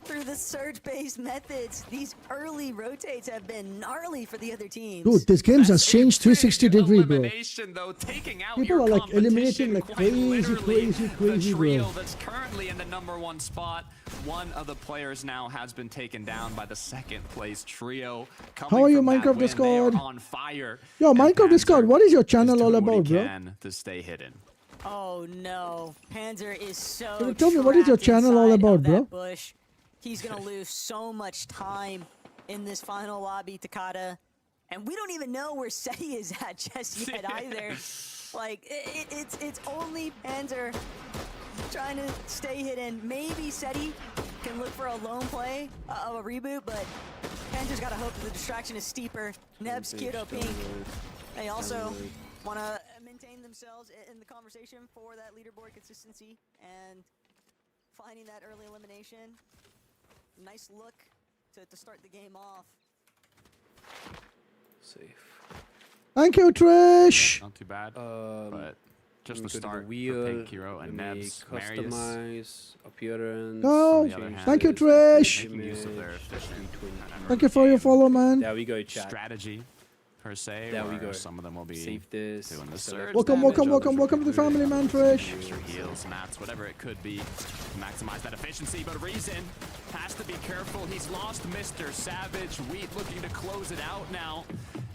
B: through the surge-based methods. These early rotates have been gnarly for the other teams.
A: Dude, this game has changed 360 degree, bro.
G: Elimination, though, taking out
A: People
G: your
A: are like eliminating
G: competition
A: like
G: quite
A: crazy,
G: literally.
A: crazy,
G: The trio
A: bro.
G: that's currently in the #1 spot. One of the players now has been taken down by the 2nd place trio.
A: How are you,
G: Coming from that
A: Minecraft
G: win, they
A: Discord?
G: are on fire.
A: Yo,
G: And
A: Minecraft Discord,
G: Panzer
A: what is your
G: is
A: channel all
G: doing what he
A: about, bro?
G: can to stay hidden.
B: Oh no, Panzer is so
A: Yo, tell me, what is your
B: trapped
A: channel all
B: inside
A: about,
B: of that
A: bro?
B: bush. He's gonna lose so much time in this final lobby, Takata. And we don't even know where Seti is at just yet either. Like, it's only Panzer trying to stay hidden. Maybe Seti can look for a lone play of a reboot, but Panzer's gotta hope that the distraction is steeper. Nebs, Kyoto, Pink. They also want to maintain themselves in the conversation for that leaderboard consistency and finding that early elimination. Nice look to start the game off.
H: Safe.
A: Thank you, Trish.
G: Not too bad, but just the
H: Go to
G: start for
H: wheel,
G: Pink Hero and
H: let me
G: Nebs. Marius
H: customize appearance.
A: Go.
G: on the other hand,
A: Thank you,
H: change
A: Trish.
G: making use of their
H: image,
G: efficient
A: Thank you for your follow, man.
H: There we go, chat.
G: strategy per se.
H: There we
G: or
H: go.
G: Some of them will be
H: Save this.
G: doing the
H: Select
G: surge.
A: Welcome,
G: damage,
A: welcome,
G: others
A: welcome,
G: will
A: welcome to the
G: be
A: family, man, Fresh.
G: extra heals, mats, whatever it could be. Maximize that efficiency, but Reason has to be careful. He's lost Mr. Savage. Wheat looking to close it out now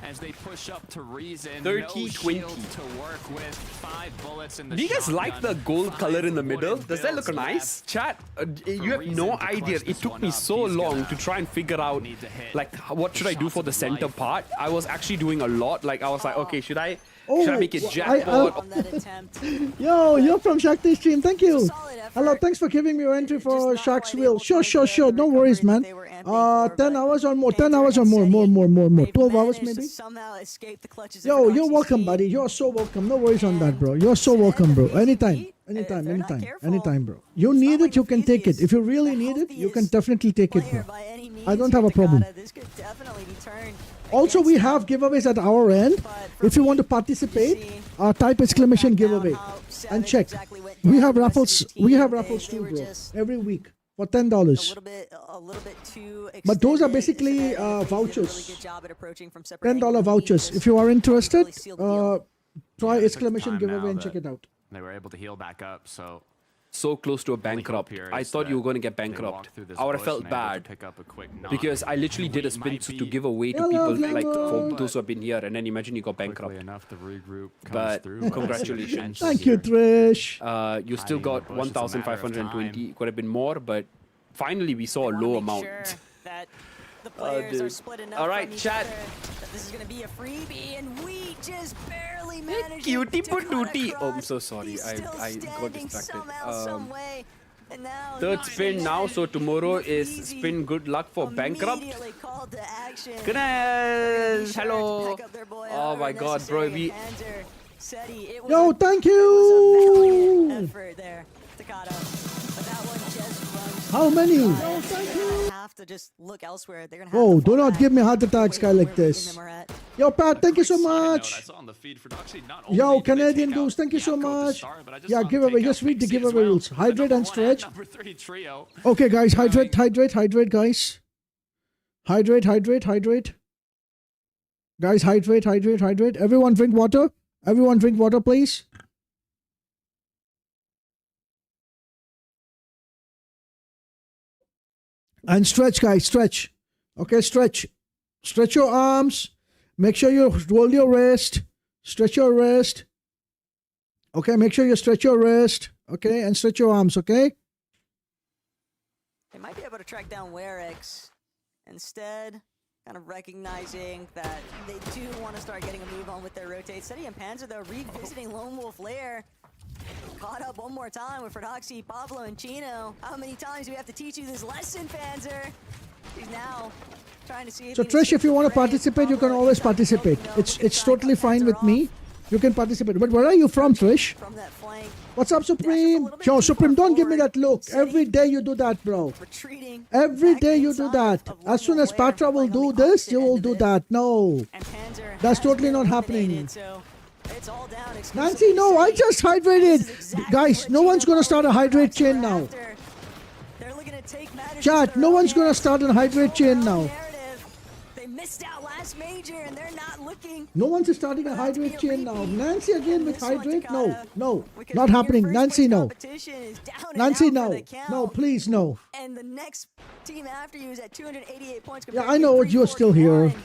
G: as they push up to Reason.
H: 30,
G: no
H: 20.
G: shield to work with. 5 bullets in the
H: Do you guys like the
G: shotgun,
H: gold
G: 5
H: color in the middle?
G: wooden
H: Does that look
G: builds
H: nice?
G: left.
H: Chat, you have
G: Reason
H: no
G: to
H: idea.
G: clutch
H: It
G: this
H: took
G: one
H: me
G: up.
H: so
G: He's
H: long
G: gonna
H: to try and figure out,
G: need to hit
H: like, what should I do
G: shots
H: for
G: of
H: the
G: his
H: center
G: life.
H: part. I was actually doing a lot. Like, I was like, okay, should I make it
A: Oh,
H: jackpot?
B: On that attempt.
A: Yo, you're from Shakti Stream. Thank you.
B: Solid effort.
A: Hello, thanks for giving me your entry
B: Just
A: for
B: not
A: Shaq's
B: quite
A: Wheel.
B: able to
A: Sure,
B: make
A: sure,
B: the
A: sure. No
B: recovery
A: worries,
B: that
A: man.
B: they were amping for,
A: 10
B: but
A: hours or more. 10
B: Panzer
A: hours or
B: and
A: more.
B: Seti,
A: More.
B: they've
A: 12 hours
B: managed to
A: maybe.
B: somehow escape the clutches of
A: Yo, you're
B: Roxy's
A: welcome,
B: team.
A: buddy. You're so welcome. No worries on that,
B: And
A: bro. You're so
B: Zed
A: welcome, bro.
B: and
A: Anytime.
B: Wheat, if
A: Anytime,
B: they're not
A: anytime.
B: careful,
A: Anytime, bro. You
B: it's
A: need
B: not
A: it,
B: like
A: you can take it. If you really
B: the
A: need it, you can
B: healthiest
A: definitely take it,
B: player
A: bro.
B: by any means
A: I don't
B: here
A: have a
B: at
A: problem.
B: Takata. This could definitely be turned
A: Also,
B: against
A: we
B: them.
A: have giveaways at our end.
B: But for
A: If you want to
B: me,
A: participate,
B: see
A: type exclamation
B: back down
A: giveaway
B: how
A: and
B: Savage
A: check.
B: exactly went
A: We
B: down.
A: have
B: The rest of
A: raffles.
B: the
A: We
B: team,
A: have
B: they-
A: raffles
B: they
A: too,
B: were
A: bro.
B: just
A: Every week for
B: a
A: $10.
B: little bit too extended.
A: But those are basically,
B: Cincinnati did a really
A: vouchers.
B: good job at approaching from separate
A: $10
B: angles.
A: vouchers.
B: Just
A: If you are interested,
B: really sealed the deal.
A: try
G: Yeah, they took the
A: exclamation
G: time
A: giveaway
G: now
A: and
G: that
A: check it out.
G: They were able to heal back up, so
H: So close to a
G: hope
H: bankrupt.
G: here
H: I
G: is
H: thought you
G: that
H: were going to get
G: they
H: bankrupt.
G: walked through this
H: I would have
G: bush
H: felt
G: and able to
H: bad.
G: pick up a quick knock.
H: Because I literally did a
G: Wheat
H: spin
G: might
H: to
G: be
H: give away to
A: Hello,
H: people, like,
A: Gamble.
H: for those who have been here, and then imagine you got
G: quickly
H: bankrupt.
G: enough the regroup comes
H: But
G: through.
H: congratulations.
A: Thank you, Trish.
H: You still
G: Hiding in the
H: got
G: bush, it's a matter of
H: 1,520. Could have been more, but finally we saw a
B: Wanna
H: low
B: make
H: amount.
B: sure that the players are
H: dude.
B: split enough
H: All right,
B: from each
H: chat.
B: other that this is going to be a freebie, and we just barely managed
H: Cutie
B: it to cut
H: patootie. Oh, I'm
B: across.
H: so sorry.
B: He's
H: I
B: still
H: got
B: standing
H: distracted.
B: somehow, some way. And now
H: Third
B: he's
H: spin now, so tomorrow is
B: Easy
H: spin good luck for bankrupt.
B: immediately called to action.
H: Goodness,
B: Be sure
H: hello.
B: to pick up their boy
H: Oh
B: out
H: my
B: where
H: god, bro,
B: necessary.
H: we
B: Panzer, Seti, it was
A: Yo,
B: a-
A: thank
B: it was a
A: you.
B: valiant effort there, Takata. But that one just runs.
A: How many?
B: Yo,
A: thank you.
B: Have to just look elsewhere. They're gonna have
A: Oh,
B: to
A: do
B: fall
A: not
B: back
A: give me heart
B: to
A: attacks,
B: where
A: guy like
B: Wheat
A: this.
B: and them are at.
A: Yo, Pat, thank you so
C: Quick side note, I
A: much.
C: saw on the feed for Doxy, not
A: Yo,
C: only did they
A: Canadian
C: take out
A: Goose, thank you so
C: Yakko at the
A: much.
C: start, but I just
A: Yeah,
C: saw them
A: giveaway.
C: take
A: Just
C: out
A: read the
C: Pixie as
A: giveaway
C: well.
A: rules.
C: The
A: Hydrate
C: number
A: and
C: 1
A: stretch.
C: number 3 trio.
A: Okay, guys, hydrate, guys. Hydrate. Guys, hydrate. Everyone drink water. Please. And stretch, guys, stretch. Okay, stretch. Stretch your arms. Make sure you roll your wrist. Stretch your wrist. Okay, make sure you stretch your wrist. Okay, and stretch your arms, okay?
B: They might be able to track down Werex. Instead, kind of recognizing that they do want to start getting a move on with their rotate. Seti and Panzer, though, revisiting Lone Wolf Lair. Caught up one more time with Ferdoxy, Pablo, and Chino. How many times do we have to teach you this lesson, Panzer? He's now trying to see if
A: So
B: he can
A: Trish,
B: escape
A: if you
B: the
A: want to
B: fray.
A: participate, you can
B: Pablo,
A: always
B: he's not
A: participate.
B: helping, though,
A: It's
B: because trying to
A: totally
B: cut
A: fine
B: Panzer
A: with me.
B: off
A: You can participate. But where are you from, Trish?
B: from that flank.
A: What's up,
B: That's just a
A: Supreme?
B: little bit
A: Yo,
B: too
A: Supreme,
B: far
A: don't give me
B: forward.
A: that look.
B: Seti
A: Every day you do that, bro.
B: retreating
A: Every
B: back
A: day you do
B: inside
A: that.
B: of
A: As soon
B: Lone
A: as
B: Wolf Lair,
A: Patra will
B: playing on
A: do
B: the
A: this,
B: opposite
A: you will
B: end
A: do
B: of it.
A: that. No.
B: And Panzer
A: That's
B: has
A: totally
B: been
A: not
B: eliminated,
A: happening.
B: so it's all down
A: Nancy,
B: exclusively
A: no, I
B: Seti.
A: just
B: This
A: hydrated.
B: is exactly
A: Guys,
B: what
A: no
B: Chino
A: one's going to start a
B: Pablo
A: hydrate
B: Ferdoxy
A: chain
B: were
A: now.
B: after. They're looking to take matters
A: Chat,
B: into
A: no
B: their
A: one's
B: own
A: going to
B: hands.
A: start a hydrate chain
B: Overall
A: now.
B: narrative, they missed out last major and they're not looking.
A: No one's starting a
B: for that to be
A: hydrate chain now.
B: repeat.
A: Nancy again
B: And
A: with
B: this one,
A: hydrate?
B: Takata,
A: No,
B: because
A: not
B: your
A: happening.
B: first
A: Nancy,
B: place
A: no.
B: competition is down and
A: Nancy,
B: out for
A: no.
B: the count.
A: No, please, no.
B: And the next team after you is at 288 points.
A: Yeah,
B: compared
A: I
B: to
A: know, you're still here.
B: 341.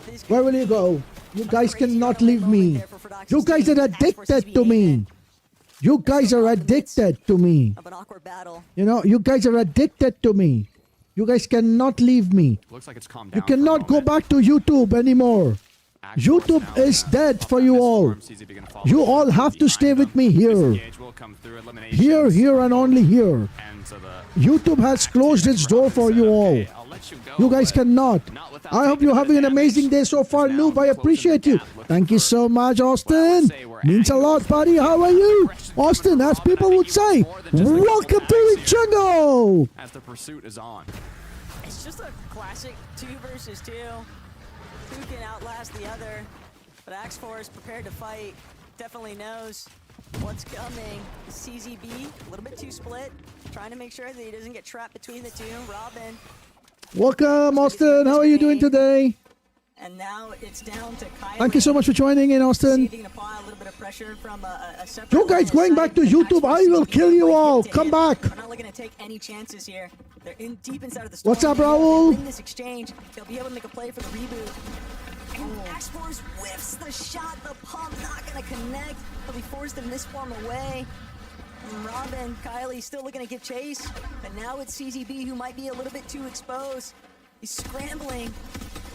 B: This
A: Where
B: could
A: will you go? You guys
B: crazy
A: cannot
B: early
A: leave
B: moment
A: me.
B: there for Ferdoxy's
A: You guys
B: team.
A: are
B: Task Force
A: addicted to
B: CBA
A: me.
B: in
A: You guys are
B: in the midst
A: addicted to me.
B: of an awkward battle.
A: You know, you guys are addicted to me. You guys cannot leave me.
G: Looks like it's calmed
A: You
G: down for a
A: cannot go
G: moment.
A: back to YouTube anymore.
G: Axel's
A: YouTube
G: now
A: is
G: gonna
A: dead
G: pop
A: for
G: down
A: you
G: this
A: all.
G: storm, sees if he can follow
A: You
G: the
A: all
G: forces
A: have to
G: behind
A: stay with
G: him.
A: me here.
G: Disengage will come through, eliminations.
A: Here and only here.
G: And so the
A: YouTube has closed its door for you all.
G: Okay, I'll let you go,
A: You guys
G: but
A: cannot.
G: not without
A: I hope
G: taking
A: you're
G: a bit
A: having
G: of
A: an amazing
G: damage.
A: day so far,
G: Now
A: Noob. I
G: closing
A: appreciate
G: the
A: you.
G: gap, looking
A: Thank you
G: for-
A: so much,
G: well, I would
A: Austin.
G: say we're
A: Means a lot,
G: angles
A: buddy. How are you? Austin, as people would say, welcome to the jungle.
G: as the pursuit is on.
B: It's just a classic 2 versus 2. Who can outlast the other? But Axe Force prepared to fight. Definitely knows what's coming. CZB, a little bit too split. Trying to make sure that he doesn't get trapped between the two. Robin,
A: Welcome, Austin. How are you doing today?
B: And now it's down to Kylie.
A: Thank you so much for joining in, Austin.
B: See if he can apply a little bit of pressure from a separate
A: You guys going back to YouTube, I will kill you all. Come back.
B: We're not looking to take any chances here. They're deep inside of the storm.
A: What's up,
B: If they
A: Raul?
B: win this exchange, they'll be able to make a play for the reboot. And X-Force whiffs the shot. The pump not going to connect. He'll be forced to misform away. And Robin, Kylie still looking to give chase. But now it's CZB who might be a little bit too exposed. He's scrambling,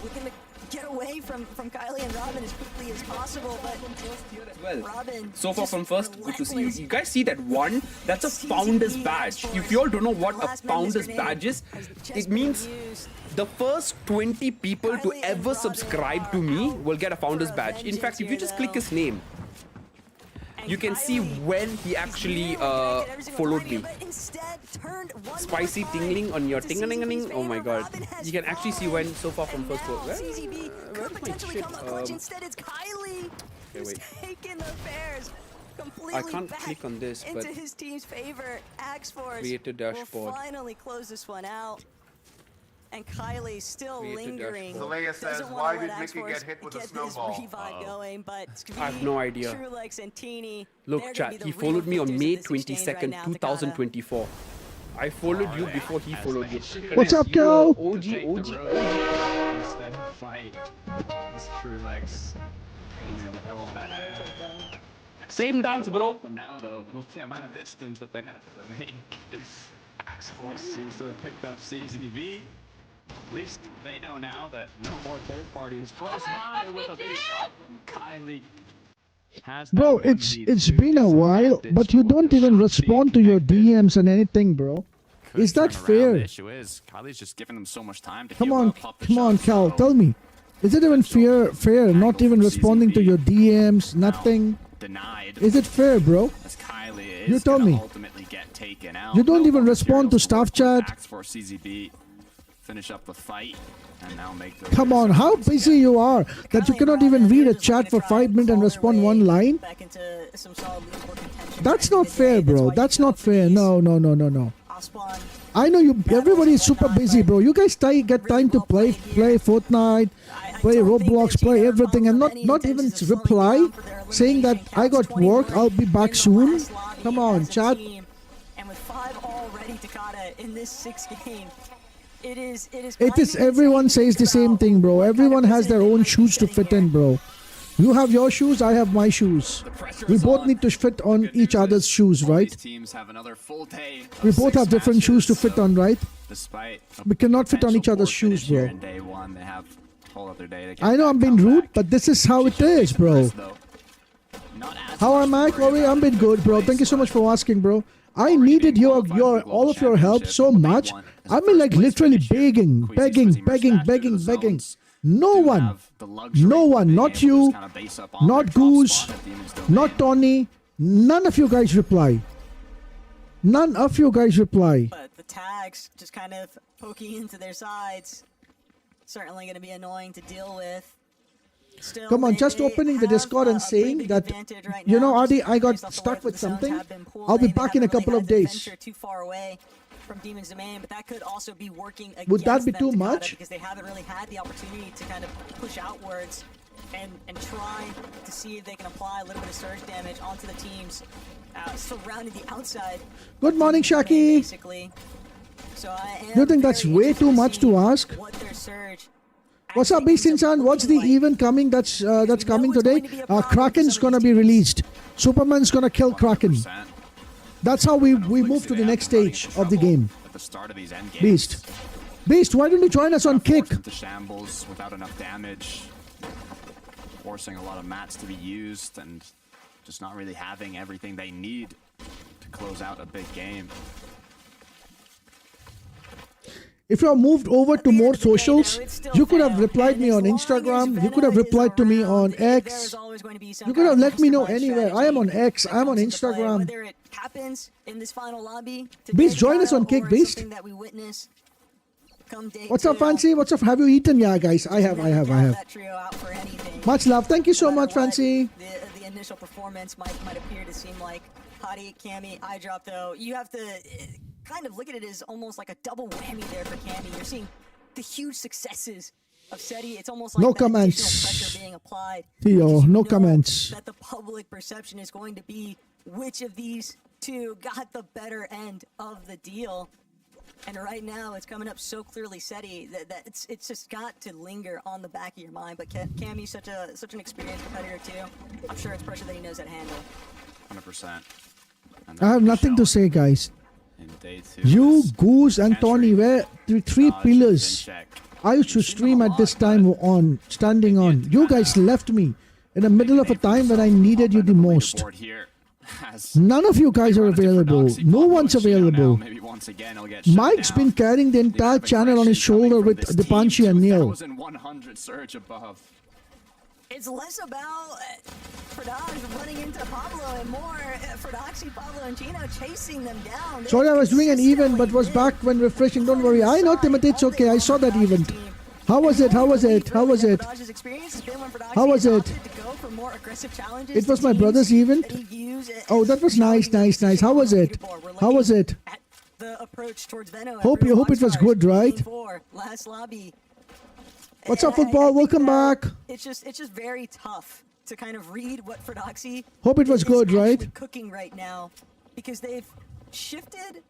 B: looking to get away from Kylie and Robin as quickly as possible, but
H: Well,
B: Robin
H: so far
B: just
H: from first, good to see you.
B: relentless.
H: You guys see that one? That's a founder's badge. If you all don't know what a founder's badge is, it means the first 20 people to ever subscribe to me will get a founder's badge. In fact, if you just click his name, you can see when he actually followed me. Spicy tingling on your ting-a-ling-a-ling. Oh my god. You can actually see when so far from first world.
B: CZB could potentially come up clutch. Instead, it's Kylie who's
H: wait.
B: taking the affairs completely
H: I can't
B: back
H: click on this,
B: into
H: but
B: his team's favor. X-Force
H: create a dashboard.
B: will finally close this one out. And Kylie still
H: Create a
B: lingering.
H: dashboard.
I: Zelaya says,
B: Doesn't
I: why
B: wanna
I: did
B: let
I: Mickey
B: X-Force
I: get hit with a
B: this
I: snowball?
B: revive going, but
H: I have no idea.
B: Trulex and Teeny,
H: Look,
B: they're gonna
H: chat,
B: be the
H: he
B: real
H: followed me on
B: victors of
H: May
B: this exchange right
H: 22nd,
B: now, Takada.
H: 2024. I followed you before he followed you.
A: What's up, Cal?
H: OG.
J: Instead fight this Trulex.
H: Same dance, bro.
J: Now though, with the amount of distance that they have to make, X-Force seems to have picked up CZV. At least they know now that no more third parties close by with a big shot from Kylie. Has that
A: Bro,
J: 1v2
A: it's been a while, but you don't even respond to your DMs and anything, bro. Is that
C: Turn around.
A: fair?
C: The issue is Kylie's just giving them so much time to
A: Come
C: heal
A: on,
C: up, pop the
A: come on,
C: shots,
A: Cal,
C: so
A: tell me. Is it even fair not even responding to your DMs,
C: now
A: nothing?
C: denied.
A: Is it fair, bro?
C: As Kylie is
A: You tell
C: gonna
A: me.
C: ultimately get taken out.
A: You don't
C: No
A: even
C: more
A: respond to
C: materials
A: staff
C: work from
A: chat.
C: Axe for CZB. Finish up the fight and now make the
A: Come on, how busy you are that you cannot even read a chat for 5 minutes and respond one line?
B: Back into some solid leaderboard contention.
A: That's not fair, bro. That's not fair. No.
B: Ospawn,
A: I know you. Everybody is super busy, bro. You guys get time to play Fortnite, play Roblox, play everything, and not even reply, saying that I got work. I'll be back soon. Come on, chat.
B: and with 5 already, Takada, in this 6th game, it is.
A: It is. Everyone says the same thing, bro. Everyone has their own shoes to fit in, bro. You have your shoes, I have my shoes. We both need to fit on each other's shoes, right?
C: Teams have another full day of
A: We both
C: 6
A: have different shoes to
C: matches,
A: fit
C: so
A: on, right?
C: Despite
A: We cannot fit on
C: potential
A: each other's
C: poor
A: shoes,
C: finish here
A: bro.
C: in day 1, they have a whole other day to get
A: I know
C: that
A: I'm being rude,
C: comeback.
A: but this is how it is, bro.
C: Not as
A: How
C: much
A: am I,
C: to worry
A: Corey?
C: about
A: I'm been
C: in
A: good, bro.
C: place,
A: Thank you so
C: but
A: much for asking, bro. I
C: already
A: needed
C: being
A: your
C: qualified for the
A: all of your help
C: Global
A: so
C: Championship,
A: much.
C: Big One as
A: I
C: the
A: mean,
C: first
A: like
C: place
A: literally
C: finish here.
A: begging,
C: Queasy
A: begging,
C: Swizzy
A: begging,
C: Merch
A: begging,
C: Dash
A: begging.
C: zones
A: No
C: do
A: one,
C: have the luxury
A: no
C: of
A: one,
C: being
A: not
C: able to
A: you,
C: just kinda base up on their
A: not
C: drop
A: Goose,
C: spot at Demon's Domain.
A: not Tony. None of you guys reply. None of you guys reply.
B: But the tags just kind of poking into their sides. Certainly going to be annoying to deal with. Still,
A: Come on,
B: they
A: just opening the
B: have
A: Discord and
B: a pretty
A: saying
B: big
A: that,
B: advantage right
A: you know,
B: now,
A: Adi,
B: just
A: I got
B: based off the
A: stuck
B: way
A: with
B: the zones
A: something.
B: have been
A: I'll be
B: pooling. They
A: back in a
B: haven't really
A: couple of
B: had to
A: days.
B: venture too far away from Demon's Domain, but that could also be working against
A: Would that be
B: them,
A: too
B: Takada,
A: much?
B: because they haven't really had the opportunity to kind of push outwards and try to see if they can apply a little bit of surge damage onto the teams surrounding the outside.
A: Good morning,
B: Domain,
A: Shaki.
B: basically. So I am
A: You think that's
B: very
A: way
B: interested
A: too
B: to
A: much
B: see
A: to ask?
B: what their surge
A: What's up,
B: actually ends
A: Beastin' Son?
B: up
A: What's the
B: looking like.
A: event coming that's
B: we know
A: coming
B: it's
A: today?
B: going to be a problem for
A: Kraken's
B: some of
A: gonna
B: these
A: be
B: teams.
A: released. Superman's gonna kill Kraken.
C: 100%.
A: That's how we move to the next stage of the game.
C: At the start of these end games.
A: Beast, why don't you join us on Kick?
C: Forced into shambles without enough damage, forcing a lot of mats to be used, and just not really having everything they need to close out a big game.
A: If you have moved over to more socials, you could have replied me on Instagram. You could have replied to me on X. You could have let me know anywhere. I am on X. I'm on Instagram.
B: Whether it happens in this final lobby,
A: Beast, join us on
B: today,
A: Kick,
B: or
A: Beast.
B: something that we witness come day
A: What's up,
B: 2.
A: Fancy? What's up? Have you eaten? Yeah, guys. I have.
B: That trio out for anything.
A: Much love. Thank you so
B: No
A: much,
B: matter what
A: Fancy.
B: The initial performance might appear to seem like Hottie, Cammy, eye drop though. You have to kind of look at it as almost like a double whammy there for Cammy. You're seeing the huge successes of SETI, it's almost like
A: No
B: that additional
A: comments.
B: pressure being applied.
A: Theo,
B: because you
A: no
B: know
A: comments.
B: That the public perception is going to be which of these two got the better end of the deal. And right now, it's coming up so clearly, SETI, that it's just got to linger on the back of your mind. But Cammy's such an experienced competitor too. I'm sure it's pressure that he knows how to handle.
G: 100%.
A: I have nothing to say, guys.
G: In day 2,
A: You,
G: is
A: Goose, and Tony were the three
G: dodge,
A: pillars
G: spin check.
A: I used to stream at this time on, standing on. You guys left me in the middle of a time when I needed you the most. None of you guys are available. No one's available. Mike's been carrying the entire channel on his shoulder with Dipanshi and Neil.
G: 1,100 surge above.
B: It's less about Fradaj running into Pablo and more Fradoxy, Pablo, and Gino chasing them down.
A: Sorry, I was doing an event but was back when refreshing. Don't worry. I know, Timothy. It's okay. I saw that event. How was it? How was it? How was it? How was it? It was my brother's event. Oh, that was nice, nice, nice. How was it? How was it? Hope it was good, right? What's up, football? Welcome back.
B: It's just very tough to kind of read what Fradoxy
A: Hope it was good, right?
B: Cooking right now, because they've shifted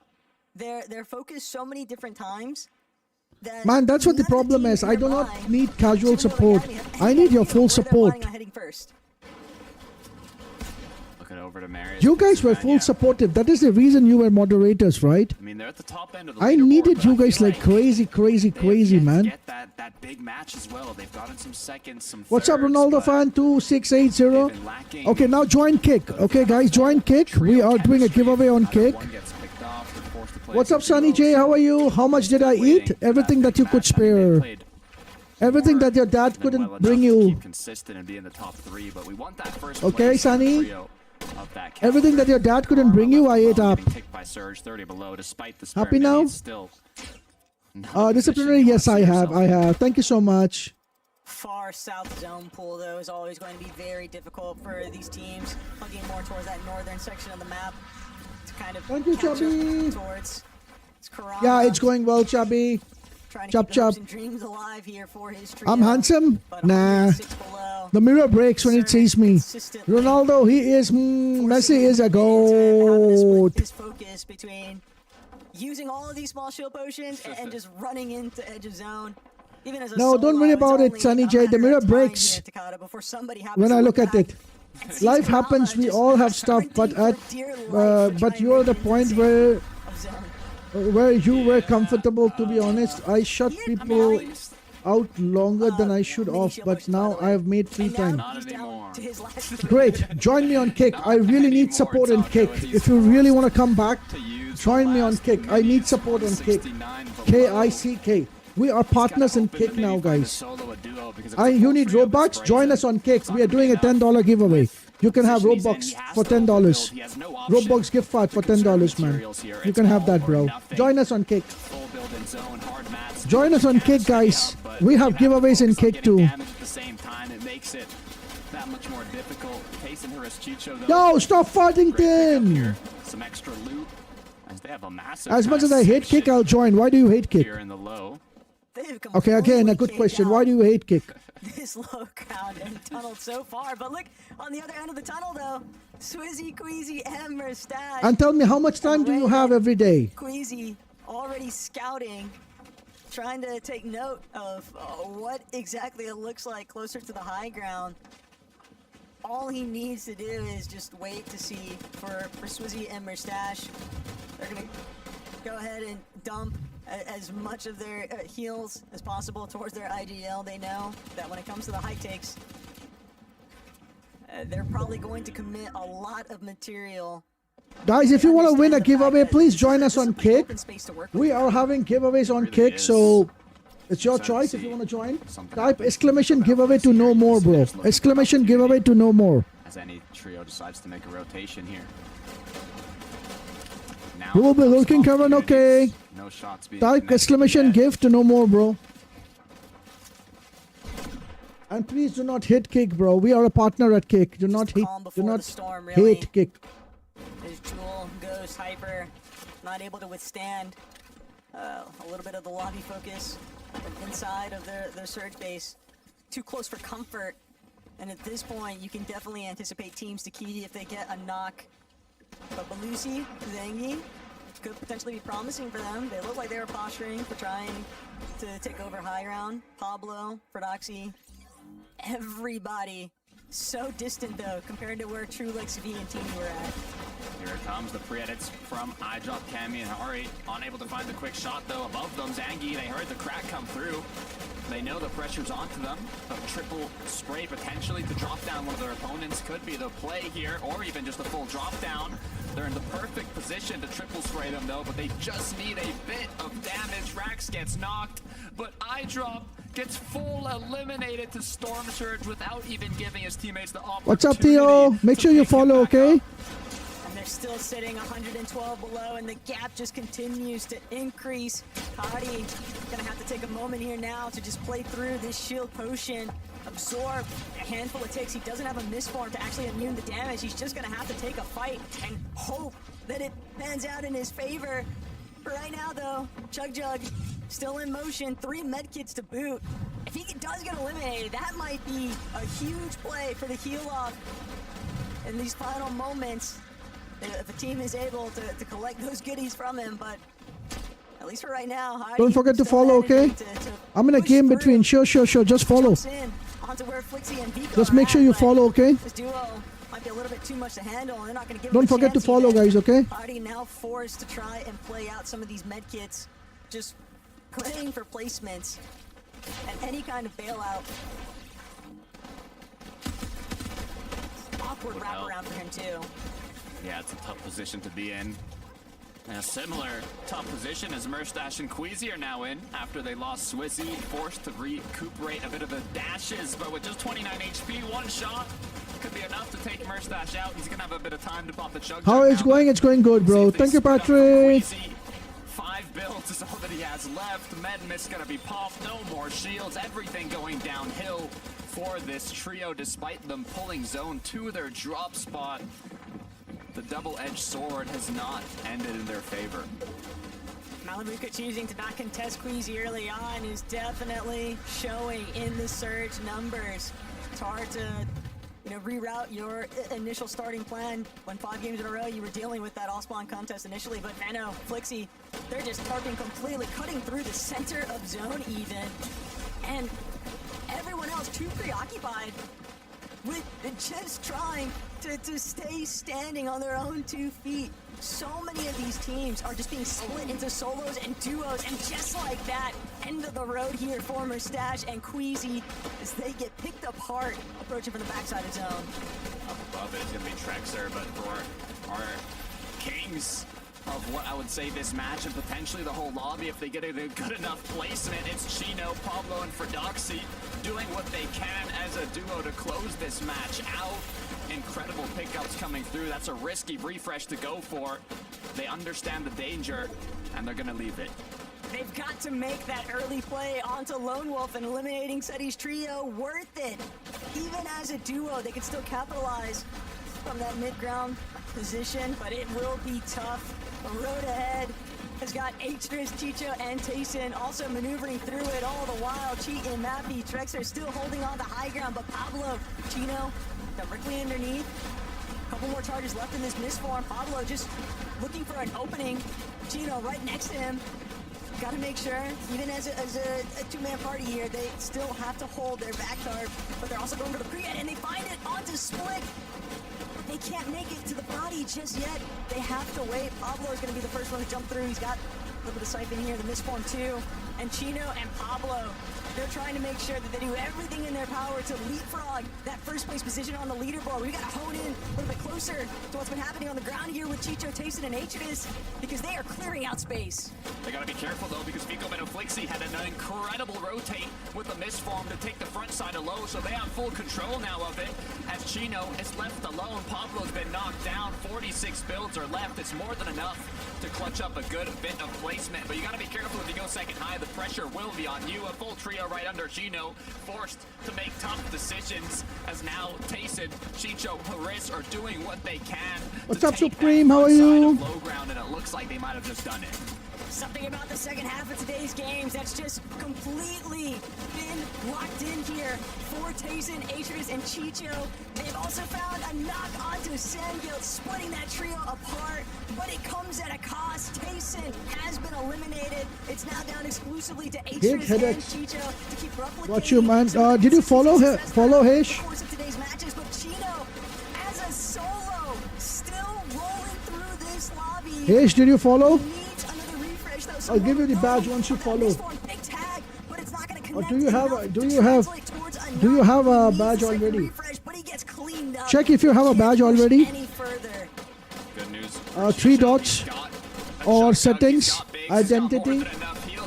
B: their focus so many different times.
A: Man, that's what the problem is. I do not need casual support. I need your full support.
G: Looking over to Marius.
A: You guys were full supportive. That is the reason you were moderators, right?
G: I mean, they're at the top end of the
A: I
G: leaderboard,
A: needed
G: but
A: you
G: I
A: guys
G: feel
A: like crazy, crazy,
G: they have
A: crazy,
G: yet to
A: man.
G: Get that big match as well. They've gotten some seconds, some
A: What's up,
G: thirds,
A: Ronaldo
G: but
A: fan 2680?
G: they've been lacking.
A: Okay, now join Kick. Okay, guys, join Kick. We are doing a giveaway on Kick.
G: One gets picked off, they're forced to play
A: What's up,
G: some
A: Sunny
G: duos.
A: J? How are you? How much did I eat? Everything that you could spare. Everything that your dad couldn't bring you.
G: Keep consistent and be in the top 3, but we want that first
A: Okay,
G: place
A: Sunny.
G: trio of that
A: Everything that your dad couldn't bring you, I ate up.
G: Getting kicked by Surge 30 below, despite the spare
A: Happy now?
G: minutes, still no
A: Disciplinary,
G: position. You
A: yes, I
G: wanna see
A: have.
G: yourself.
A: I have. Thank you so much.
B: Far south zone pool, though, is always going to be very difficult for these teams, hugging more towards that northern section of the map to kind of
A: Thank you,
B: catch up
A: Chubby.
B: towards. It's Karama
A: Yeah, it's going well, Chubby.
B: trying to
A: chop,
B: keep the hopes
A: chop.
B: and dreams alive here for his trio,
A: I'm handsome?
B: but
A: Nah.
B: 106 below.
A: The mirror breaks when it sees me. Ronaldo, he is. Messi is a goat.
B: His focus between using all of these small shield potions and just running into edge of zone. Even as a
A: No, don't
B: solo,
A: worry
B: it's
A: about it,
B: only
A: Sunny
B: a
A: J. The
B: matter
A: mirror
B: of time
A: breaks
B: here, Takada, before somebody happens
A: when
B: to
A: I look at
B: back
A: it.
B: and sees
A: Life
B: Karama
A: happens. We
B: just
A: all have stuff, but
B: sprinting for dear life
A: but
B: to try and
A: you're
B: make
A: the
B: it into
A: point
B: the
A: where
B: center of zone.
A: you were comfortable. To be honest, I shut people out longer than I should off, but now I have made free
B: And
A: time.
B: now he's down to his last three.
A: Great, join me on Kick. I really need support on Kick. If you really want to come back, join me on Kick. I need support on Kick. Kick. We are partners in Kick now, guys. You need Robux? Join us on Kick. We are doing a $10 giveaway. You can have Robux for $10. Robux gift card for $10, man. You can have that, bro. Join us on Kick. Join us on Kick, guys. We have giveaways in Kick too. Yo, stop Farthington!
G: Some extra loot, as they have a massive
A: As much as I hate Kick, I'll join. Why do you hate Kick?
G: here in the low.
B: They've
A: Okay, again, a
B: completely
A: good
B: kicked
A: question.
B: out
A: Why do you hate Kick?
B: this low ground and tunneled so far? But look, on the other end of the tunnel, though, Swizzy, Queasy, and Merstash.
A: And tell me, how much time do you have every day?
B: Queasy already scouting, trying to take note of what exactly it looks like closer to the high ground. All he needs to do is just wait to see for Swizzy and Merstash. They're gonna go ahead and dump as much of their heals as possible towards their IGL. They know that when it comes to the high takes, they're probably going to commit a lot of material.
A: Guys, if you want to win a giveaway, please join us on Kick. We are having giveaways on Kick, so it's your choice if you want to join. Type exclamation giveaway to know more, bro. Exclamation giveaway to know more.
G: As any trio decides to make a rotation here. Now,
A: You will be looking, Kevin, okay.
G: no shots being
A: Type
G: connected
A: exclamation
G: yet.
A: gift to know more, bro. And please do not hit Kick, bro. We are a partner at Kick. Do not hate,
B: calm
A: do
B: before the
A: not
B: storm, really.
A: hate Kick.
B: There's Jewel, Ghost, Hyper, not able to withstand a little bit of the lobby focus inside of their surge base. Too close for comfort. And at this point, you can definitely anticipate teams to key if they get a knock. But Belusi, Zangi, could potentially be promising for them. They look like they were posturing for trying to take over high ground. Pablo, Fredoxy, everybody so distant though compared to where True Lex V and Teeny were at.
G: Here it comes, the pre-edits from iDrop, Cammy, and Hari. Unable to find the quick shot though above them. Zangi, they heard the crack come through. They know the pressure's onto them. A triple spray potentially to drop down one of their opponents could be the play here, or even just a full drop down. They're in the perfect position to triple spray them though, but they just need a bit of damage. Rax gets knocked, but iDrop gets full eliminated to Storm Surge without even giving his teammates the opportunity.
A: What's up, Theo? Make sure you follow, okay?
B: And they're still sitting 112 below, and the gap just continues to increase. Hardy gonna have to take a moment here now to just play through this shield potion, absorb a handful of ticks. He doesn't have a misform to actually immune the damage. He's just gonna have to take a fight and hope that it pans out in his favor. Right now, though, Chug still in motion, 3 medkits to boot. If he does get eliminated, that might be a huge play for the heal off in these final moments. If a team is able to collect those goodies from him, but at least for right now, Hardy
A: Don't forget to
B: still
A: follow,
B: had it
A: okay?
B: to
A: I'm in a
B: push
A: game
B: through.
A: between. Sure. Just follow.
B: Jumps in onto where Flixie and Vico
A: Just
B: are
A: make sure
B: at,
A: you
B: but
A: follow, okay?
B: This duo might be a little bit too much to handle, and they're not going to give
A: Don't
B: him a
A: forget to
B: chance
A: follow,
B: even.
A: guys, okay?
B: Hardy now forced to try and play out some of these medkits, just playing for placements and any kind of bailout. Awkward wraparound for him too.
G: Yeah, it's a tough position to be in. And a similar tough position as Merstash and Queasy are now in after they lost Swizzy, forced to recuperate a bit of the dashes, but with just 29 HP, one shot could be enough to take Merstash out. He's gonna have a bit of time to pop the chug.
A: How it's going? It's going good, bro. Thank you, Patrick.
G: 5 builds is all that he has left. Med-Mist gonna be popped, no more shields, everything going downhill for this trio despite them pulling zone to their drop spot. The double-edged sword has not ended in their favor.
B: Malabuka choosing to not contest Queasy early on is definitely showing in the surge numbers. It's hard to, reroute your initial starting plan when 5 games in a row you were dealing with that all-spawn contest initially, but Veno, Flixie, they're just targeting completely, cutting through the center of zone even, and everyone else too preoccupied with just trying to stay standing on their own 2 feet. So many of these teams are just being split into solos and duos, and just like that, end of the road here for Merstash and Queasy as they get picked apart approaching from the backside of zone.
G: Up above it is going to be Trexer, but for our kings of what I would say this match and potentially the whole lobby, if they get a good enough placement, it's Chino, Pablo, and Fredoxy doing what they can as a duo to close this match out. Incredible pickups coming through. That's a risky refresh to go for. They understand the danger, and they're going to leave it.
B: They've got to make that early play onto Lone Wolf and eliminating Seti's trio worth it. Even as a duo, they can still capitalize from that mid-ground position, but it will be tough. The road ahead has got H-Tris, Chicho, and Tayson also maneuvering through it all the while. Cheat and Mappy, Trexer still holding on to high ground, but Pablo, Chino, directly underneath. A couple more charges left in this misform. Pablo just looking for an opening. Chino right next to him. Got to make sure, even as a two-man party here, they still have to hold their back guard, but they're also going for the pre-ed, and they find it onto Split. They can't make it to the body just yet. They have to wait. Pablo is going to be the first one to jump through. He's got a little bit of siphon here, the misform too. And Chino and Pablo, they're trying to make sure that they do everything in their power to leapfrog that first place position on the leaderboard. We got to hone in a little bit closer to what's been happening on the ground here with Chicho, Tayson, and H-Tris, because they are clearing out space.
G: They got to be careful though, because Vico Benoflixi had an incredible rotate with the misform to take the front side of low, so they have full control now of it. As Chino is left alone, Pablo's been knocked down. 46 builds are left. It's more than enough to clutch up a good bit of placement, but you got to be careful if you go second high. The pressure will be on you. A full trio right under Chino, forced to make tough decisions as now Tayson, Chicho, Haris are doing what they can.
A: What's up, Supreme? How are you?
G: Low ground, and it looks like they might have just done it.
B: Something about the second half of today's games that's just completely been locked in here for Tayson, Atreus, and Chicho. They've also found a knock onto Sandgill, splitting that trio apart, but it comes at a cost. Tayson has been eliminated. It's now down exclusively to Atreus and Chicho to keep replicating.
A: Watch you, man. Did you follow Hish?
B: Course of today's matches, but Chino, as a solo, still rolling through this lobby.
A: Hish, did you follow?
B: Needs another refresh, though. So
A: I'll give you the badge once you follow.
B: big tag, but it's not gonna
A: Or
B: connect
A: do you have
B: enough
A: do
B: to
A: you have
B: translate towards a
A: do you
B: knock.
A: have a
B: He needs
A: badge
B: a second
A: already?
B: refresh, but he gets cleaned up.
A: Check if you have a
B: Can't
A: badge
B: push
A: already.
B: any further.
C: Good news.
A: 3 dots or settings,
C: Identity.
A: identity.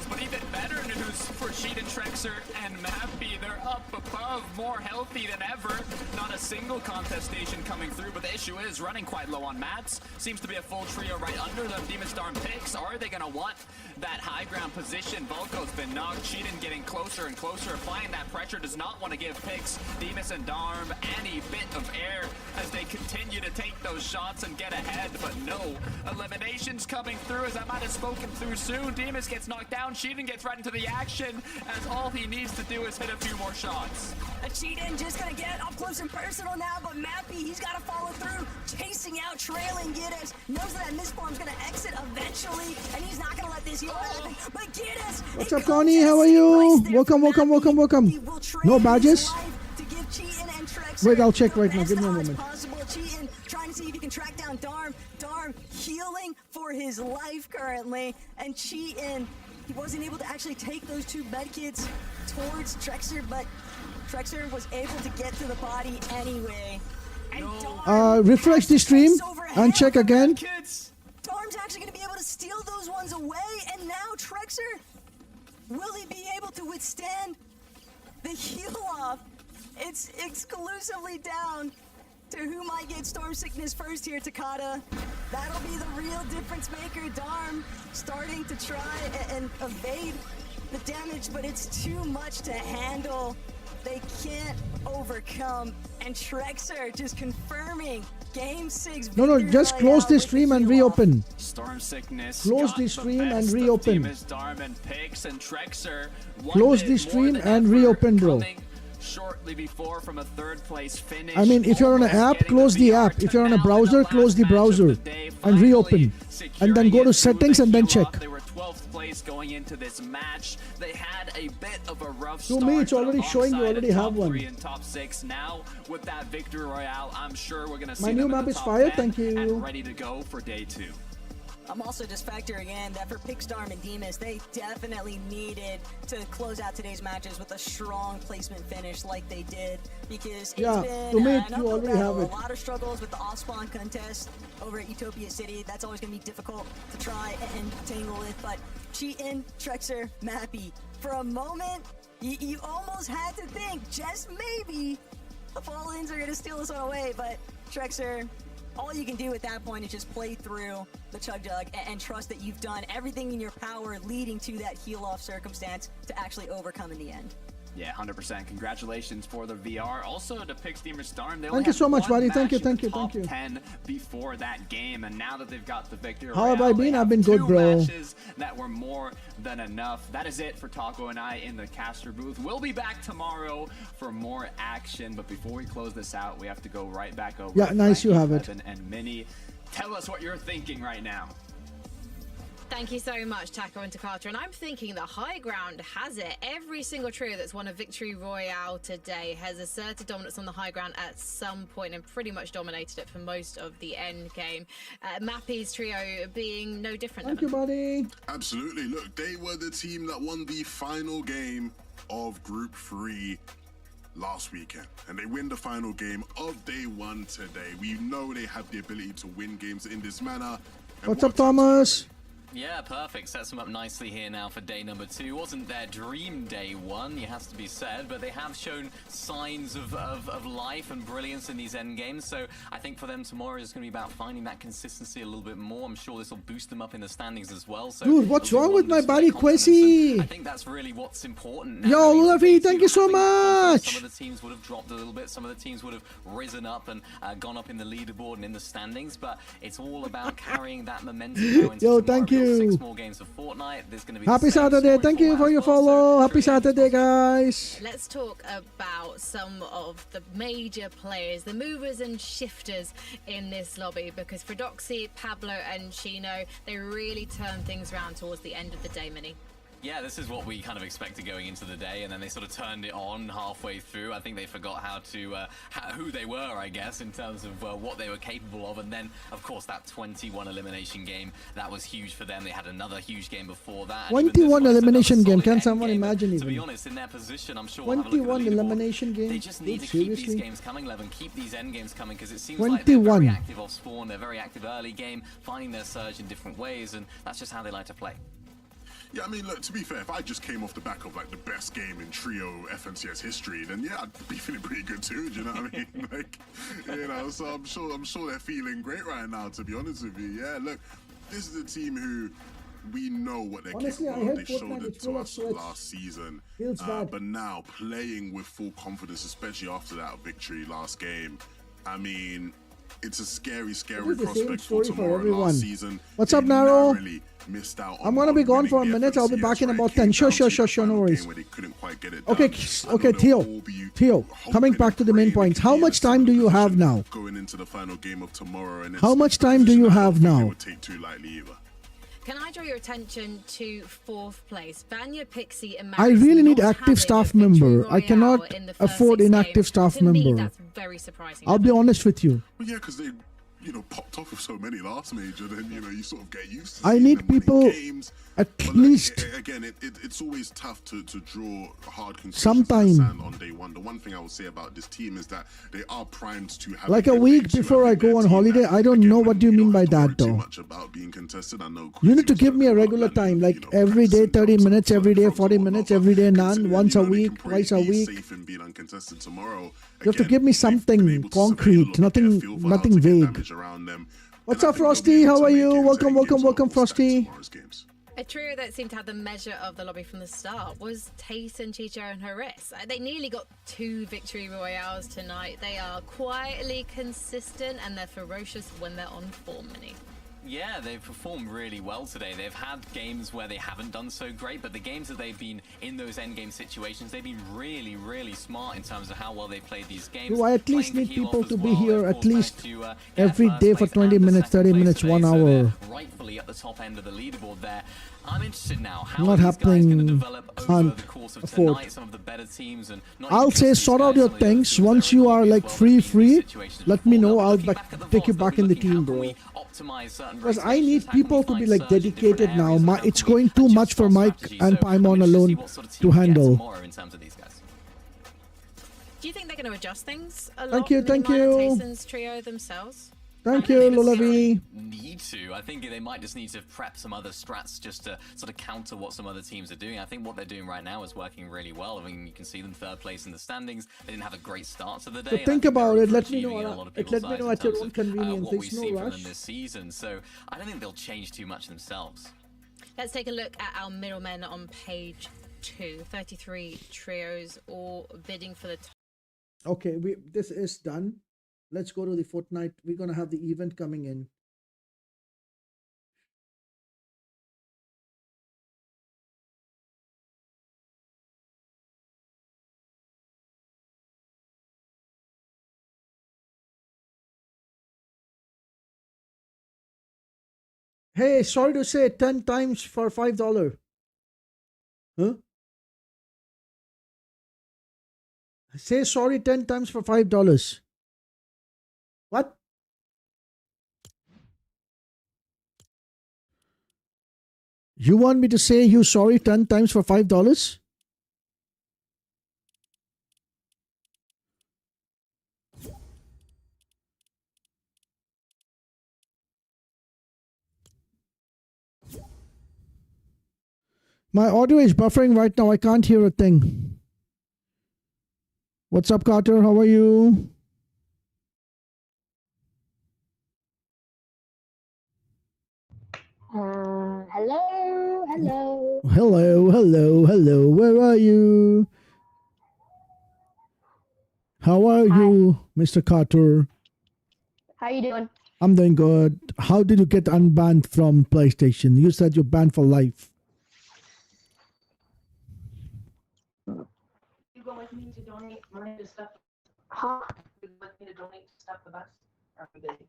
C: But even better news for Sheet and Trexer and Mappy. They're up above, more healthy than ever. Not a single contestation coming through, but the issue is running quite low on mats. Seems to be a full trio right under them. Demon Storm picks. Are they going to want that high ground position? Volko's been knocked. Cheatin getting closer and closer. Applying that pressure. Does not want to give picks. Demus and Darm any bit of air as they continue to take those shots and get ahead. But no eliminations coming through, as I might have spoken through soon. Demus gets knocked down. Cheatin gets right into the action, as all he needs to do is hit a few more shots.
B: A Cheatin just gonna get up close and personal now, but Mappy, he's gotta follow through, chasing out, trailing Giddis. Knows that Mistborn's gonna exit eventually, and he's not gonna let this heal happen. But Giddis,
A: What's up, Connie? How are you? Welcome. No badges? Wait, I'll check right now. Give me a moment.
B: Cheatin, trying to see if he can track down Darm. Darm healing for his life currently, and Cheatin, he wasn't able to actually take those 2 medkits towards Trexer, but Trexer was able to get to the body anyway. And Darm
A: Refresh the stream and check again.
B: Darm's actually going to be able to steal those ones away, and now Trexer, will he be able to withstand the heal off? It's exclusively down to who might get Storm Sickness first here, Takada. That'll be the real difference maker. Darm starting to try and evade the damage, but it's too much to handle. They can't overcome, and Trexer just confirming Game 6.
A: No, just close the stream and reopen.
C: Storm Sickness.
A: Close the stream and reopen.
C: Darm and Pix and Trexer.
A: Close the stream and reopen, bro.
C: Shortly before from a 3rd place finish.
A: I mean, if you're on an app, close the app. If you're on a browser, close the browser and reopen. And then go to settings and then check.
C: They were 12th place going into this match. They had a bit of a rough
A: To
C: start.
A: me, it's already showing you already have one.
C: Top 3 and top 6 now with that victory royale. I'm sure we're going to see
A: My new
C: them in
A: map
C: the
A: is
C: top
A: fire,
C: 10
A: thank you.
C: and ready to go for day 2.
B: I'm also just factoring in that for Pixstorm and Demus, they definitely needed to close out today's matches with a strong placement finish like they did, because it's been
A: to me,
B: an
A: you
B: uphill
A: already
B: battle.
A: have it.
B: A lot of struggles with the off-spawn contest over at Utopia City. That's always going to be difficult to try and tangle with, but Cheatin, Trexer, Mappy, for a moment, you almost had to think, just maybe, the Fallens are going to steal this one away, but Trexer, all you can do at that point is just play through the Chug Jug and trust that you've done everything in your power leading to that heal-off circumstance to actually overcome in the end.
C: Yeah, 100%. Congratulations for the VR. Also to Pix Steamer Storm.
A: Thank you so much, buddy. Thank you.
C: 10 before that game, and now that they've got the victory,
A: How have I been? I've been good, bro.
C: Matches that were more than enough. That is it for Taco and I in the caster booth. We'll be back tomorrow for more action, but before we close this out, we have to go right back over.
A: Yeah, nice. You have it.
C: Evan and Minnie, tell us what you're thinking right now.
D: Thank you so much, Taco and Takata. And I'm thinking that high ground has it. Every single trio that's won a victory royale today has asserted dominance on the high ground at some point and pretty much dominated it for most of the end game. Mappy's trio being no different.
A: Thank you, buddy.
E: Absolutely. Look, they were the team that won the final game of Group 3 last weekend, and they win the final game of day 1 today. We know they have the ability to win games in this manner. And
A: What's up, Thomas?
F: Yeah, perfect. Sets them up nicely here now for day number 2. Wasn't their dream day 1, it has to be said, but they have shown signs of life and brilliance in these end games. So I think for them tomorrow is going to be about finding that consistency a little bit more. I'm sure this will boost them up in the standings as well. So
A: dude, what's wrong with my buddy Quessy?
F: I think that's really what's important.
A: Yo, Luffy, thank you so much.
F: Some of the teams would have dropped a little bit. Some of the teams would have risen up and gone up in the leaderboard and in the standings. But it's all about carrying that momentum.
A: Yo, thank you. you.
F: 6 more games of Fortnite. There's going to be the
A: Happy
F: same
A: Saturday.
F: story
A: Thank you
F: format
A: for
F: as
A: your
F: well, so
A: follow. Happy
F: 3 games
A: Saturday,
F: plus.
A: guys.
D: Let's talk about some of the major players, the movers and shifters in this lobby, because Fredoxy, Pablo, and Chino, they really turned things around towards the end of the day, Mini.
F: Yeah, this is what we kind of expected going into the day, and then they sort of turned it on halfway through. I think they forgot who they were, I guess, in terms of what they were capable of. And then, of course, that 21 elimination game, that was huge for them. They had another huge game before that.
A: 21 elimination game. Can someone imagine
F: To be
A: even?
F: honest, in their position, I'm sure we'll have a look at
A: 21
F: the leaderboard.
A: elimination game?
F: They just need
A: Dude,
F: to keep these
A: seriously?
F: games coming, Levin. Keep these end games coming, because it seems like they're
A: 21.
F: very active off spawn. They're very active early game, finding their surge in different ways, and that's just how they like to play.
E: Yeah, I mean, look, to be fair, if I just came off the back of like the best game in trio FNCS history, then yeah, I'd be feeling pretty good too. Do you know what I mean? Like, you know, so I'm sure they're feeling great right now. To be honest with you, yeah. Look, this is a team who we know what they're
A: Honestly, I
E: capable of.
A: hate
E: They
A: Fortnite.
E: showed it
A: It's full
E: to
A: of
E: us
A: sweats.
E: last season,
A: Feels bad.
E: but now playing with full confidence, especially after that victory last game. I mean, it's a scary
A: It is the same
E: prospect
A: story
E: for
A: for
E: tomorrow.
A: everyone.
E: Last season,
A: What's
E: they
A: up, Naro?
E: narrowly missed out
A: I'm
E: on
A: gonna be gone for a
E: winning the
A: minute. I'll be back in
E: FNCS,
A: about
E: right?
A: 10.
E: Came
A: Sure,
E: down to
A: sure,
E: the
A: sure, no
E: final
A: worries.
E: game where they couldn't quite get it
A: Okay,
E: done. I
A: okay,
E: know
A: Theo.
E: they'll all be
A: Theo, coming
E: hoping
A: back to
E: and
A: the main
E: praying they
A: points.
E: can
A: How
E: be in a
A: much time do
E: similar
A: you have
E: position
A: now?
E: going into the final game of tomorrow? And
A: How
E: it's
A: much
E: a
A: time do you
E: position I don't
A: have
E: think they
A: now?
E: would take too lightly either.
D: Can I draw your attention to 4th place? Vanya, Pixie, and
A: I
D: Maris
A: really need
D: not
A: active
D: having
A: staff
D: a victory
A: member. I
D: royale
A: cannot
D: in the first
A: afford
D: 6
A: inactive
D: games.
A: staff
D: To me,
A: member.
D: that's very surprising.
A: I'll be honest with you.
E: Well, yeah, because they, popped off with so many last major, then you sort of get used to.
A: I
E: seeing
A: need
E: them winning
A: people
E: games.
A: at
E: But look,
A: least
E: again, it's always tough to draw hard conclusions
A: sometime.
E: in the sand on day one. The one thing I will say about this team is that they are primed to have
A: Like a
E: good
A: week
E: legs. You
A: before
E: have
A: I
E: their
A: go on
E: team
A: holiday.
E: that,
A: I don't
E: again,
A: know what do you mean
E: don't
A: by
E: have to worry
A: that,
E: too
A: though.
E: much about being contested. I know
A: You need to
E: Quincy
A: give
E: was
A: me a
E: talking
A: regular
E: about that,
A: time, like
E: you know,
A: every day,
E: practicing
A: 30
E: jumps and
A: minutes, every day,
E: frogs and
A: 40
E: whatnot,
A: minutes,
E: but
A: every day, none,
E: considering,
A: once a
E: they can
A: week,
E: probably
A: twice a
E: be
A: week.
E: safe in being uncontested tomorrow.
A: You have to
E: Again,
A: give me
E: they've been
A: something
E: able to survey
A: concrete,
E: the lobby, get a
A: nothing,
E: feel for how
A: nothing
E: to get
A: vague.
E: damage around them.
A: What's
E: And I
A: up,
E: think they'll be
A: Frosty?
E: able
A: How
E: to
A: are
E: make
A: you?
E: it
A: Welcome,
E: and
A: welcome,
E: games
A: welcome,
E: all stacked
A: Frosty.
E: tomorrow's games.
D: A trio that seemed to have the measure of the lobby from the start was Tate and Chicho and Haris. They nearly got 2 victory royales tonight. They are quietly consistent and they're ferocious when they're on form, Mini.
F: Yeah, they've performed really well today. They've had games where they haven't done so great, but the games that they've been in those endgame situations, they've been really, really smart in terms of how well they played these games.
A: Do I at least
F: Playing
A: need
F: the heel
A: people
F: off
A: to
F: as
A: be
F: well,
A: here
F: of
A: at
F: course,
A: least
F: managed to, get
A: every
F: first
A: day for
F: place
A: 20
F: and the
A: minutes,
F: second
A: 30
F: place
A: minutes,
F: today,
A: 1
F: so
A: hour.
F: they're rightfully at the top end of the leaderboard there. I'm interested now. How
A: Not
F: are these guys going to
A: happening.
F: develop over
A: Can't
F: the course of
A: afford.
F: tonight? Some of the better teams, and not
A: I'll
F: even
A: say
F: just these
A: sort out
F: guys,
A: your
F: some of the other
A: things.
F: teams
A: Once
F: that are in
A: you
F: the
A: are
F: lobby as
A: like
F: well that have been in these
A: free,
F: situations
A: let me
F: before.
A: know.
F: They'll be
A: I'll
F: looking back at the
A: take you
F: VODs, they'll
A: back
F: be
A: in the
F: looking, how
A: team,
F: can
A: bro.
F: we optimize certain
A: Because I
F: rotations?
A: need
F: How can we
A: people to be
F: find
A: like
F: surge in different
A: dedicated now.
F: areas, and how
A: It's
F: can we
A: going too
F: adjust
A: much for
F: our
A: Mike
F: strategy?
A: and
F: So
A: I'm on
F: interested to see
A: alone
F: what sort of
A: to
F: team we get
A: handle.
F: tomorrow in terms of these guys.
D: Do you think they're going to adjust things a lot?
A: Thank you, thank
D: Mini Minor,
A: you.
D: Tason's trio themselves?
A: Thank
D: I
A: you,
D: don't think
A: Lolavi.
F: Need to. I think they might just need to prep some other strats just to sort of counter what some other teams are doing. I think what they're doing right now is working really well. I mean, you can see them 3rd place in the standings. They didn't have a great start to the day.
A: So
F: and I
A: think
F: they're
A: about it. Let me
F: overachieving
A: know.
F: in a lot of
A: Let
F: people's
A: me
F: eyes
A: know
F: in
A: at your
F: terms
A: own
F: of,
A: convenience.
F: what we
A: There's no
F: see from
A: rush.
F: them this season. So I don't think they'll change too much themselves.
D: Let's take a look at our middlemen on page 2. 33 trios all bidding for the top.
A: Okay, this is done. Let's go to the Fortnite. We're gonna have the event coming in. Hey, sorry to say, 10 times for $5. Huh? Say sorry 10 times for $5. What? You want me to say you sorry 10 times for $5? My audio is buffering right now. I can't hear a thing. What's up, Carter? How are you?
I: Hello, hello.
A: Hello, hello, hello. Where are you? How are
I: Hi.
A: you, Mr. Carter?
I: How you doing?
A: I'm doing good. How did you get unbanned from PlayStation? You said you're banned for life.
I: You go with me to donate money to stuff? Huh? You go with me to donate stuff with us? Or are we busy?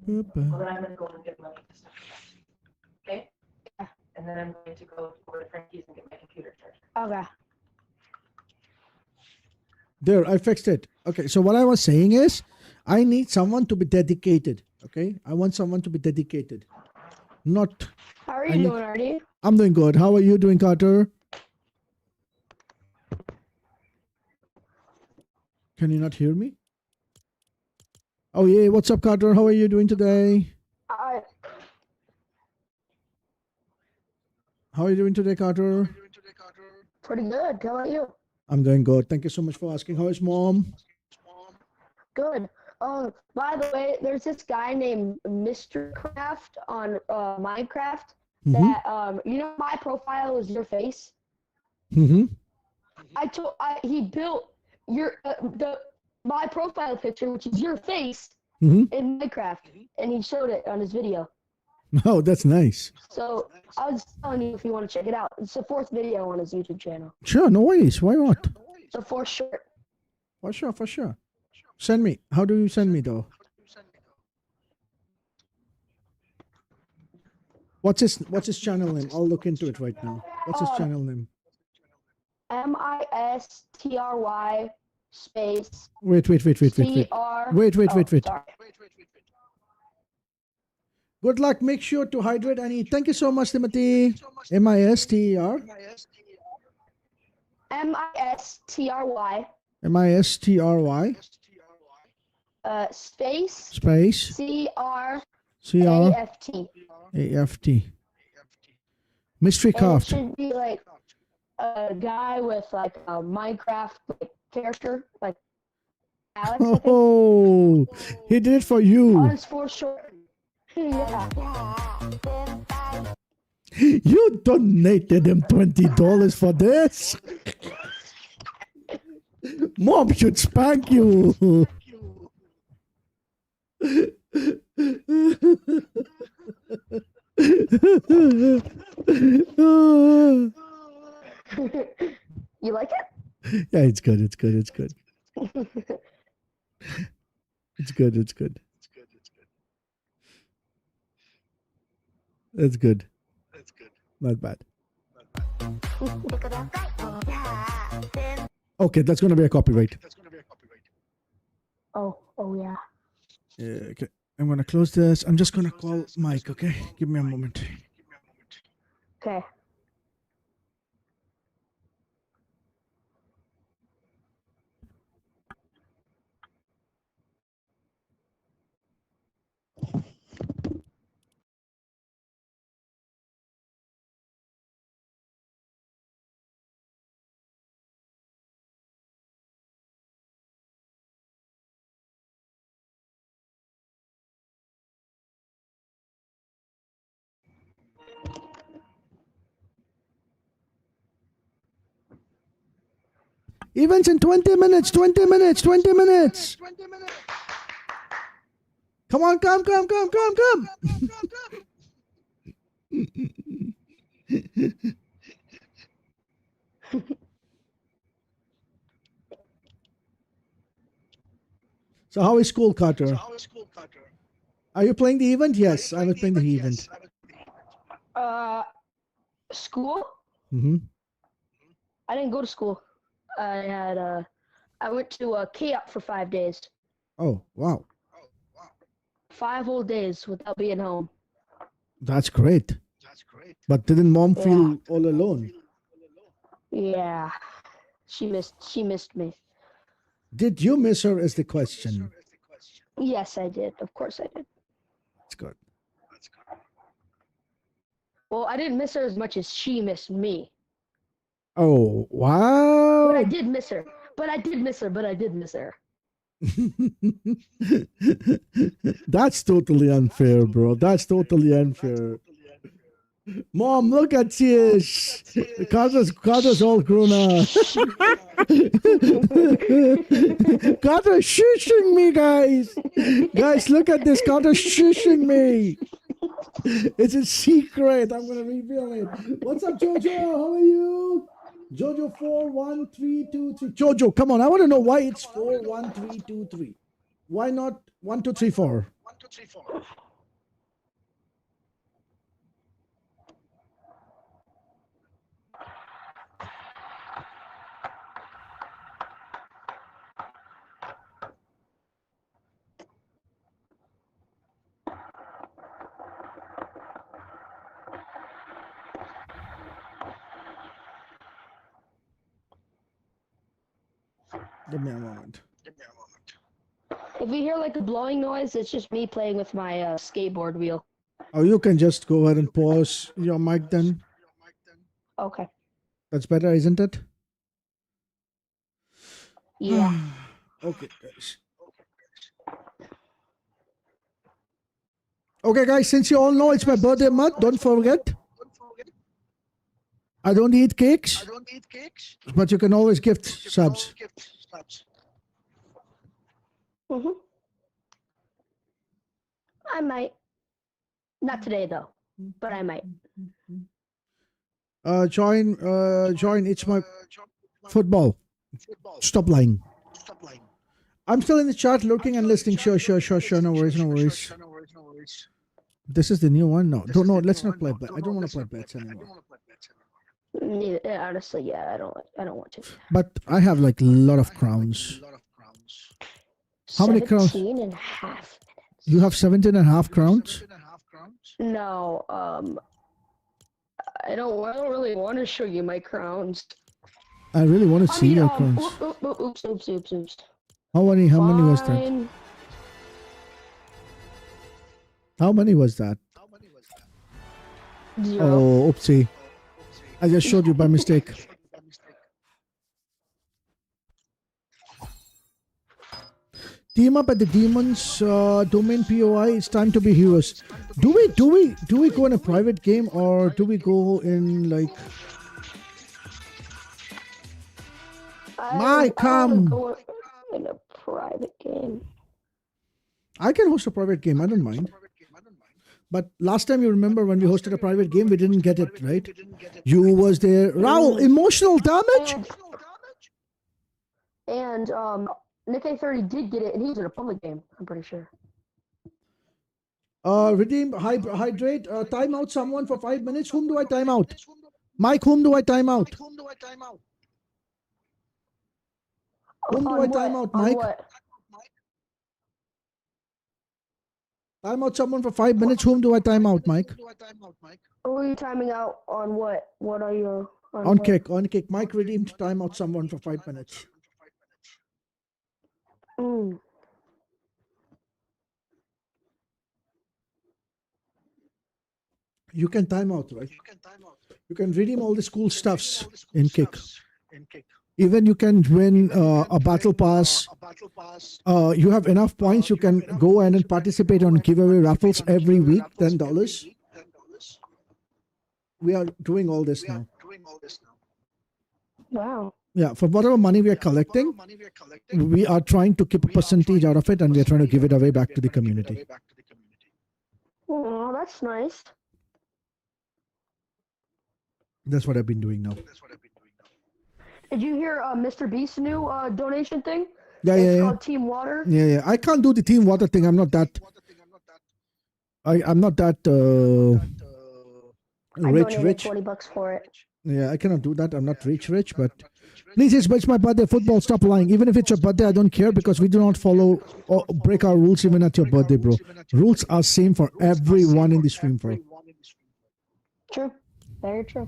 I: Well, then I'm gonna go and get money to stuff. Okay? Yeah. And then I'm going to go over to Frankie's and get my computer charged. Okay.
A: There, I fixed it. Okay, so what I was saying is, I need someone to be dedicated. Okay, I want someone to be dedicated. Not.
I: How are you doing, Artie?
A: I'm doing good. How are you doing, Carter? Can you not hear me? Oh yeah, what's up, Carter? How are you doing today? How are you doing today, Carter?
I: Pretty good. How about you?
A: I'm doing good. Thank you so much for asking. How is mom?
I: Good. By the way, there's this guy named Mr. Craft on Minecraft that you know my profile is your face.
A: Mm-hmm.
I: He built your my profile picture, which is your face,
A: Mm-hmm.
I: in Minecraft, and he showed it on his video.
A: Oh, that's nice.
I: So I was telling you if you want to check it out. It's the 4th video on his YouTube channel.
A: Sure, no worries. Why not?
I: The 4th short.
A: For sure, for sure. Send me. How do you send me though? What's his channel name? I'll look into it right now. What's his channel name?
I: MISTRY space
A: Wait.
I: CR.
A: Wait.
I: Sorry.
A: Good luck. Make sure to hydrate and eat. Thank you so much, Timothy. MISTER.
I: MISTRY
A: MISTRY.
I: Space
A: Space.
I: CRAFT.
A: AFT. Mystery
I: And it
A: craft.
I: should be like a guy with like a Minecraft character, like Alex. I think.
A: Oh, he did it for
I: On
A: you.
I: his 4th short. Yeah.
A: You donated him $20 for this. Mom should spank you.
I: You like it?
A: Yeah, it's good. It's good. It's good. It's good. It's good. It's good. Not bad. Okay, that's gonna be a copyright.
I: Oh yeah.
A: Yeah, okay. I'm gonna close this. I'm just gonna call Mike. Okay, give me a moment.
I: Okay.
A: Events in 20 minutes. 20 minutes. 20 minutes. Come on, come. So how is school, Carter? Are you playing the event? Yes, I was playing the event.
I: School?
A: Mm-hmm.
I: I didn't go to school. I went to K-Up for 5 days.
A: Oh, wow.
I: 5 whole days without being home.
A: That's great. But didn't mom feel all alone?
I: Yeah. She missed me.
A: Did you miss her is the question.
I: Yes, I did. Of course I did.
A: That's good.
I: Well, I didn't miss her as much as she missed me.
A: Oh,
I: But
A: wow.
I: I did miss her. But I did miss her.
A: That's totally unfair, bro. That's totally unfair. Mom, look at this. Carter's all grown up. Carter shushing me, guys. Guys, look at this. Carter shushing me. It's a secret. I'm gonna reveal it. What's up, Jojo? How are you? Jojo 41323. Jojo, come on. I want to know why it's 41323. Why not 1234? Give me a moment.
I: If you hear like a blowing noise, it's just me playing with my skateboard wheel.
A: Oh, you can just go ahead and pause your mic then.
I: Okay.
A: That's better, isn't it?
I: Yeah.
A: Okay, guys. Okay, guys, since you all know it's my birthday month, don't forget. I don't eat cakes, but you can always gift subs.
I: Mhm. I might. Not today though, but I might.
A: Join. It's my football. Stop lying. I'm still in the chat, looking and listening. Sure. No worries. This is the new one. No, don't know. Let's not play bet. I don't want to play bets anymore.
I: Honestly, yeah, I don't want to.
A: But I have like a lot of crowns. How many crowns?
I: 17 and a half minutes.
A: You have 17 and a half crowns?
I: No, I don't really want to show you my crowns.
A: I really want to see your crowns.
I: Oops.
A: How many was that?
I: Fine.
A: How many was that?
I: 0.
A: Oh, oopsie. I just showed you by mistake. Team up at the demons domain POI. It's time to be heroes. Do we go in a private game or do we go in like?
I: I wanna go in a private game.
A: I can host a private game. I don't mind. But last time you remember when we hosted a private game, we didn't get it right. You was there, Raul. Emotional damage.
I: And Nick A30 did get it, and he was in a public game. I'm pretty sure.
A: Redeem, hydrate, time out someone for 5 minutes. Whom do I time out? Mike, whom do I time out? Whom do I time out, Mike? Time out someone for 5 minutes. Whom do I time out, Mike?
I: Who are you timing out on what? What are you
A: on kick? On kick. Mike redeemed time out someone for 5 minutes. You can time out, right? You can redeem all the cool stuffs in kick. Even you can win a battle pass. You have enough points. You can go and participate on giveaway raffles every week. $10. We are doing all this now.
I: Wow.
A: Yeah, for whatever money we are collecting, we are trying to keep a percentage out of it, and we are trying to give it away back to the community.
I: Oh, that's nice.
A: That's what I've been doing now.
I: Did you hear Mr. Beast's new donation thing?
A: Yeah.
I: It's called Team Water.
A: Yeah. I can't do the team water thing. I'm not that. I'm not that rich.
I: $20 for it.
A: Yeah, I cannot do that. I'm not rich, but please, it's my birthday. Football, stop lying. Even if it's your birthday, I don't care because we do not follow or break our rules even at your birthday, bro. Rules are same for everyone in the stream, bro.
I: True. Very true.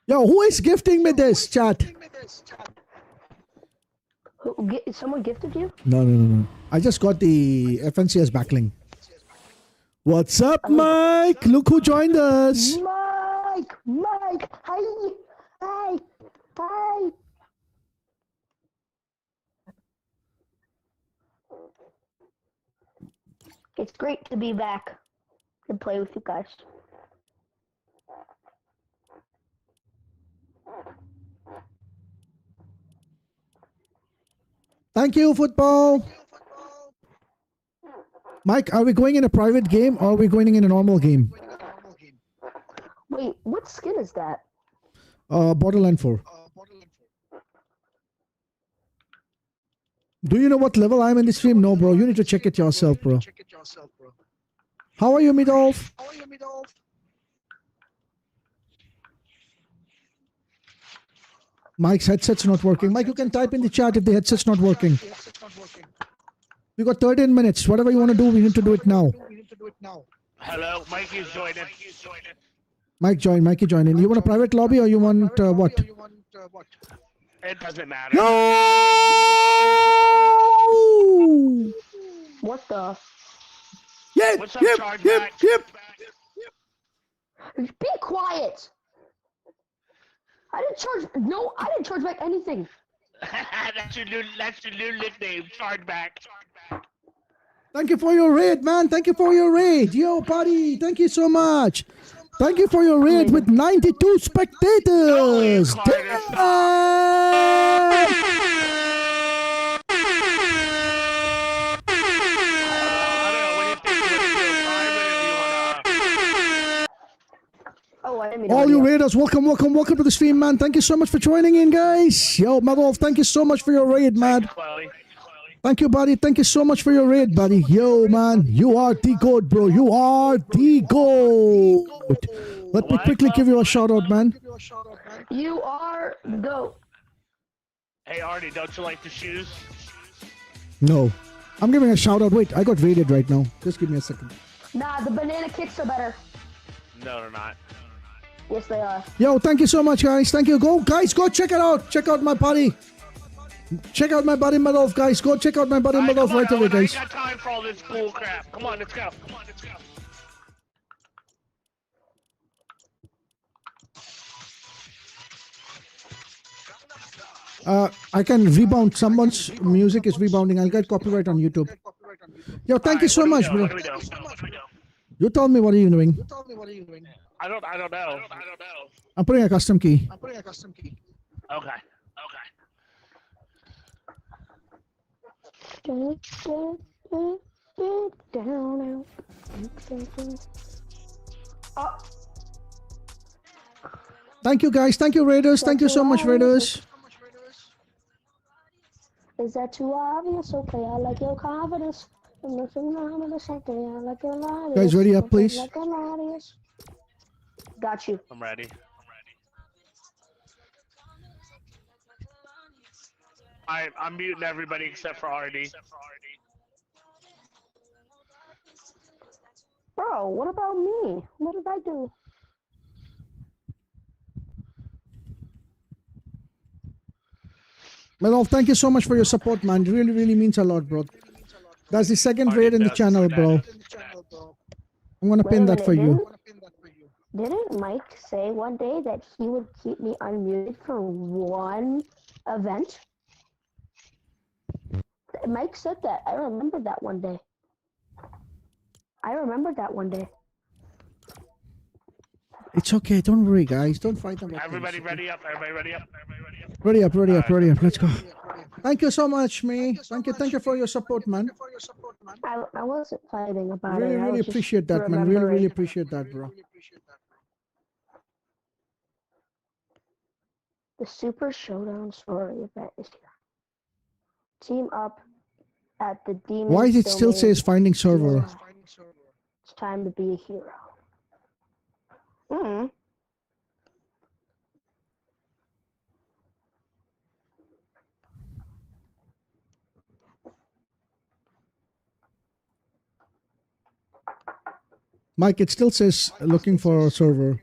A: Yo, who is gifting me this, chat?
I: Someone gifted you?
A: No. I just got the FNCS backlink. What's up, Mike? Look who joined us.
I: Mike. Hi. It's great to be back and play with you guys.
A: Thank you, football. Mike, are we going in a private game or are we going in a normal game?
I: Wait, what skin is that?
A: Borderland 4. Do you know what level I'm in this stream? No, bro. You need to check it yourself, bro. How are you, Midolf? Mike's headset's not working. Mike, you can type in the chat if the headset's not working. We got 13 minutes. Whatever you want to do, we need to do it now.
J: Hello, Mikey's joining.
A: Mike, join. Mikey, join in. You want a private lobby or you want what?
J: It doesn't matter.
A: No!
I: What the?
A: Yep,
J: What's up,
A: yep,
J: charge
A: yep,
J: back?
A: yep.
I: Be quiet. I didn't charge. No, I didn't charge back anything.
J: That's your new nickname, Chargeback.
A: Thank you for your raid, man. Thank you for your raid. Yo, buddy. Thank you so much. Thank you for your raid with 92 spectators.
I: Oh, I didn't mean to
A: All you
I: radio.
A: raiders, welcome to the stream, man. Thank you so much for joining in, guys. Yo, Madolf, thank you so much for your raid, man.
J: Chloe.
A: Thank you, buddy. Thank you so much for your raid, buddy. Yo, man, you are the goat, bro. You are the goat. Let me quickly give you a shout out, man.
I: You are the GOAT.
J: Hey, Artie, don't you like the shoes?
A: No. I'm giving a shout out. Wait, I got raided right now. Just give me a second.
I: Nah, the banana kicks are better.
J: No, they're not.
I: Yes, they are.
A: Yo, thank you so much, guys. Thank you. Go, guys, go check it out. Check out my buddy. Check out my buddy Madolf, guys. Go check out my buddy Madolf
J: Come on,
A: right away,
J: Owen, I
A: guys.
J: ain't got time for all this bull crap. Come on, let's go.
A: I can rebound. Someone's music is rebounding. I'll get copyright on YouTube. Yo, thank you so much, bro.
J: What do we do?
A: You tell me what are you doing.
J: I don't know.
A: I'm putting a custom key.
J: Okay.
I: Oh,
A: Thank you, guys. Thank you, Raiders. Thank you so much, Raiders.
I: is that too obvious? Okay, I like your confidence. I'm looking around with something. I like your light.
A: Guys, ready up, please.
I: Like an audience. Got you.
J: I'm ready. I'm muting everybody except for Artie.
I: Bro, what about me? What did I do?
A: Madolf, thank you so much for your support, man. It really, really means a lot, bro. That's the second raid in the channel, bro. I'm gonna pin that for you.
I: Didn't Mike say one day that he would keep me unmuted for one event? Mike said that. I remember that one day.
A: It's okay. Don't worry, guys. Don't fight them.
J: Everybody ready up.
A: Ready up. Let's go. Thank you so much, me. Thank you for your support, man.
I: I wasn't fighting about
A: Really,
I: it. I
A: really
I: was just
A: appreciate that, man. Really, really appreciate that, bro.
I: The Super Showdown story event is here. Team up at the Demon.
A: Why does it still says finding server?
I: It's time to be a hero. Hmm.
A: Mike, it still says looking for a server.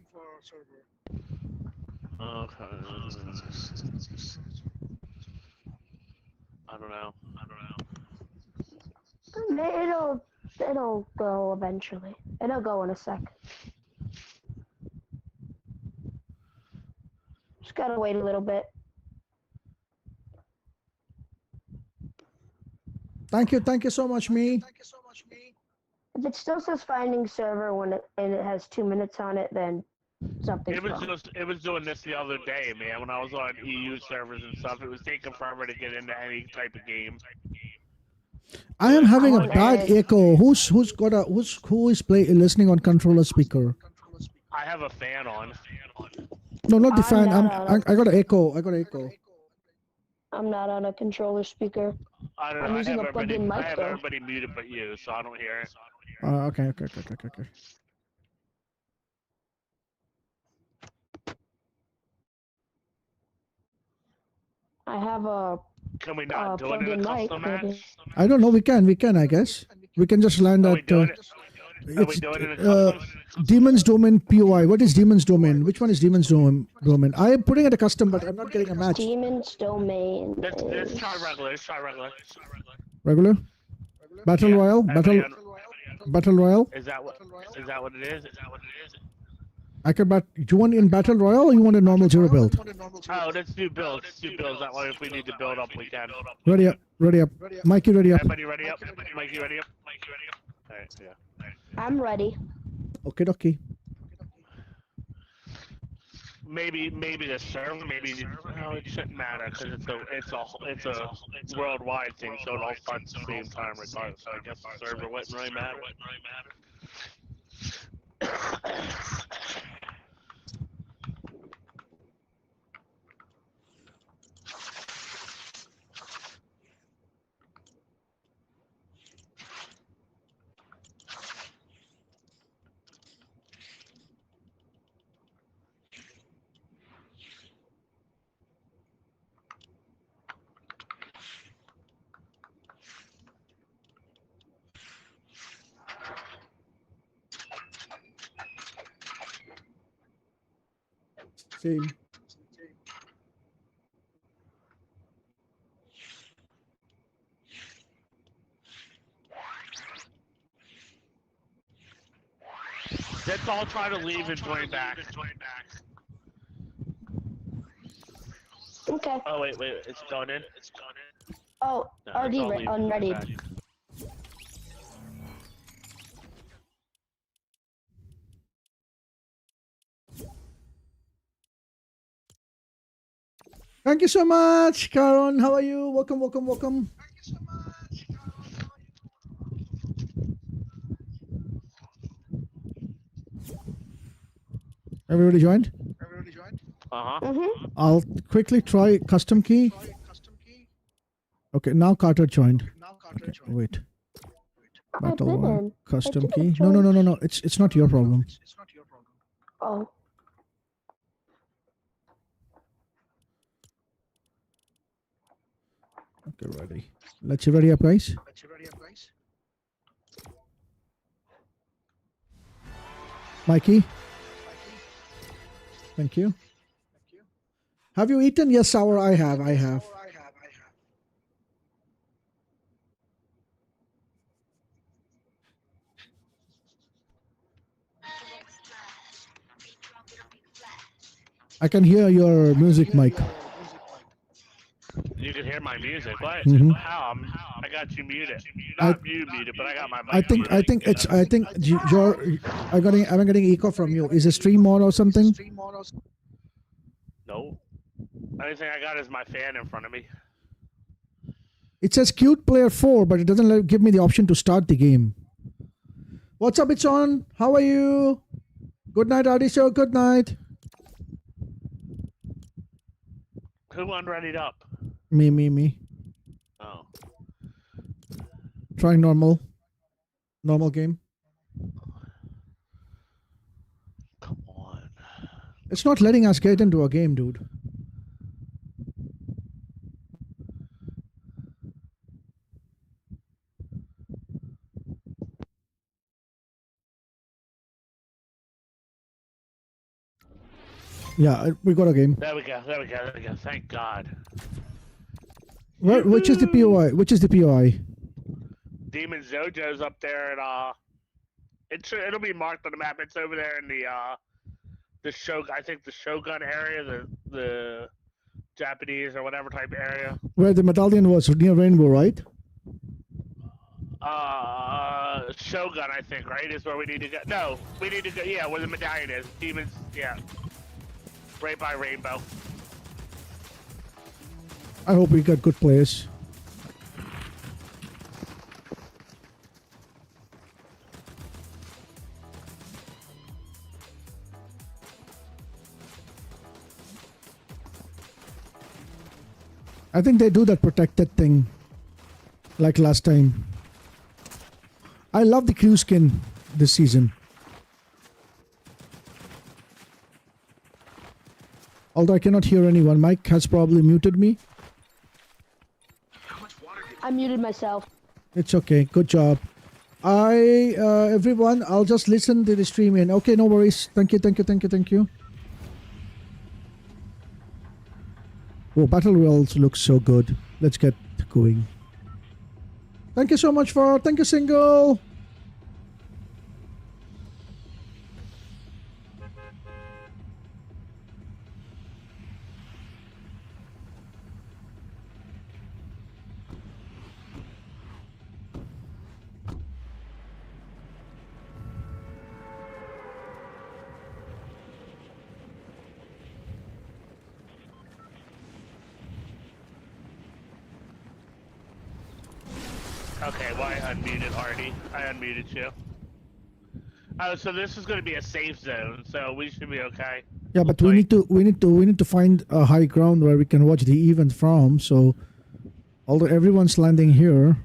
J: Okay. I don't know.
I: It'll go eventually. It'll go in a sec. Just gotta wait a little bit.
A: Thank you so much, me.
I: If it still says finding server and it has 2 minutes on it, then something
J: It was
I: wrong.
J: just it was doing this the other day, man. When I was on EU servers and stuff, it was taking forever to get into any type of game.
A: I am having a
I: Oh,
A: bad
I: man.
A: echo. Who is listening on controller speaker?
J: I have a fan on.
A: No, not the
I: I'm
A: fan.
I: not on
A: I got an echo. I got an echo.
I: I'm not on a controller speaker.
J: I don't know.
I: I'm
J: I
I: using
J: have
I: a
J: everybody.
I: plug-in
J: I
I: mic
J: have
I: though.
J: everybody muted but you, so I don't hear it.
A: Okay.
I: I have a
J: Can we not do it in
I: plug-in
J: a
I: mic.
J: custom
I: Maybe.
J: match?
A: I don't know. We can. I guess we can just land
J: Are we
A: at.
J: doing it? Are we
A: It's
J: doing it in a custom?
A: Demon's Domain POI. What is Demon's Domain? Which one is Demon's Domain? I am putting it a custom, but I'm not getting a match.
I: Demon's Domain.
J: Let's
I: Is...
J: try regular. Let's try regular.
A: Regular? Battle
J: Yeah,
A: Royale?
J: everybody
A: Battle Royale?
J: Is that what? Is that what it is? Is that what it is?
A: I can do you want in Battle Royale or you want a normal zero build?
J: Oh, let's do builds. Let's do builds. That way, if we need to build up, we can.
A: Ready up. Mikey, ready up.
J: Everybody ready up? Mikey ready up? All right, yeah.
I: I'm ready.
A: Okay, dokie.
J: Maybe the server. Maybe no, it shouldn't matter because it's a worldwide thing, so it all starts at the same time regardless. So I guess the server wouldn't really matter.
A: Same.
J: Let's all try to leave and join back.
I: Okay.
J: Oh wait, it's going in.
I: Oh,
J: No,
I: already
J: let's all leave and join
I: unready.
J: back.
A: Thank you so much, Karon. How are you? Welcome. Everybody joined? I'll quickly try custom key. Okay, now Carter joined. Okay, wait. Battle one, custom key. No. It's not your problem.
I: Oh.
A: Okay, ready. Let's ready up, guys. Mikey. Thank you. Have you eaten? Yes, sour. I have. I can hear your music, Mike.
J: You can hear my music. What?
A: Mhm.
J: How? I got you muted. Not you muted, but I got my mic.
A: I think I'm getting echo from you. Is it stream on or something?
J: No. Only thing I got is my fan in front of me.
A: It says cute player 4, but it doesn't give me the option to start the game. What's up, it's on? How are you? Good night, Adisho. Good night.
J: Who unreadied up?
A: Me.
J: Oh.
A: Trying normal game.
J: Come on.
A: It's not letting us get into a game, dude. Yeah, we got a game.
J: There we go. Thank God.
A: Which is the POI?
J: Demon Zojo's up there at it'll be marked on the map. It's over there in the Shogun area, the Japanese or whatever type area.
A: Where the medallion was near Rainbow, right?
K: Shogun, I think, right, is where we need to go. No, we need to go, yeah, where the medallion is. Demons, yeah. Right by Rainbow.
A: I hope we got good players. I think they do that protected thing like last time. I love the crew skin this season. Although I cannot hear anyone. Mike has probably muted me.
I: I muted myself.
A: It's okay. Good job. Everyone, I'll just listen to the stream in. Okay, no worries. Thank you. Oh, Battle Royals looks so good. Let's get going. Thank you so much thank you, Single.
K: Okay, well, I unmuted Artie. I unmuted you. Oh, so this is going to be a safe zone, so we should be okay.
A: Yeah, but we need to find a high ground where we can watch the event from. So, although everyone's landing here,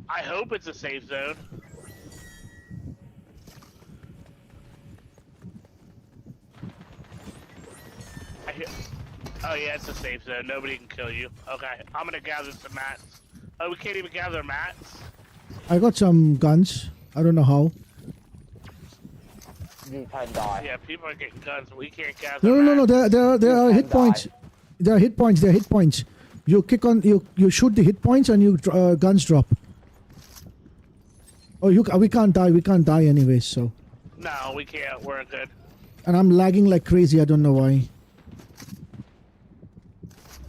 K: I hope it's a safe zone. Oh yeah, it's a safe zone. Nobody can kill you. Okay, I'm gonna gather some mats. Oh, we can't even gather mats.
A: I got some guns. I don't know how.
L: You can die.
K: Yeah, people are getting guns, but we can't gather.
A: No.
K: mats.
A: There are hit points. There are hit points. There are hit points. You kick on. You shoot the hit points and you guns drop. Oh, we can't die. We can't die anyway. So.
K: No, we can't. We're good.
A: And I'm lagging like crazy. I don't know why.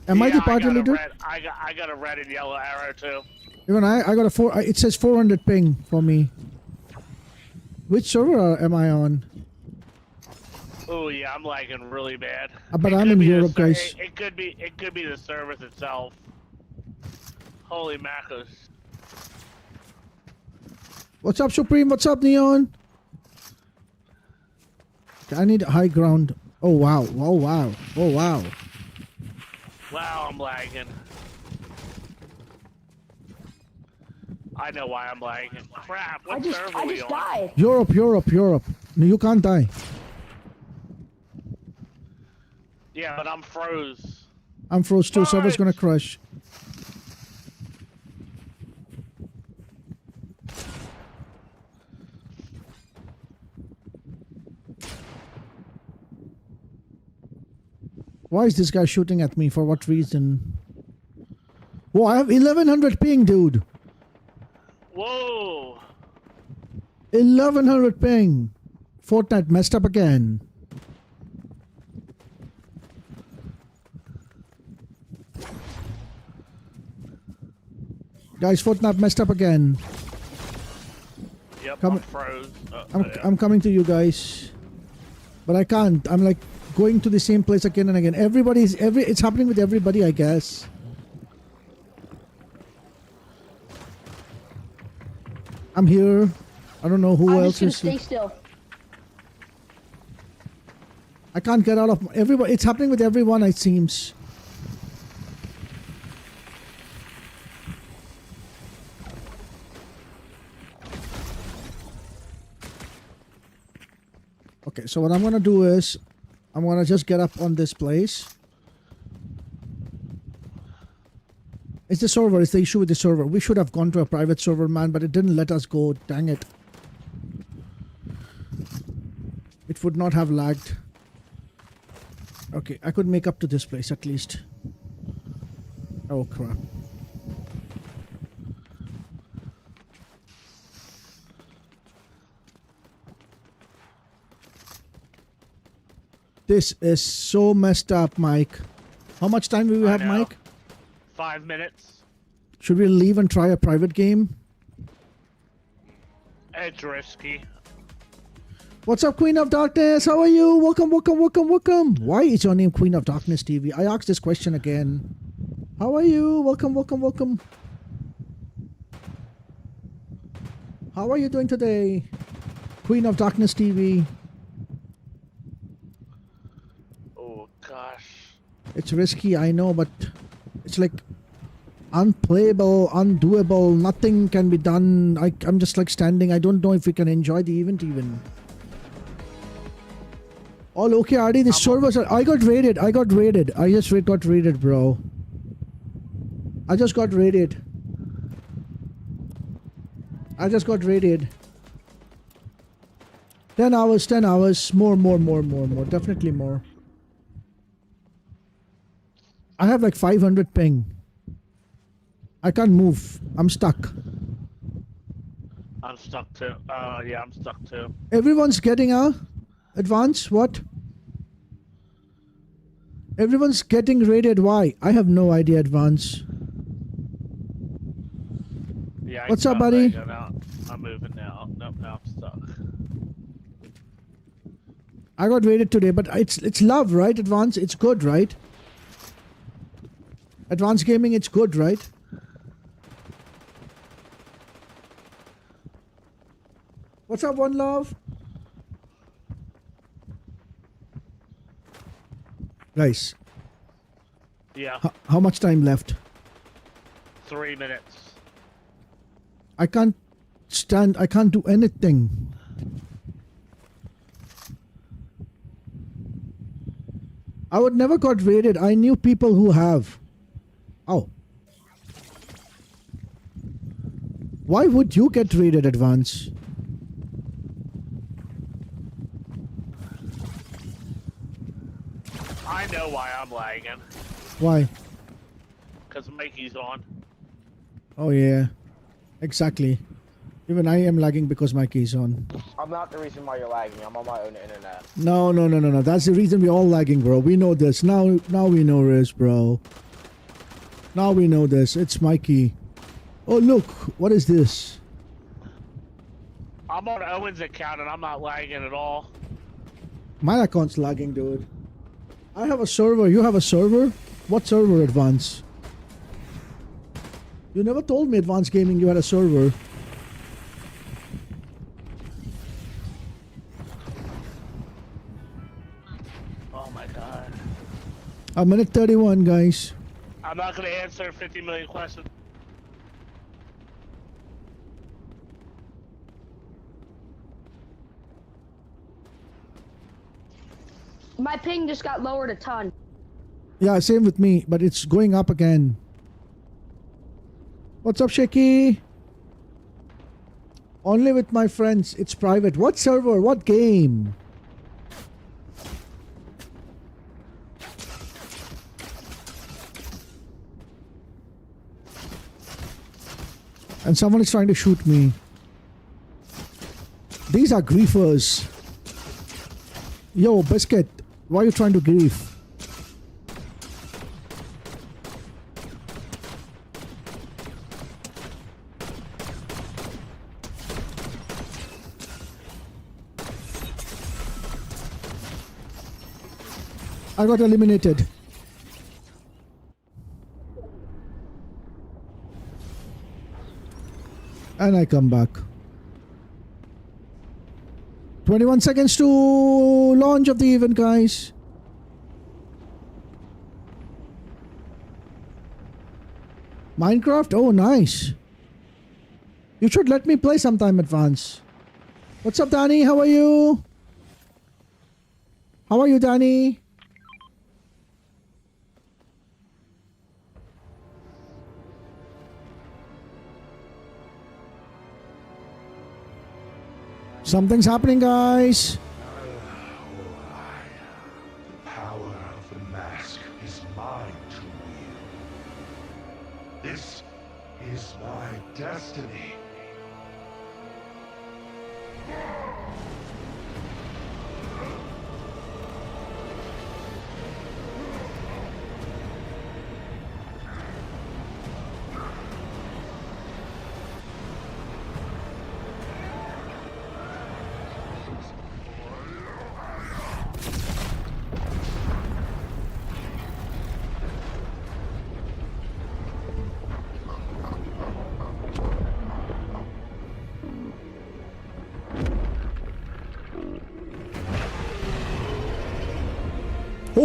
A: Am I the party leader?
K: I got a red and yellow arrow too.
A: Even I got a 4. It says 400 ping for me. Which server am I on?
K: Oh yeah, I'm lagging really bad.
A: But I'm in Europe, guys.
K: It could be the service itself. Holy macros.
A: What's up, Supreme? What's up, Neon? I need high ground. Oh wow! Oh wow! Oh wow!
K: Wow, I'm lagging. I know why I'm lagging. Crap! What server are we on?
I: Died.
A: Europe. No, you can't die.
K: Yeah, but I'm froze.
A: I'm froze too. Server's gonna crash. Why is this guy shooting at me? For what reason? Whoa, I have 1100 ping, dude.
K: Whoa.
A: 1100 ping. Fortnite messed up again. Guys, Fortnite messed up again.
K: Yep, I'm froze.
A: I'm coming to you guys. But I can't. I'm like going to the same place again and again. It's happening with everybody, I guess. I'm here. I don't know who else is.
I: Stay still.
A: I can't get out of everybody. It's happening with everyone, it seems. Okay, so what I'm gonna do is I'm gonna just get up on this place. It's the server. It's the issue with the server. We should have gone to a private server, man, but it didn't let us go. Dang it. It would not have lagged. Okay, I could make up to this place at least. Oh, crap. This is so messed up, Mike. How much time do we have, Mike?
K: 5 minutes.
A: Should we leave and try a private game?
K: It's risky.
A: What's up, Queen of Darkness? How are you? Welcome, welcome, welcome, welcome. Why is your name Queen of Darkness TV? I asked this question again. How are you? Welcome, welcome, welcome. How are you doing today? Queen of Darkness TV.
K: Oh gosh.
A: It's risky, I know, but it's like unplayable, undoable. Nothing can be done. I'm just like standing. I don't know if we can enjoy the event even. All okay, Artie? The servers are... I got raided. I just got raided, bro. I just got raided. 10 hours, 10 hours. More. Definitely more. I have like 500 ping. I can't move. I'm stuck.
K: I'm stuck too. Yeah, I'm stuck too.
A: Everyone's getting a advance. What? Everyone's getting raided. Why? I have no idea. Advance.
K: Yeah.
A: What's up, buddy?
K: I'm moving now. Nope, now I'm stuck.
A: I got raided today, but it's love, right? Advance. It's good, right? Advanced gaming. It's good, right? What's up, One Love? Guys,
K: Yeah.
A: how much time left?
K: 3 minutes.
A: I can't stand. I can't do anything. I would never got raided. I knew people who have. Oh. Why would you get raided, Advance?
K: I know why I'm lagging.
A: Why?
K: Because Mikey's on.
A: Oh yeah, exactly. Even I am lagging because my key is on.
L: I'm not the reason why you're lagging. I'm on my own internet.
A: No. That's the reason we're all lagging, bro. We know this. Now we know this, bro. Now we know this. It's Mikey. Oh look, what is this?
K: I'm on Owen's account and I'm not lagging at all.
A: My account's lagging, dude. I have a server. You have a server? What server, Advance? You never told me, Advance Gaming, you had a server.
K: Oh my god.
A: A minute 31, guys.
K: I'm not gonna answer 50 million questions.
I: My ping just got lowered a ton.
A: Yeah, same with me, but it's going up again. What's up, Shaky? Only with my friends. It's private. What server? What game? And someone is trying to shoot me. These are griefers. Yo, Biscuit, why are you trying to grief? I got eliminated. And I come back. 21 seconds to launch of the event, guys. Minecraft? Oh, nice. You should let me play sometime, Advance. What's up, Danny? How are you? How are you, Danny? Something's happening, guys.
M: The power of the mask is mine to wield. This is my destiny.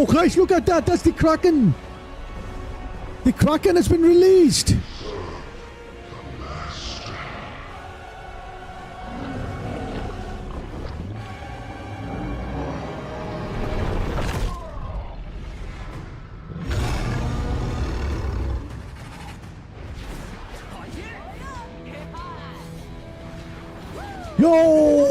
A: Oh guys, look at that. That's the Kraken. The Kraken has been released. Yo!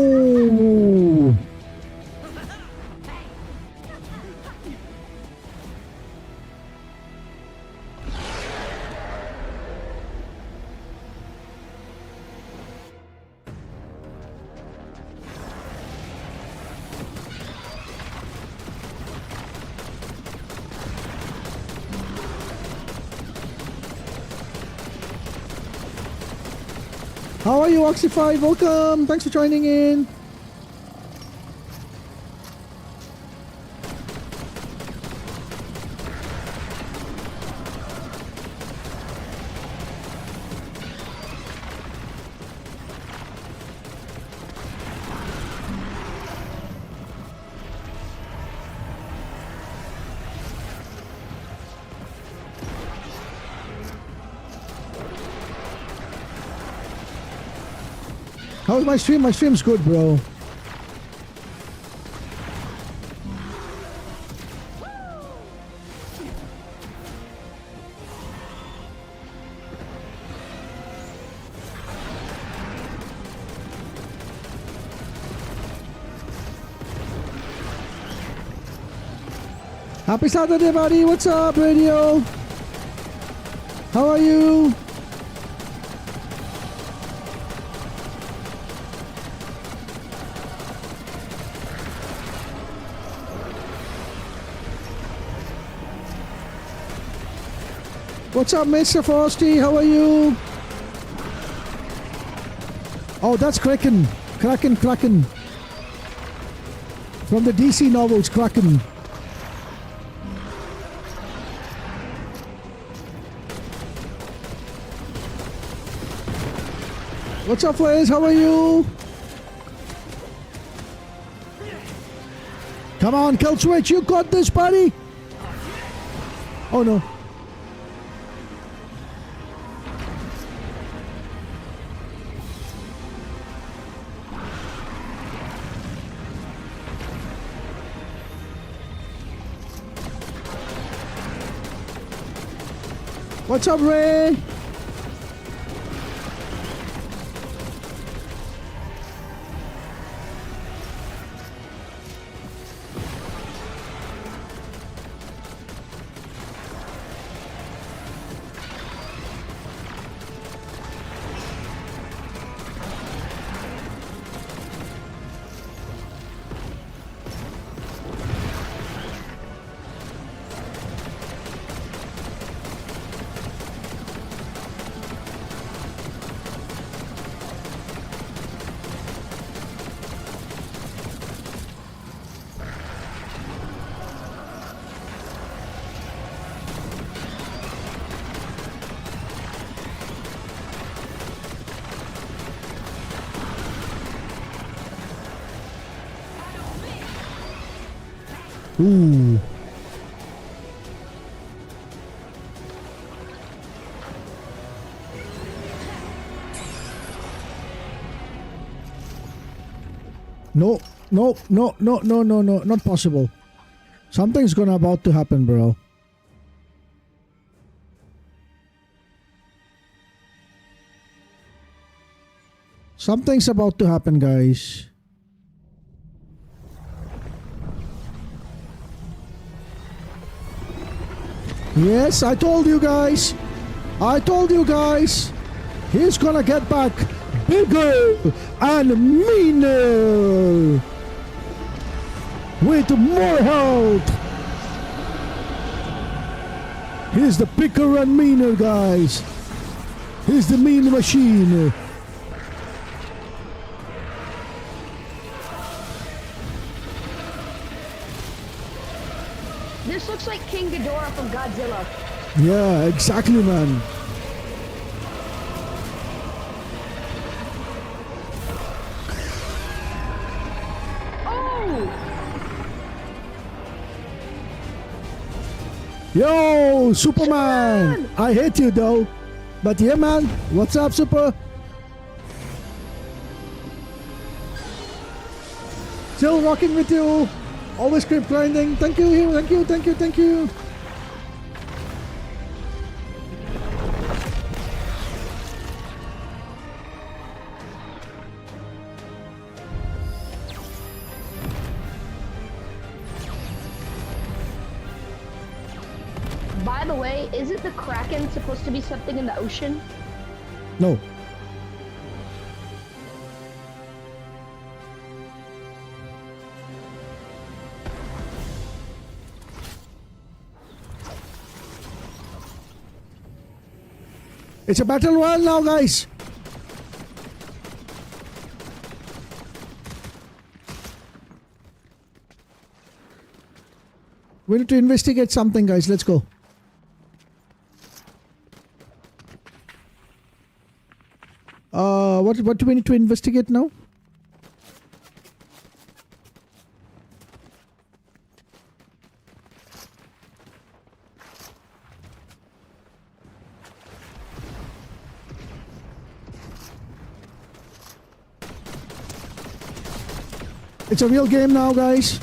A: How are you, Oxify? Welcome. Thanks for joining in. How's my stream? My stream's good, bro. Happy Saturday, buddy. What's up, radio? How are you? What's up, Mr. Frosty? How are you? Oh, that's Kraken. Kraken. From the DC novels, Kraken. What's up, Flares? How are you? Come on, Kill Switch. You got this, buddy. Oh, no. What's up, Ray? Ooh. No, not possible. Something's gonna about to happen, bro. Something's about to happen, guys. Yes, I told you guys. He's gonna get back bigger and meaner with more health. He's the bigger and meaner, guys. He's the mean machine.
I: This looks like King Ghidorah from Godzilla.
A: Yeah, exactly, man.
I: Oh!
A: Yo, Superman! I hate you though. But yeah, man. What's up, Super? Still rocking with you. Always keep grinding. Thank you, thank you, thank you, thank you.
I: By the way, isn't the Kraken supposed to be something in the ocean?
A: No. It's a battle royale now, guys. We need to investigate something, guys. Let's go. What do we need to investigate now? It's a real game now, guys.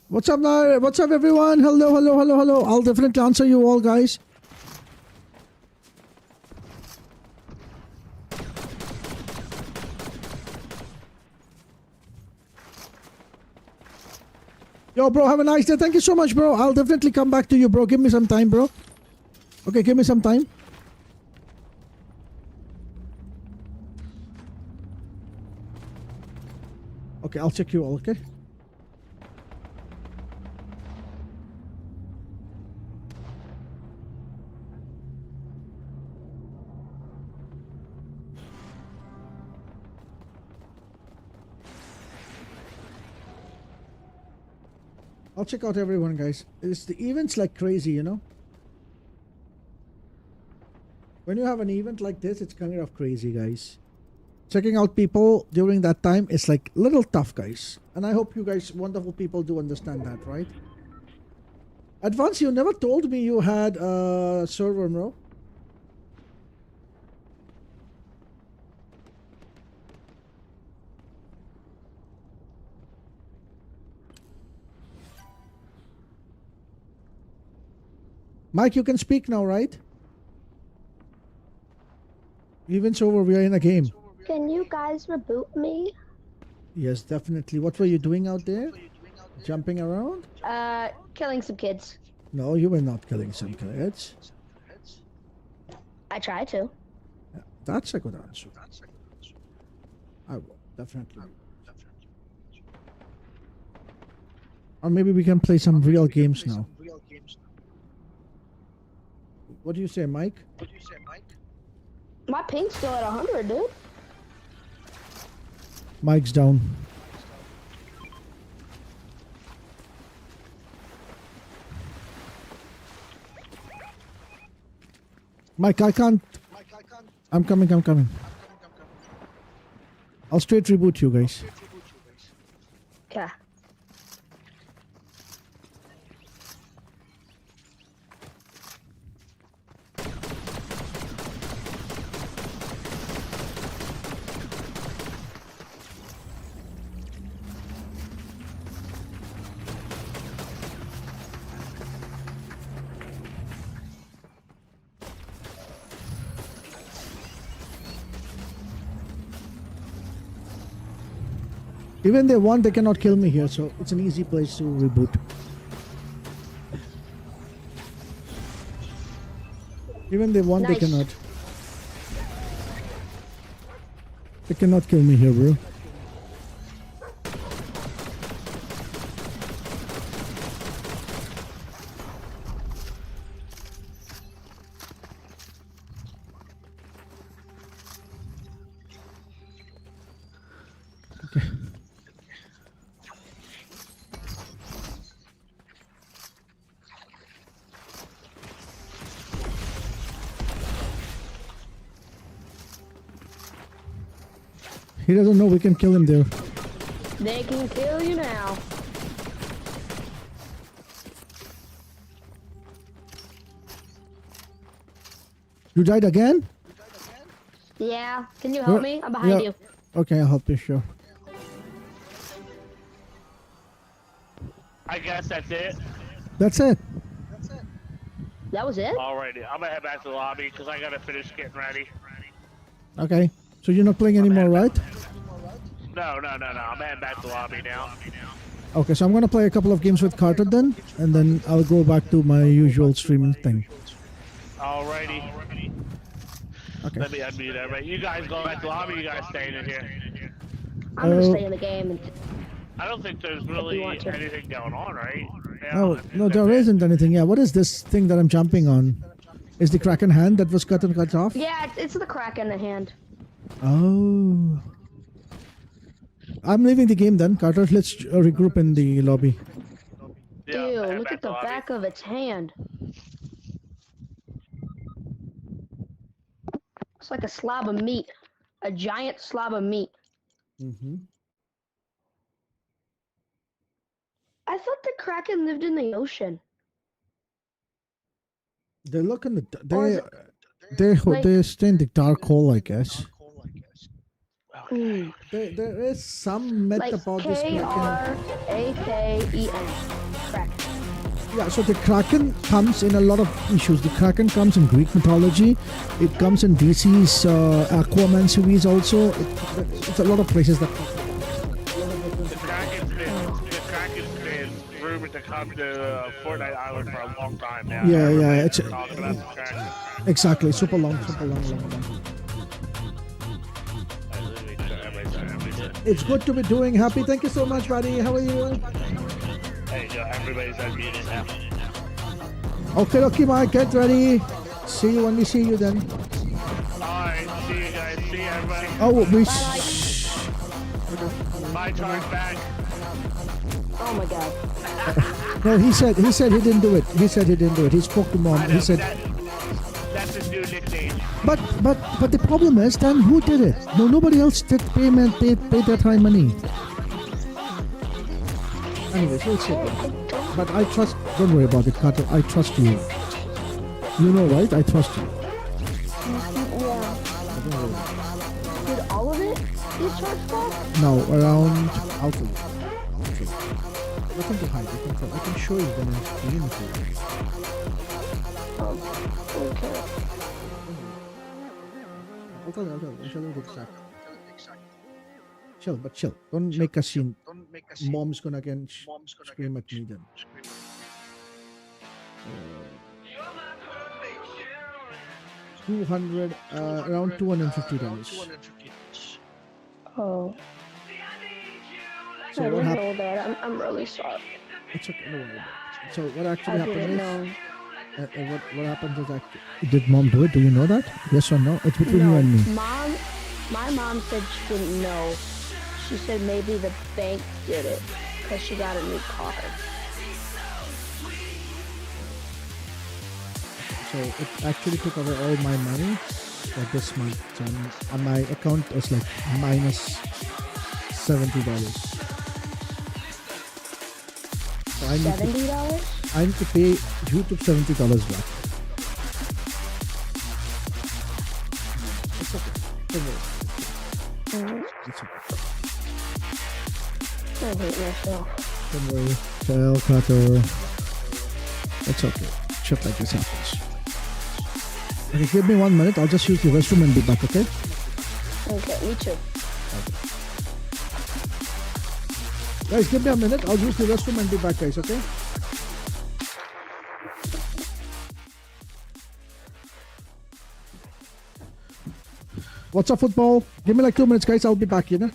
A: What's up now? What's up, everyone? Hello, hello, hello, hello. I'll definitely answer you all, guys. Yo, bro, have a nice day. Thank you so much, bro. I'll definitely come back to you, bro. Give me some time, bro. Okay, give me some time. Okay, I'll check you all, okay? I'll check out everyone, guys. It's the events like crazy, you know? When you have an event like this, it's kind of crazy, guys. Checking out people during that time is like a little tough, guys. And I hope you guys, wonderful people, do understand that, right? Advance, you never told me you had a server, bro. Mike, you can speak now, right? Event's over, we are in a game.
I: Can you guys reboot me?
A: Yes, definitely. What were you doing out there? Jumping around?
I: Killing some kids.
A: No, you were not killing some kids.
I: I tried to.
A: Yeah, that's a good answer. I will, definitely. Or maybe we can play some real games now. What do you say, Mike?
I: My ping's still at 100, dude.
A: Mike's down. Mike, I can't. I'm coming. I'll straight reboot you guys.
I: Okay.
A: Even they want, they cannot kill me here, so it's an easy place to reboot. Even they want,
I: Nice.
A: they cannot. They cannot kill me here, bro. He doesn't know we can kill him there.
I: They can kill you now.
A: You died again?
I: Yeah. Can you help me? I'm behind you.
A: Okay, I'll help you, sure.
K: I guess that's it.
A: That's it.
I: That was it?
K: Alrighty, I'm gonna head back to the lobby because I gotta finish getting ready.
A: Okay. So you're not playing anymore, right?
K: No. I'm heading back to the lobby now.
A: Okay, so I'm gonna play a couple of games with Carter then, and then I'll go back to my usual streaming thing.
K: Alrighty.
A: Okay.
K: Let me unmute everybody. You guys go back to the lobby, you guys staying in here?
I: I'm gonna stay in the game. And
K: I don't think there's really anything going on, right?
A: Oh, no, there isn't anything. Yeah, what is this thing that I'm jumping on? Is the Kraken hand that was cut off?
I: yeah, it's the crack in the hand.
A: Oh. I'm leaving the game then. Carter, let's regroup in the lobby.
K: Yeah,
I: Ew,
K: head
I: look
K: back
I: at the
K: to lobby.
I: back of its hand. It's like a slab of meat. A giant slab of meat.
A: Mm-hmm.
I: I thought the Kraken lived in the ocean.
A: They look in the...
I: Or is
A: They stay in the dark hole, I guess.
I: Mm.
A: There is some myth
I: Like
A: about this Kraken.
I: Kraken. Kraken.
A: Yeah, so the Kraken comes in a lot of issues. The Kraken comes in Greek mythology. It comes in DC's Aquaman series also. It's a lot of places that...
K: The Kraken's been rumored to come to Fortnite Island for a long time now.
A: Yeah, it's...
K: Talking about the Kraken.
A: Exactly, super long. It's good to be doing. Happy. Thank you so much, buddy. How are you?
K: Hey, yo, everybody's unmuted now.
A: Okay, Mike. Get ready. See you when we see you then.
K: Alright, see you guys. See everybody.
A: Oh,
K: My charge back.
I: Oh my god.
A: No, he said he didn't do it. He spoke to mom. He said...
K: That's his new nickname.
A: But the problem is, then who did it? No, nobody else did paid that high money. Anyways, we'll see. But I trust. Don't worry about it, Carter. I trust you. You know, right? I trust you.
I: Yeah. Did all of it get charged back?
A: No, around. I'll tell you. Nothing to hide. I can show you when I'm screen with you.
I: Okay.
A: I'll tell you. I'll show you exactly. Chill. Don't make a scene. Mom's gonna again scream at me then. 200, around $250.
I: Oh.
A: So
I: I
A: what
I: didn't
A: happened?
I: know that. I'm really sorry.
A: It's okay. No worry about it. So what actually
I: I
A: happened
I: didn't
A: is,
I: know.
A: what happened is actually, did mom do it? Do you know that? Yes or no? It's between you
I: No,
A: and me.
I: my mom said she didn't know. She said maybe the bank did it because she got a new car.
A: So it actually took away all my money for this month. So my account is like minus $70. So
I: $70?
A: I need to pay YouTube $70 back. It's okay. Don't worry. It's okay.
I: I hate myself.
A: Don't worry. Chill, Carter. It's okay. Shit like this happens. Okay, give me 1 minute. I'll just use the restroom and be back, okay?
I: Okay, me too.
A: Guys, give me a minute. I'll use the restroom and be back, guys, okay? What's up, football? Give me like 2 minutes, guys. I'll be back, you know?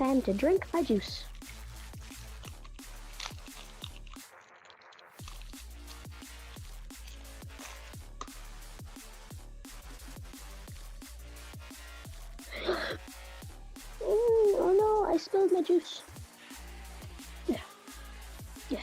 I: time to drink my juice. Oh no, I spilled my juice. Yeah. Yeah.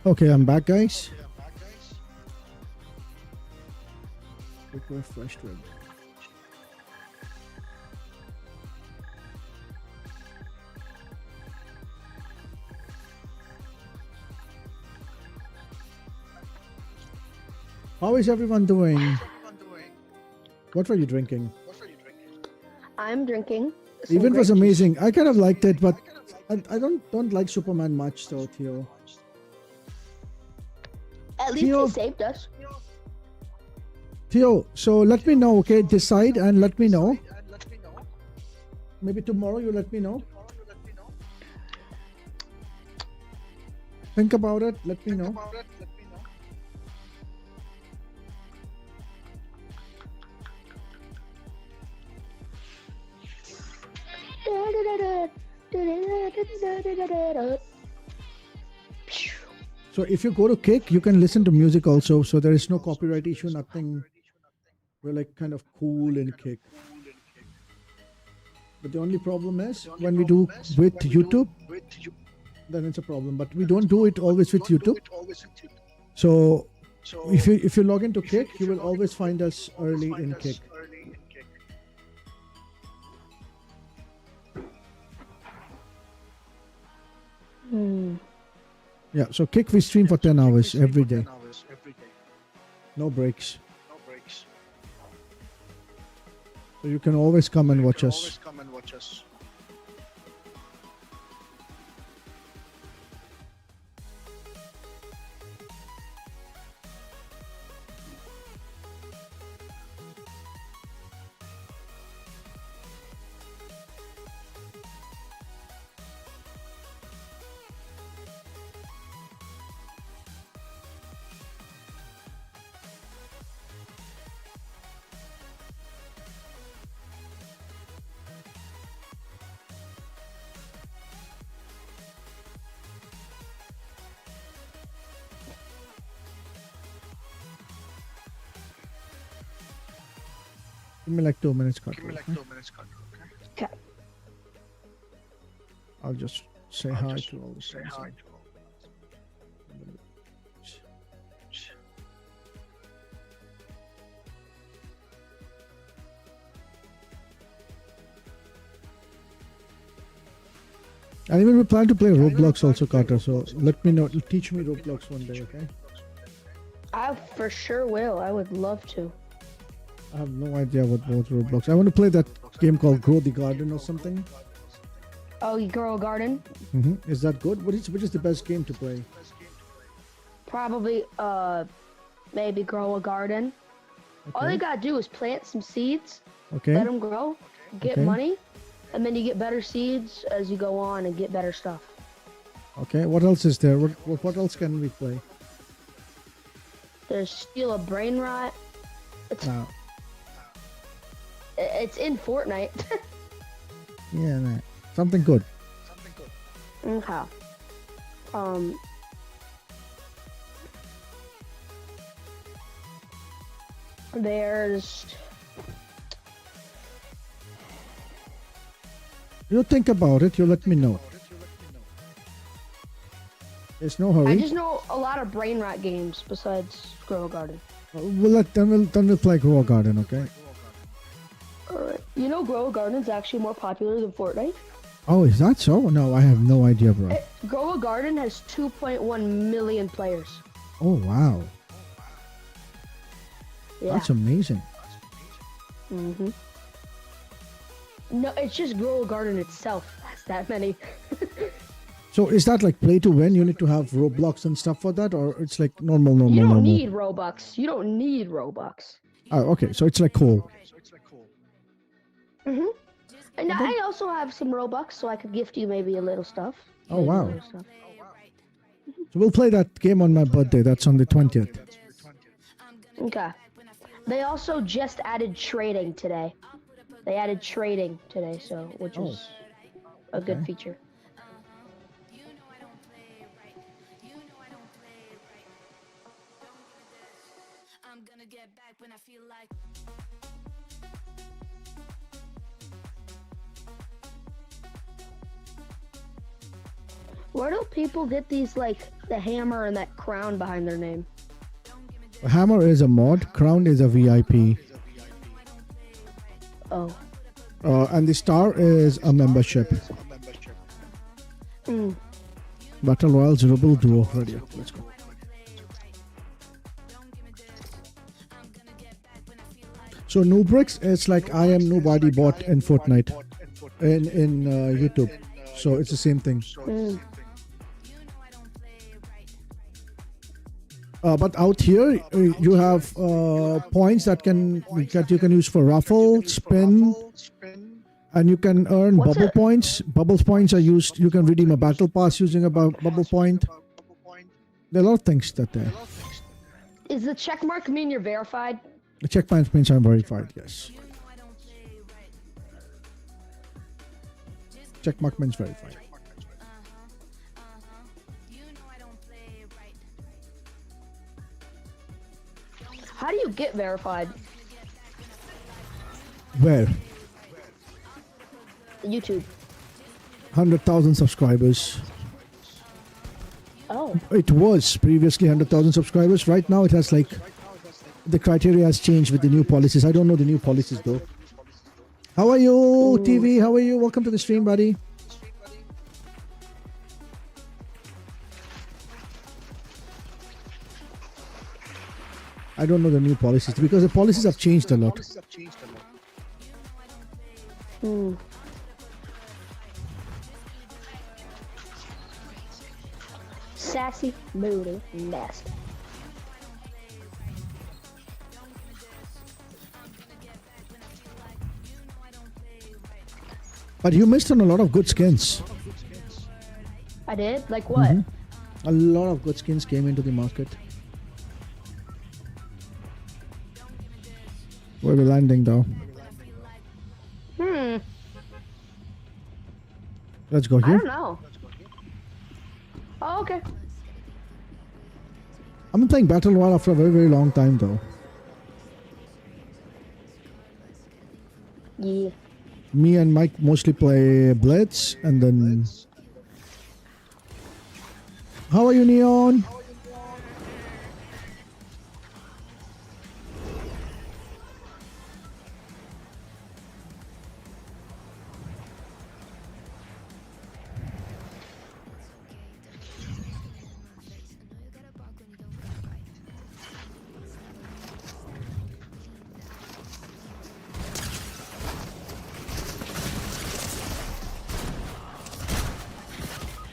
A: Okay, I'm back, guys. Quick refresh rate. How is everyone doing? What were you drinking?
I: I'm drinking.
A: The event was amazing. I kind of liked it, but I don't like Superman much, so Theo.
I: At least
A: Theo.
I: he saved us.
A: Theo, so let me know, okay? Decide and let me know. Maybe tomorrow you let me know. Think about it, let me know. So if you go to Kick, you can listen to music also. So there is no copyright issue, nothing. We're like kind of cool in Kick. But the only problem is when we do with YouTube, then it's a problem. But we don't do it always with YouTube. So if you log into Kick, you will always find us early in Kick. Yeah, so Kick we stream for 10 hours every day. No breaks. So you can always come and watch us. Give me like 2 minutes, Carter.
I: Okay.
A: I'll just say hi to all the friends. And even we plan to play Roblox also, Carter. So let me know. Teach me Roblox one day, okay?
I: I for sure will. I would love to.
A: I have no idea what both Roblox. I want to play that game called Grow the Garden or something.
I: Oh, you grow a garden?
A: Is that good? Which is the best game to play?
I: Probably, maybe grow a garden.
A: Okay.
I: All you gotta do is plant some seeds,
A: Okay.
I: let them grow, get
A: Okay.
I: money, and then you get better seeds as you go on and get better stuff.
A: Okay, what else is there? What else can we play?
I: There's Steal a Brain Rot.
A: No.
I: It's in Fortnite.
A: Yeah, nah. Something good.
I: Okay. There's
A: You think about it, you let me know. There's no hurry.
I: I just know a lot of brain rot games besides Grow Garden.
A: Then we'll play Grow Garden, okay?
I: Alright. You know Grow Garden's actually more popular than Fortnite?
A: Oh, is that so? No, I have no idea, bro.
I: Grow a Garden has 2.1 million players.
A: Oh, wow.
I: Yeah.
A: That's amazing.
I: Mm-hmm. No, it's just Grow a Garden itself has that many.
A: So is that like play to win? You need to have Roblox and stuff for that? Or it's like normal?
I: You don't need Robux. You don't need Robux.
A: Oh, okay. So it's like cool.
I: Mm-hmm. And I also have some Robux, so I could gift you maybe a little stuff.
A: Oh, wow. So we'll play that game on my birthday. That's on the 20th.
I: Okay. They also just added trading today. They added trading today, so which is a good feature. Where do people get these, like, the hammer and that crown behind their name?
A: Hammer is a mod. Crown is a VIP.
I: Oh.
A: And the star is a membership. Battle Royale Zerable Duo. Ready? Let's go. So Noobrix is like IamNoobRD bot in Fortnite, in YouTube. So it's the same thing. But out here, you have points that you can use for Raffle, spin, and you can earn bubble points. Bubble points are used. You can redeem a battle pass using a bubble point. There are a lot of things that there.
I: Is the check mark mean you're verified?
A: The checkpoint means I'm verified. Yes. Check mark means verified.
I: How do you get verified?
A: Where?
I: YouTube.
A: 100,000 subscribers.
I: Oh.
A: It was previously 100,000 subscribers. Right now it has like, the criteria has changed with the new policies. I don't know the new policies though. How are you, TV? How are you? Welcome to the stream, buddy. I don't know the new policies because the policies have changed a lot.
I: Sassy, moody, nasty.
A: But you missed on a lot of good skins.
I: I did? Like what?
A: A lot of good skins came into the market. Where are we landing though? Let's go here.
I: I don't know. Oh, okay.
A: I've been playing Battle Royale after a very, very long time though.
I: Yeah.
A: Me and Mike mostly play Blitz and then... How are you, Neon?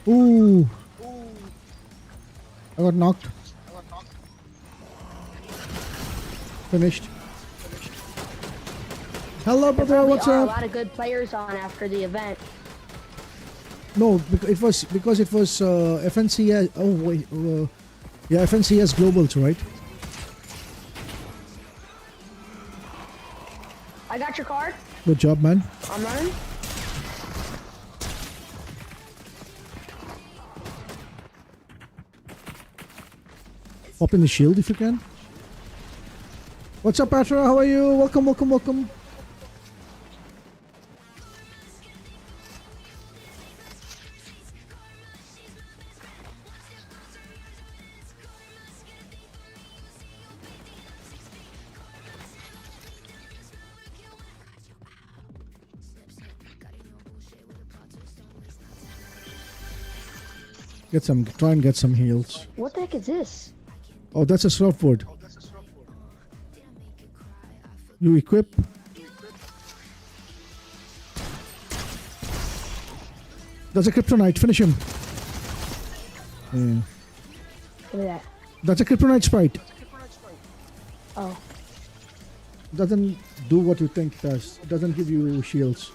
A: Ooh. I got knocked. Finished. Hello, brother. What's
I: There are
A: up?
I: a lot of good players on after the event.
A: No, because it was FNCS. Oh wait, yeah, FNCS Globals, right?
I: I got your card.
A: Good job, man.
I: I'm running.
A: Pop in the shield if you can. What's up, Patra? How are you? Welcome, welcome, welcome. Try and get some heals.
I: What the heck is this?
A: Oh, that's a surfboard. You equip. That's a kryptonite. Finish him. Yeah.
I: Look at that.
A: That's a kryptonite sprite.
I: Oh.
A: Doesn't do what you think it does. It doesn't give you shields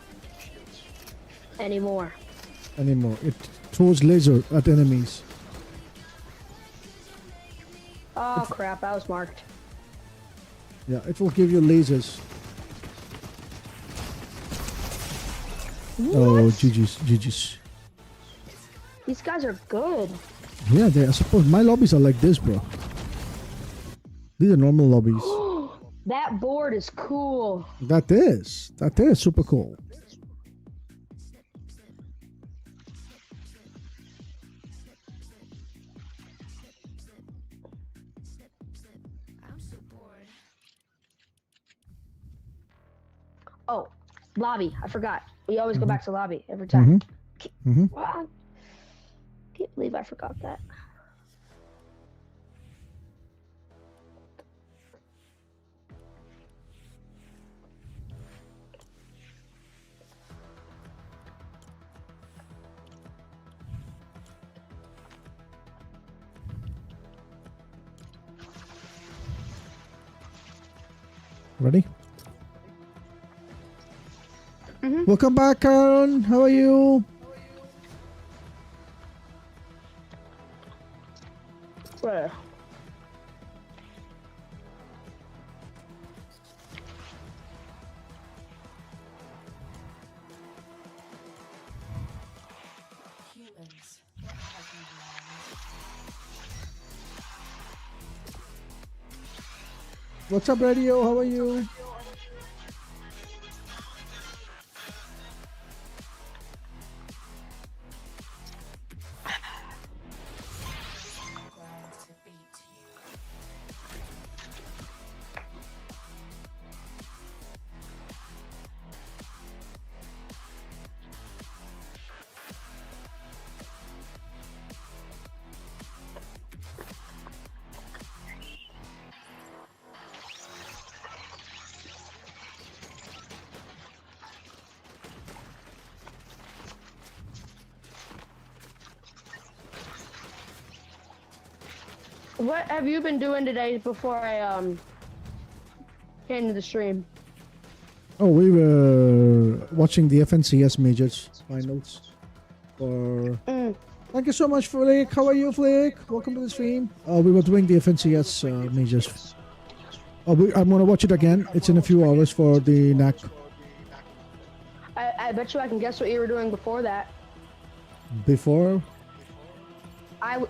I: Anymore.
A: anymore. It throws laser at enemies.
I: Oh crap! I was marked.
A: Yeah, it will give you lasers. Oh, GG's.
I: These guys are good.
A: Yeah, they are supposed. My lobbies are like this, bro. These are normal lobbies.
I: That board is cool.
A: That is super cool.
I: Oh, lobby. I forgot. We always go back to lobby every time. Wow. Can't believe I forgot that.
A: Ready? Welcome back, Karen. How are you?
I: Where?
A: What's up, radio? How are you?
I: What have you been doing today before I came to the stream?
A: Oh, we were watching the FNCS majors finals. Thank you so much, Flick. How are you, Flick? Welcome to the stream. We were doing the FNCS majors. I'm gonna watch it again. It's in a few hours for the NAC.
I: I bet you I can guess what you were doing before that.
A: Before?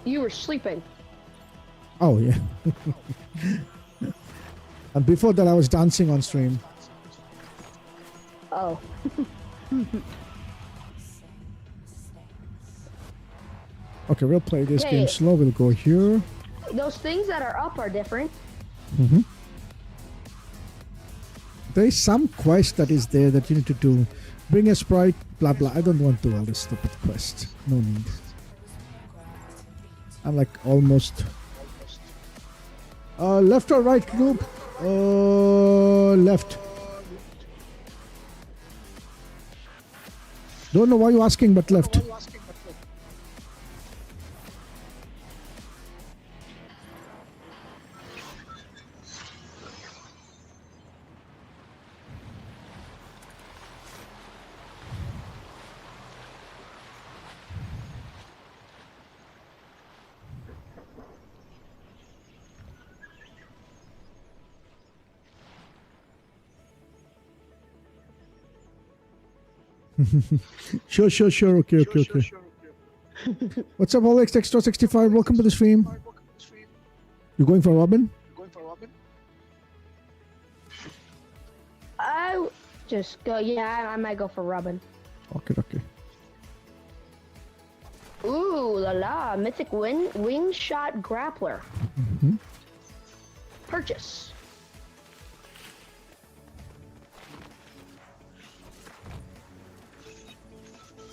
I: You were sleeping.
A: Oh yeah. And before that, I was dancing on stream.
I: Oh.
A: Okay, we'll play this game slow. We'll go here.
I: Those things that are up are different.
A: There is some quest that is there that you need to do. Bring a sprite, blah blah. I don't want to do all this stupid quest. No need. I'm like almost. Left or right, group? Left. Don't know why you're asking, but left. Sure. Okay. What's up, Alex? Extra 65. Welcome to the stream. You going for Robin?
I: I just go. Yeah, I might go for Robin.
A: Okay.
I: Ooh la la! Mythic wing shot grappler. Purchase.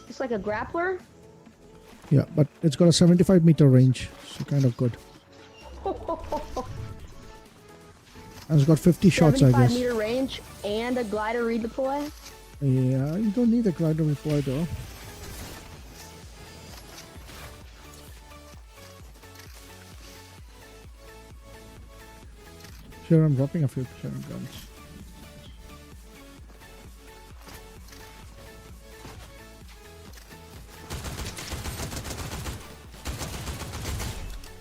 I: It's like a grappler.
A: Yeah, but it's got a 75-meter range, so kind of good. And it's got 50 shots, I guess.
I: 75-meter range and a glider redeploy.
A: Yeah, you don't need a glider reply though. Sure, I'm dropping a few sharing guns.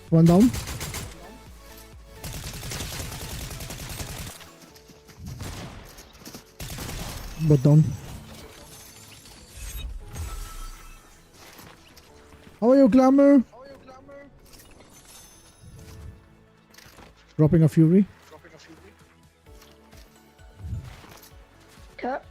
A: One down. Both down. How are you, Glamour? Dropping a Fury.
I: Cut.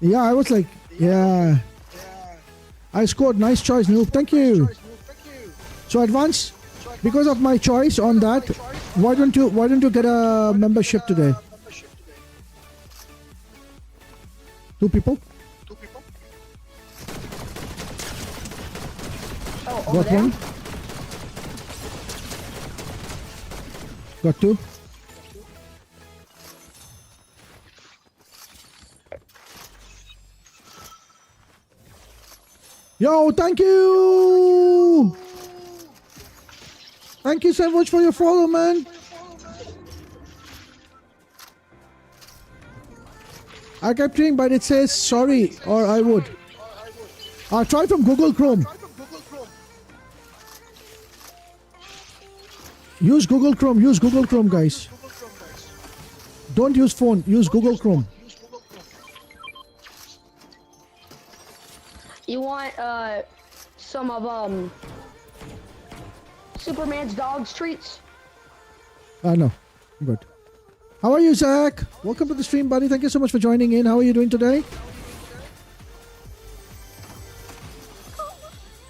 A: Yeah, I was like, yeah. I scored. Nice choice, Noob. Thank you. So advance, because of my choice on that, why don't you get a membership today? 2 people.
I: Oh,
A: Got
I: there?
A: one. Got 2. Yo, thank you! Thank you so much for your follow, man. I kept trying, but it says sorry, or I would. Try from Google Chrome. Use Google Chrome, guys. Don't use phone, use Google Chrome.
I: You want some of Superman's dog's treats?
A: No, good. How are you, Zach? Welcome to the stream, buddy. Thank you so much for joining in. How are you doing today?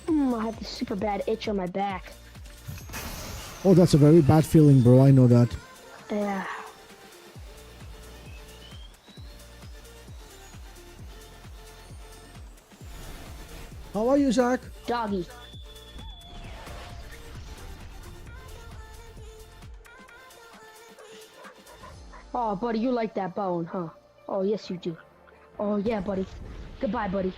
I: I have this super bad itch on my back.
A: Oh, that's a very bad feeling, bro. I know that.
I: Yeah.
A: How are you, Zach?
I: Doggy. Oh, buddy, you like that bone, huh? Oh, yes, you do. Oh, yeah, buddy. Goodbye, buddy.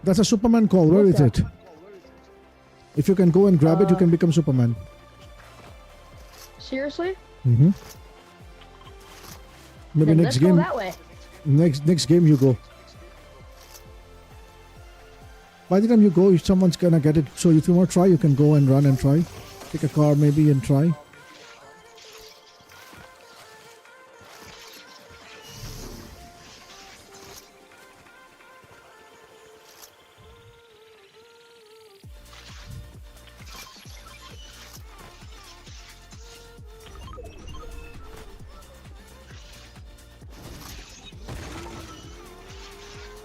A: That's a Superman call. Where is it? If you can go and grab it, you can become Superman.
I: Seriously?
A: Mm-hmm. Maybe
I: Then
A: next
I: let's
A: game.
I: go that way.
A: Next game you go. By the time you go, someone's gonna get it. So if you want to try, you can go and run and try. Take a car maybe and try.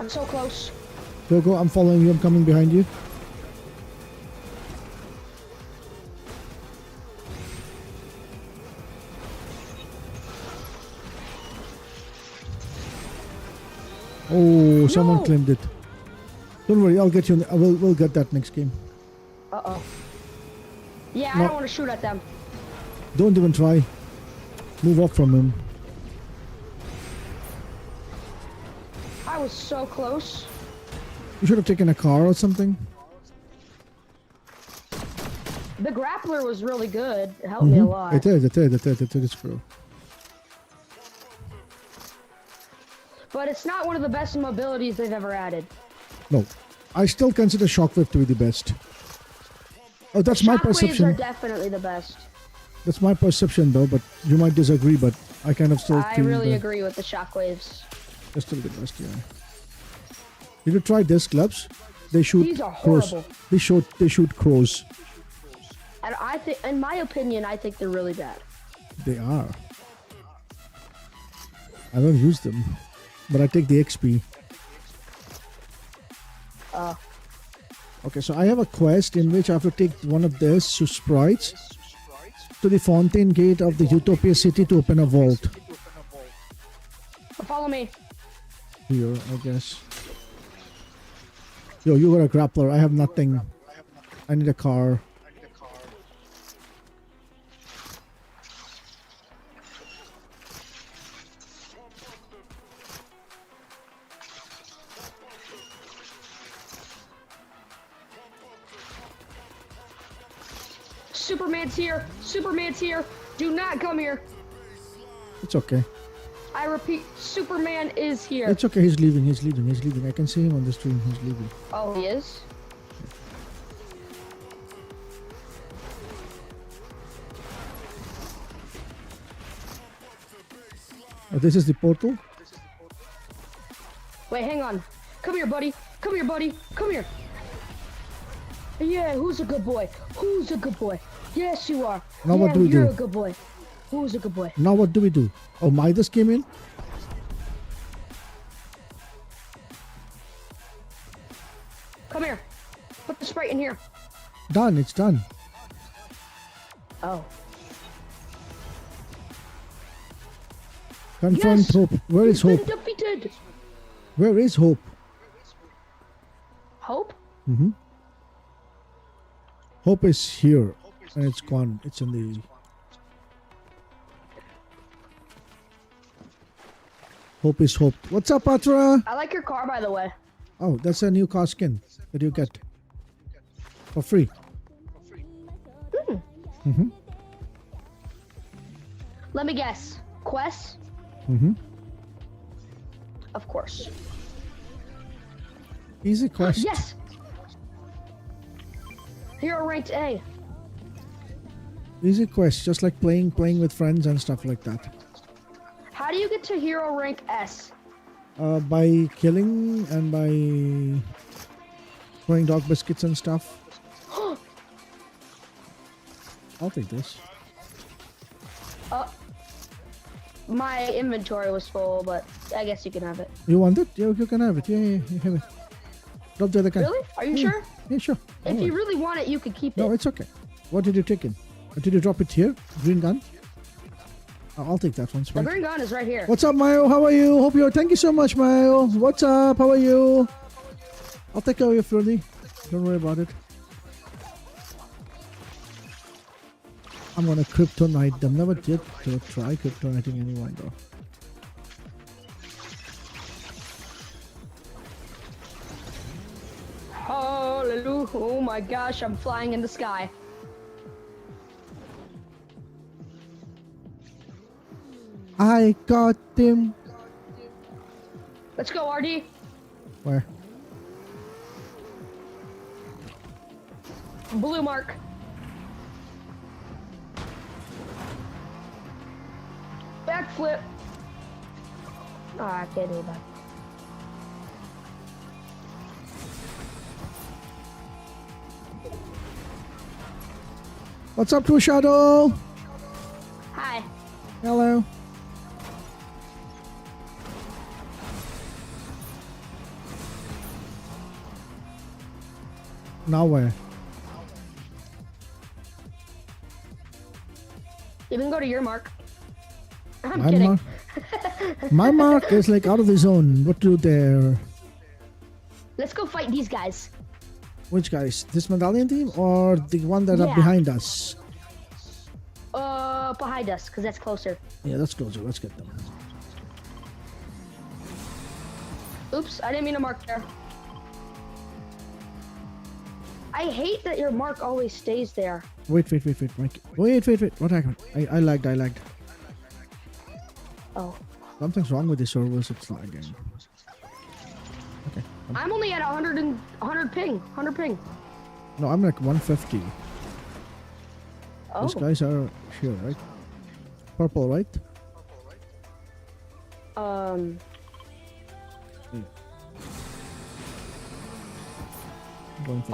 I: I'm so close.
A: Go. I'm following you. I'm coming behind you. Oh, someone claimed it. Don't worry, I'll get you. We'll get that next game.
I: Uh-oh. Yeah, I
A: No.
I: don't want to shoot at them.
A: Don't even try. Move off from him.
I: I was so close.
A: You should have taken a car or something.
I: The grappler was really good. It helped me a lot.
A: It is, bro.
I: But it's not one of the best mobilities they've ever added.
A: No, I still consider Shockwave to be the best. Oh, that's my
I: Shockwaves
A: perception.
I: are definitely the best.
A: That's my perception, though. But you might disagree. But I kind of still
I: I
A: feel
I: really
A: that
I: agree with the shockwaves.
A: they're still the best. Yeah. Did you try disc gloves? They shoot
I: These are
A: crows.
I: horrible.
A: They shoot crows.
I: And I think, in my opinion, I think they're really bad.
A: They are. I don't use them, but I take the XP. Okay, so I have a quest in which I have to take one of these to sprites to the fountain gate of the Utopia city to open a vault.
I: Follow me.
A: Here, I guess. Yo, you got a grappler. I have nothing. I need a car.
I: Superman's here. Superman's here. Do not come here.
A: It's okay.
I: I repeat, Superman is here.
A: It's okay. He's leaving. He's leaving. He's leaving. I can see him on the stream. He's leaving.
I: Oh, he is?
A: Oh, this is the portal.
I: Wait, hang on. Come here, buddy. Come here, buddy. Come here. Yeah, who's a good boy? Who's a good boy? Yes, you are.
A: Now
I: yeah,
A: what do we
I: you're
A: do?
I: a good boy. Who's a good boy?
A: Now what do we do? Oh, Midas came in.
I: Come here. Put the Sprite in here.
A: Done. It's done.
I: Oh.
A: Confront
I: Yes!
A: Hope. Where is
I: He's
A: Hope?
I: been defeated.
A: Where is Hope?
I: Hope?
A: Mm-hmm. Hope is here. And it's gone. It's in the... Hope is Hope. What's up, Patra?
I: I like your car, by the way.
A: Oh, that's a new car skin that you get. For free. Mm-hmm.
I: Let me guess. Quest?
A: Mm-hmm.
I: Of course.
A: Easy quest.
I: Yes! Hero ranked A.
A: Easy quest. Just like playing with friends and stuff like that.
I: How do you get to hero rank S?
A: By killing and by throwing dog biscuits and stuff. I'll take this.
I: My inventory was full, but I guess you can have it.
A: You want it? Yeah, you can have it. Yeah, you have it. Drop the other guy.
I: Really? Are you sure?
A: Yeah, sure.
I: If you really want it, you can keep
A: No,
I: it.
A: it's okay. What did you take in? Did you drop it here? Green gun? I'll take that one.
I: The green gun is right here.
A: What's up, Mayo? How are you? Hope you're... Thank you so much, Mayo. What's up? How are you? I'll take care of you, Flirty. Don't worry about it. I'm gonna kryptonite them. Never did try kryptoniting anyone, though.
I: Hallelujah. Oh my gosh, I'm flying in the sky.
A: I got him.
I: Let's go, RD.
A: Where?
I: Blue mark. Backflip. Oh, I can't do that.
A: What's up, True Shadow?
I: Hi.
A: Hello. Now where?
I: You can go to your mark. I'm
A: My
I: kidding.
A: mark? My mark is like out of the zone. What to do there?
I: Let's go fight these guys.
A: Which guys? This medallion team or the one that are
I: Yeah.
A: behind us?
I: Behind us, because that's closer.
A: Yeah, that's closer. Let's get them.
I: Oops, I didn't mean to mark there. I hate that your mark always stays there.
A: Wait, Mike. Wait. What happened? I lagged.
I: Oh.
A: Something's wrong with the servers. It's lagging. Okay.
I: I'm only at 100 ping. 100 ping.
A: No, I'm like 150.
I: Oh.
A: These guys are here, right? Purple, right?
I: Oh,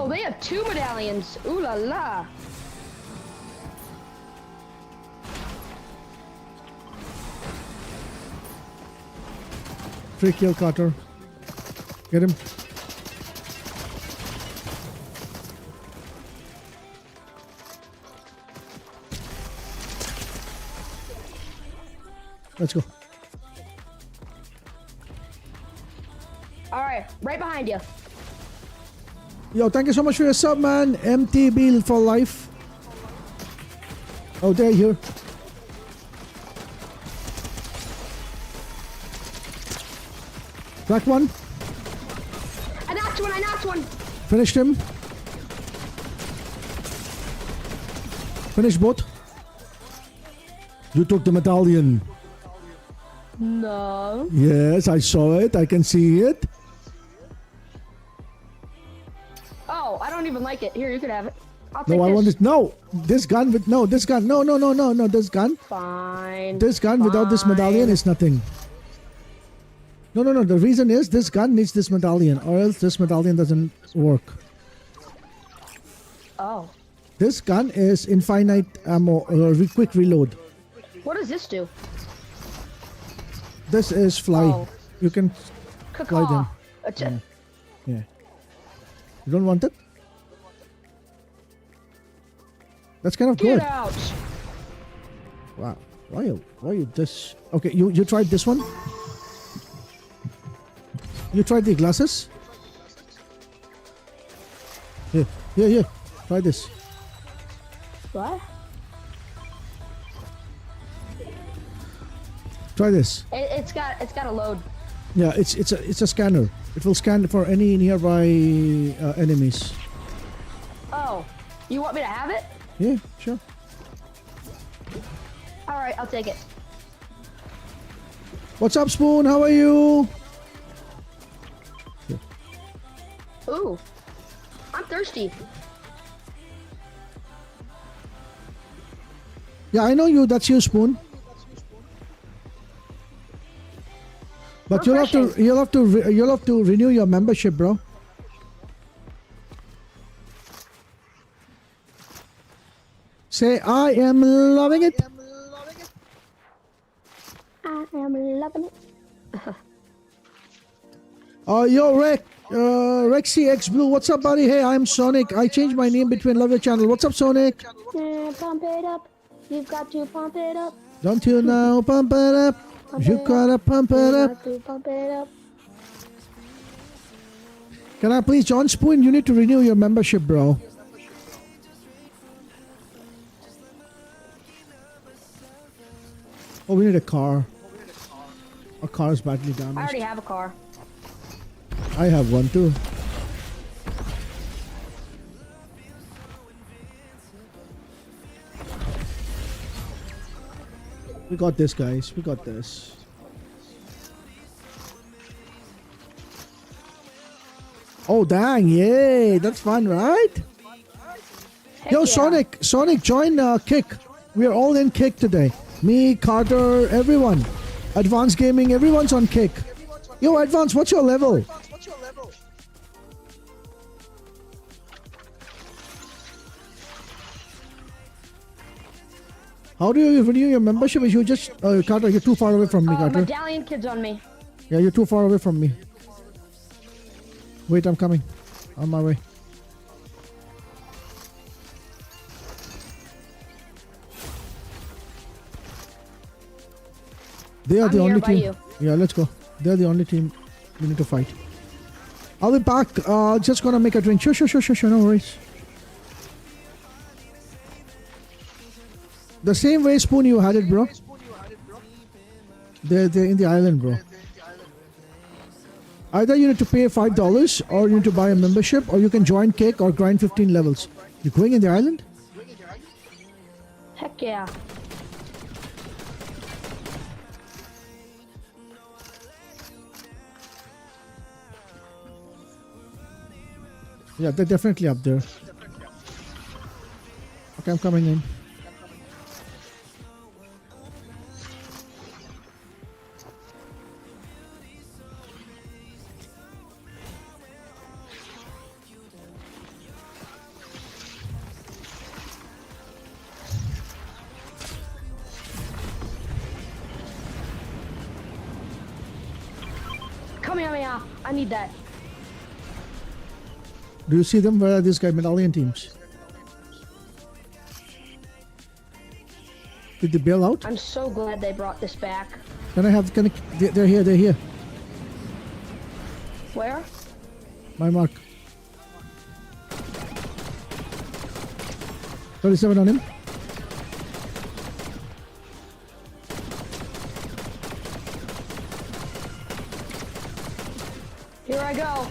I: they have 2 medallions. Ooh la la.
A: Free kill, Carter. Get him. Let's go.
I: All right, right behind you.
A: Yo, thank you so much for your sub, man. MTB for life. Oh, they're here. Crack one.
I: I knocked one.
A: Finished him. Finished both. You took the medallion.
I: No.
A: Yes, I saw it. I can see it.
I: Oh, I don't even like it. Here, you can have it. I'll take
A: No, I
I: this.
A: want this. No, this gun with this gun. No, this gun.
I: Fine.
A: This gun without this medallion is nothing. No. The reason is this gun needs this medallion, or else this medallion doesn't work.
I: Oh.
A: This gun is infinite ammo, quick reload.
I: What does this do?
A: This is fly.
I: Oh.
A: You can fly them. Yeah. You don't want it? That's kind of good.
I: Get out.
A: Wow. Why you this? Okay, you tried this one? You tried the glasses? Here. Try this.
I: What?
A: Try this.
I: It's got a load.
A: Yeah, it's a scanner. It will scan for any nearby enemies.
I: Oh, you want me to have it?
A: Yeah, sure.
I: All right, I'll take it.
A: What's up, Spoon? How are you?
I: Ooh, I'm thirsty.
A: Yeah, I know you. That's you, Spoon. But you'll have to renew your membership, bro. Say, I am loving it.
I: I am loving it.
A: Yo, Rexy X Blue, what's up, buddy? Hey, I'm Sonic. I changed my name between Love Your Channel. What's up, Sonic?
I: Pump it up. You've got to pump it up.
A: Don't you know? Pump it up. You gotta pump it up.
I: Pump it up.
A: Can I please, John Spoon? You need to renew your membership, bro. Oh, we need a car. Our car is badly damaged.
I: I already have a car.
A: I have one too. We got this, guys. We got this. Oh, dang. Yay. That's fun, right?
I: Heck
A: Yo,
I: yeah.
A: Sonic, join Kick. We are all in Kick today. Me, Carter, everyone. Advanced Gaming, everyone's on Kick. Yo, Advance, what's your level? How do you renew your membership? Is you just Carter? You're too far away from me, Carter.
I: Medallion kid's on me.
A: Yeah, you're too far away from me. Wait, I'm coming. On my way. They are the only team. Yeah, let's go. They're the only team we need to fight. I'll be back. Just gonna make a drink. Sure. No worries. The same way, Spoon, you had it, bro. They're in the island, bro. Either you need to pay $5 or you need to buy a membership, or you can join Kick or grind 15 levels. You're going in the island?
I: Heck yeah.
A: Yeah, they're definitely up there. Okay, I'm coming in.
I: Come here. I need that.
A: Do you see them? Where are these guys? Medallion teams. Did they bail out?
I: I'm so glad they brought this back.
A: Can I have? They're here. They're here.
I: Where?
A: My mark. 37 on him.
I: Here I go.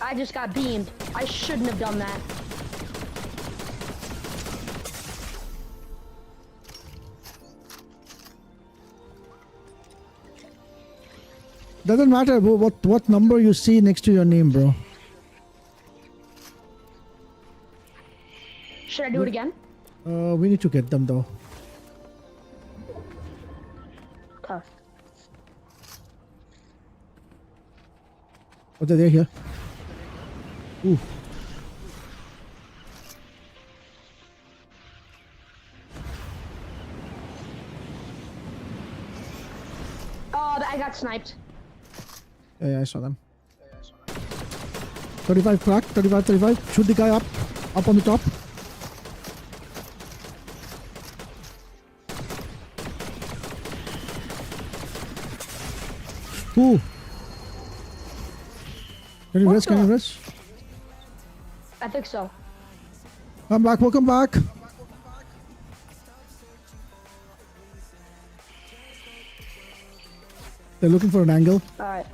I: I just got beamed. I shouldn't have done that.
A: Doesn't matter what number you see next to your name, bro.
I: Should I do it again?
A: We need to get them though.
I: Okay.
A: Oh, they're here. Ooh.
I: Oh, I got sniped.
A: Yeah, I saw them. 35 crack, 35. Shoot the guy up on the top. Ooh. Can you rest? Can you rest?
I: I think so.
A: Come back, welcome back. They're looking for an angle.
I: Alright.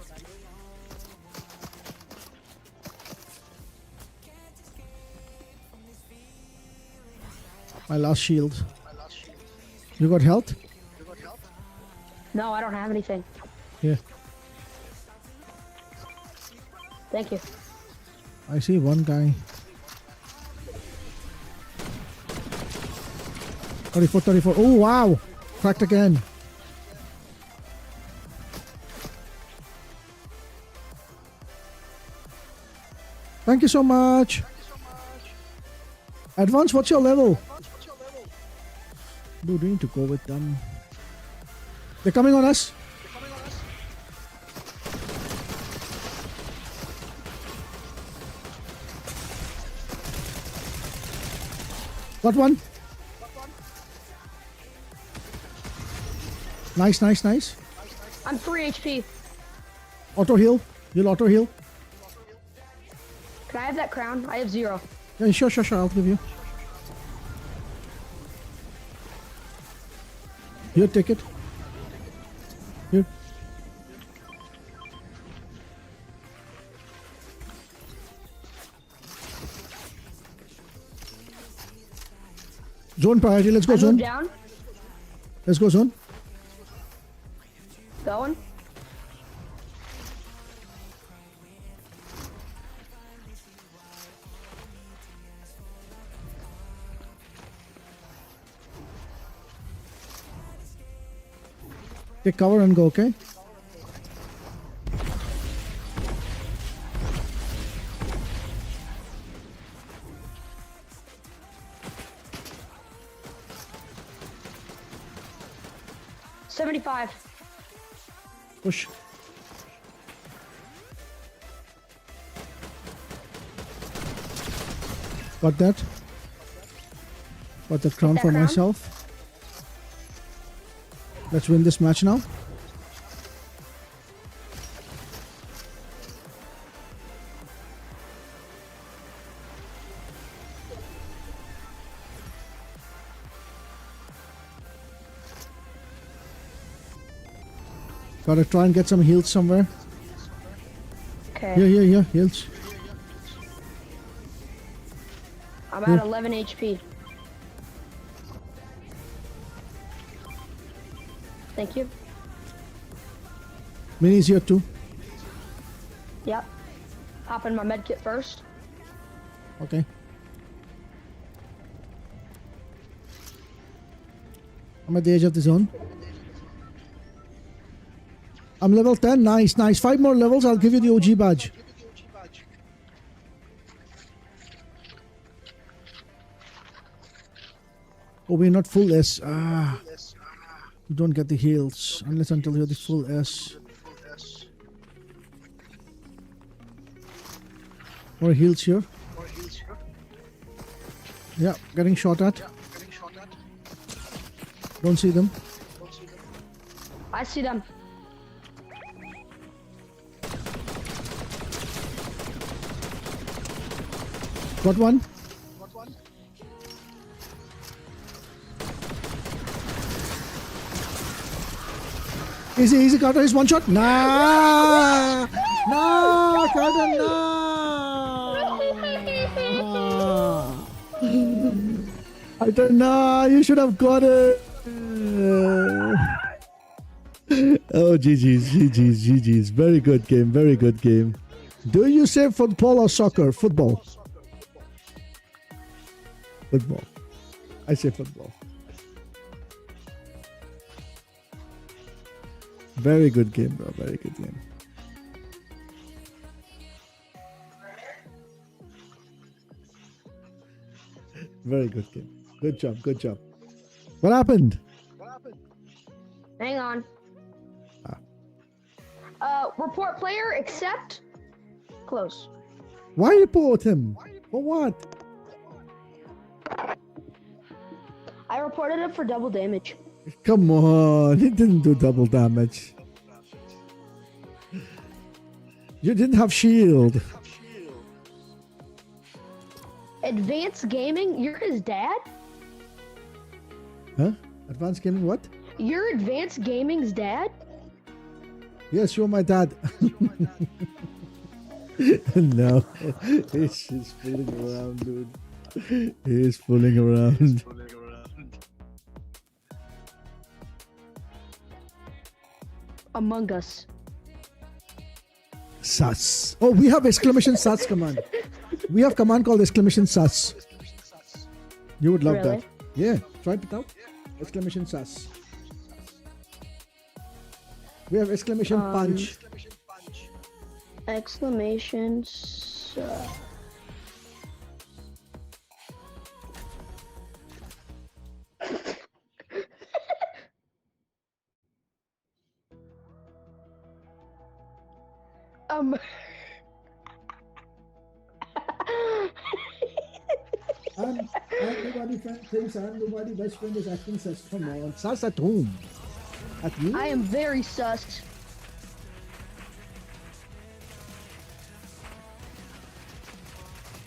A: My last shield. You got health?
I: No, I don't have anything.
A: Yeah.
I: Thank you.
A: I see one guy. 34. Oh, wow. Cracked again. Thank you so much. Advance, what's your level? Dude, we need to go with them. They're coming on us. Got one. Nice.
I: I'm 3 HP.
A: Auto heal. You'll auto heal.
I: Can I have that crown? I have 0.
A: Yeah, sure. I'll give you. Here, take it. Here. Zone priority. Let's go zone.
I: Down.
A: Let's go zone.
I: Going.
A: Take cover and go, okay?
I: $75.
A: Push. Got that. Got that crown for myself. Let's win this match now. Gotta try and get some heals somewhere.
I: Okay.
A: Here, heals.
I: I'm at 11 HP. Thank you.
A: Mini's here too.
I: Yep. Hop in my med kit first.
A: Okay. I'm at the edge of the zone. I'm level 10. Nice. 5 more levels. I'll give you the OG badge. Oh, we're not full S. You don't get the heals unless until you're the full S. More heals here. Yeah, getting shot at. Don't see them.
I: I see them.
A: Got one. Easy, Carter. He's one shot. Nah, Carter, nah. You should have got it. Oh, GG's. Very good game. Do you say football or soccer? Football. I say football. Very good game, bro. Very good game. Very good game. Good job. What happened?
I: Hang on. Report player, except close.
A: Why report him? For what?
I: I reported him for double damage.
A: Come on, he didn't do double damage. You didn't have shield.
I: Advanced Gaming, you're his dad?
A: Huh? Advanced Gaming what?
I: You're Advanced Gaming's dad?
A: Yes, you're my dad. No, he's just fooling around, dude. He's fooling around.
I: Among Us.
A: Sus. Oh, we have exclamation sus command. We have command called exclamation sus. You would love
I: Really?
A: that. Yeah, try it out. Exclamation sus. We have exclamation punch.
I: Exclamations.
A: Nobody thinks nobody best friend is acting sus. Come on, sus at whom? At me?
I: I am very sus.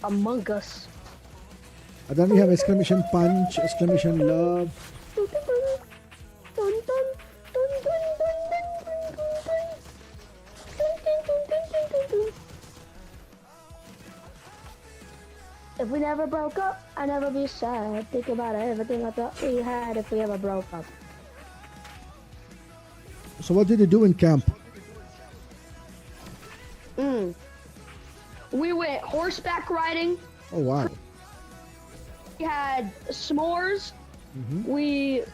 I: Among Us.
A: And then we have exclamation punch, exclamation love.
I: If we never broke up, I'd never be sad. Think about everything I thought we had if we ever broke up.
A: So what did you do in camp?
I: We went horseback riding.
A: Oh wow.
I: We had s'mores. We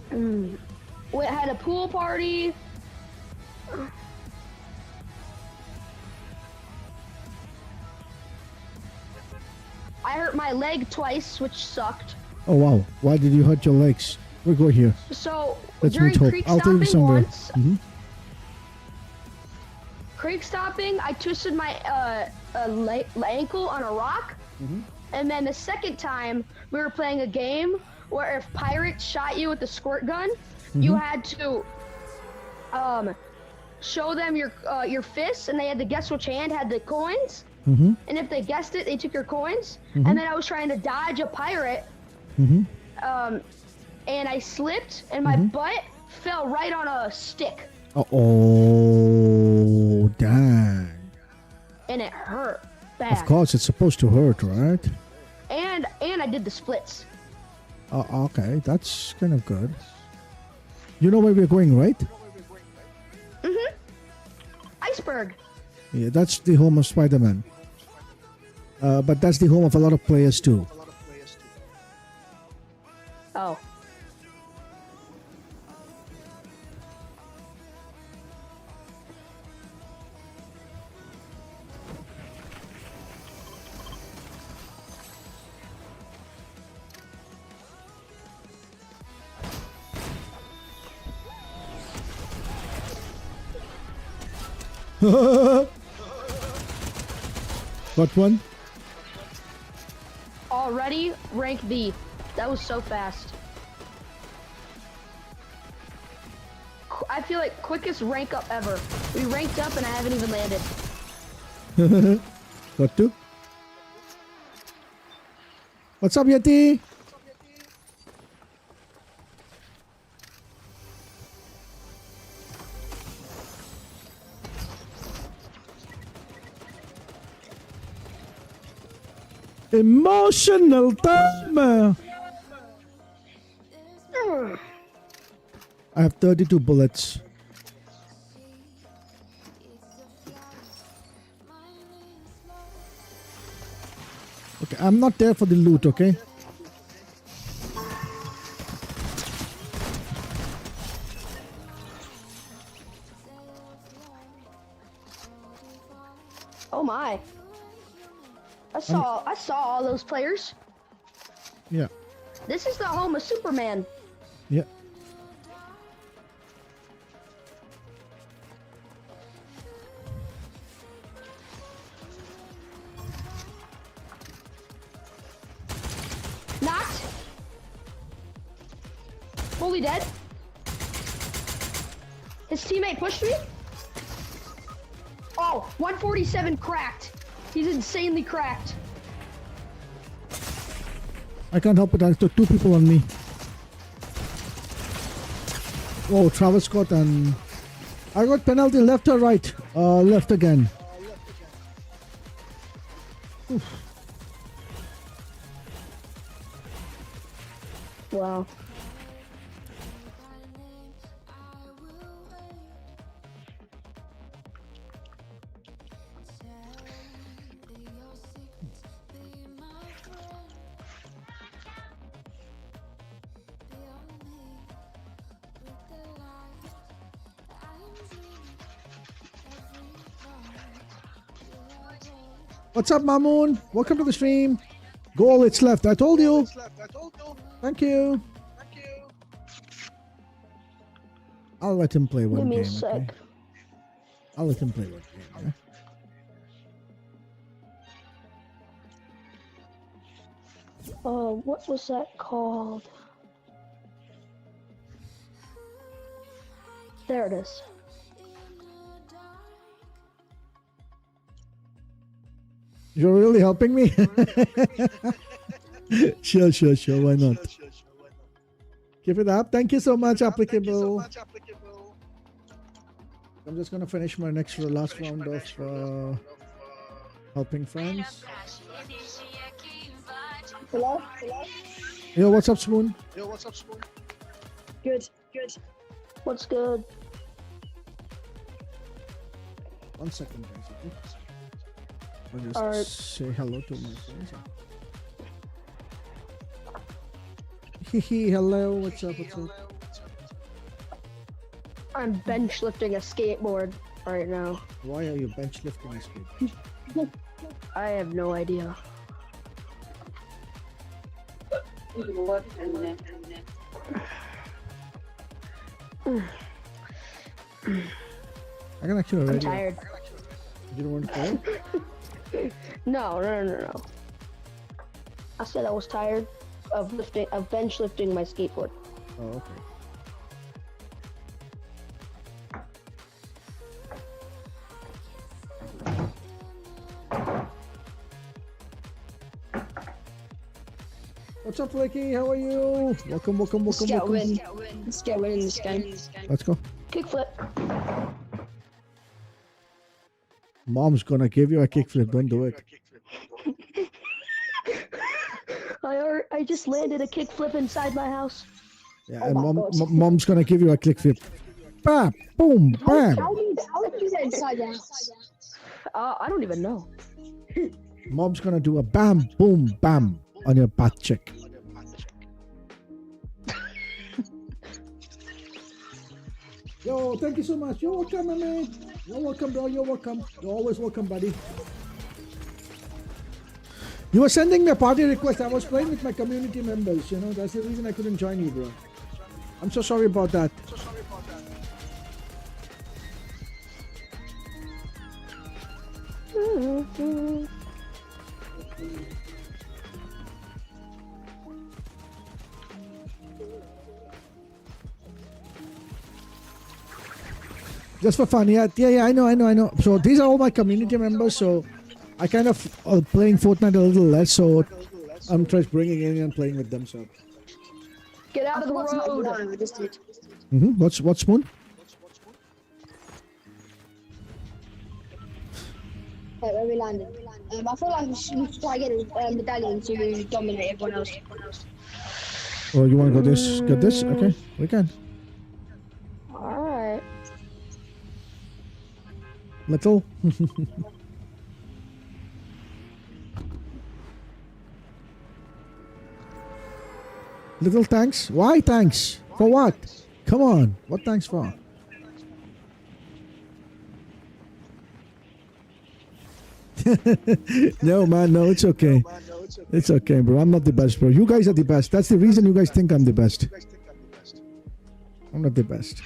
I: had a pool party. I hurt my leg twice, which sucked.
A: Oh wow. Why did you hurt your legs? We'll go here.
I: So
A: Let's
I: during
A: meet hope.
I: creek
A: I'll take you
I: stomping
A: somewhere.
I: once, creek stomping, I twisted my ankle on a rock. And then the second time, we were playing a game where if pirates shot you with a squirt gun, you had to show them your fists, and they had to guess which hand had the coins. And if they guessed it, they took your coins. And then I was trying to dodge a pirate, and I slipped, and my butt fell right on a stick,
A: Oh, dang.
I: and it hurt bad.
A: Of course, it's supposed to hurt, right?
I: And I did the splits.
A: Okay, that's kind of good. You know where we're going, right?
I: Mhm. Iceberg.
A: Yeah, that's the home of Spider-Man. But that's the home of a lot of players too.
I: Oh.
A: Got one?
I: Already rank B. That was so fast. I feel like quickest rank up ever. We ranked up and I haven't even landed.
A: Got two? What's up, Yeti? Emotional time. I have 32 bullets. Okay, I'm not there for the loot, okay?
I: Oh my. I saw all those players.
A: Yeah.
I: This is the home of Superman.
A: Yeah.
I: Knocked. Fully dead. His teammate pushed me. Oh, 147 cracked. He's insanely cracked.
A: I can't help it. I took two people on me. Oh, Travis Scott and... I got penalty left or right? Left again. Oof.
I: Wow.
A: What's up, Mamoon? Welcome to the stream. Goal, it's left. I told you. Thank you. I'll let him play one
I: Give me
A: game.
I: a sec.
A: Okay? I'll let him play one game. Yeah?
I: What was that called? There it is.
A: You're really helping me? Sure. Why not? Keep it up. Thank you so much, applicable. I'm just gonna finish my last round of helping friends.
I: Hello?
A: Yo, what's up, Spoon?
I: Good. What's good?
A: 1 second, guys. Okay? I'll just
I: Alright.
A: say hello to my friends. Hello, what's up?
I: I'm bench lifting a skateboard right now.
A: Why are you bench lifting a skateboard?
I: I have no idea.
A: I can actually
I: I'm
A: already.
I: tired.
A: You don't want to play?
I: No. I said I was tired of bench lifting my skateboard.
A: Oh, okay. What's up, Flaky? How are you? Welcome.
I: Let's get a win. Let's get a win in this game.
A: Let's go.
I: Kickflip.
A: Mom's gonna give you a kickflip. Don't do it.
I: I just landed a kickflip inside my house.
A: Yeah, and mom's gonna give you a kickflip. Bam, boom, bam.
I: How did you get inside the house? I don't even know.
A: Mom's gonna do a bam, boom, bam on your butt cheek. Yo, thank you so much. You're welcome, my man. You're welcome, bro. You're welcome. You're always welcome, buddy. You were sending me a party request. I was playing with my community members. You know, that's the reason I couldn't join you, bro. I'm so sorry about that. Just for fun, yeah, I know. So these are all my community members, so I kind of playing Fortnite a little less, so I'm just bringing in and playing with them, so.
I: Get out of the road.
A: What spoon?
I: Wait, where we landed? I feel like we should try to get a medallion so we dominate everyone else.
A: Oh, you want to get this? Okay, we can.
I: Alright.
A: Little. Little thanks? Why thanks? For what? Come on. What thanks for? No, man. No, it's okay. It's okay, bro. I'm not the best, bro. You guys are the best. That's the reason you guys think I'm the best. I'm not the best.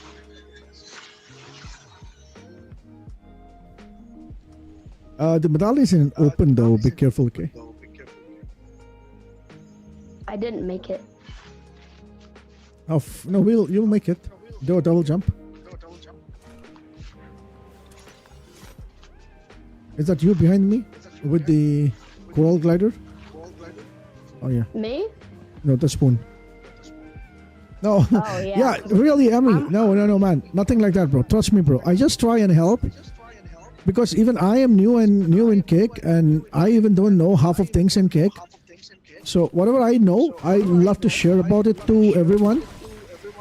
A: The medallion isn't open though. Be careful, okay?
I: I didn't make it.
A: Oh no, you'll make it. Do a double jump. Is that you behind me with the coral glider? Oh yeah.
I: Me?
A: No, the spoon. No.
I: Oh, yeah.
A: Yeah, really, Emmy. No, man. Nothing like that, bro. Trust me, bro. I just try and help. Because even I am new in Kick, and I even don't know half of things in Kick. So whatever I know, I love to share about it to everyone.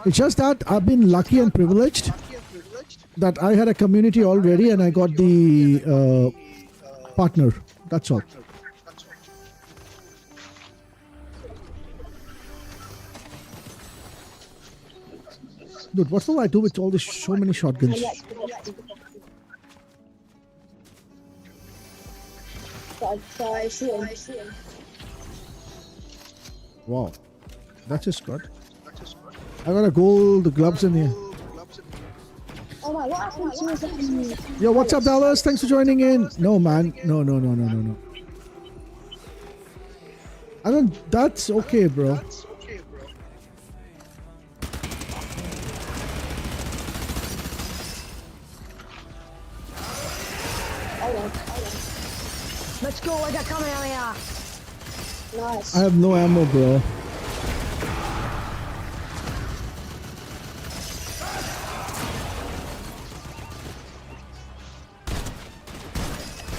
A: It's just that I've been lucky and privileged that I had a community already and I got the partner. That's all. Dude, what will I do with all this so many shotguns? Wow, that's just good. I got a gold gloves in here.
I: Oh my, what happened to
A: Yo, what's up, Dallas? Thanks for joining in. No, man. No. I don't. That's okay, bro.
I: Let's go, I got coming out here. Nice.
A: I have no ammo, bro.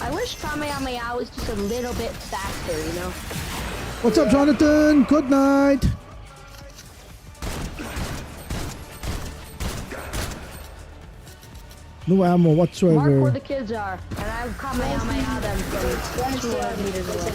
I: I wish Kamehameha was just a little bit faster, you know?
A: What's up, Jonathan? Good night. No ammo whatsoever.
I: Mark where the kids are, and I Kamehameha them from 200 meters away.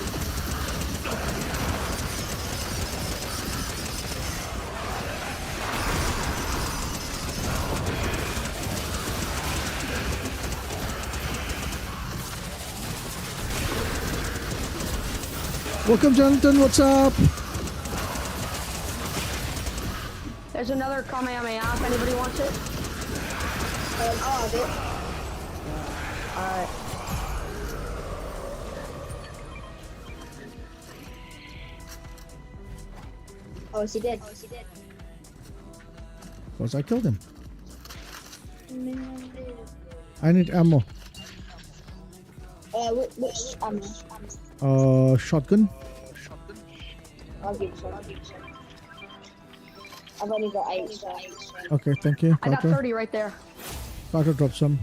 A: Welcome, Jonathan. What's up?
I: There's another Kamehameha if anybody wants it. I'll have it. Alright. Oh, is he dead?
A: Because I killed him. I need ammo.
I: Which ammo?
A: Shotgun.
I: I'll give you some. I've only got 8. So.
A: Okay, thank you.
I: I got
A: Carter.
I: 30 right there.
A: Carter, drop some.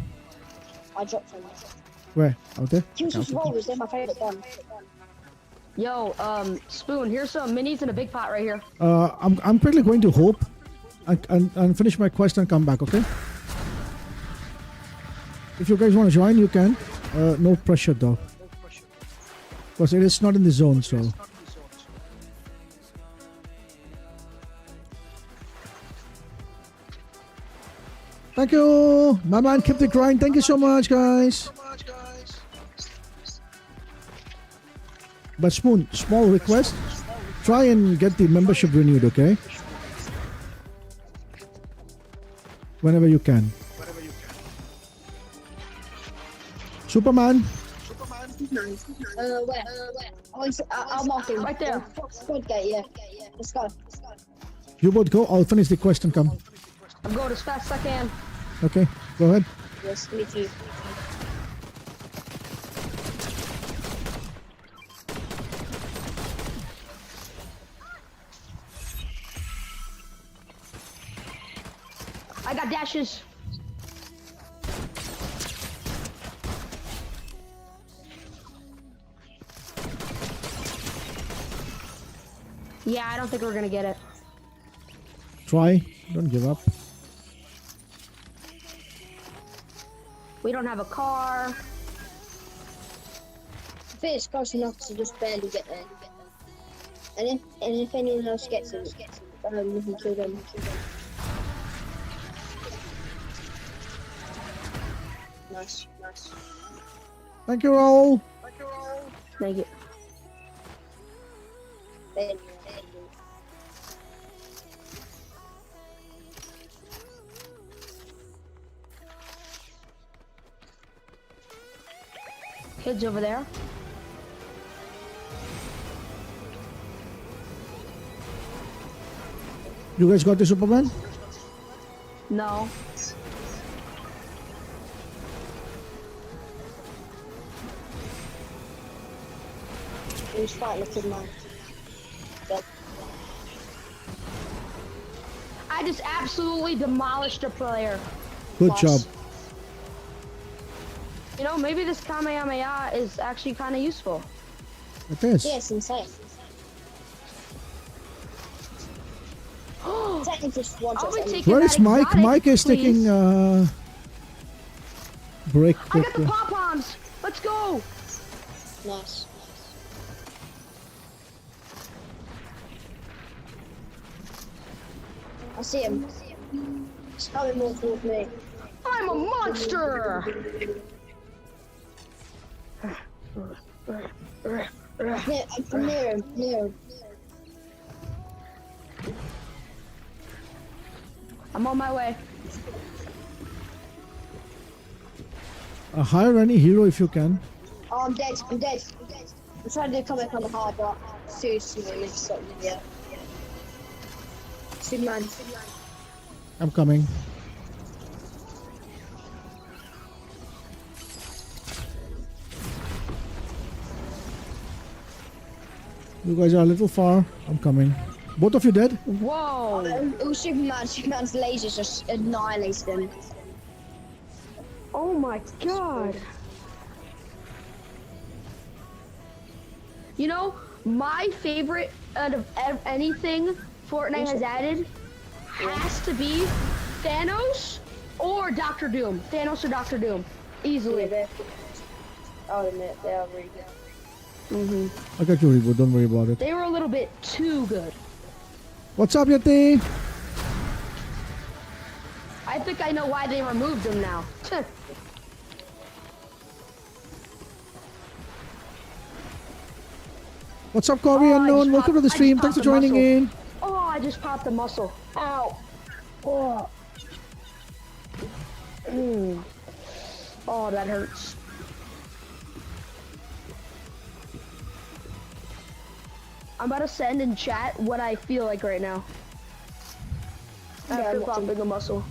I: I dropped some.
A: Where? Out there?
I: Q6 rollers, they're my favorite gun. Yo, Spoon, here's some minis in a big pot right here.
A: I'm quickly going to Hope and finish my quest and come back, okay? If you guys want to join, you can. No pressure though. Because it is not in the zone, so. Thank you, my man. Keep the grind. Thank you so much, guys. But Spoon, small request. Try and get the membership renewed, okay? Whenever you can. Superman.
I: Where? I'll mark it right there. Squad gate, yeah. Let's go.
A: You both go. I'll finish the quest and come.
I: I'm going as fast as I can.
A: Okay, go ahead.
I: Yes, me too. I got dashes. Yeah, I don't think we're gonna get it.
A: Try. Don't give up.
I: We don't have a car. I think it's close enough to just barely get there. And if anyone else gets it, we can kill them. Nice.
A: Thank you, Raul.
I: Thank you. Kids over there.
A: You guys got the Superman?
I: No. He's fighting a kid man. I just absolutely demolished a player.
A: Good
I: Boss.
A: job.
I: You know, maybe this Kamehameha is actually kind of useful.
A: It is.
I: Yeah, it's insane.
A: Where is Mike? Mike is taking break.
I: I got the pom-poms. Let's go. Nice. I see him. He's coming more towards me. I'm a monster! I'm near him. I'm on my way.
A: Hire any hero if you can.
I: Oh, I'm dead. I'm trying to come back on the hard, but seriously, it's something, yeah. Superman.
A: I'm coming. You guys are a little far. I'm coming. Both of you dead?
I: Whoa! It was Superman. Superman's lasers just annihilated them. Oh my god! You know, my favorite out of anything Fortnite has added has to be Thanos or Doctor Doom. Thanos or Doctor Doom. Easily. I'll admit, they are really good.
A: I got you, Rebo. Don't worry about it.
I: They were a little bit too good.
A: What's up, Yeti?
I: I think I know why they removed them now.
A: What's up, Corey Unknown? Welcome to the stream. Thanks for joining in.
I: Oh, I just popped the muscle. Ow. Oh. Oh, that hurts. I'm about to send in chat what I feel like right now. After popping a muscle.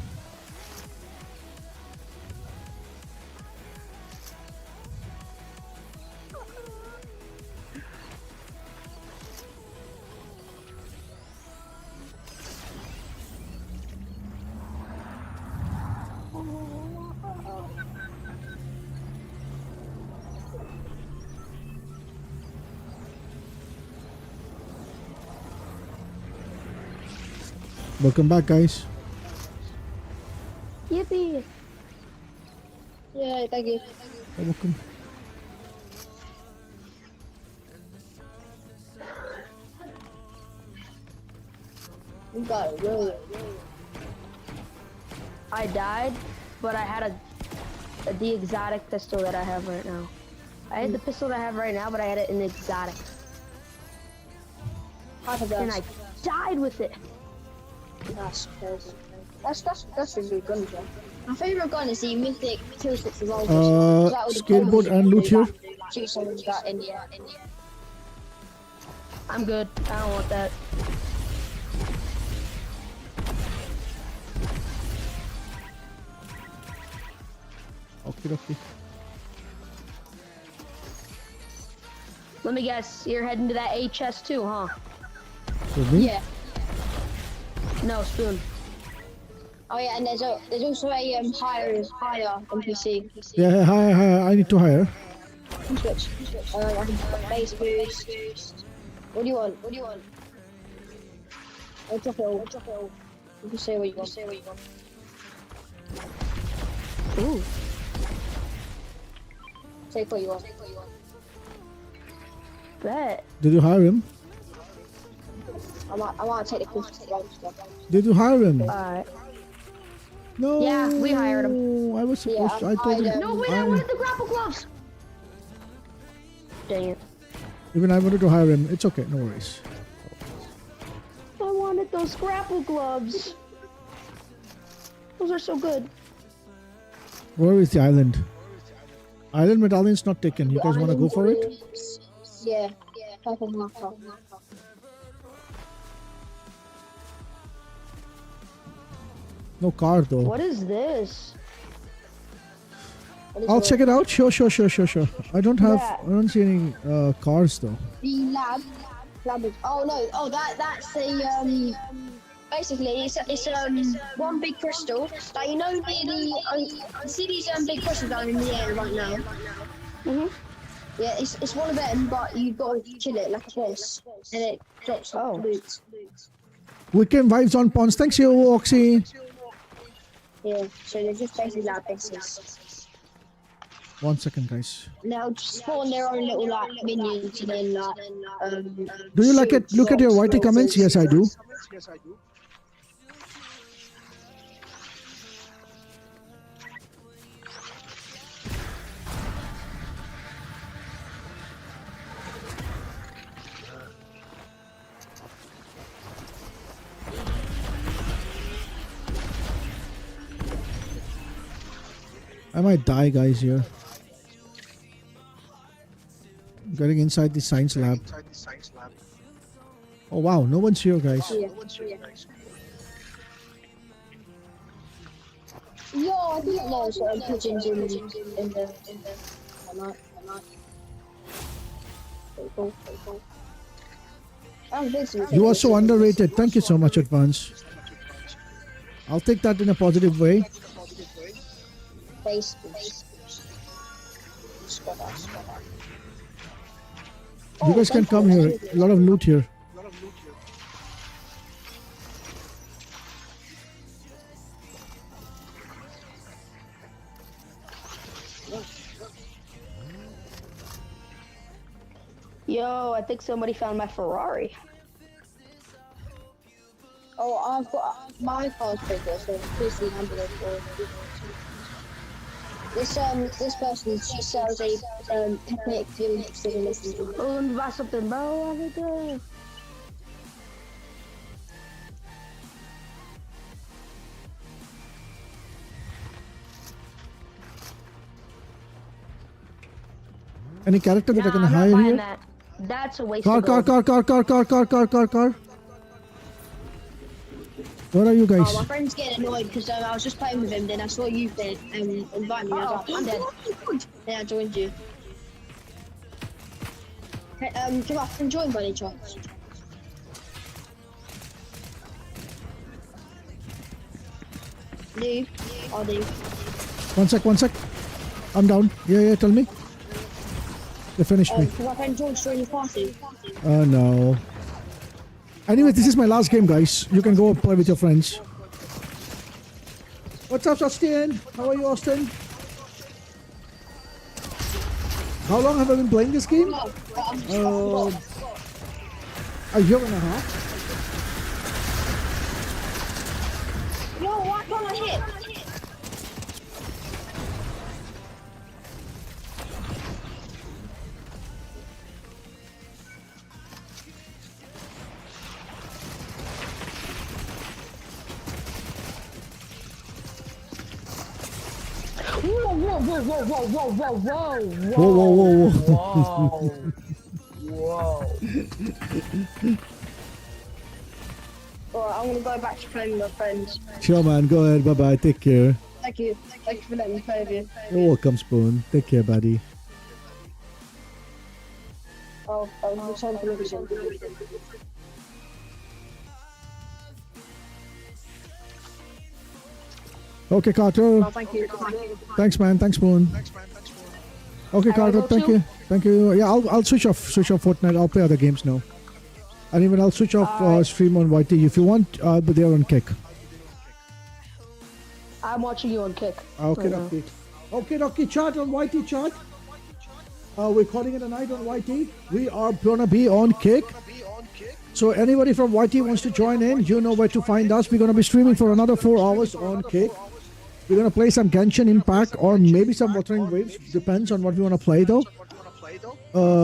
A: Welcome back, guys.
I: Yippee! Yeah, thank you.
A: Welcome.
I: You got it, really. I died, but I had the exotic pistol that I have right now. I had the pistol that I have right now, but I had it in exotic. And I died with it. That's crazy. That's really good, John. My favorite gun is the mythic 260 roll.
A: Skateboard and loot here.
I: I'm good. I don't want that.
A: Okay.
I: Let me guess, you're heading to that HS too, huh?
A: So me?
I: Yeah. No, Spoon. Oh yeah, and there's also a higher NPC.
A: Yeah, hi. I need to hire.
I: Switch. I can put base boost. What do you want? I'll drop it all. You can say what you want. Ooh. Take what you want. Bet.
A: Did you hire him?
I: I want to take the cool stuff.
A: Did you hire him?
I: Alright.
A: No.
I: Yeah, we hired him.
A: I was supposed to. I told him.
I: No, wait, I wanted the grapple gloves. Dang it.
A: Even I wanted to hire him. It's okay. No worries.
I: I wanted those grapple gloves. Those are so good.
A: Where is the island? Island medallion's not taken. You guys want to go for it?
I: Yeah. Purple marker.
A: No car though.
I: What is this?
A: I'll check it out. Sure. I don't see any cars though.
I: The lab is, oh no, that's the basically it's one big crystal. Like, you know, I see these big crystals down in the air right now. Yeah, it's one of them, but you've got to kill it like a boss, and it drops loot.
A: Weekend vibes on Pons. Thanks you, Oxy.
I: Yeah, so they're just basically lab bases.
A: 1 second, guys.
I: They'll just spawn their own little like minions, and then
A: Do you like it? Look at your YT comments. Yes, I do. I might die, guys, here. Getting inside the science lab. Oh wow, no one's here, guys.
I: Yo, I didn't know certain pigeons in the I'm not. Cool.
A: You are so underrated. Thank you so much, Advance. I'll take that in a positive way. You guys can come here. A lot of loot here.
I: Yo, I think somebody found my Ferrari. Oh, I've got my car's bigger, so please remember this. This person, she sells a epic food facility. Oh, and buy something, bro. Everything.
A: Any character that I can hire here?
I: That. That's a waste
A: Car. Where are you guys?
I: Oh, my friend's getting annoyed because I was just playing with him, then I saw you there and invited me. I was like, I'm dead. Then I joined you. Hey, come on, can join by any chance? Do. I'll do.
A: 1 sec. I'm down. Yeah, tell me. They finished me.
I: My friend George joined your party.
A: Oh no. Anyway, this is my last game, guys. You can go and play with your friends. What's up, Austin? How are you, Austin? How long have I been playing this game? A year and a half.
I: Yo, what gonna hit?
A: Whoa.
I: Alright, I'm gonna go back to playing with my friends.
A: Sure, man. Go ahead. Bye-bye. Take care.
I: Thank you. Thank you for letting me play with you.
A: You're welcome, Spoon. Take care, buddy.
I: I'll return for everything.
A: Okay, Carter.
I: Oh, thank you.
A: Thanks, man. Thanks, Spoon. Okay, Carter.
I: go
A: Thank
I: too?
A: you. Thank you. Yeah, I'll switch off Fortnite. I'll play other games now. And even I'll switch off stream on YT if you want. But they're on Kick.
I: I'm watching you on Kick.
A: Okay,
I: right now.
A: okay. Okay, okay. Chat on YT. Chat. We're calling it a night on YT. We are gonna be on Kick. So anybody from YT wants to join in, you know where to find us. We're gonna be streaming for another 4 hours on Kick. We're gonna play some Genshin Impact or maybe some Wuthering Waves. Depends on what we wanna play though.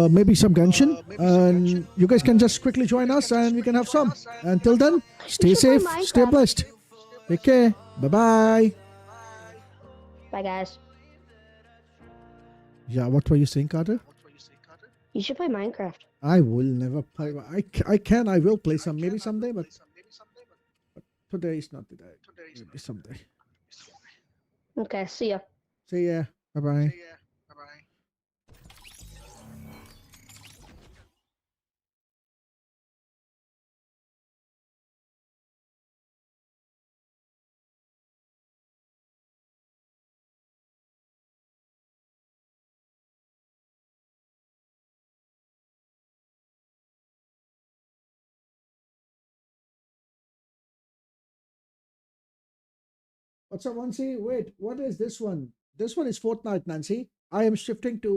A: Maybe some Genshin. And you guys can just quickly join us and we can have some. Until then, stay safe, stay blessed. Take care. Bye-bye.
I: Bye, guys.
A: Yeah, what were you saying, Carter?
I: You should play Minecraft.
A: I will never play. I will play some, maybe someday, but today is not the day. Maybe someday.
I: Okay, see ya.
A: See ya. Bye-bye. What's up, Nancy? Wait, what is this one? This one is Fortnite, Nancy. I am shifting to